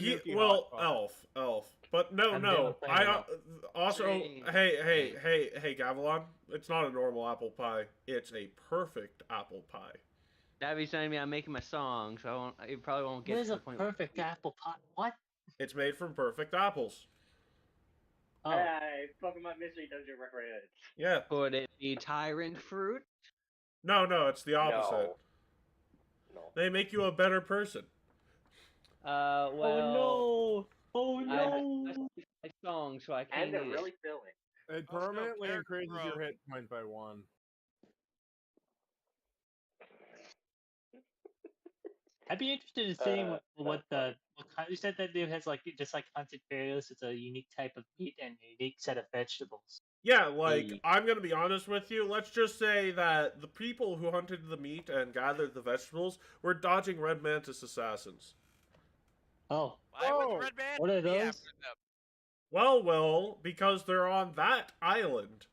Elf. But no. I'm playing I elf. also Change. hey, Gavilan. It's not a normal apple pie. It's a perfect apple pie. Davy's telling me I'm making my song, so you probably won't get What is to a the point. perfect apple pie? What? It's made from perfect apples. Oh, Hey, fucking my mystery dungeon reference. Yeah. Could it be tyrant fruit? No, it's the opposite. No. They make you a better person. Well. oh no! Oh I no! that's my song, so I can't. And they're eat it. really filling. It Oh, no, permanently character increases growth. your hit point by 1. I'd be interested in seeing what kind. You said that it has like just like hunted fairness. It's a unique type of meat and a unique set of vegetables. Yeah, like, Hey. I'm gonna be honest with you. Let's just say that the people who hunted the meat and gathered the vegetables were dodging red mantis assassins. Oh, Why Oh, was Red Man? what are be those? after them? Well, because they're on that island.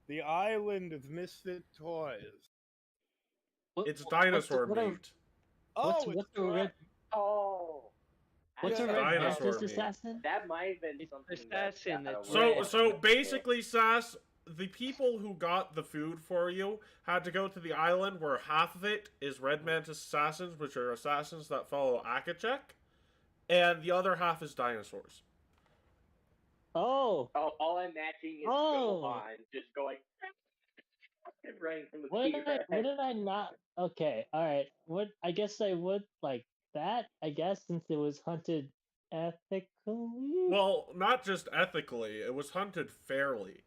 The island of misfit toys. It's dinosaur what are- meat. Oh, what's a red? Oh. What's Yeah, a red dinosaur mantis meat. assassin? That might have been It's something assassin that that's So red. so basically, Sass, the people who got the food for you had to go to the island where half of it is Red Mantis assassins, which are assassins that follow Akachek, and the other half is dinosaurs. Oh, All I'm matching is Oh. Gohan just going and running from the what T-Rex. did I not? Okay, all right. What I guess I would like that. I guess since it was hunted ethically. Well, not just ethically, it was hunted fairly.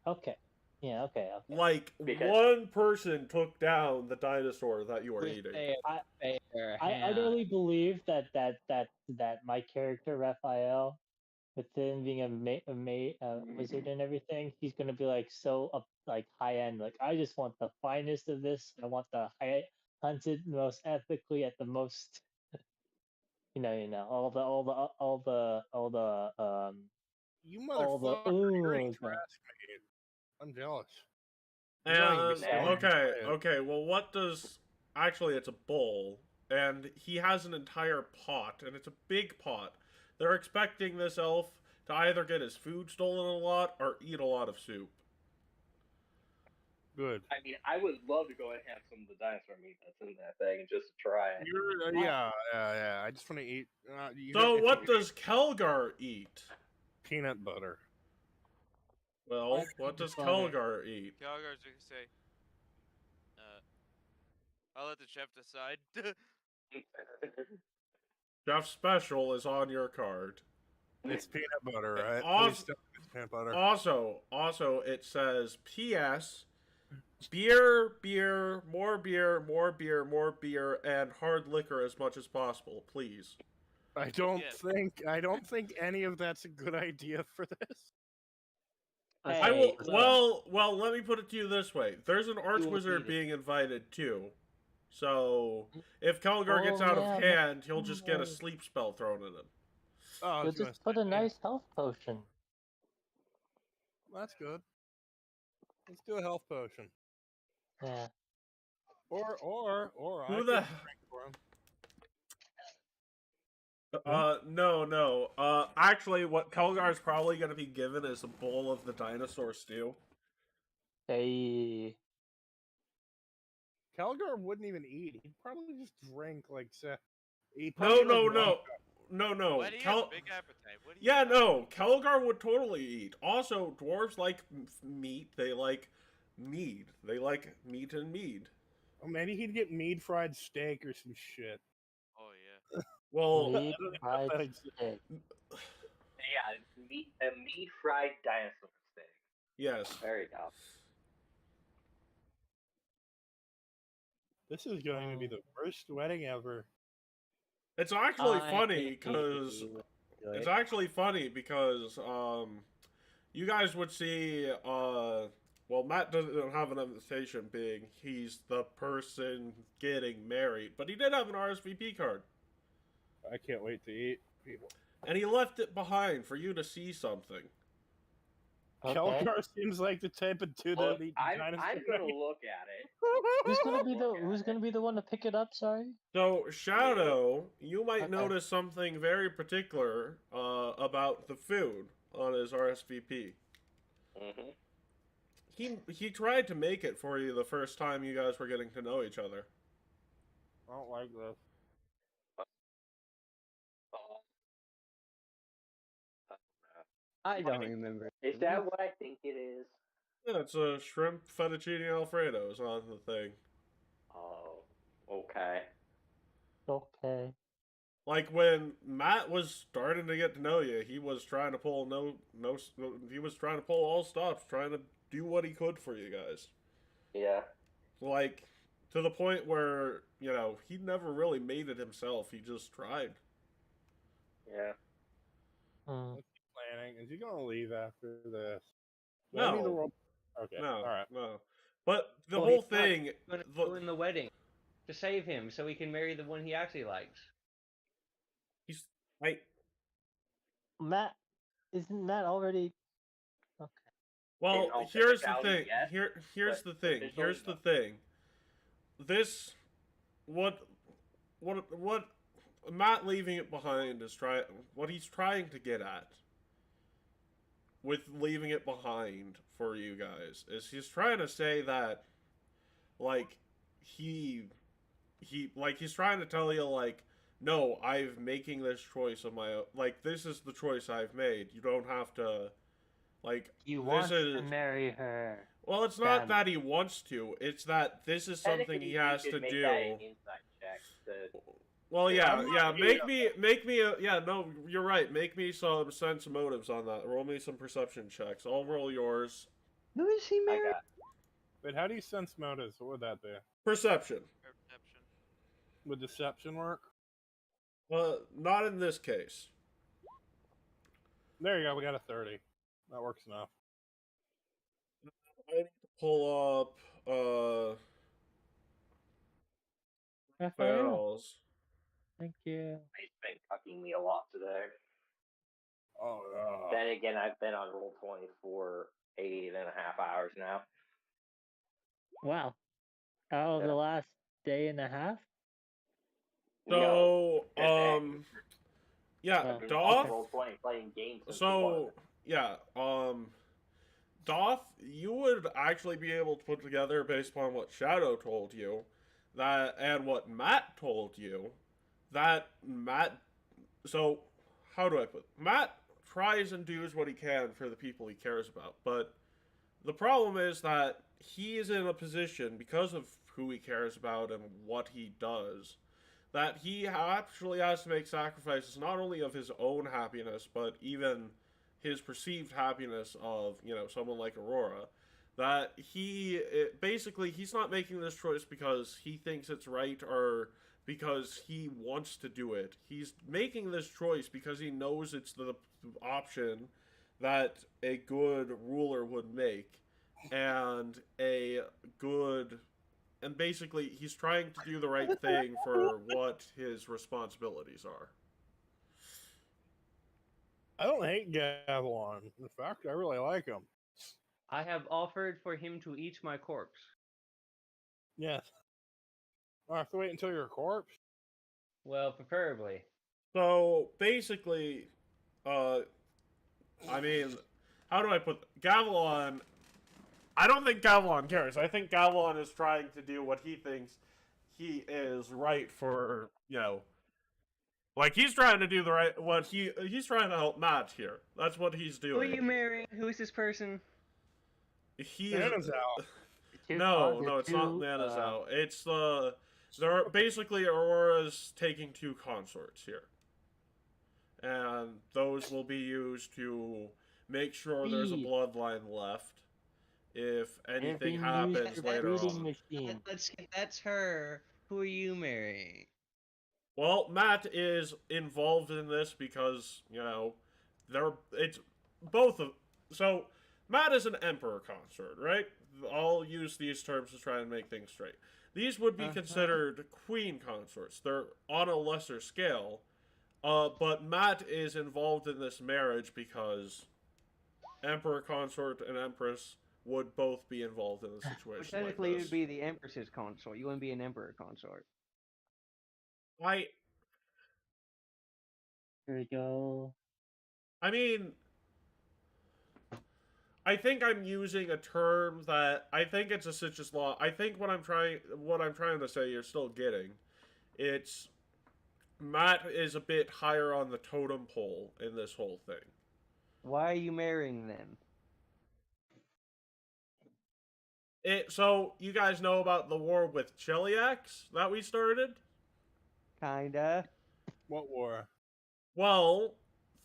Okay. Yeah. Okay. Okay. Like, Because- one person took down the dinosaur that you were With eating. a fair I hand. really believe that my character Raphael, with him being a wizard and everything, he's gonna be like so up like high end. Like I just want the finest of this. I want the high hunted most ethically at the most. All the You all the motherfucker, you're eating ooh. trash, mate. I'm jealous. And, Yeah. okay, well, what does... Actually, it's a bowl, and he has an entire pot, and it's a big pot. They're expecting this elf to either get his food stolen a lot or eat a lot of soup. Good. I mean, I would love to go and have some of the dinosaur meat that's in that thing just to try it. Yeah. I just want to eat. So, what does Kelgar eat? Peanut butter. Well, what does Kelgar eat? Calgar's gonna say, I'll let the chef decide. Chef Special is on your card. It's peanut butter, right? Also- Please tell me it's peanut butter. Also, it says, P.S. Beer, more beer, more beer, more beer, and hard liquor as much as possible, please. I don't Yeah. think any of that's a good idea for this. I will. Hey, Well, let me put it to you this way: there's an will archwizard eat it. being invited too. So if Kelgar gets out of hand, he'll just get a sleep spell thrown at him. Oh, I You'll was gonna just put a say, nice health potion. That's good. Let's do a health potion. Yeah. Or I Who could the? drink for him. No. Actually, what Kelgar's probably going to be given is a bowl of the dinosaur stew. Hey. Kelgar wouldn't even eat. He'd probably just drink like say. No. Kel- Why do you have a big appetite? What do you Yeah, have? no. Kelgar would totally eat. Also, dwarves like meat. They like mead. They like meat and mead. Oh, maybe he'd get mead fried steak or some shit. Oh yeah. Well, Meat fried That's- steak. Yeah, a meat fried dinosaur steak. yes. There you go. This is going to be the worst wedding ever. It's actually I funny hate because you. it's actually funny because you guys would see well, Matt doesn't have an invitation being he's the person getting married, but he did have an RSVP card. I can't wait to eat. People. And he left it behind for you to see something. Okay. Kelgar seems like the type of dude Well, that eat I'm dinosaur gonna meat. look at it. Who's gonna be the one to pick it up? Sorry. So, Shadow, you might Okay. notice something very particular about the food on his RSVP. Mm-hmm. He tried to make it for you the first time you guys were getting to know each other. I don't like this. I don't remember. Is that what I think it is? Yeah, it's a shrimp fettuccine alfredo is on the thing. Oh, okay. Okay. Like when Matt was starting to get to know you, he was trying to pull he was trying to pull all stops, trying to do what he could for you guys. Yeah. Like to the point where, you know, he never really made it himself. He just tried. Yeah. Hmm. Planning. Is he gonna leave after this? No. Maybe the world. Okay. No. All right. No. But the Well, whole he's not thing Gonna the- ruin the wedding to save him, so he can marry the one he actually likes. he's I Matt, isn't Matt already? Okay. Well, all here's the technicality thing. yet, Here's but the thing. officially, Here's the no. thing. This, what Matt leaving it behind is what he's trying to get at with leaving it behind for you guys is he's trying to say that, like, he's trying to tell you, like, no, I'm making this choice of my own. Like, this is the choice I've made. You don't have to, like, You this want is. to marry her. Well, it's not that he wants to. It's that this is something Technically, he you has should to make do. that an insight check. Well, yeah, I'm yeah. not Make me a, yeah. No, you're right. Make me some sense motives on that. Roll me some perception checks. I'll roll yours. Who is he I married? got But how do you sense motives? What would that be? Perception. Perception. Would deception work? Not in this case. There you go. We got a 30. That works enough. I need to pull up Raphael, fails. thank you. He's been cucking me a lot today. Oh, Then again, I've been on Roll20 for 8.5 hours now. Wow. Out of Yeah. the last day and a half? So, No, yeah, Oh, I've been Doth. on Roll20 playing games. Since So, yeah, Doth, you would actually be able to put together, based upon what Shadow told you, that, and what Matt told you, that Matt. So, how do I put? Matt tries and does what he can for the people he cares about, but the problem is that he is in a position, because of who he cares about and what he does, that he actually has to make sacrifices not only of his own happiness, but even his perceived happiness of, someone like Aurora. That basically, he's not making this choice because he thinks it's right or because he wants to do it. He's making this choice because he knows it's the option that a good ruler would make, and basically he's trying to do the right thing for what his responsibilities are. I don't hate Gavilan. In fact, I really like him. I have offered for him to eat my corpse. Yes. I have to wait until you're a corpse. Well, preferably. So basically, I mean, how do I put Gavilan? I don't think Gavilan cares. I think Gavilan is trying to do what he thinks he is right for, like he's trying to do the right he's trying to help Matt here. That's what he's Who are doing. you marrying? Who is this person? He's Anna's out. no, it's not Nana's out. It's they're basically Aurora's taking 2 consorts here. And those will be used to make sure there's a bloodline left if anything happens later on. Machine. That's her. Who are you marrying? Well, Matt is involved in this because, it's both of... So, Matt is an Emperor consort, right? I'll use these terms to try and make things straight. These would be considered Queen consorts. They're on a lesser scale, but Matt is involved in this marriage because Emperor consort and Empress would both be involved in a situation Well, like technically, it this. would be the Empress's consort. You wouldn't be an Emperor consort. Here we go. I mean, I think I'm using a term that I think it's a Citrus law. I think what I'm trying to say you're still getting. It's Matt is a bit higher on the totem pole in this whole thing. Why are you marrying them? So you guys know about the war with Cheliax that we started? Kinda. What war? Well,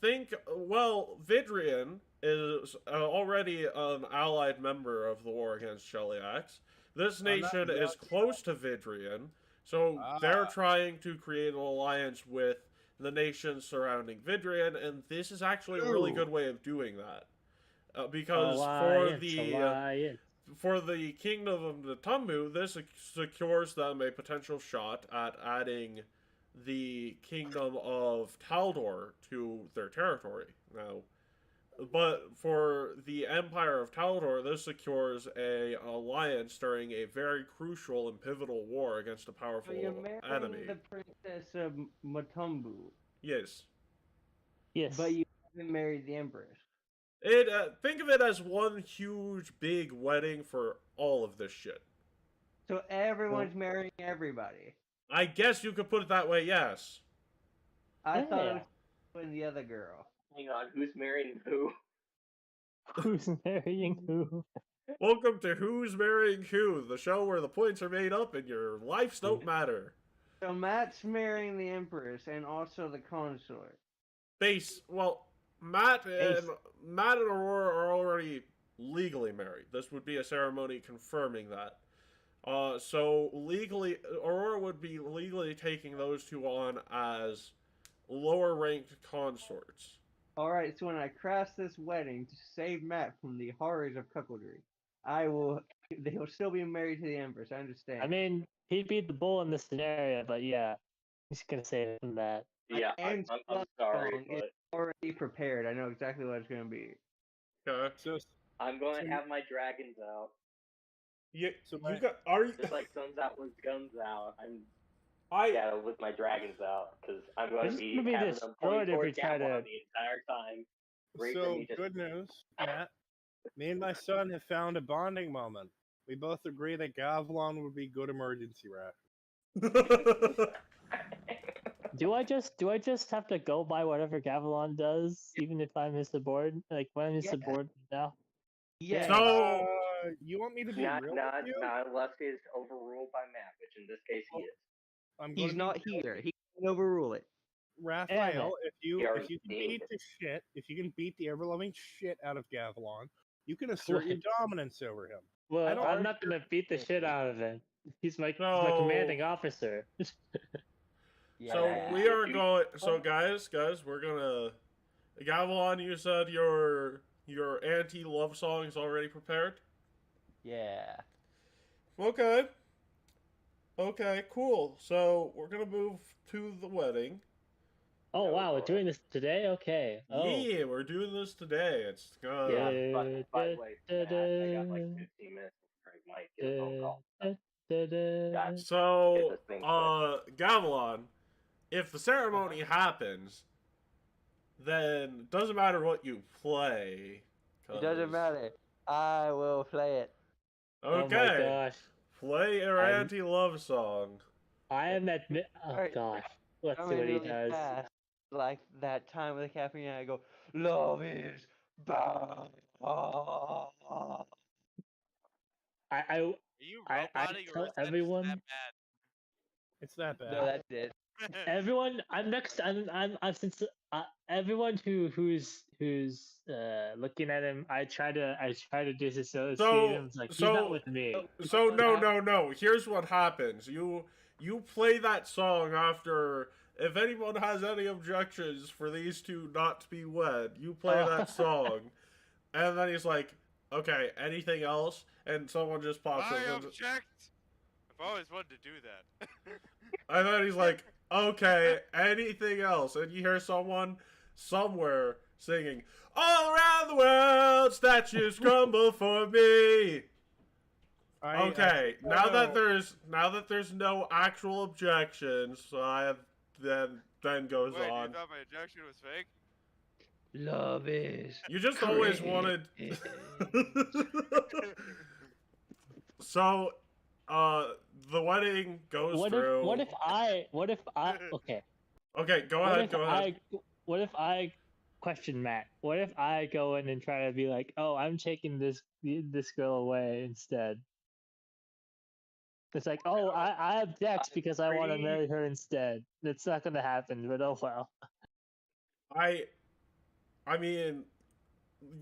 Vidrian is already an allied member of the war against Cheliax. This nation is close to Vidrian, so they're trying to create an alliance with the nations surrounding Vidrian, and this is actually a really good way of doing that. Because for the Kingdom of Natumbu, this secures them a potential shot at adding the Kingdom of Taldor to their territory. Now, but for the Empire of Taldor, this secures a alliance during a very crucial and pivotal war against a powerful So you're marrying enemy. the Princess of Matumbu. Yes. Yes. But you haven't married the Empress. Think of it as one huge big wedding for all of this shit. So everyone's marrying everybody. I guess you could put it that way. Yes. I thought it Yeah. was and the other girl. Hang on, who's marrying who? Who's marrying who? Welcome to Who's Marrying Who, the show where the points are made up and your lives don't matter. So Matt's marrying the Empress and also the consort. Matt and Aurora are already legally married. This would be a ceremony confirming that. So legally, Aurora would be legally taking those two on as lower ranked consorts. Alright, so when I crash this wedding to save Matt from the horrors of cuckoldry, they'll still be married to the Empress, I understand. I mean, he'd be the bull in this scenario, but yeah, he's gonna say it from that. Yeah, I'm sorry, song is but already prepared. I know exactly what it's going to be. Okay. So, I'm going to have my dragons out. Yeah. So You got? Are you? Just like Sun's out with guns out. I. Yeah, with my dragons out, because I'm going This to is be gonna be having them destroyed pointing if we towards try to- Gamelon the entire time. Wait for so me to- good news, Matt. Me and my son have found a bonding moment. We both agree that Gavlon would be good emergency ration. Do I just have to go by whatever Gavilon does, even if I'm his subordinate? Like when I'm his Yeah. subordinate now? Yeah. So You want me to be not, real not, with you? not unless he's overruled by Matt, which in this case he is. I'm He's gonna not be real. here. He can overrule it. Raphael, if you already can did. beat the shit, if you can beat the ever-loving shit out of Gavilon, you can assert your dominance over him. Well, don't I'm not gonna beat the think shit so. out of him. He's my So- commanding officer. Yeah. So we are going. So guys, we're gonna. Gavilon, you said your anti-love song is already prepared. Yeah. Okay. Okay, cool. So we're gonna move to the wedding. Oh wow, we're doing this today? Okay. Oh. Yeah, we're doing this today. It's gonna. Yeah. By the way, Matt, I got like 15 minutes before I might get a phone call. Gotcha. So, Get this thing Gavilon, if the ceremony happens, then it doesn't matter what you play. It doesn't 'cause- matter. I will play it. Oh my Okay, gosh. play your I'm- anti-love song. I am admit. Oh Alright. gosh. Let's I'm see what he really does. fast. Like that time with the caffeine, I go, love is bad. I Are you I roboting or tell is that everyone- just that It's that bad. No, that's it. bad? everyone. I'm next. I'm since everyone who's looking at him. I try to disassociate him. It's like he's not with me. So no. Here's what happens. You play that song after. If anyone has any objections for these two not to be wed, you play that song, and then he's like, "Okay, anything else?" And someone just pops I up, and, object. I've always wanted to do that. and then he's like, "Okay, anything else?" And you hear someone somewhere singing, "All around the world, statues crumble for me." Okay, now that there's no actual objections, so I have then goes Wait, on. you thought my objection was fake? Love is. You just always wanted. So, the wedding goes through. What if I? Okay. Okay, go ahead. Go ahead. What if I question Matt? What if I go in and try to be like, oh, I'm taking this girl away instead? It's like, oh, I object because I want to marry her instead. It's not gonna happen, but oh well. I mean,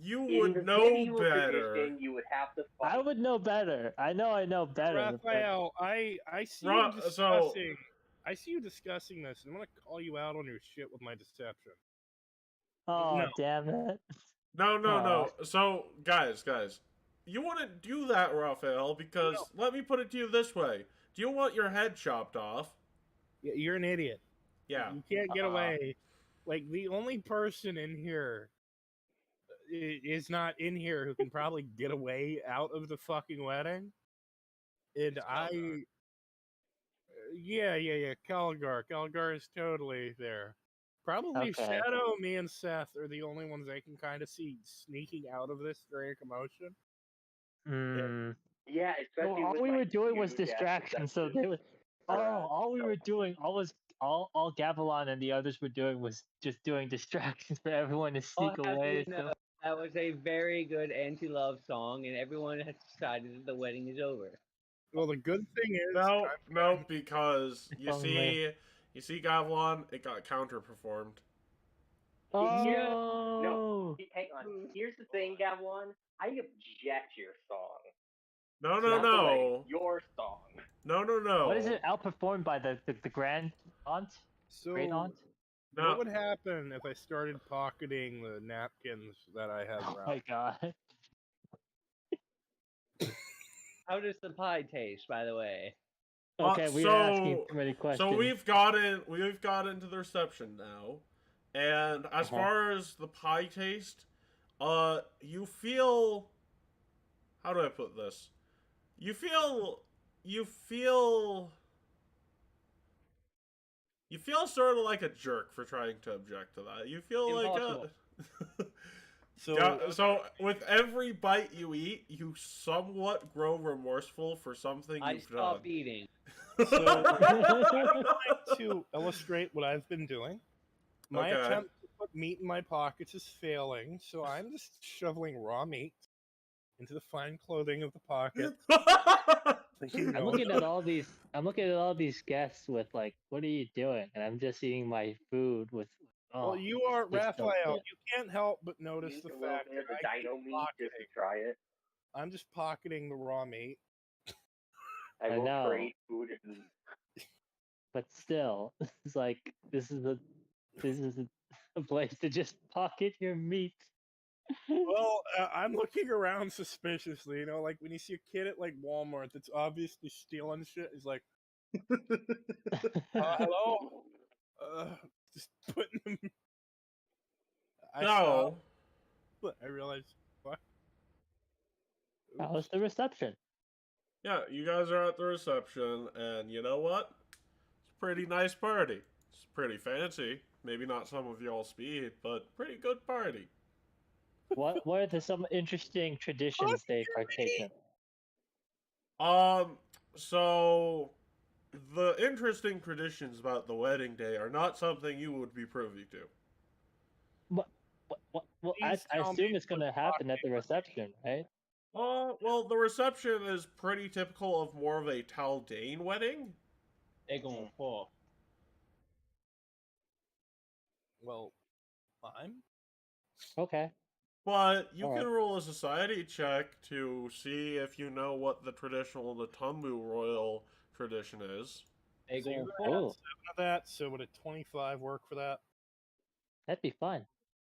you In would the know video better. edition, you would have to fight. I would know better. I know better. but- Raphael, I see Ra- you so- discussing. I see you discussing this, and I'm gonna call you out on your shit with my deception. Oh, No. damn it. No. So, guys, you wouldn't do that, Raphael, because let me put it to you this way: do you want your head chopped off? You're an idiot. Yeah. You can't get away. Like, the only person in here is not in here who can probably get away out of the fucking wedding. And It's Calgar. Yeah. Calgar is totally there. Probably Okay. Shadow, me, and Seth are the only ones I can kind of see sneaking out of this during a commotion. Hmm. Yeah, Well, especially all with we like, were doing was huge-ass distractions, so defenses. they were. All we were doing, all Gavilan and the others were doing was just doing distractions for everyone to I'll sneak have away. you know, So that was a very good anti-love song, and everyone has decided that the wedding is over. Well, the good thing is, No, because If only. you see, Gavilan, it got counter-performed. Oh. Hang on. Here's the thing, Gavlon. I object your song. No, Not the wedding, your song. No. What is it outperformed by the grand aunt? so Great aunt? No. what would happen if I started pocketing the napkins that I have Oh around? my god. How does the pie taste, by the way? Okay, we are asking too many questions. So we've gotten to the reception now, and as far as the pie taste, you feel. How do I put this? You feel sort of like a jerk for trying to object to that. You feel Impossible. like a. So with every bite you eat, you somewhat grow remorseful for something I you've stop done. eating. So I'm trying to illustrate what I've been doing. My Okay. attempt to put meat in my pockets is failing, so I'm just shoveling raw meat into the fine clothing of the pocket. Thinking, I'm looking at all these. I'm looking at all these guests with like, what are you doing? And I'm just eating my food with. Oh, well, you are this don't Raphael. fit. You can't help but notice Use the a little fact bit of that the I dino keep meat just to pocketing. try it. I'm just pocketing the raw meat. I will know. trade food and But still, it's like this is a place to just pocket your meat. Well, I'm looking around suspiciously. You know, like when you see a kid at like Walmart that's obviously stealing shit, he's like, "Hello," just putting them. I No. But I realized what. How was the reception? Yeah, you guys are at the reception, and you know what? It's a pretty nice party. It's pretty fancy. Maybe not some of y'all speed, but pretty good party. What are some interesting traditions they partake in? So the interesting traditions about the wedding day are not something you would be privy to. Well, I Please tell assume me it's going to what's happen at the happening. reception, right? Well, the reception is pretty typical of more of a Taldane wedding. They're going for. Well, fine. Okay. But you Alright. can roll a society check to see if you know what the traditional Natumbu royal tradition is. They're So you going got for. 7 of that. So would a 25 work for that? That'd be fine.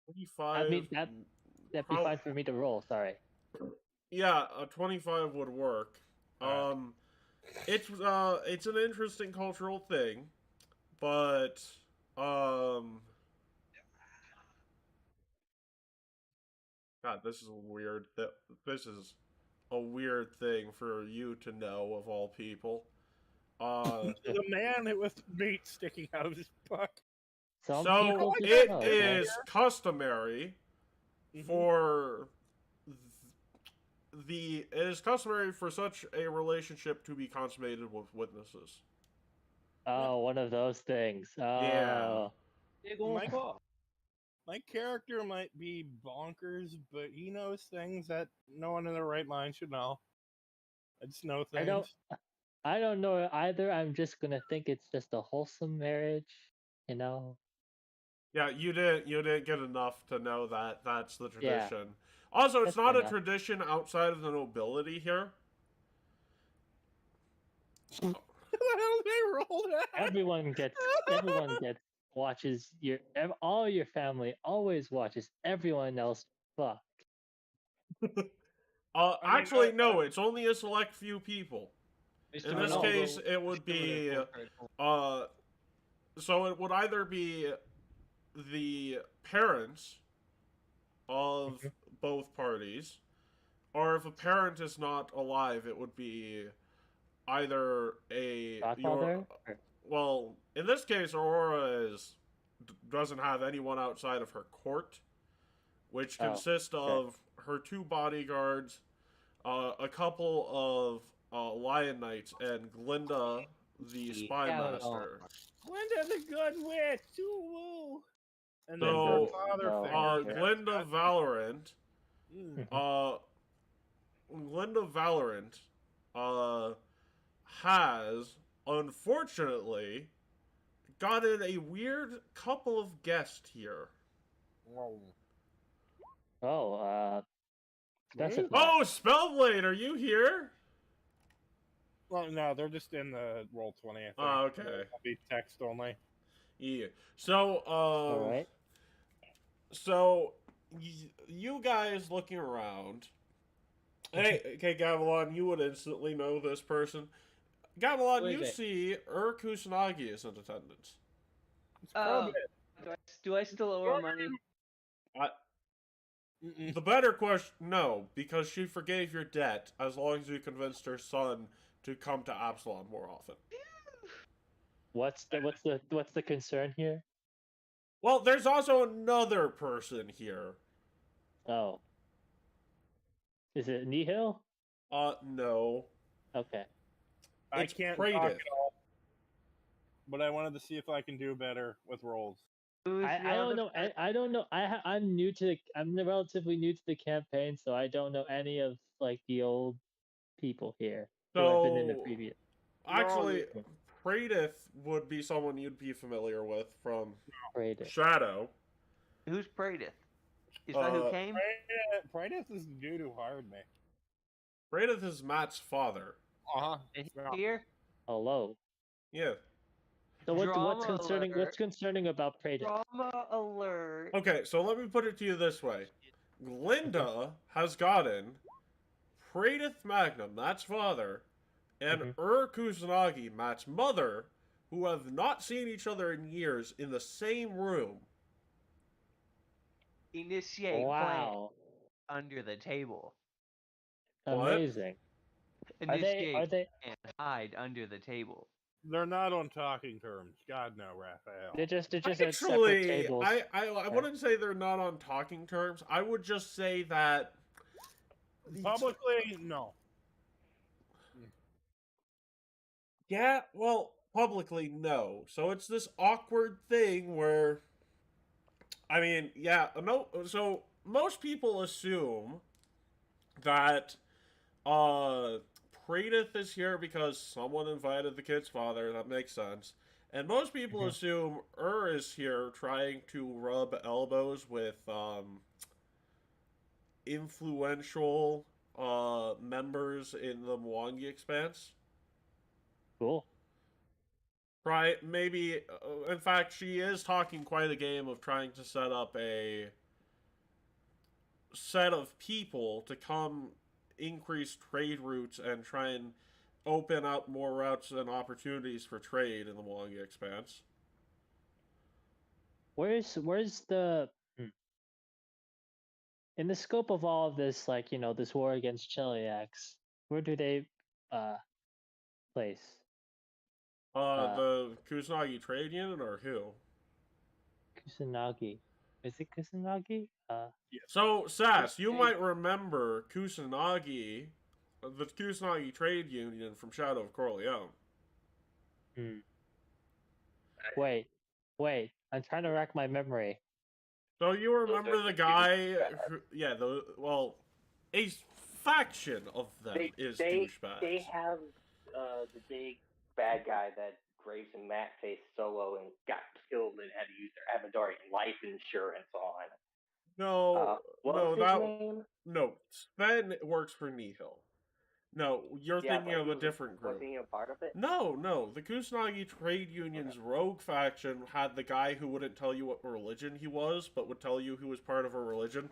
25. I mean, that'd be fine for me to roll. Sorry. Yeah, a 25 would work. It's an interesting cultural thing, but God, this is weird. This is a weird thing for you to know of all people. The man with meat sticking out of his butt. Some So people just it know, is customary for it is customary for such a relationship to be consummated with witnesses. Oh, one of those things. Oh. Yeah. They're going for. My character might be bonkers, but he knows things that no one in their right mind should know. I just know things. I don't know either. I'm just gonna think it's just a wholesome marriage, you know. Yeah, you didn't get enough to know that that's the Yeah. tradition. Also, it's That's not fair a enough. tradition outside of the nobility here. What the hell did they roll that? Everyone gets watches all your family always watches everyone else fuck. Actually, no, it's only a select few people. Mr. In this Ronaldo, case, it would Mr. be Ronaldo. so it would either be the parents of both parties, or if a parent is not alive, it would be either Godfather? well, in this case, Aurora is doesn't have anyone outside of her court, which Oh, consists okay. of her 2 bodyguards, a couple of Lion Knights, and Glinda, the Spy Yeah, Master. Glinda the Good Witch, woo! And then So, her father no, figure. Glinda Valorant, Mm. Glinda Valorant, has, unfortunately, gotten a weird couple of guests here. Oh, specify. Oh, Spellblade, are you here? Well, no, they're just in the Roll20, I think. Oh, okay. It'll be text only. Yeah. So, All right. So, you guys looking around. Hey, okay, Gavilan, you would instantly know this person. Gavilan, Who is you it? see Kusanagi is in attendance. It's Oh, probably do I still owe her money? The better question, no, because she forgave your debt as long as you convinced her son to come to Absalom more often. What's the concern here? Well, there's also another person here. Oh. Is it Nihil? No. Okay. I It's can't Praedyth. talk at all. But I wanted to see if I can do better with rolls. Who's the I don't other know. person? I don't know. I'm relatively new to the campaign, so I don't know any of like the old people here who have been in the So, previous. actually, Praedyth would be someone you'd be familiar with from Raid. Shadow. Who's Praedyth? Is that who came? Praedyth is the dude who hired me. Praedyth is Matt's father. Uh-huh. Is he Yeah. here? Hello. Yeah. So what's Drama concerning? alert. What's concerning about Praedyth? Drama alert. Okay, so let me put it to you this way. Glinda has gotten Praedyth Magnum, Matt's father, and Kusanagi, Matt's mother, who have not seen each other in years, in the same room. Initiate Wow. plan under the table. What? Amazing. Initiate Are they? and hide under the table. They're not on talking terms. God no, Raphael. They're just at separate Actually, tables. I wouldn't say they're not on talking terms. I would just say that Publicly, no. yeah, well, publicly, no. So it's this awkward thing where, I mean, yeah, no. So most people assume that Praedyth is here because someone invited the kid's father. That makes sense. And most people assume is here trying to rub elbows with influential members in the Mwangi Expanse. Cool. Right, maybe, in fact, she is talking quite a game of trying to set up a set of people to come increase trade routes and try and open up more routes and opportunities for trade in the Mwangi Expanse. Where's the in the scope of all of this, like, you know, this war against Cheliax, where do they place? The Kusanagi Trade Union, or who? Kusanagi. Is it Kusanagi? So, Sass, you might remember Kusanagi, the Kusanagi Trade Union from Shadow of Corleone. Wait. I'm trying to rack my memory. So you remember the guy who, yeah, a faction of them is douchebags. They have the big bad guy that Graves and Matt faced solo and got killed and had to use their Amadori life insurance on. No, name? No, Sven works for Nihil. No, you're thinking of a different group. Was he a part of it? No. The Kusanagi Trade Union's rogue faction had the guy who wouldn't tell you what religion he was, but would tell you who was part of a religion.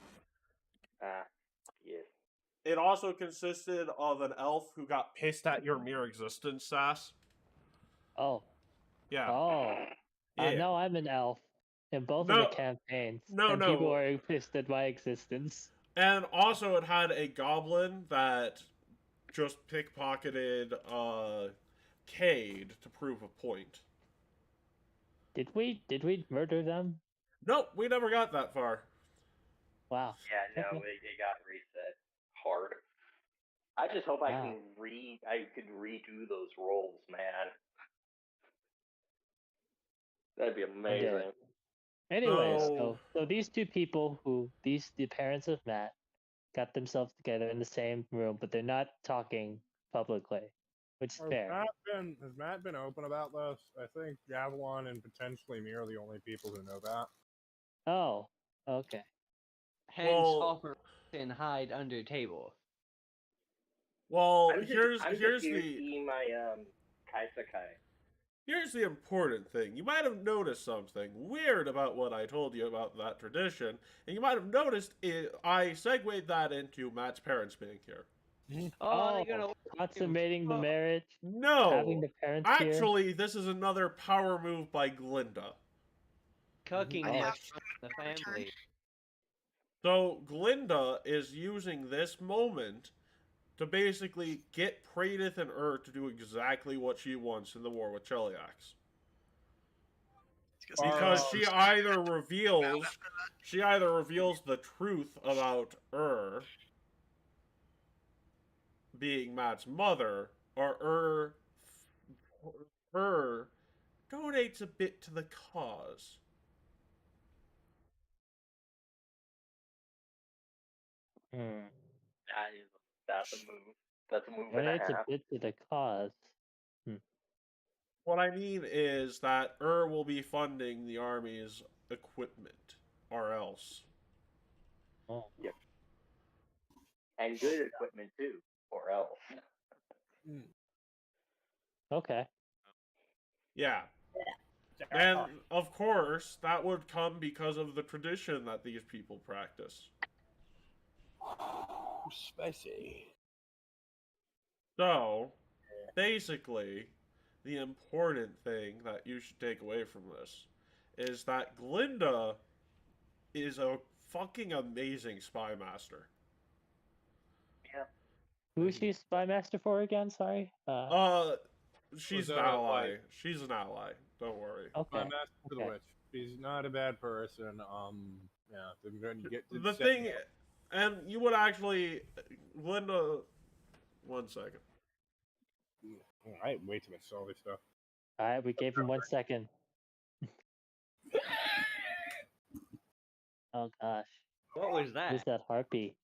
Yes. It also consisted of an elf who got pissed at your mere existence, Sass. Oh. Yeah. Oh. Yeah. No, I'm an elf in both of the campaigns. And people are pissed at my existence. And also it had a goblin that just pickpocketed Cade to prove a point. Did we murder them? Nope, we never got that far. Wow. Yeah, no, Okay. it got reset hard. I just hope I Wow. could redo those rolls, man. That'd be amazing. Anyways, So- so these two people the parents of Matt got themselves together in the same room, but they're not talking publicly, which is fair. Has Matt been open about this? I think Gavilan and potentially me are the only people who know that. Oh, okay. Hence, Well- offer and hide under table. Well, I'm just here's here the seeing my Kaisakai. here's the important thing. You might have noticed something weird about what I told you about that tradition, and you might have noticed I segued that into Matt's parents being here. Oh, they're gonna consummating the marriage, having No, the parents here. actually, this is another power move by Glinda. cooking I Oh. have much the family. So Glinda is using this moment to basically get Praedyth and to do exactly what she wants in the war with Cheliax. Because she either reveals the truth about being Matt's mother, or donates a bit to the cause. That's a move. That's a move But and a it's a half. bit to the cause. What I mean is that will be funding the army's equipment, or else. Oh. Yep. And good equipment too, or else. Okay. Yeah. And, of course, that would come because of the tradition that these people practice. Spicy. So, basically, the important thing that you should take away from this is that Glinda is a fucking amazing spy master. Who is she spy master for again? Sorry. She's Was an that ally. like- She's an ally. Don't worry. Okay. I'm asking for the Okay. witch. She's not a bad person. Yeah, they're going to get The thing, and you would actually, Glinda. 1 second. I way too much solid stuff. All right, we gave him 1 second. Oh gosh, What was that? who's that harpy?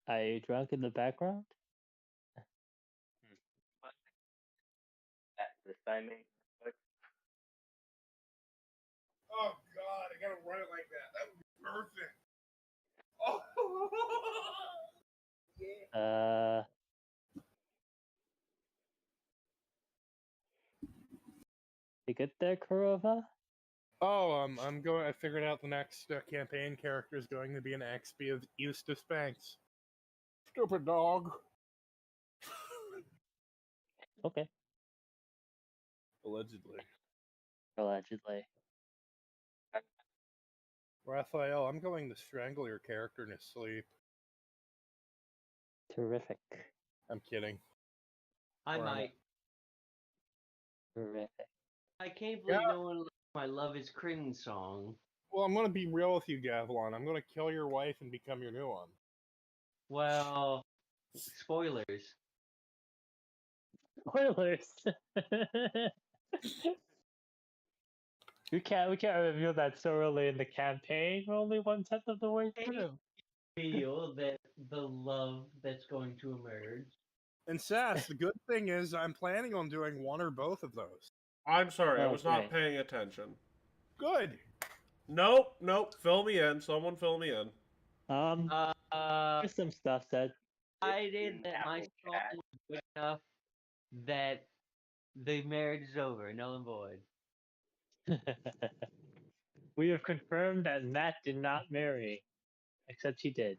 Are you drunk in the background? This timing. Oh God, I gotta run it like that. That would be perfect. Oh. Yeah. You good there, Kurova? Oh, I'm going. I figured out the next campaign character is going to be an XP of Eustace Banks. Stupid dog. Okay. Allegedly. Allegedly. Raphael, I'm going to strangle your character in his sleep. Terrific. I'm kidding. I Or am I? might. Terrific. I can't believe no one liked my Love is Cringe song. Well, I'm going to be real with you, Gavilan. I'm going to kill your wife and become your new one. Well, spoilers. Spoilers. we can't reveal that so early in the campaign. We're only 1/10 of the way through. Feel that the love that's going to emerge. And Sass, the good thing is I'm planning on doing one or both of those. I'm sorry, I was not Okay. paying attention. Good. Nope. Fill me in. Someone fill me in. There's some stuff said. Decided that my song was good enough that the marriage is over, null and void. We have confirmed that Matt did not marry, except he did.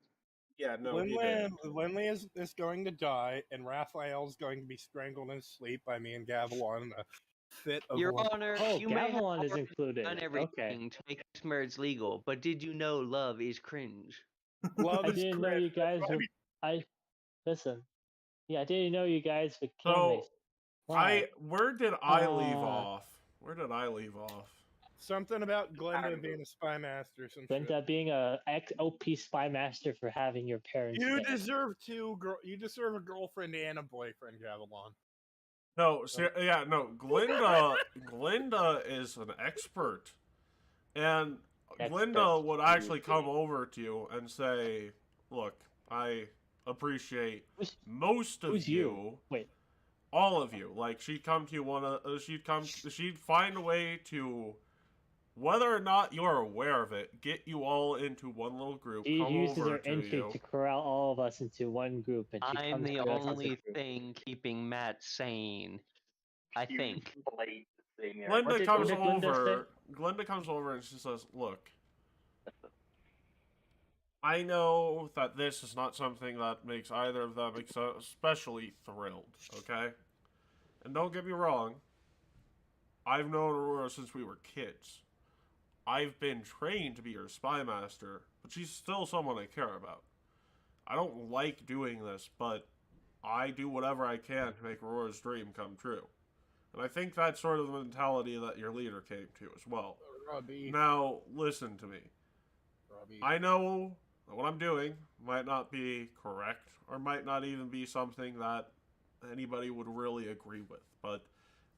Yeah, no, he did. Lindley is going to die, and Raphael's going to be strangled in his sleep by me and Gavilan in a fit of Your love. Honor, Oh, you may have Gavilan is already included. done Okay. everything to make this marriage legal, but did you know love is cringe? Love I is didn't know cringe. you guys That's why were. Listen. Yeah, I didn't know you guys became So, Why? where did I leave off? Where did I leave off? Something about Glenda being a spy master. Some shit. Glenda being a OP spy master for having your parents You dead. deserve you deserve a girlfriend and a boyfriend, Gavilon. No, yeah, no. Glenda is an expert, and Glenda would actually come over to you and say, "Look, I appreciate most of Who's you? Wait. all of you. Like she'd come to you she'd find a way to, whether or not you're aware of it, get you all into one little group. She come uses over her to intrigue you. to corral all of us into one group, and she I'm comes the to us as a only group. thing keeping Matt sane. I think. Glenda comes over. Glenda comes over and she says, "Look, I know that this is not something that makes either of them especially thrilled, okay? And don't get me wrong, I've known Aurora since we were kids. I've been trained to be her spy master, but she's still someone I care about. I don't like doing this, but I do whatever I can to make Aurora's dream come true. And I think that's sort of the mentality that your leader came to as well. Robbie. Now, listen to me. Robbie. I know that what I'm doing might not be correct, or might not even be something that anybody would really agree with, but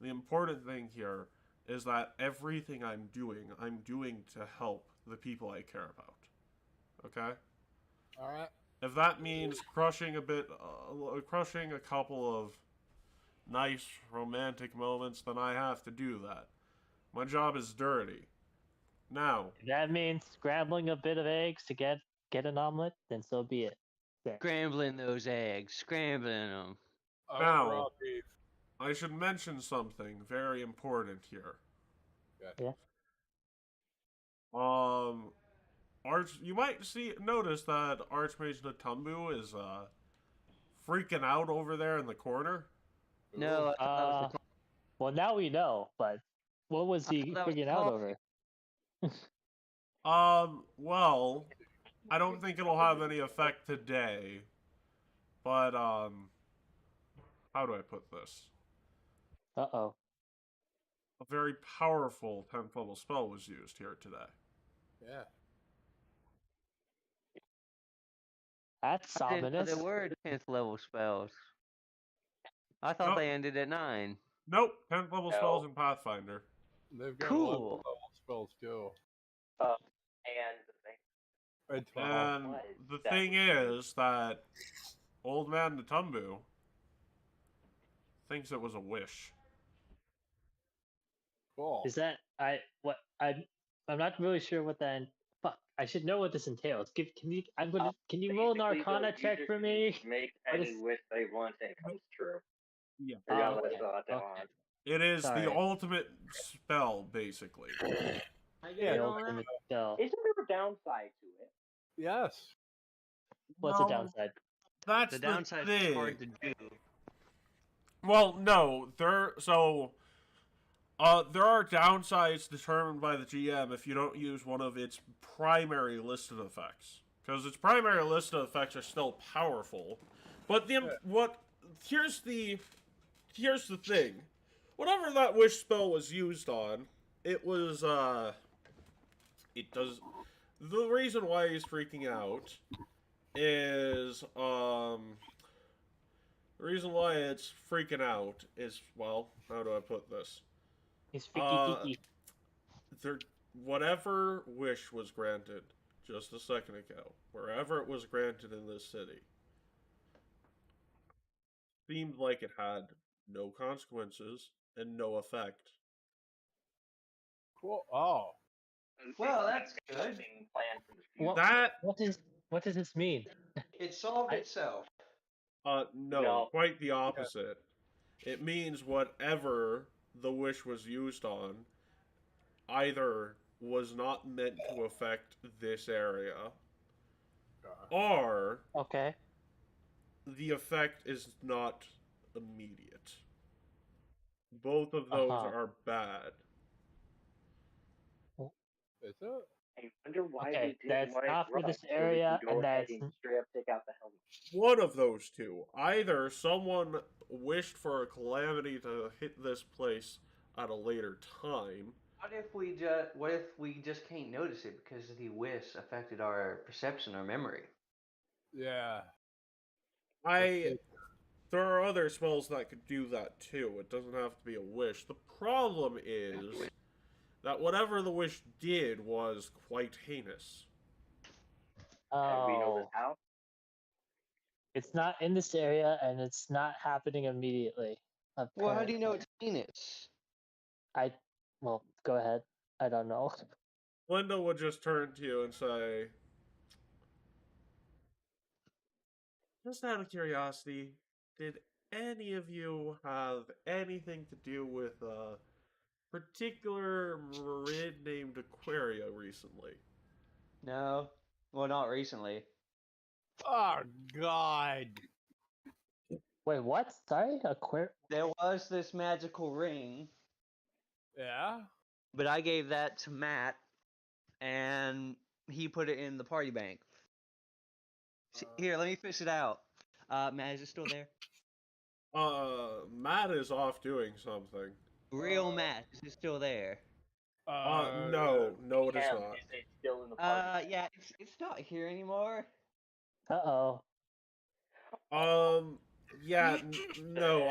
the important thing here is that everything I'm doing to help the people I care about. Okay? Alright. If that means crushing a couple of nice romantic moments, then I have to do that. My job is dirty. Now, If that means scrambling a bit of eggs to get an omelet, then so be it. Scrambling those eggs. Scrambling them. Now, Raw beef. I should mention something very important here. Yeah. You might notice that Archmage Natumbu is freaking out over there in the corner. No, I thought that was the well, now we know, but what was he freaking out over? Well, I don't think it'll have any effect today, but how do I put this? Uh-oh. A very powerful 10th level spell was used here today. Yeah. That's I didn't know ominous. there were 10th level spells. I thought Nope. they ended at 9. Nope, 10th level spells in Pathfinder. They've got Cool. 11 level spells too. And the thing is that Old Man Natumbu thinks it was a wish. Cool. Is that I'm not really sure what that. Fuck! I should know what this entails. Can you roll an Arcana check for me? Make any wish they want and it comes true. Yeah. Regardless of what they Okay. want. It is Sorry. the ultimate spell, basically. The ultimate spell. Isn't there a downside to it? Yes. What's the downside? That's The downside thing. is hard to do. Well, no, there are downsides determined by the GM if you don't use one of its primary listed effects, because its primary listed effects are still powerful. But here's the thing: whatever that wish spell was used on, it was it does. The reason why he's freaking out is the reason why it's freaking out is, well, how do I put this? He's freaky deaky. Whatever wish was granted just a second ago, wherever it was granted in this city, seemed like it had no consequences and no effect. Cool. Oh. Well, that's good. What does this mean? It solved itself. No, quite the opposite. It means whatever the wish was used on either was not meant to affect this area, or the effect is not immediate. Both of those are bad. Is it? I wonder why Okay, they didn't that's want it not for rough, this so we area, can go and ahead that's and straight up take out the helmet. One of those two. Either someone wished for a calamity to hit this place at a later time. What if we just can't notice it because the wish affected our perception or memory? Yeah. There are other spells that could do that too. It doesn't have to be a wish. The problem is that whatever the wish did was quite heinous. And we know this oh, how? it's not in this area, and it's not happening immediately. Well, how do you know Apparently. it's heinous? Well, go ahead. I don't know. Linda would just turn to you and say, just out of curiosity, did any of you have anything to do with a particular Marid named Aquaria recently? No. Well, not recently. Oh God. Wait, what? Sorry, There was this magical ring, Yeah. but I gave that to Matt, and he put it in the party bank. Here, let me fish it out. Matt, is it still there? Matt is off doing something. Real Matt, is it still there? No, it is Cam, not. is it still in the party? Yeah, it's not here anymore. Uh-oh. Yeah, no,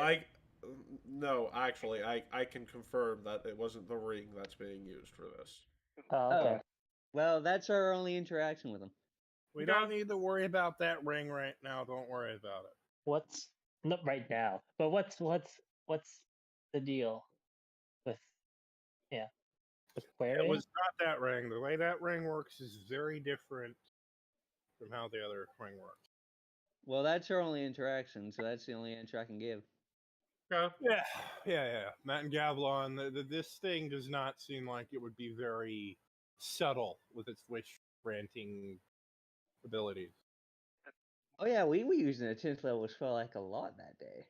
actually, I can confirm that it wasn't the ring that's being used for this. Oh, okay. Well, that's our only interaction with him. We don't need to worry about that ring right now. Don't worry about it. What's not right now, but what's the deal with It Aquarium? was not that ring. The way that ring works is very different from how the other ring works. Well, that's our only interaction, so that's the only answer I can give. Okay. Yeah. Matt and Gavelon, this thing does not seem like it would be very subtle with its wish granting abilities. Oh yeah, we were using a 10th level spell like a lot that day.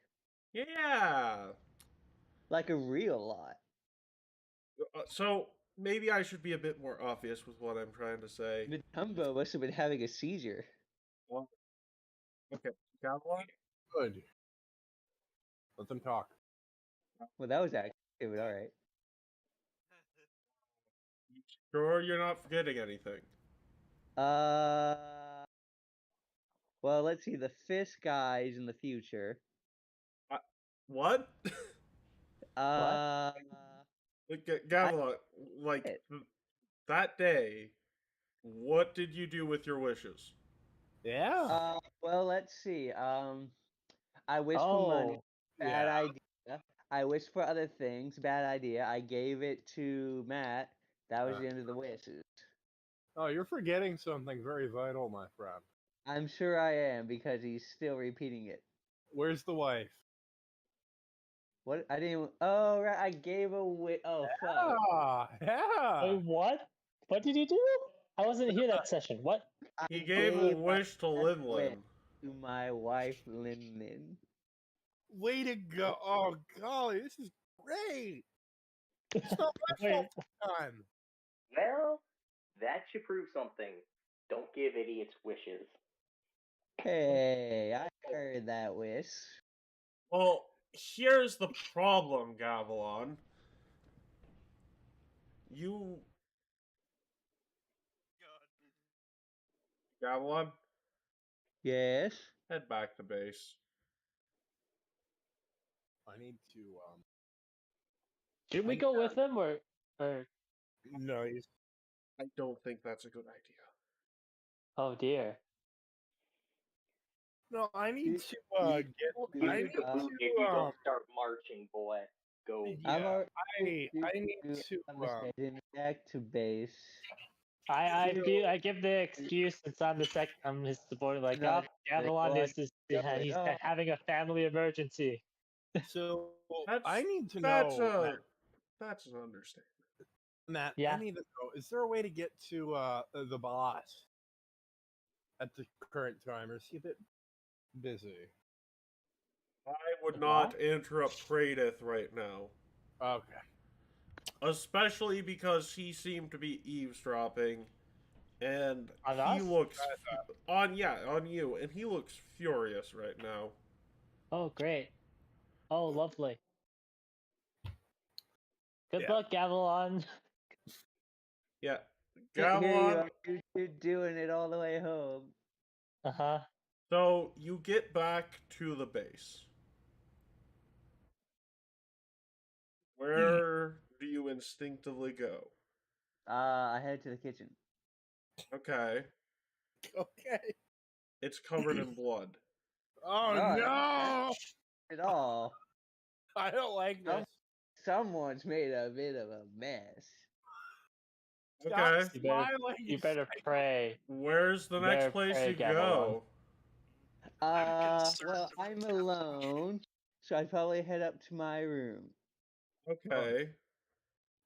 Yeah. Like a real lot. So maybe I should be a bit more obvious with what I'm trying to say. The Dumbo must have been having a seizure. Well, okay, Gavelon? Good. Let them talk. Well, that was actually but alright. Sure, you're not forgetting anything. Well, let's see. The Fisk guy's in the future. What? Gavelon, that day, what did you do with your wishes? Yeah. Well, let's see. I wished for money. Bad idea. I wished for other things. Bad idea. I gave it to Matt. That was the end of the wishes. Oh, you're forgetting something very vital, my friend. I'm sure I am because he's still repeating it. Where's the wife? What? I didn't. Oh, right. I gave a wish. Oh, fuck. Yeah. Wait, what? What did you do? I wasn't here that session. What? He gave a wish to Linlin. To my wife, Linlin. Way to go. Oh, golly, this is great. It's not my fault this time. Well, that should prove something. Don't give idiots wishes. Hey, I heard that wish. Well, here's the problem, Gavelon. Gavelon? Yes? Head back to base. I need to, Should we go with him or? No, I don't think that's a good idea. Oh dear. No, I need to You if you don't start marching, boy. Go. Yeah, I need to back to base. I give the excuse since I'm his subordinate. Like, Gavelon is he's having a family emergency. So I need to know. That's an understatement. Matt, Yeah. I need to know, is there a way to get to the boss at the current time, or is he a bit busy? I would not interrupt Pradith right now. Okay. Especially because he seemed to be eavesdropping and On he us? looks on you, and he looks furious right now. Oh, great. Oh, lovely. Good Yeah. luck, Avalon. Yeah, Here you Gavilan. are, you're doing it all the way home. Uh-huh. So you get back to the base. Where do you instinctively go? I head to the kitchen. Okay, Okay. it's covered in blood. Oh Alright, no! At all. I don't like this. Someone's made a bit of a mess. Stop Okay, You better, smiling. you better pray. where's the next Better place pray, you Gavilan. go? concerned Well, about I'm that. alone, so I'd probably head up to my room. Okay.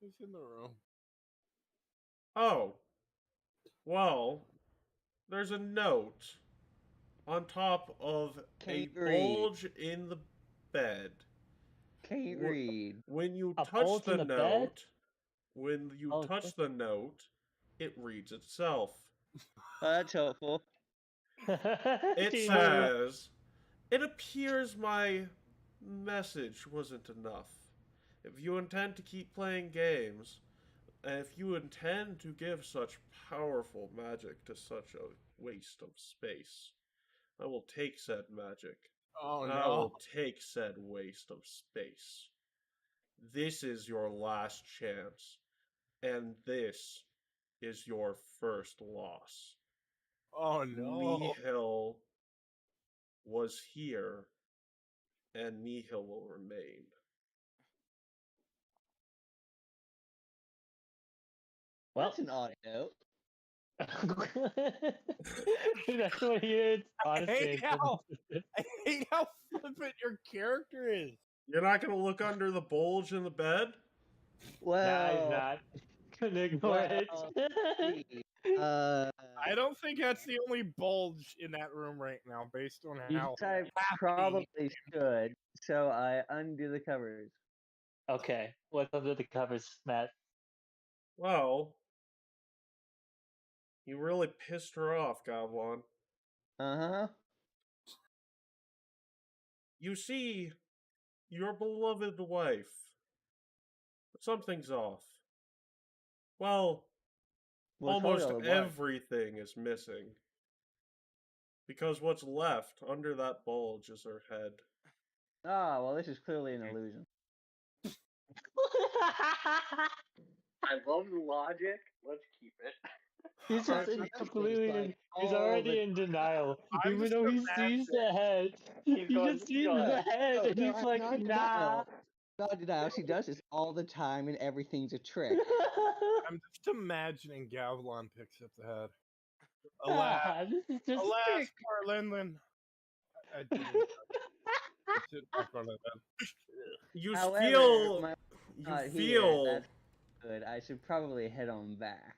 Who's in the room? Oh, well, there's a note on top of Can't a read. bulge in the bed. Can't Wh- read. When you A touch bulge the in the bed? note, when you Oh, touch the note, it reads itself. Oh, that's helpful. It Do you- says, "It appears my message wasn't enough. If you intend to keep playing games, and if you intend to give such powerful magic to such a waste of space, I will take said magic. Oh I no! will take said waste of space. This is your last chance, and this is your first loss. Oh no! Nihil was here, and Nihil will remain." Well, That's an odd note. that's what he is. Honestly, I hate how flippant your character is. You're not gonna look under the bulge in the bed? nah, he's Well, not. Gonna ignore it. see, I don't think that's the only bulge in that room right now, based on you how said I happy. probably should, so I undo the covers. Okay, what's under the covers, Matt? Well, you really pissed her off, Goblin. Uh-huh. You see, your beloved wife. But something's off. Well, Well, totally almost all the blood. everything is missing. Because what's left under that bulge is her head. Ah, well, this is clearly an illusion. I love the logic. Let's keep it. He's just That's in like completely in, he's all already the in denial. I'm Even just though he sees the head. He going, just keep sees going. the head and he's I'm like, not in nah. denial. Not denial. She does this all the time, and everything's a trick. I'm just imagining Gavilan picks up the head. Alas, Ah, this is just alas, trick. poor Linlin. I didn't. It's it back on the bed. You However, feel. my You not here. feel. That's good. I should probably head on back.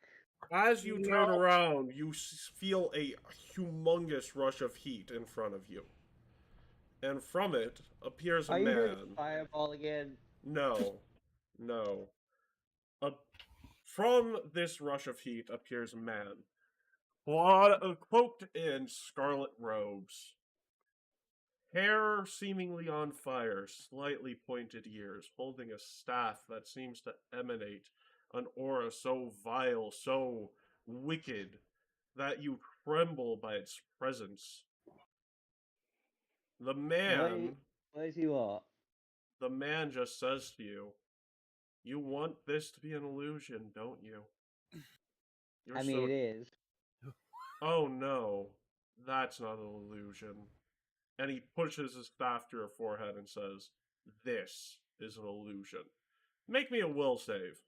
As you turn around, you feel a humongous rush of heat in front of you. And from it appears a Are you doing man. fireball again? No. No. From this rush of heat appears a man. Cloaked in scarlet robes. Hair seemingly on fire, slightly pointed ears, holding a staff that seems to emanate an aura so vile, so wicked, that you tremble by its presence. The man, What does he want? the man just says to you, "You want this to be an illusion, don't you?" I mean, it is. Oh no, that's not an illusion. And he pushes his staff to her forehead and says, "This is an illusion. Make me a will save."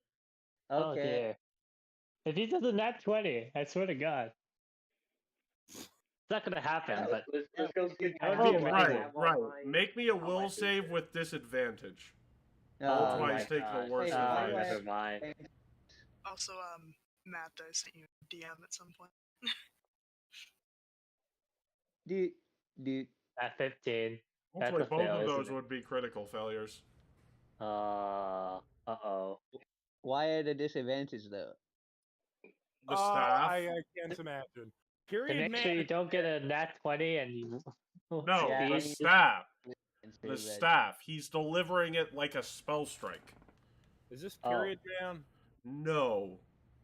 Oh Okay. dear. If he does a nat 20, I swear to God. It's not gonna happen, but Let's go see. That would Oh, be amazing. right. Make me a will save with disadvantage. Roll twice, take the worst Wait, of why do dice. I- never mind. Also, Matt, I sent you a DM at some point. Do At 15. That's Hopefully a both fail, of isn't those it? would be critical failures. Uh-oh. why at a disadvantage though? The staff. I can't imagine. To Period make sure man. you don't get a nat 20 and you No, Yeah, the I succeed. mean- staff. It's The pretty bad. staff. He's delivering it like a spell strike. Is this Oh. period man? No. Oh,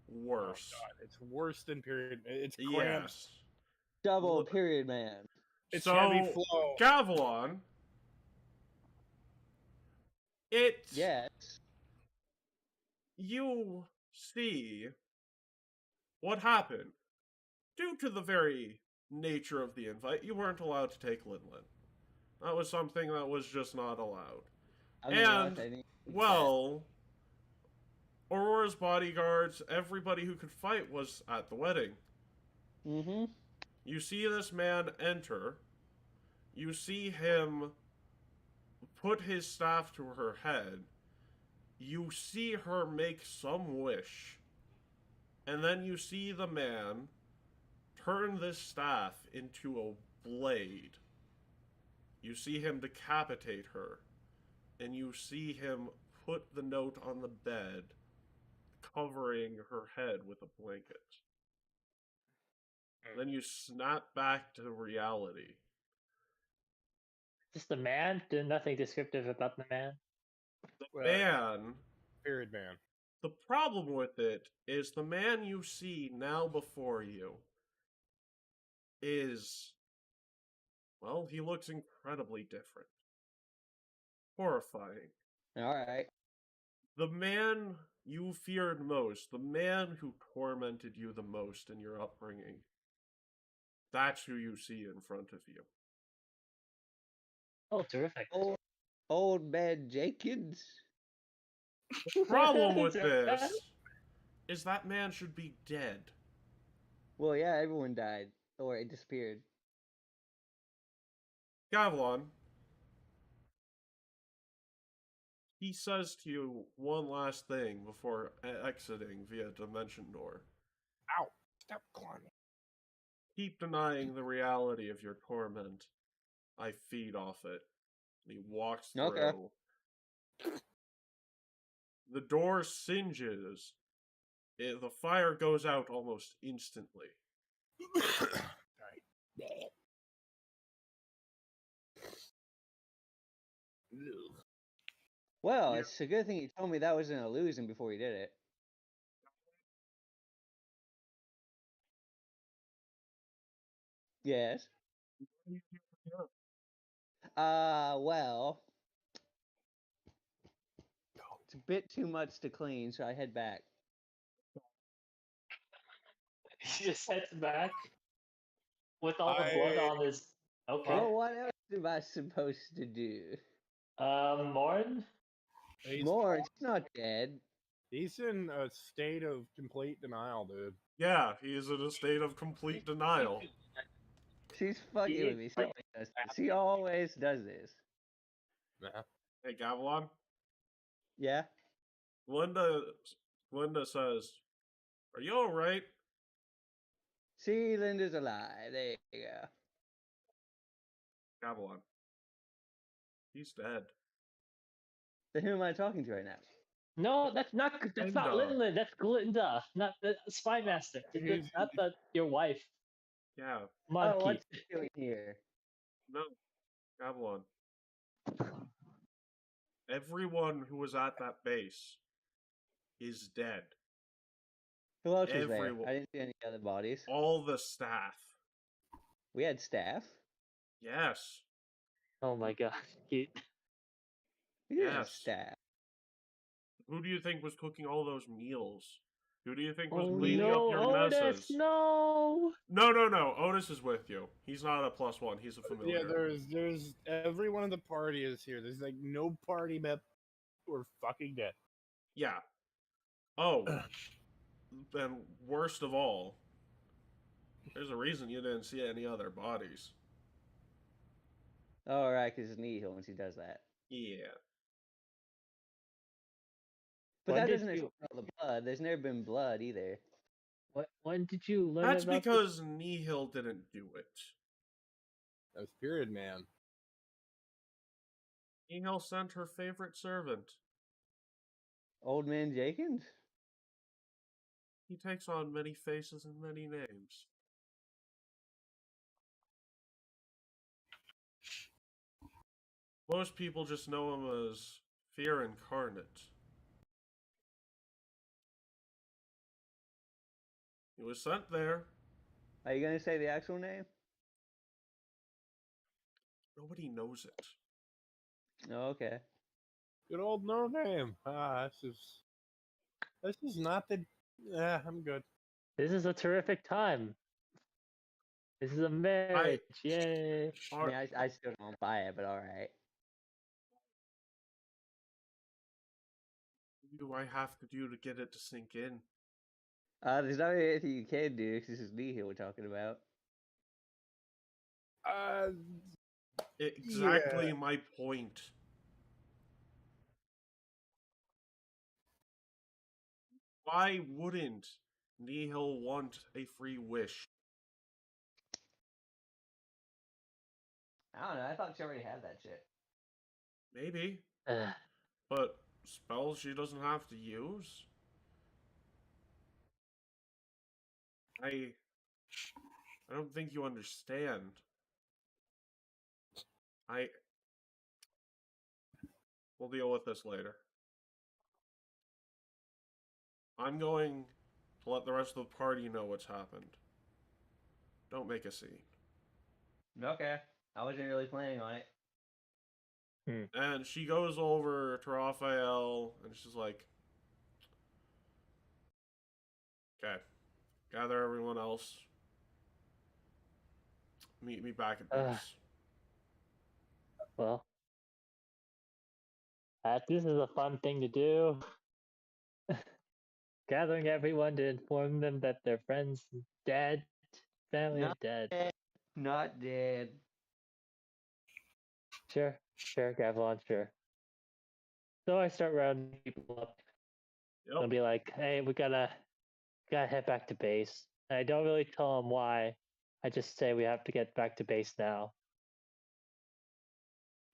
Worse. God, it's worse than period. It's cramped. Yes. Double Look- period man. It's so, heavy flow. Gavilan. It's. Yes. You see what happened. Due to the very nature of the invite, you weren't allowed to take Linlin. That was something that was just not allowed. I mean, what? And, I didn't think well, Aurora's bodyguards, everybody who could fight was at the wedding. that. Mm-hmm. You see this man enter. You see him put his staff to her head. You see her make some wish. And then you see the man turn this staff into a blade. You see him decapitate her. And you see him put the note on the bed, covering her head with a blanket. Then you snap back to reality. Just the man? There's nothing descriptive about the man. The Well, man, Period man. the problem with it is the man you see now before you is, well, he looks incredibly different. Horrifying. Alright. The man you feared most, the man who tormented you the most in your upbringing, that's who you see in front of you. Oh, terrific. Old man Jenkins. Problem with this is that man should be dead. Well, yeah, everyone died. Or it disappeared. Gavilan, he says to you one last thing before exiting via dimension door. Ow! Stop climbing. Keep denying the reality of your torment. I feed off it. And he walks through. Okay. The door singes. The fire goes out almost instantly. Well, it's a good thing you told me that was an illusion before you did it. Yes. Well, it's a bit too much to clean, so I head back. He just heads back with all the blood on his. Okay. Well, what else am I supposed to do? Morn? More, it's not dead. He's in a state of complete denial, dude. Yeah, he is in a state of complete denial. She's fucking with me. She always does this. She always does this. Nah. Hey, Gavilan? Yeah? Linda says, "Are you alright?" See, Linda's alive. There you go. Gavilan. He's dead. So who am I talking to right now? No, that's not Glinda. Linlin. That's Glinda, not the Spy Master. He's- Not your wife. Yeah, Monkey. Oh, what's he doing here? no. Gavilan. Everyone who was at that base is dead. Who else was there? Everyone. I didn't see any other bodies. All the staff. We had staff. Yes. Oh my god. Keat. We didn't have Yes. staff. Who do you think was cooking all those meals? Who do you think was Oh cleaning no, up your Otis, messes? no! No. Otis is with you. He's not a +1. He's a familiar. Yeah, there's everyone in the party is here. There's like no party mep. We're fucking dead. Yeah. Oh. And worst of all, there's a reason you didn't see any other bodies. Oh, right, because it's Nihil when she does that. Yeah. But When that did doesn't you- explain all the blood. There's never been blood either. When did you learn That's about because Nihil didn't do it. That was period man. Nihil sent her favorite servant. Old man Jenkins? He takes on many faces and many names. Most people just know him as Fear Incarnate. He was sent there. Are you gonna say the actual name? Nobody knows it. Oh, okay. Good old no name. This is not the. Yeah, I'm good. This is a terrific time. This is a marriage. Yay. I mean, I still don't buy it, but all right. What do I have to do to get it to sink in? There's not really anything you can do because this is Nihil we're talking about. Exactly my point. Why wouldn't Nihil want a free wish? I don't know. I thought she already had that shit. Maybe. Ugh. But spells she doesn't have to use? I don't think you understand. We'll deal with this later. I'm going to let the rest of the party know what's happened. Don't make a scene. Okay. I wasn't really planning on it. And she goes over to Raphael and she's like, okay, gather everyone else. Meet me back at base. Well, this is a fun thing to do. Gathering everyone to inform them that their friend's dead. Family is dead. Not dead. Sure, Gavilan, sure. So I start rounding people up. Yep. I'll be like, hey, we gotta head back to base. And I don't really tell them why. I just say we have to get back to base now.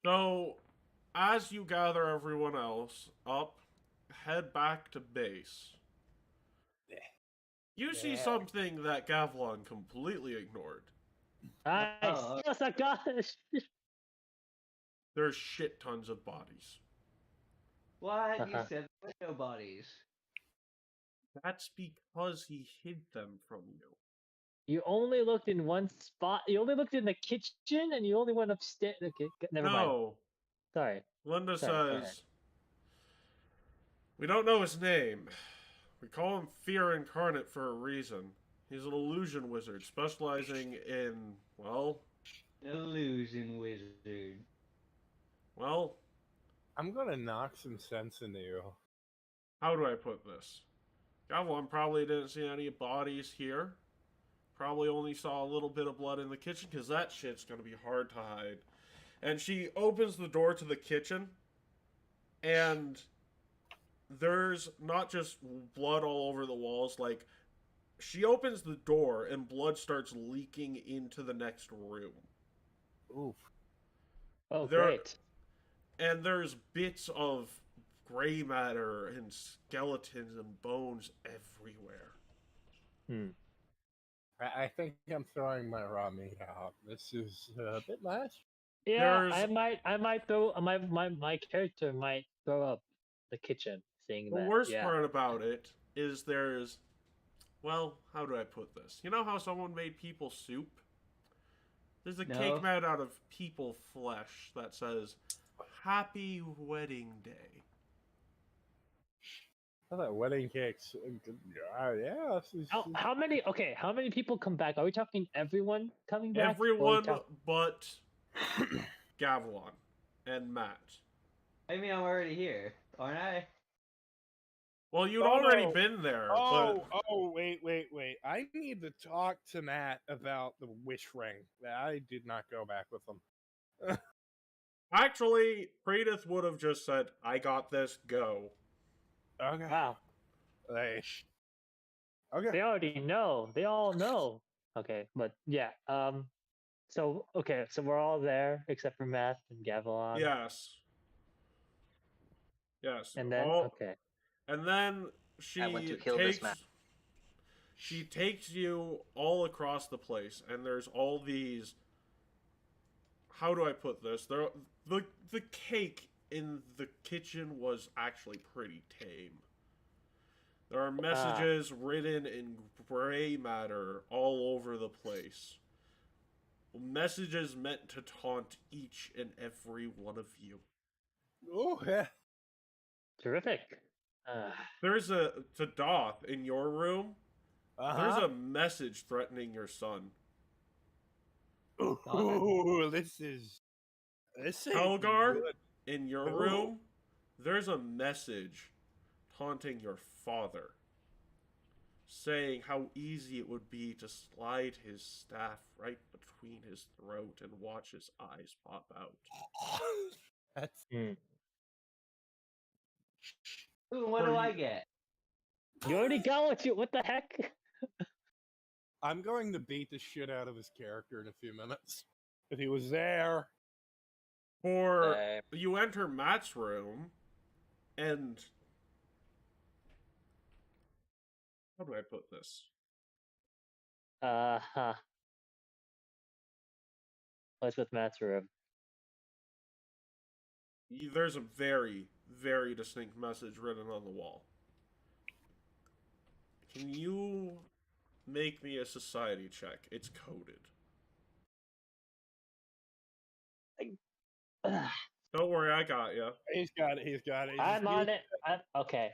So, as you gather everyone else up, head back to base. You see something that Gavlon completely ignored. Nice! Oh my gosh! There's shit tons of bodies. What? You said there were no bodies. That's because he hid them from you. You only looked in one spot. You only looked in the kitchen, and you only went upstairs. Okay, never mind. Sorry. Linda says, we don't know his name. We call him Fear Incarnate for a reason. He's an illusion wizard specializing in, well... Illusion wizard. Well... I'm gonna knock some sense into you. How do I put this? Gavlon probably didn't see any bodies here. Probably only saw a little bit of blood in the kitchen, because that shit's gonna be hard to hide. And she opens the door to the kitchen, and there's not just blood all over the walls, like, she opens the door, and blood starts leaking into the next room. Oof. Oh, great. And there's bits of gray matter and skeletons and bones everywhere. I think I'm throwing my raw meat out. This is a bit much. Yeah, I might throw my character might throw up the kitchen. Seeing the worst part about it is there's, well, how do I put this? You know how someone made people soup? There's a cake made out of people flesh that says, Happy Wedding Day. I thought wedding cakes. Yeah. How many people come back? Are we talking everyone coming back? Everyone but Gavlon and Matt. I mean, I'm already here, aren't I? Well, you'd already been there. Wait. I need to talk to Matt about the wish ring. I did not go back with them. Actually, Predith would have just said, I got this, go. Okay. Wow. Okay. They already know. They all know. Okay, but yeah. So we're all there except for Matt and Gavilan. Yes. And then And then she I went to kill this man. She takes you all across the place, and there's all these. How do I put this? The cake in the kitchen was actually pretty tame. There are messages written in gray matter all over the place. Messages meant to taunt each and every one of you. Oh, yeah. Terrific. There's to Doth in your room. There's Uh-huh. a message threatening your son. Ooh, this is Helgar, good. in your Ooh. room, there's a message taunting your father, saying how easy it would be to slide his staff right between his throat and watch his eyes pop out. That's Ooh, what do I get? You already got what you. What the heck? I'm going to beat the shit out of his character in a few minutes. If he was there. Or you enter Matt's room, and how do I put this? What's with Matt's room? There's a very, very distinct message written on the wall. Can you make me a society check? It's coded. Don't worry, I got you. He's got it. He's got it. I'm on it. Okay.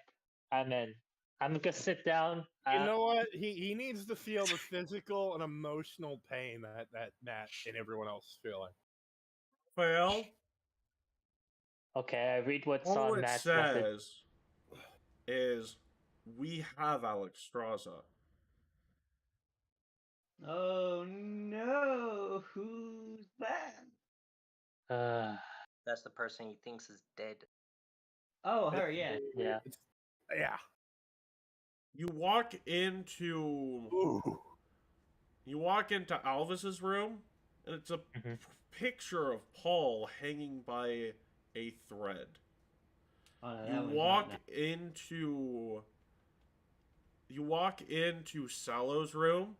I'm in. I'm gonna sit down. You know what? He needs to feel the physical and emotional pain that Matt and everyone else is feeling. Well, okay, I read what's all on it Matt's message. says is, we have Alexstrasza. Oh no, who's that? That's the person he thinks is dead. Oh, her, yeah. Yeah. Yeah. You walk into Alvis's room, and it's a picture of Paul hanging by a thread. You walk into Salo's room,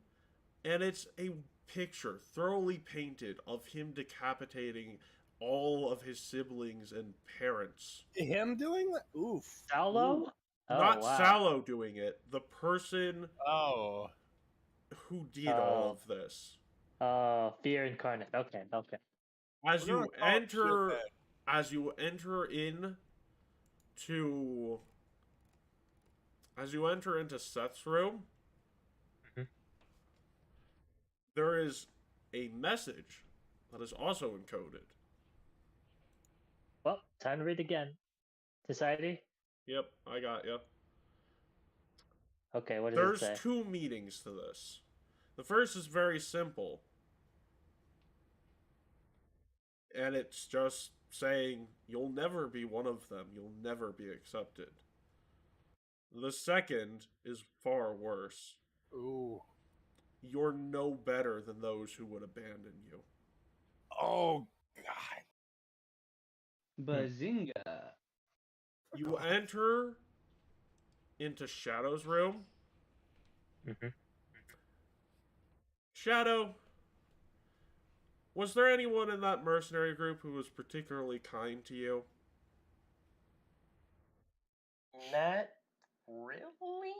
and it's a picture thoroughly painted of him decapitating all of his siblings and parents. Him doing that? Oof. Salo? Oh, Not wow. Salo doing it. The person who did all of this. Fear incarnate. Okay. As you enter into Seth's room, there is a message that is also encoded. Well, time to read again. Society? Yep, I got you. Okay, what does it say? There's two meanings to this. The first is very simple. And it's just saying, you'll never be one of them. You'll never be accepted. The second is far worse. Ooh. You're no better than those who would abandon you. Oh, God. Bazinga. You enter into Shadow's room. Shadow, was there anyone in that mercenary group who was particularly kind to you? Not really.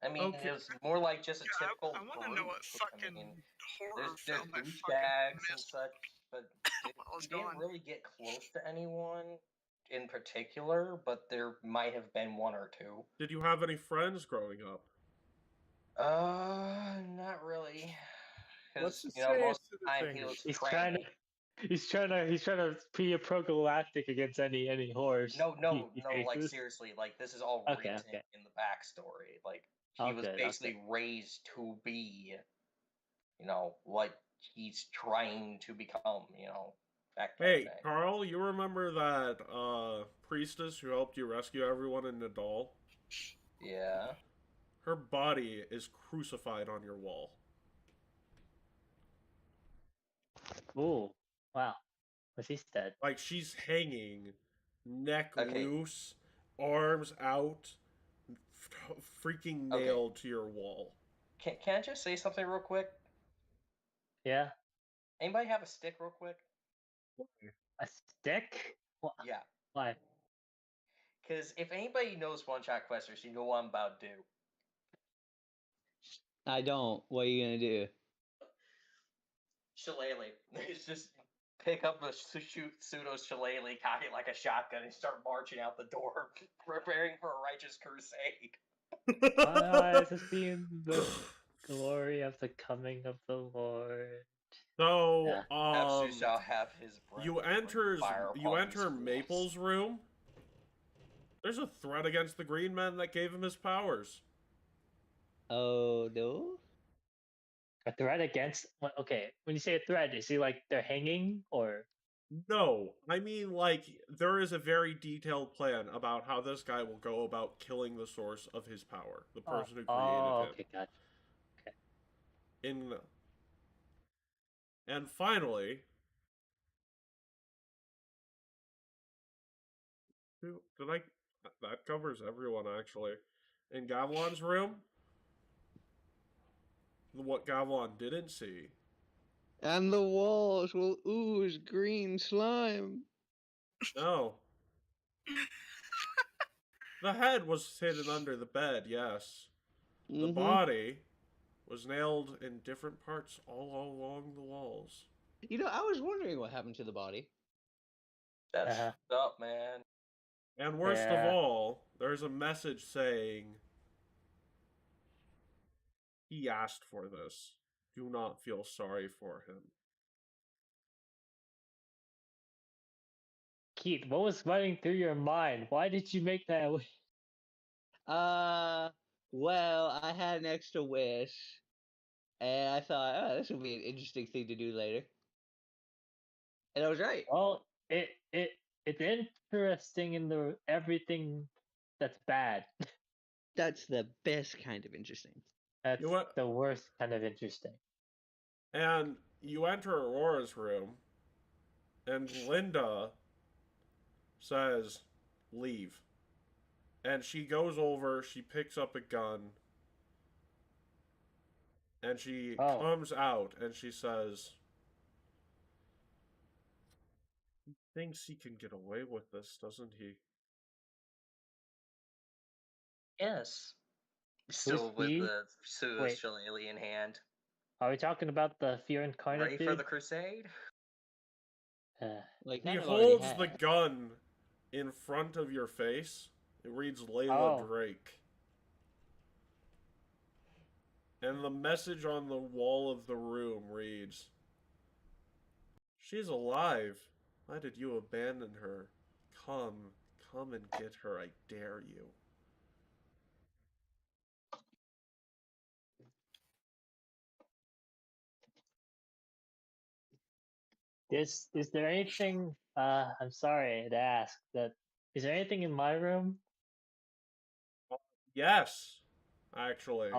I mean, it was more like just a typical. I want to know what fucking horror there's film I fucking douchebags and missed. such, but While I was you didn't gone. really get close to anyone in particular, but there might have been one or two. Did you have any friends growing up? Not really. Let's Because just you know, say most it's of to the the time he fingers. was He's training. trying to be a progalactic against any horrors. No, he like faces. seriously, like this is all Okay, written okay. in the backstory. Like he was basically raised to be, you know, what he's trying to become. You know, that kind of Hey, thing. Carl, you remember that priestess who helped you rescue everyone in Nidal? Yeah. Her body is crucified on your wall. Ooh, wow. Was he dead? Like, she's hanging, neck Okay. loose, arms out, freaking Okay. nailed to your wall. Can I just say something real quick? Yeah. Anybody have a stick real quick? A stick? Yeah. Why? Because if anybody knows one-shot questers, you know what I'm about to do. I don't. What are you gonna do? Shillelagh. It's just pick up a pseudo shillelagh, cock it like a shotgun, and start marching out the door, preparing for a righteous crusade. My eyes have seen the glory of the coming of the Lord. So, Epsu shall have his breath. you and bring fire upon these enter fools. Maple's room. There's a threat against the green men that gave him his powers. Oh no. A threat against? Okay, when you say a threat, is he like they're hanging or? No, I mean, like, there is a very detailed plan about how this guy will go about killing the source of his power, the person who created him. Okay, gotcha. And finally, that covers everyone, actually. In Gavlon's room, what Gavlon didn't see. And the walls will ooze green slime. No. The head was hidden under the bed, yes. The body was nailed in different parts all along the walls. You know, I was wondering what happened to the body. That's up, man. And worst of all, there's a message saying, he asked for this. Do not feel sorry for him. Keat, what was running through your mind? Why did you make that wish? Well, I had an extra wish, and I thought, oh, this would be an interesting thing to do later. And I was right. Well, it's interesting in the everything that's bad. That's the best kind of interesting. That's the worst kind of interesting. And you enter Aurora's room, and Linda says, leave. And she goes over, she picks up a gun, and she comes out, and she says, he thinks he can get away with this, doesn't he? Yes. Still with the pseudo shillelagh in hand. Are we talking about the Fear Incarnate Ready dude? for the crusade? He holds the gun in front of your face. It reads Layla Drake. And the message on the wall of the room reads, she's alive. Why did you abandon her? Come and get her, I dare you. Is there anything? I'm sorry to ask that. Is there anything in my room? Yes, actually.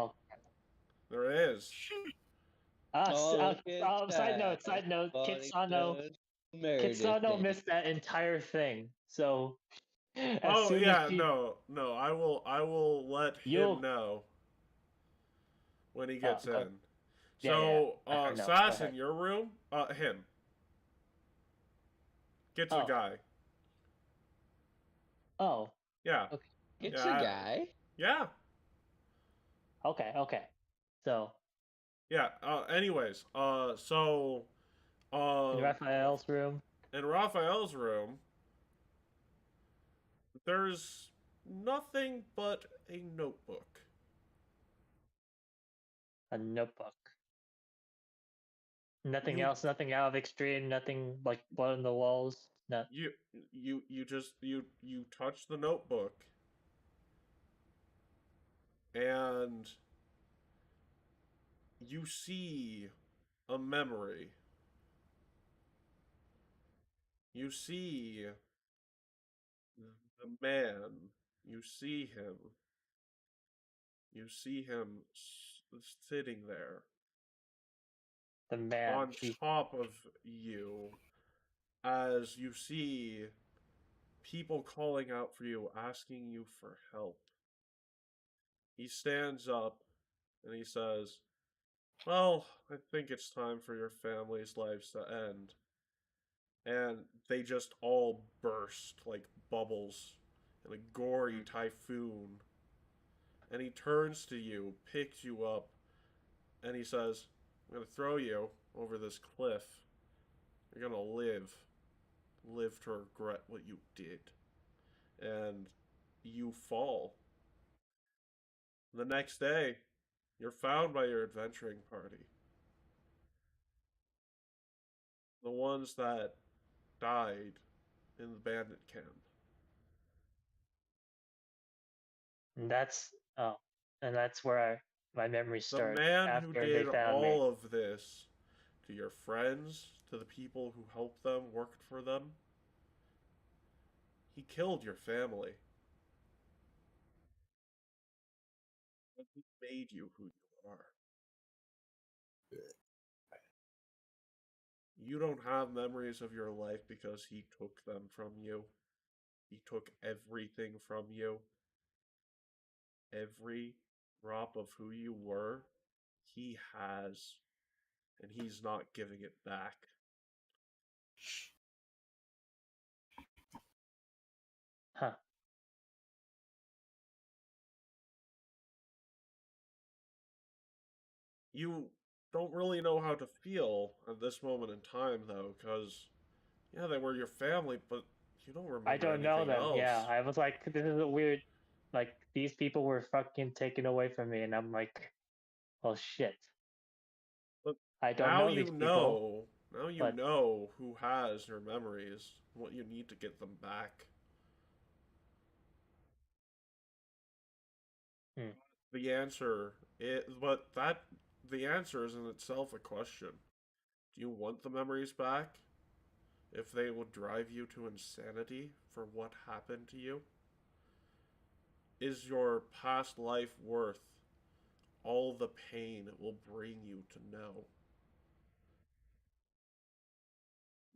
There is. Side note. Kitsano missed that entire thing. So. No. I will let him know when he gets in. So, Sass, in your room, him. Gets a guy. Oh. Yeah. Okay. It's a guy? Yeah. Okay. So. Yeah, anyways, so... in Raphael's room? In Raphael's room, there's nothing but a notebook. A notebook. Nothing else, nothing out of extreme, nothing like blood on the walls. No. You touch the notebook, and you see a memory. You see the man. You see him. You see him sitting there. The man on top of you, as you see people calling out for you, asking you for help. He stands up and he says, "Well, I think it's time for your family's lives to end." And they just all burst like bubbles in a gory typhoon. And he turns to you, picks you up, and he says, "I'm going to throw you over this cliff. You're going to live to regret what you did." And you fall. The next day, you're found by your adventuring party. The ones that died in the bandit camp. And that's where my memories The start man who after they did found me. all of this to your friends, to the people who helped them, worked for them, he killed your family. And he made you who you are. You don't have memories of your life because he took them from you. He took everything from you. Every drop of who you were, he has, and he's not giving it back. Huh. You don't really know how to feel at this moment in time, though, because, yeah, they were your family, but you don't remember I don't know anything them. else. Yeah, I was like, this is a weird. Like, these people were fucking taken away from me, and I'm like, well, shit. But I don't now know you these people. know. Now you but- know who has your memories, what you need to get them back. The answer the answer is in itself a question. Do you want the memories back? If they will drive you to insanity for what happened to you? Is your past life worth all the pain it will bring you to know?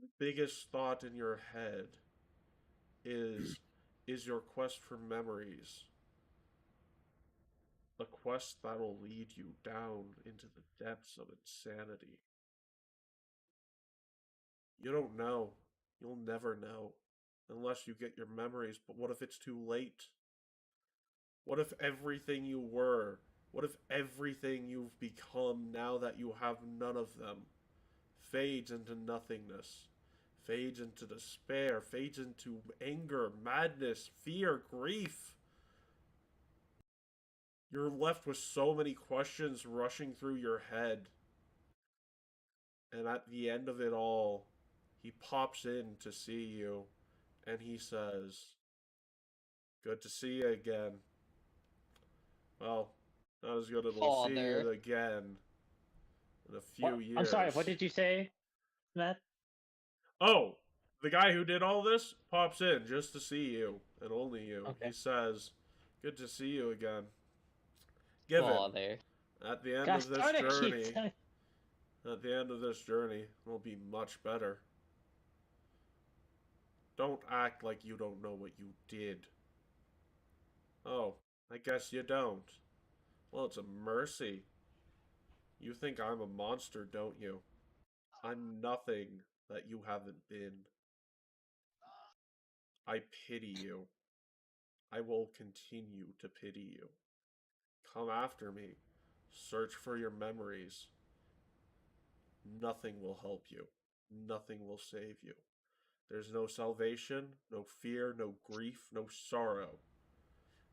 The biggest thought in your head is your quest for memories a quest that will lead you down into the depths of insanity? You don't know. You'll never know. Unless you get your memories, but what if it's too late? What if everything you were, what if everything you've become now that you have none of them fades into nothingness, fades into despair, fades into anger, madness, fear, grief? You're left with so many questions rushing through your head. And at the end of it all, he pops in to see you, and he says, "Good to see you again. Well, not as good as we'll see you Father. again in a few years." I'm sorry. What did you say, Matt? Oh, the guy who did all this pops in just to see you, and only you. Okay. He says, "Good to see you again. Give it. Father. At the end Gosh of this darn it, journey, Keat. at the end of this journey, it'll be much better. Don't act like you don't know what you did." "Oh, I guess you don't. Well, it's a mercy. You think I'm a monster, don't you? I'm nothing that you haven't been. I pity you. I will continue to pity you. Come after me. Search for your memories. Nothing will help you. Nothing will save you. There's no salvation, no fear, no grief, no sorrow.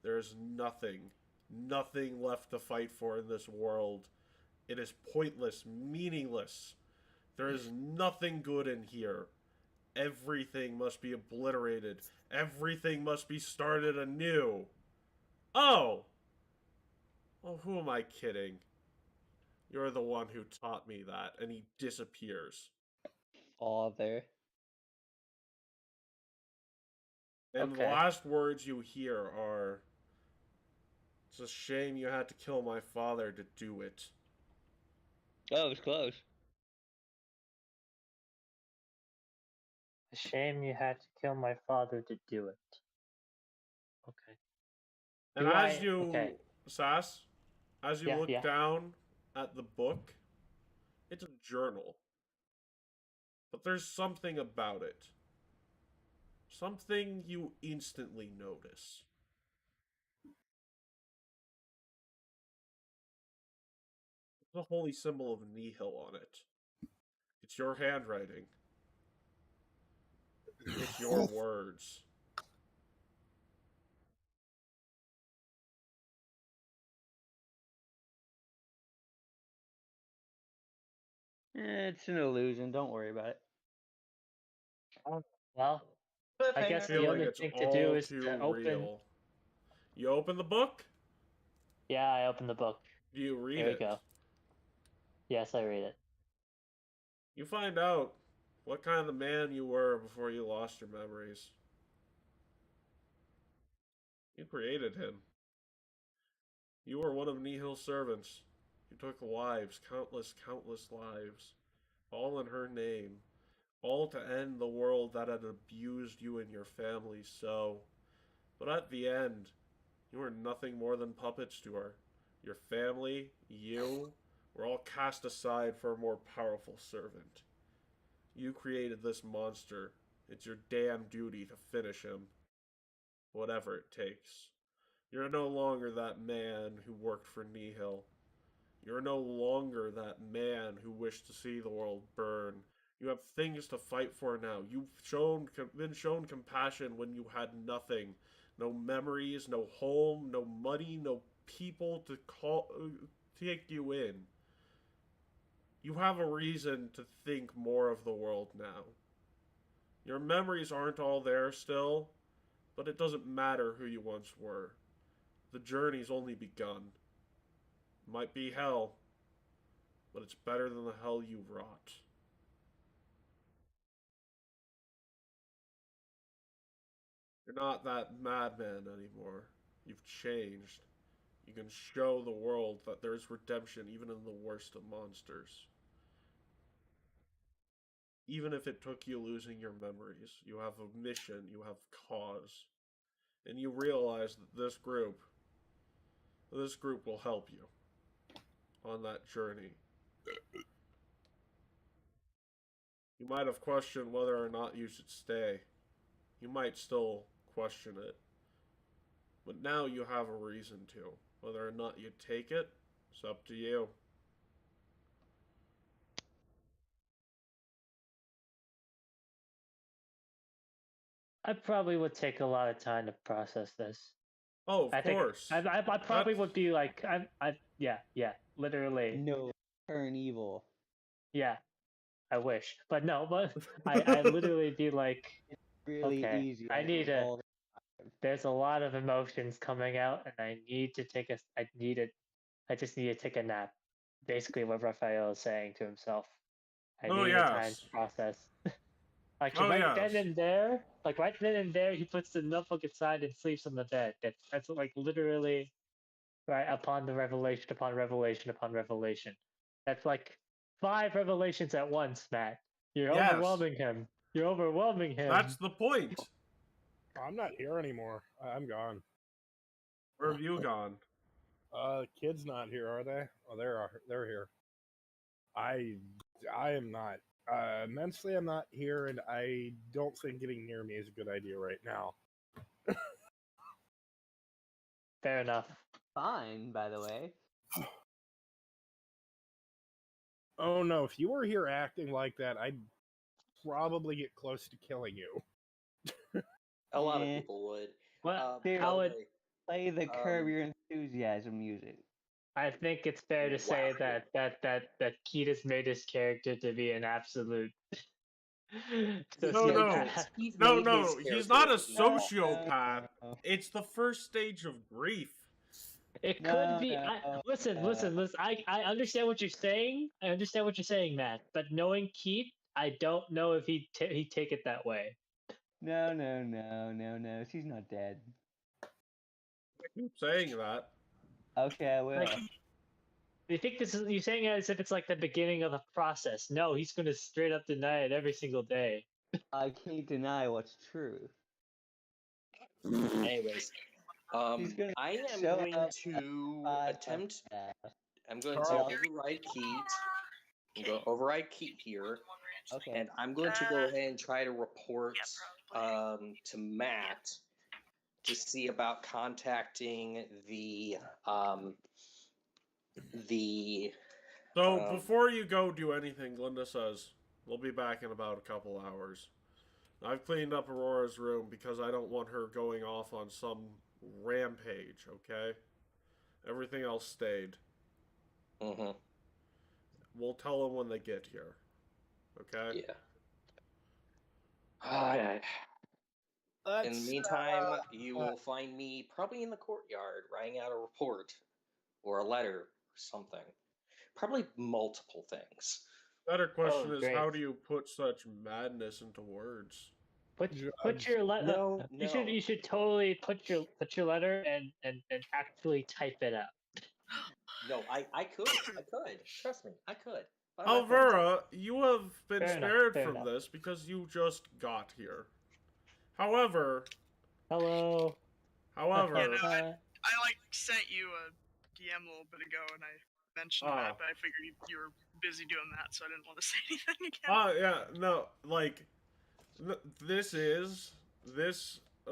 There's nothing left to fight for in this world. It is pointless, meaningless. There is nothing good in here. Everything must be obliterated. Everything must be started anew." Oh! Well, who am I kidding? You're the one who taught me that, and he disappears. Father. And the Okay. last words you hear are, "It's a shame you had to kill my father to do it." Oh, it was close. A shame you had to kill my father to do it. Okay. And Do as I- you okay. Sass, as you look Yeah. down at the book, it's a journal. But there's something about it. Something you instantly notice. The holy symbol of Nihil on it. It's your handwriting. It's your words. It's an illusion. Don't worry about it. Well, I guess the Feeling other it's thing to do all is too to open. real. You open the book? Yeah, I opened the book. Do you read Here we it? go. Yes, I read it. You find out what kind of man you were before you lost your memories. You created him. You were one of Nihil's servants. You took lives, countless lives, all in her name, all to end the world that had abused you and your family so. But at the end, you were nothing more than puppets to her. Your family, you, were all cast aside for a more powerful servant. You created this monster. It's your damn duty to finish him. Whatever it takes. You're no longer that man who worked for Nihil. You're no longer that man who wished to see the world burn. You have things to fight for now. You've been shown compassion when you had nothing. No memories, no home, no money, no people to take you in. You have a reason to think more of the world now. Your memories aren't all there still, but it doesn't matter who you once were. The journey's only begun. Might be hell, but it's better than the hell you wrought. You're not that madman anymore. You've changed. You can show the world that there's redemption even in the worst of monsters. Even if it took you losing your memories, you have a mission, you have cause. And you realize that this group will help you on that journey. You might have questioned whether or not you should stay. You might still question it. But now you have a reason to. Whether or not you take it, it's up to you. I probably would take a lot of time to process this. Oh, of course. I probably would be like, yeah, literally. No, turn evil. Yeah, I wish, but no, but I literally be like, Really okay, easy. I need to. There's a lot of emotions coming out, and I need to take a. I just need to take a nap. Basically, what Raphael is saying to himself. I need time to process. Then and there, right then and there, he puts the notebook aside and sleeps on the bed. That's like literally, right upon the revelation, upon revelation, upon revelation. That's like 5 revelations at once, Matt. You're overwhelming him. You're overwhelming him. That's the point. I'm not here anymore. I'm gone. Where have you gone? Kid's not here, are they? Oh, they're here. I am not. Mentally, I'm not here, and I don't think getting near me is a good idea right now. Fair enough. Fine, by the way. Oh no, if you were here acting like that, I'd probably get close to killing you. A lot of people would. Well, how would play the Curb Your Enthusiasm music? I think it's fair to say that Keat has made his character to be an absolute. No. He's not a sociopath. It's the first stage of grief. It could be. Listen. I understand what you're saying. I understand what you're saying, Matt. But knowing Keat, I don't know if he'd take it that way. No. She's not dead. I keep saying that. Okay, I will. You think you're saying it as if it's like the beginning of a process. No, he's going to straight up deny it every single day. I can't deny what's true. Anyways, He's gonna I am show going up to at attempt. 5. I'm going to Carl. override Keat. I'm going to override Keat here, Okay. and I'm going to go ahead and try to report to Matt to see about contacting the So before you go do anything, Glinda says, we'll be back in about a couple hours. I've cleaned up Aurora's room because I don't want her going off on some rampage, okay? Everything else stayed. Mm-hmm. We'll tell them when they get here. Okay? Yeah. Alright. In the meantime, you will find me probably in the courtyard writing out a report or a letter or something. Probably multiple things. Better question is, great. how do you put such madness into words? Put your letter. No, You should totally put your letter and actually type it out. No, I could. Trust me, I could. But I'm not going to. Alvera, you have been Fair enough, spared fair from enough. this because you just got here. However, Hello. however, I like sent you a DM a little bit ago, and I mentioned that, but I figured you were busy doing that, so I didn't want to say anything again. yeah, no, like,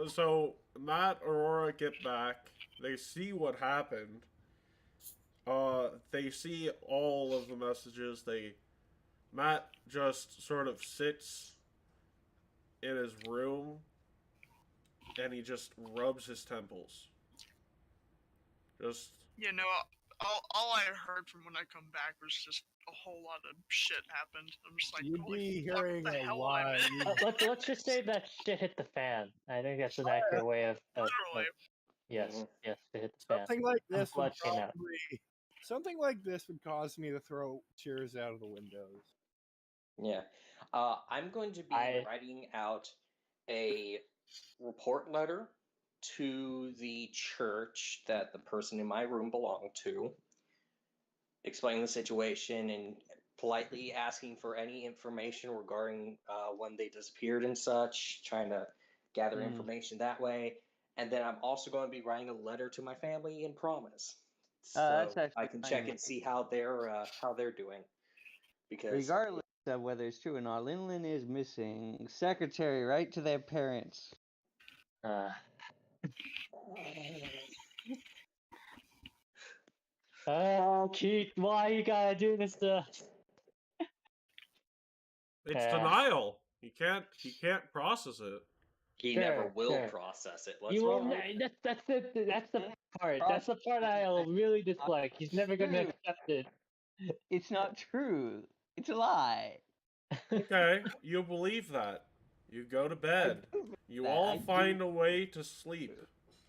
so Matt, Aurora get back, they see what happened, they see all of the messages, Matt just sort of sits in his room, and he just rubs his temples. Just... You know, all I heard from when I come back was just a whole lot of shit happened. I'm just like, You'd be fuck, hearing what the a hell lot. Let's just say that shit hit the fan. I think that's an accurate way of Literally. yes, it hit the fan. Something like this would blood came out. something like this would cause me to throw chairs out of the windows. Yeah. I'm going to be writing out a report letter to the church that the person in my room belonged to, explaining the situation and politely asking for any information regarding when they disappeared and such, trying to gather information that way. And then I'm also going to be writing a letter to my family in Promise, so I can check and see how they're doing. Because regardless of whether it's true or not, Linlin is missing. Secretary, right to their parents. Oh, Keat, why you gotta do this to us? It's denial. He can't process it. He never will process it. He will. That's the part. That's the part I'll really dislike. He's never gonna accept it. It's not true. It's a lie. Okay, you believe that. You go to bed. You all find a way to sleep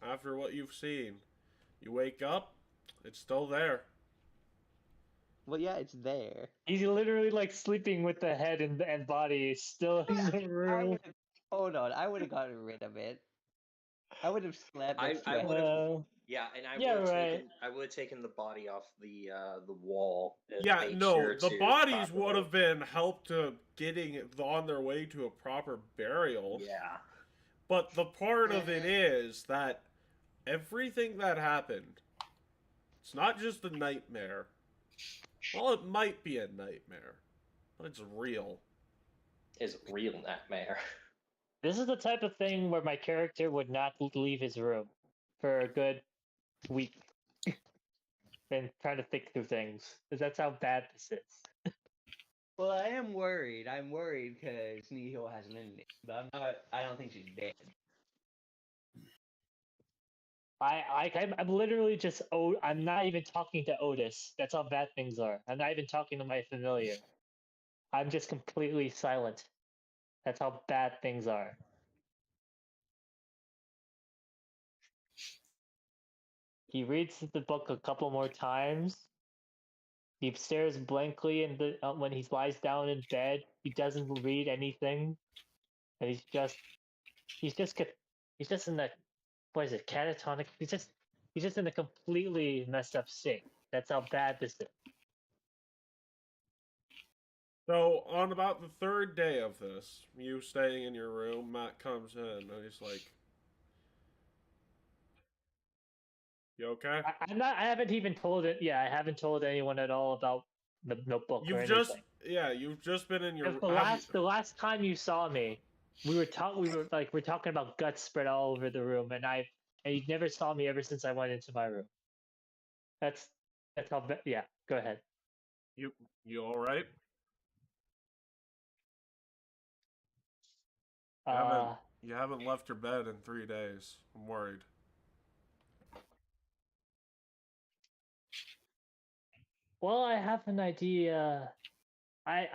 after what you've seen. You wake up, it's still there. Well, yeah, it's there. He's literally like sleeping with the head and body still in the room. Hold on, I would have gotten rid of it. I would have slept next to I it. would have. Yeah, and I would have taken the body off the wall. Yeah, no, the bodies would have been helped to getting on their way to a proper burial. Yeah. But the part of it is that everything that happened, it's not just a nightmare. Well, it might be a nightmare, but it's real. It's a real nightmare. This is the type of thing where my character would not leave his room for a good week and trying to think through things, because that's how bad this is. Well, I am worried. I'm worried because Nihil has Linlin, but I don't think she's dead. I'm literally just I'm not even talking to Otis. That's how bad things are. I'm not even talking to my familiar. I'm just completely silent. That's how bad things are. He reads the book a couple more times. He stares blankly when he lies down in bed. He doesn't read anything, and he's just in a, what is it, catatonic? He's just in a completely messed up state. That's how bad this is. So, on about the third day of this, you staying in your room, Matt comes in and he's like, You okay? I'm not. I haven't even told it. Yeah, I haven't told anyone at all about the notebook or You've anything. you've just been in your. The last time you saw me, we were talking about guts spread all over the room, and you never saw me ever since I went into my room. That's how. Yeah, go ahead. You all right? You haven't left your bed in 3 days. I'm worried. Well, I have an idea. I.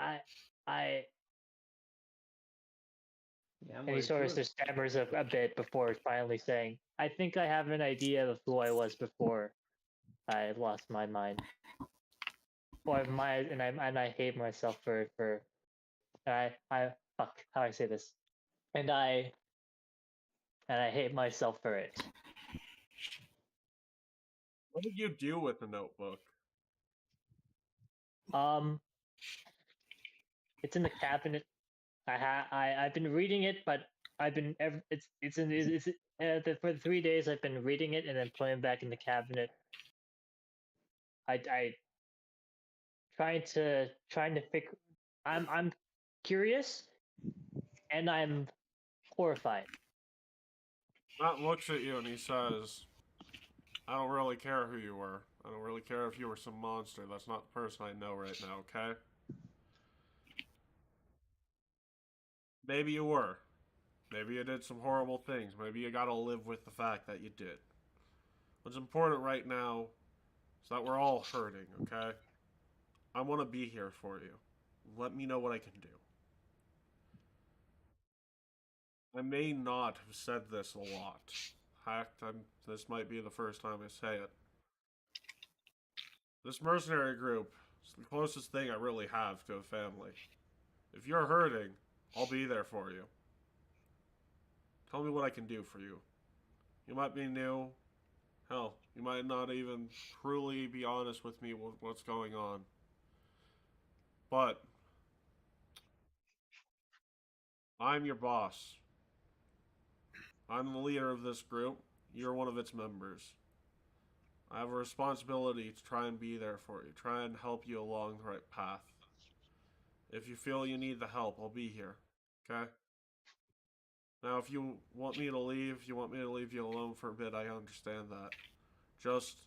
Yeah, I'm And he worried sort of too. just stammers a bit before finally saying, "I think I have an idea of who I was before I lost my mind." And I hate myself for I fuck how I say this, and I hate myself for it. What did you do with the notebook? It's in the cabinet. I've been reading it, but I've been for the 3 days I've been reading it and then putting it back in the cabinet. I trying to figure. I'm curious, and I'm horrified. Matt looks at you and he says, "I don't really care who you were. I don't really care if you were some monster. That's not the person I know right now, okay? Maybe you were. Maybe you did some horrible things. Maybe you gotta live with the fact that you did. What's important right now is that we're all hurting, okay? I want to be here for you. Let me know what I can do. I may not have said this a lot. Heck, this might be the first time I say it. This mercenary group is the closest thing I really have to a family. If you're hurting, I'll be there for you. Tell me what I can do for you. You might be new. Hell, you might not even truly be honest with me with what's going on. But I'm your boss. I'm the leader of this group. You're one of its members. I have a responsibility to try and be there for you, try and help you along the right path. If you feel you need the help, I'll be here. Okay? Now, if you want me to leave, if you want me to leave you alone for a bit, I understand that. Just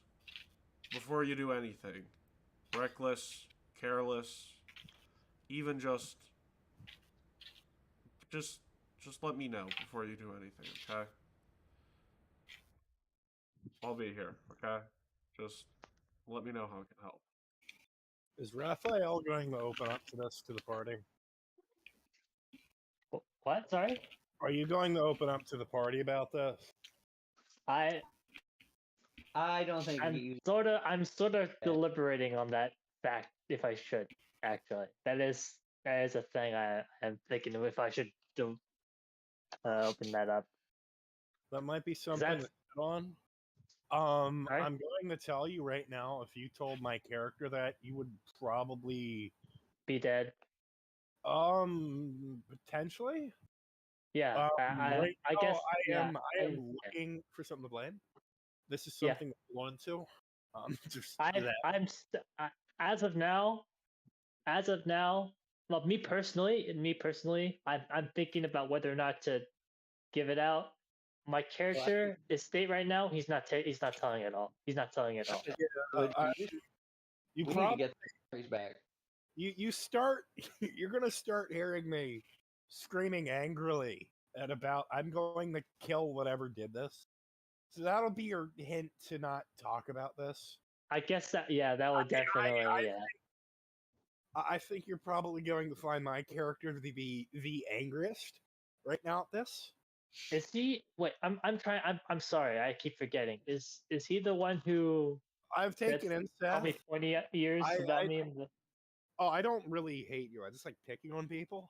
before you do anything, reckless, careless, even just let me know before you do anything, okay? I'll be here, okay? Just let me know how I can help. Is Raphael going to open up to this to the party? What? Sorry? Are you going to open up to the party about this? I don't think you. I'm sort of deliberating on that fact if I should actually. That is a thing I'm thinking of if I should open that up. That might be something to put on. I'm going to tell you right now, if you told my character that, you would probably be dead. Potentially. Yeah, I guess I am looking for something to blame. This is something that I want to. As of now, well, me personally, I'm thinking about whether or not to give it out. My character is state right now. He's not telling it all. He's not telling it all. You we need to get the stories back. You're gonna start hearing me screaming angrily at about I'm going to kill whatever did this. So that'll be your hint to not talk about this. I guess that would definitely I think you're probably going to find my character to be the angriest right now at this. Is he? Wait, I'm sorry. I keep forgetting. Is he the one who? I've taken incest. Me 20 years about me. Oh, I don't really hate you. I just like picking on people.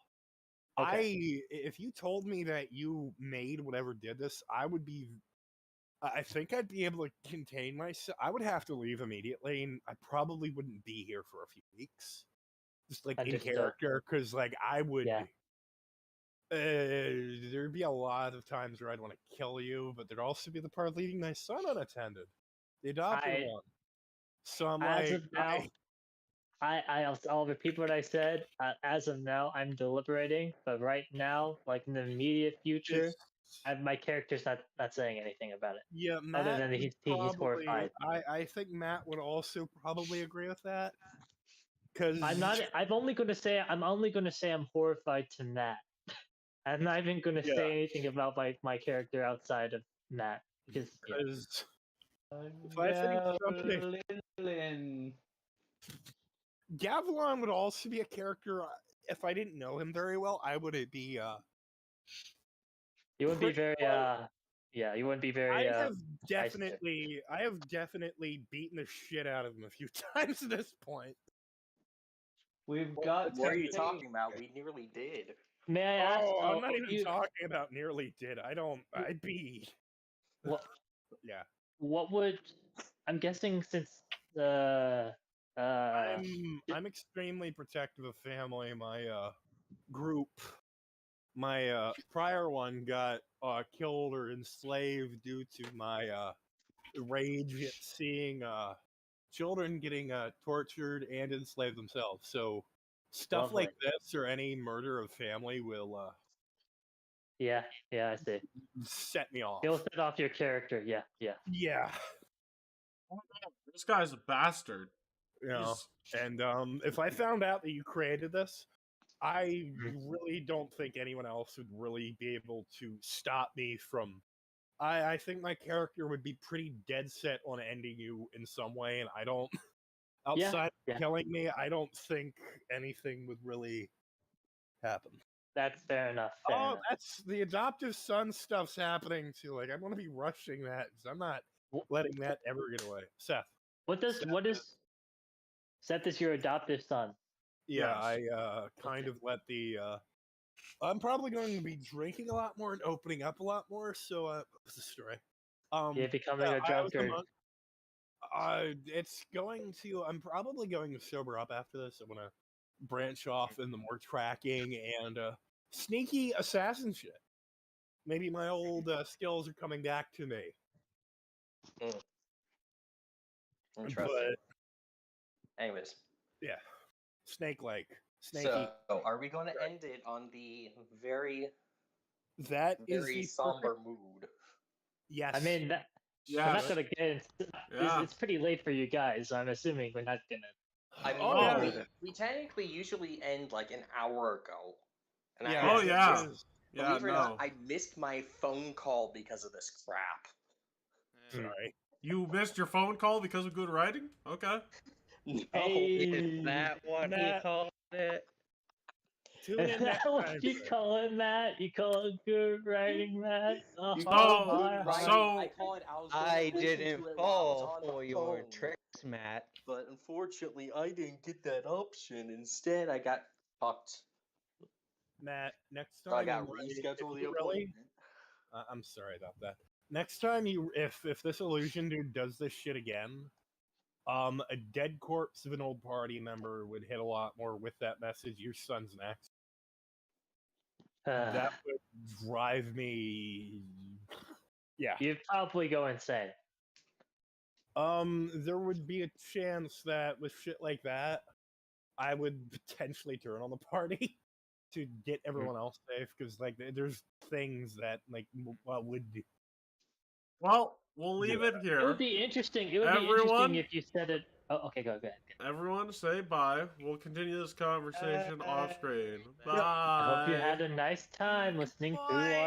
Okay. If you told me that you made whatever did this, I think I'd be able to contain myself. I would have to leave immediately, and I probably wouldn't be here for a few weeks. Just like in character, because like I would. Yeah. There'd be a lot of times where I'd want to kill you, but there'd also be the part of leaving my son unattended. The adopted I- one. So I'm As like, of now, I'll repeat what I said. As of now, I'm deliberating, but right now, like in the immediate future, it's- my character's not saying anything about it. yeah, Other Matt than would he's probably, horrified. I think Matt would also probably agree with that. Because I'm not. I'm only going to say I'm horrified to Matt. I'm not even going to Yeah. say anything about my character outside of Matt because yeah. Because if I think something, Gavelin. Gavilan would also be a character. If I didn't know him very well, I would be. You wouldn't be very. Well, Yeah, you wouldn't be very. I have nice to- definitely beaten the shit out of him a few times at this point. We've got. What are you something- talking about? We nearly did. May I ask? Oh, I'm not even you, talking about nearly did. I'd be. What? Yeah. What would? I'm guessing since I'm extremely protective of family. My group, my prior one got killed or enslaved due to my rage at seeing children getting tortured and enslaved themselves. So stuff Lovely. like this or any murder of family will Yeah, I see. set me off. It'll set off your character. Yeah. Yeah. This guy's a bastard. You know, He's- and if I found out that you created this, I Mhm. really don't think anyone else would really be able to stop me from. I think my character would be pretty dead set on ending you in some way, and I don't. Outside yeah. of killing me, I don't think anything would really happen. That's fair enough. Fair enough. That's the adoptive son stuff's happening too. Like I'm gonna be rushing that because I'm not letting that ever get away. Seth. What is Seth is your adoptive son? Yeah, Yes. I kind of let the. I'm probably going to be drinking a lot more and opening up a lot more. So, what's the story? You're becoming yeah, a drunkard. It's going to. I'm probably going to sober up after this. I'm gonna branch off into more tracking and sneaky assassin shit. Maybe my old skills are coming back to me. Interesting. But Anyways, yeah, snaky. so are we going to end it on the very, That is very the somber perfect- mood? Yes. I mean, I'm Yeah. not gonna get. It's pretty late for you guys. So I'm assuming we're not gonna. I mean, Oh, yeah. we technically usually end like an hour ago. And Yeah. Oh, I, yeah. it is. Yeah, believe it or no. not, I missed my phone call because of this crap. Yeah. Sorry. You missed your phone call because of good writing? Okay. No. Is that what he Matt. called it? Tune Is in that next what time. you call it, Matt? You call it good writing, Matt? Oh, You So- call it my good writing. so- I call it. I was gonna listen didn't to it while I was fall on the for your phone, tricks, Matt. but unfortunately, I didn't get that option. Instead, I got fucked. Matt, next time. So I got you- rescheduled if the you really- appointment. I'm sorry about that. Next time if this illusion dude does this shit again, a dead corpse of an old party member would hit a lot more with that message. Your son's next. That would drive me. Yeah. You'd probably go insane. There would be a chance that with shit like that, I would potentially turn on the party to get everyone else safe because like there's things that like would. Well, we'll leave it It here. would be interesting. It would be Everyone- interesting if you said it. Oh, okay, go ahead. Everyone say bye. We'll continue this conversation off screen. Bye. I hope you had a nice time listening to our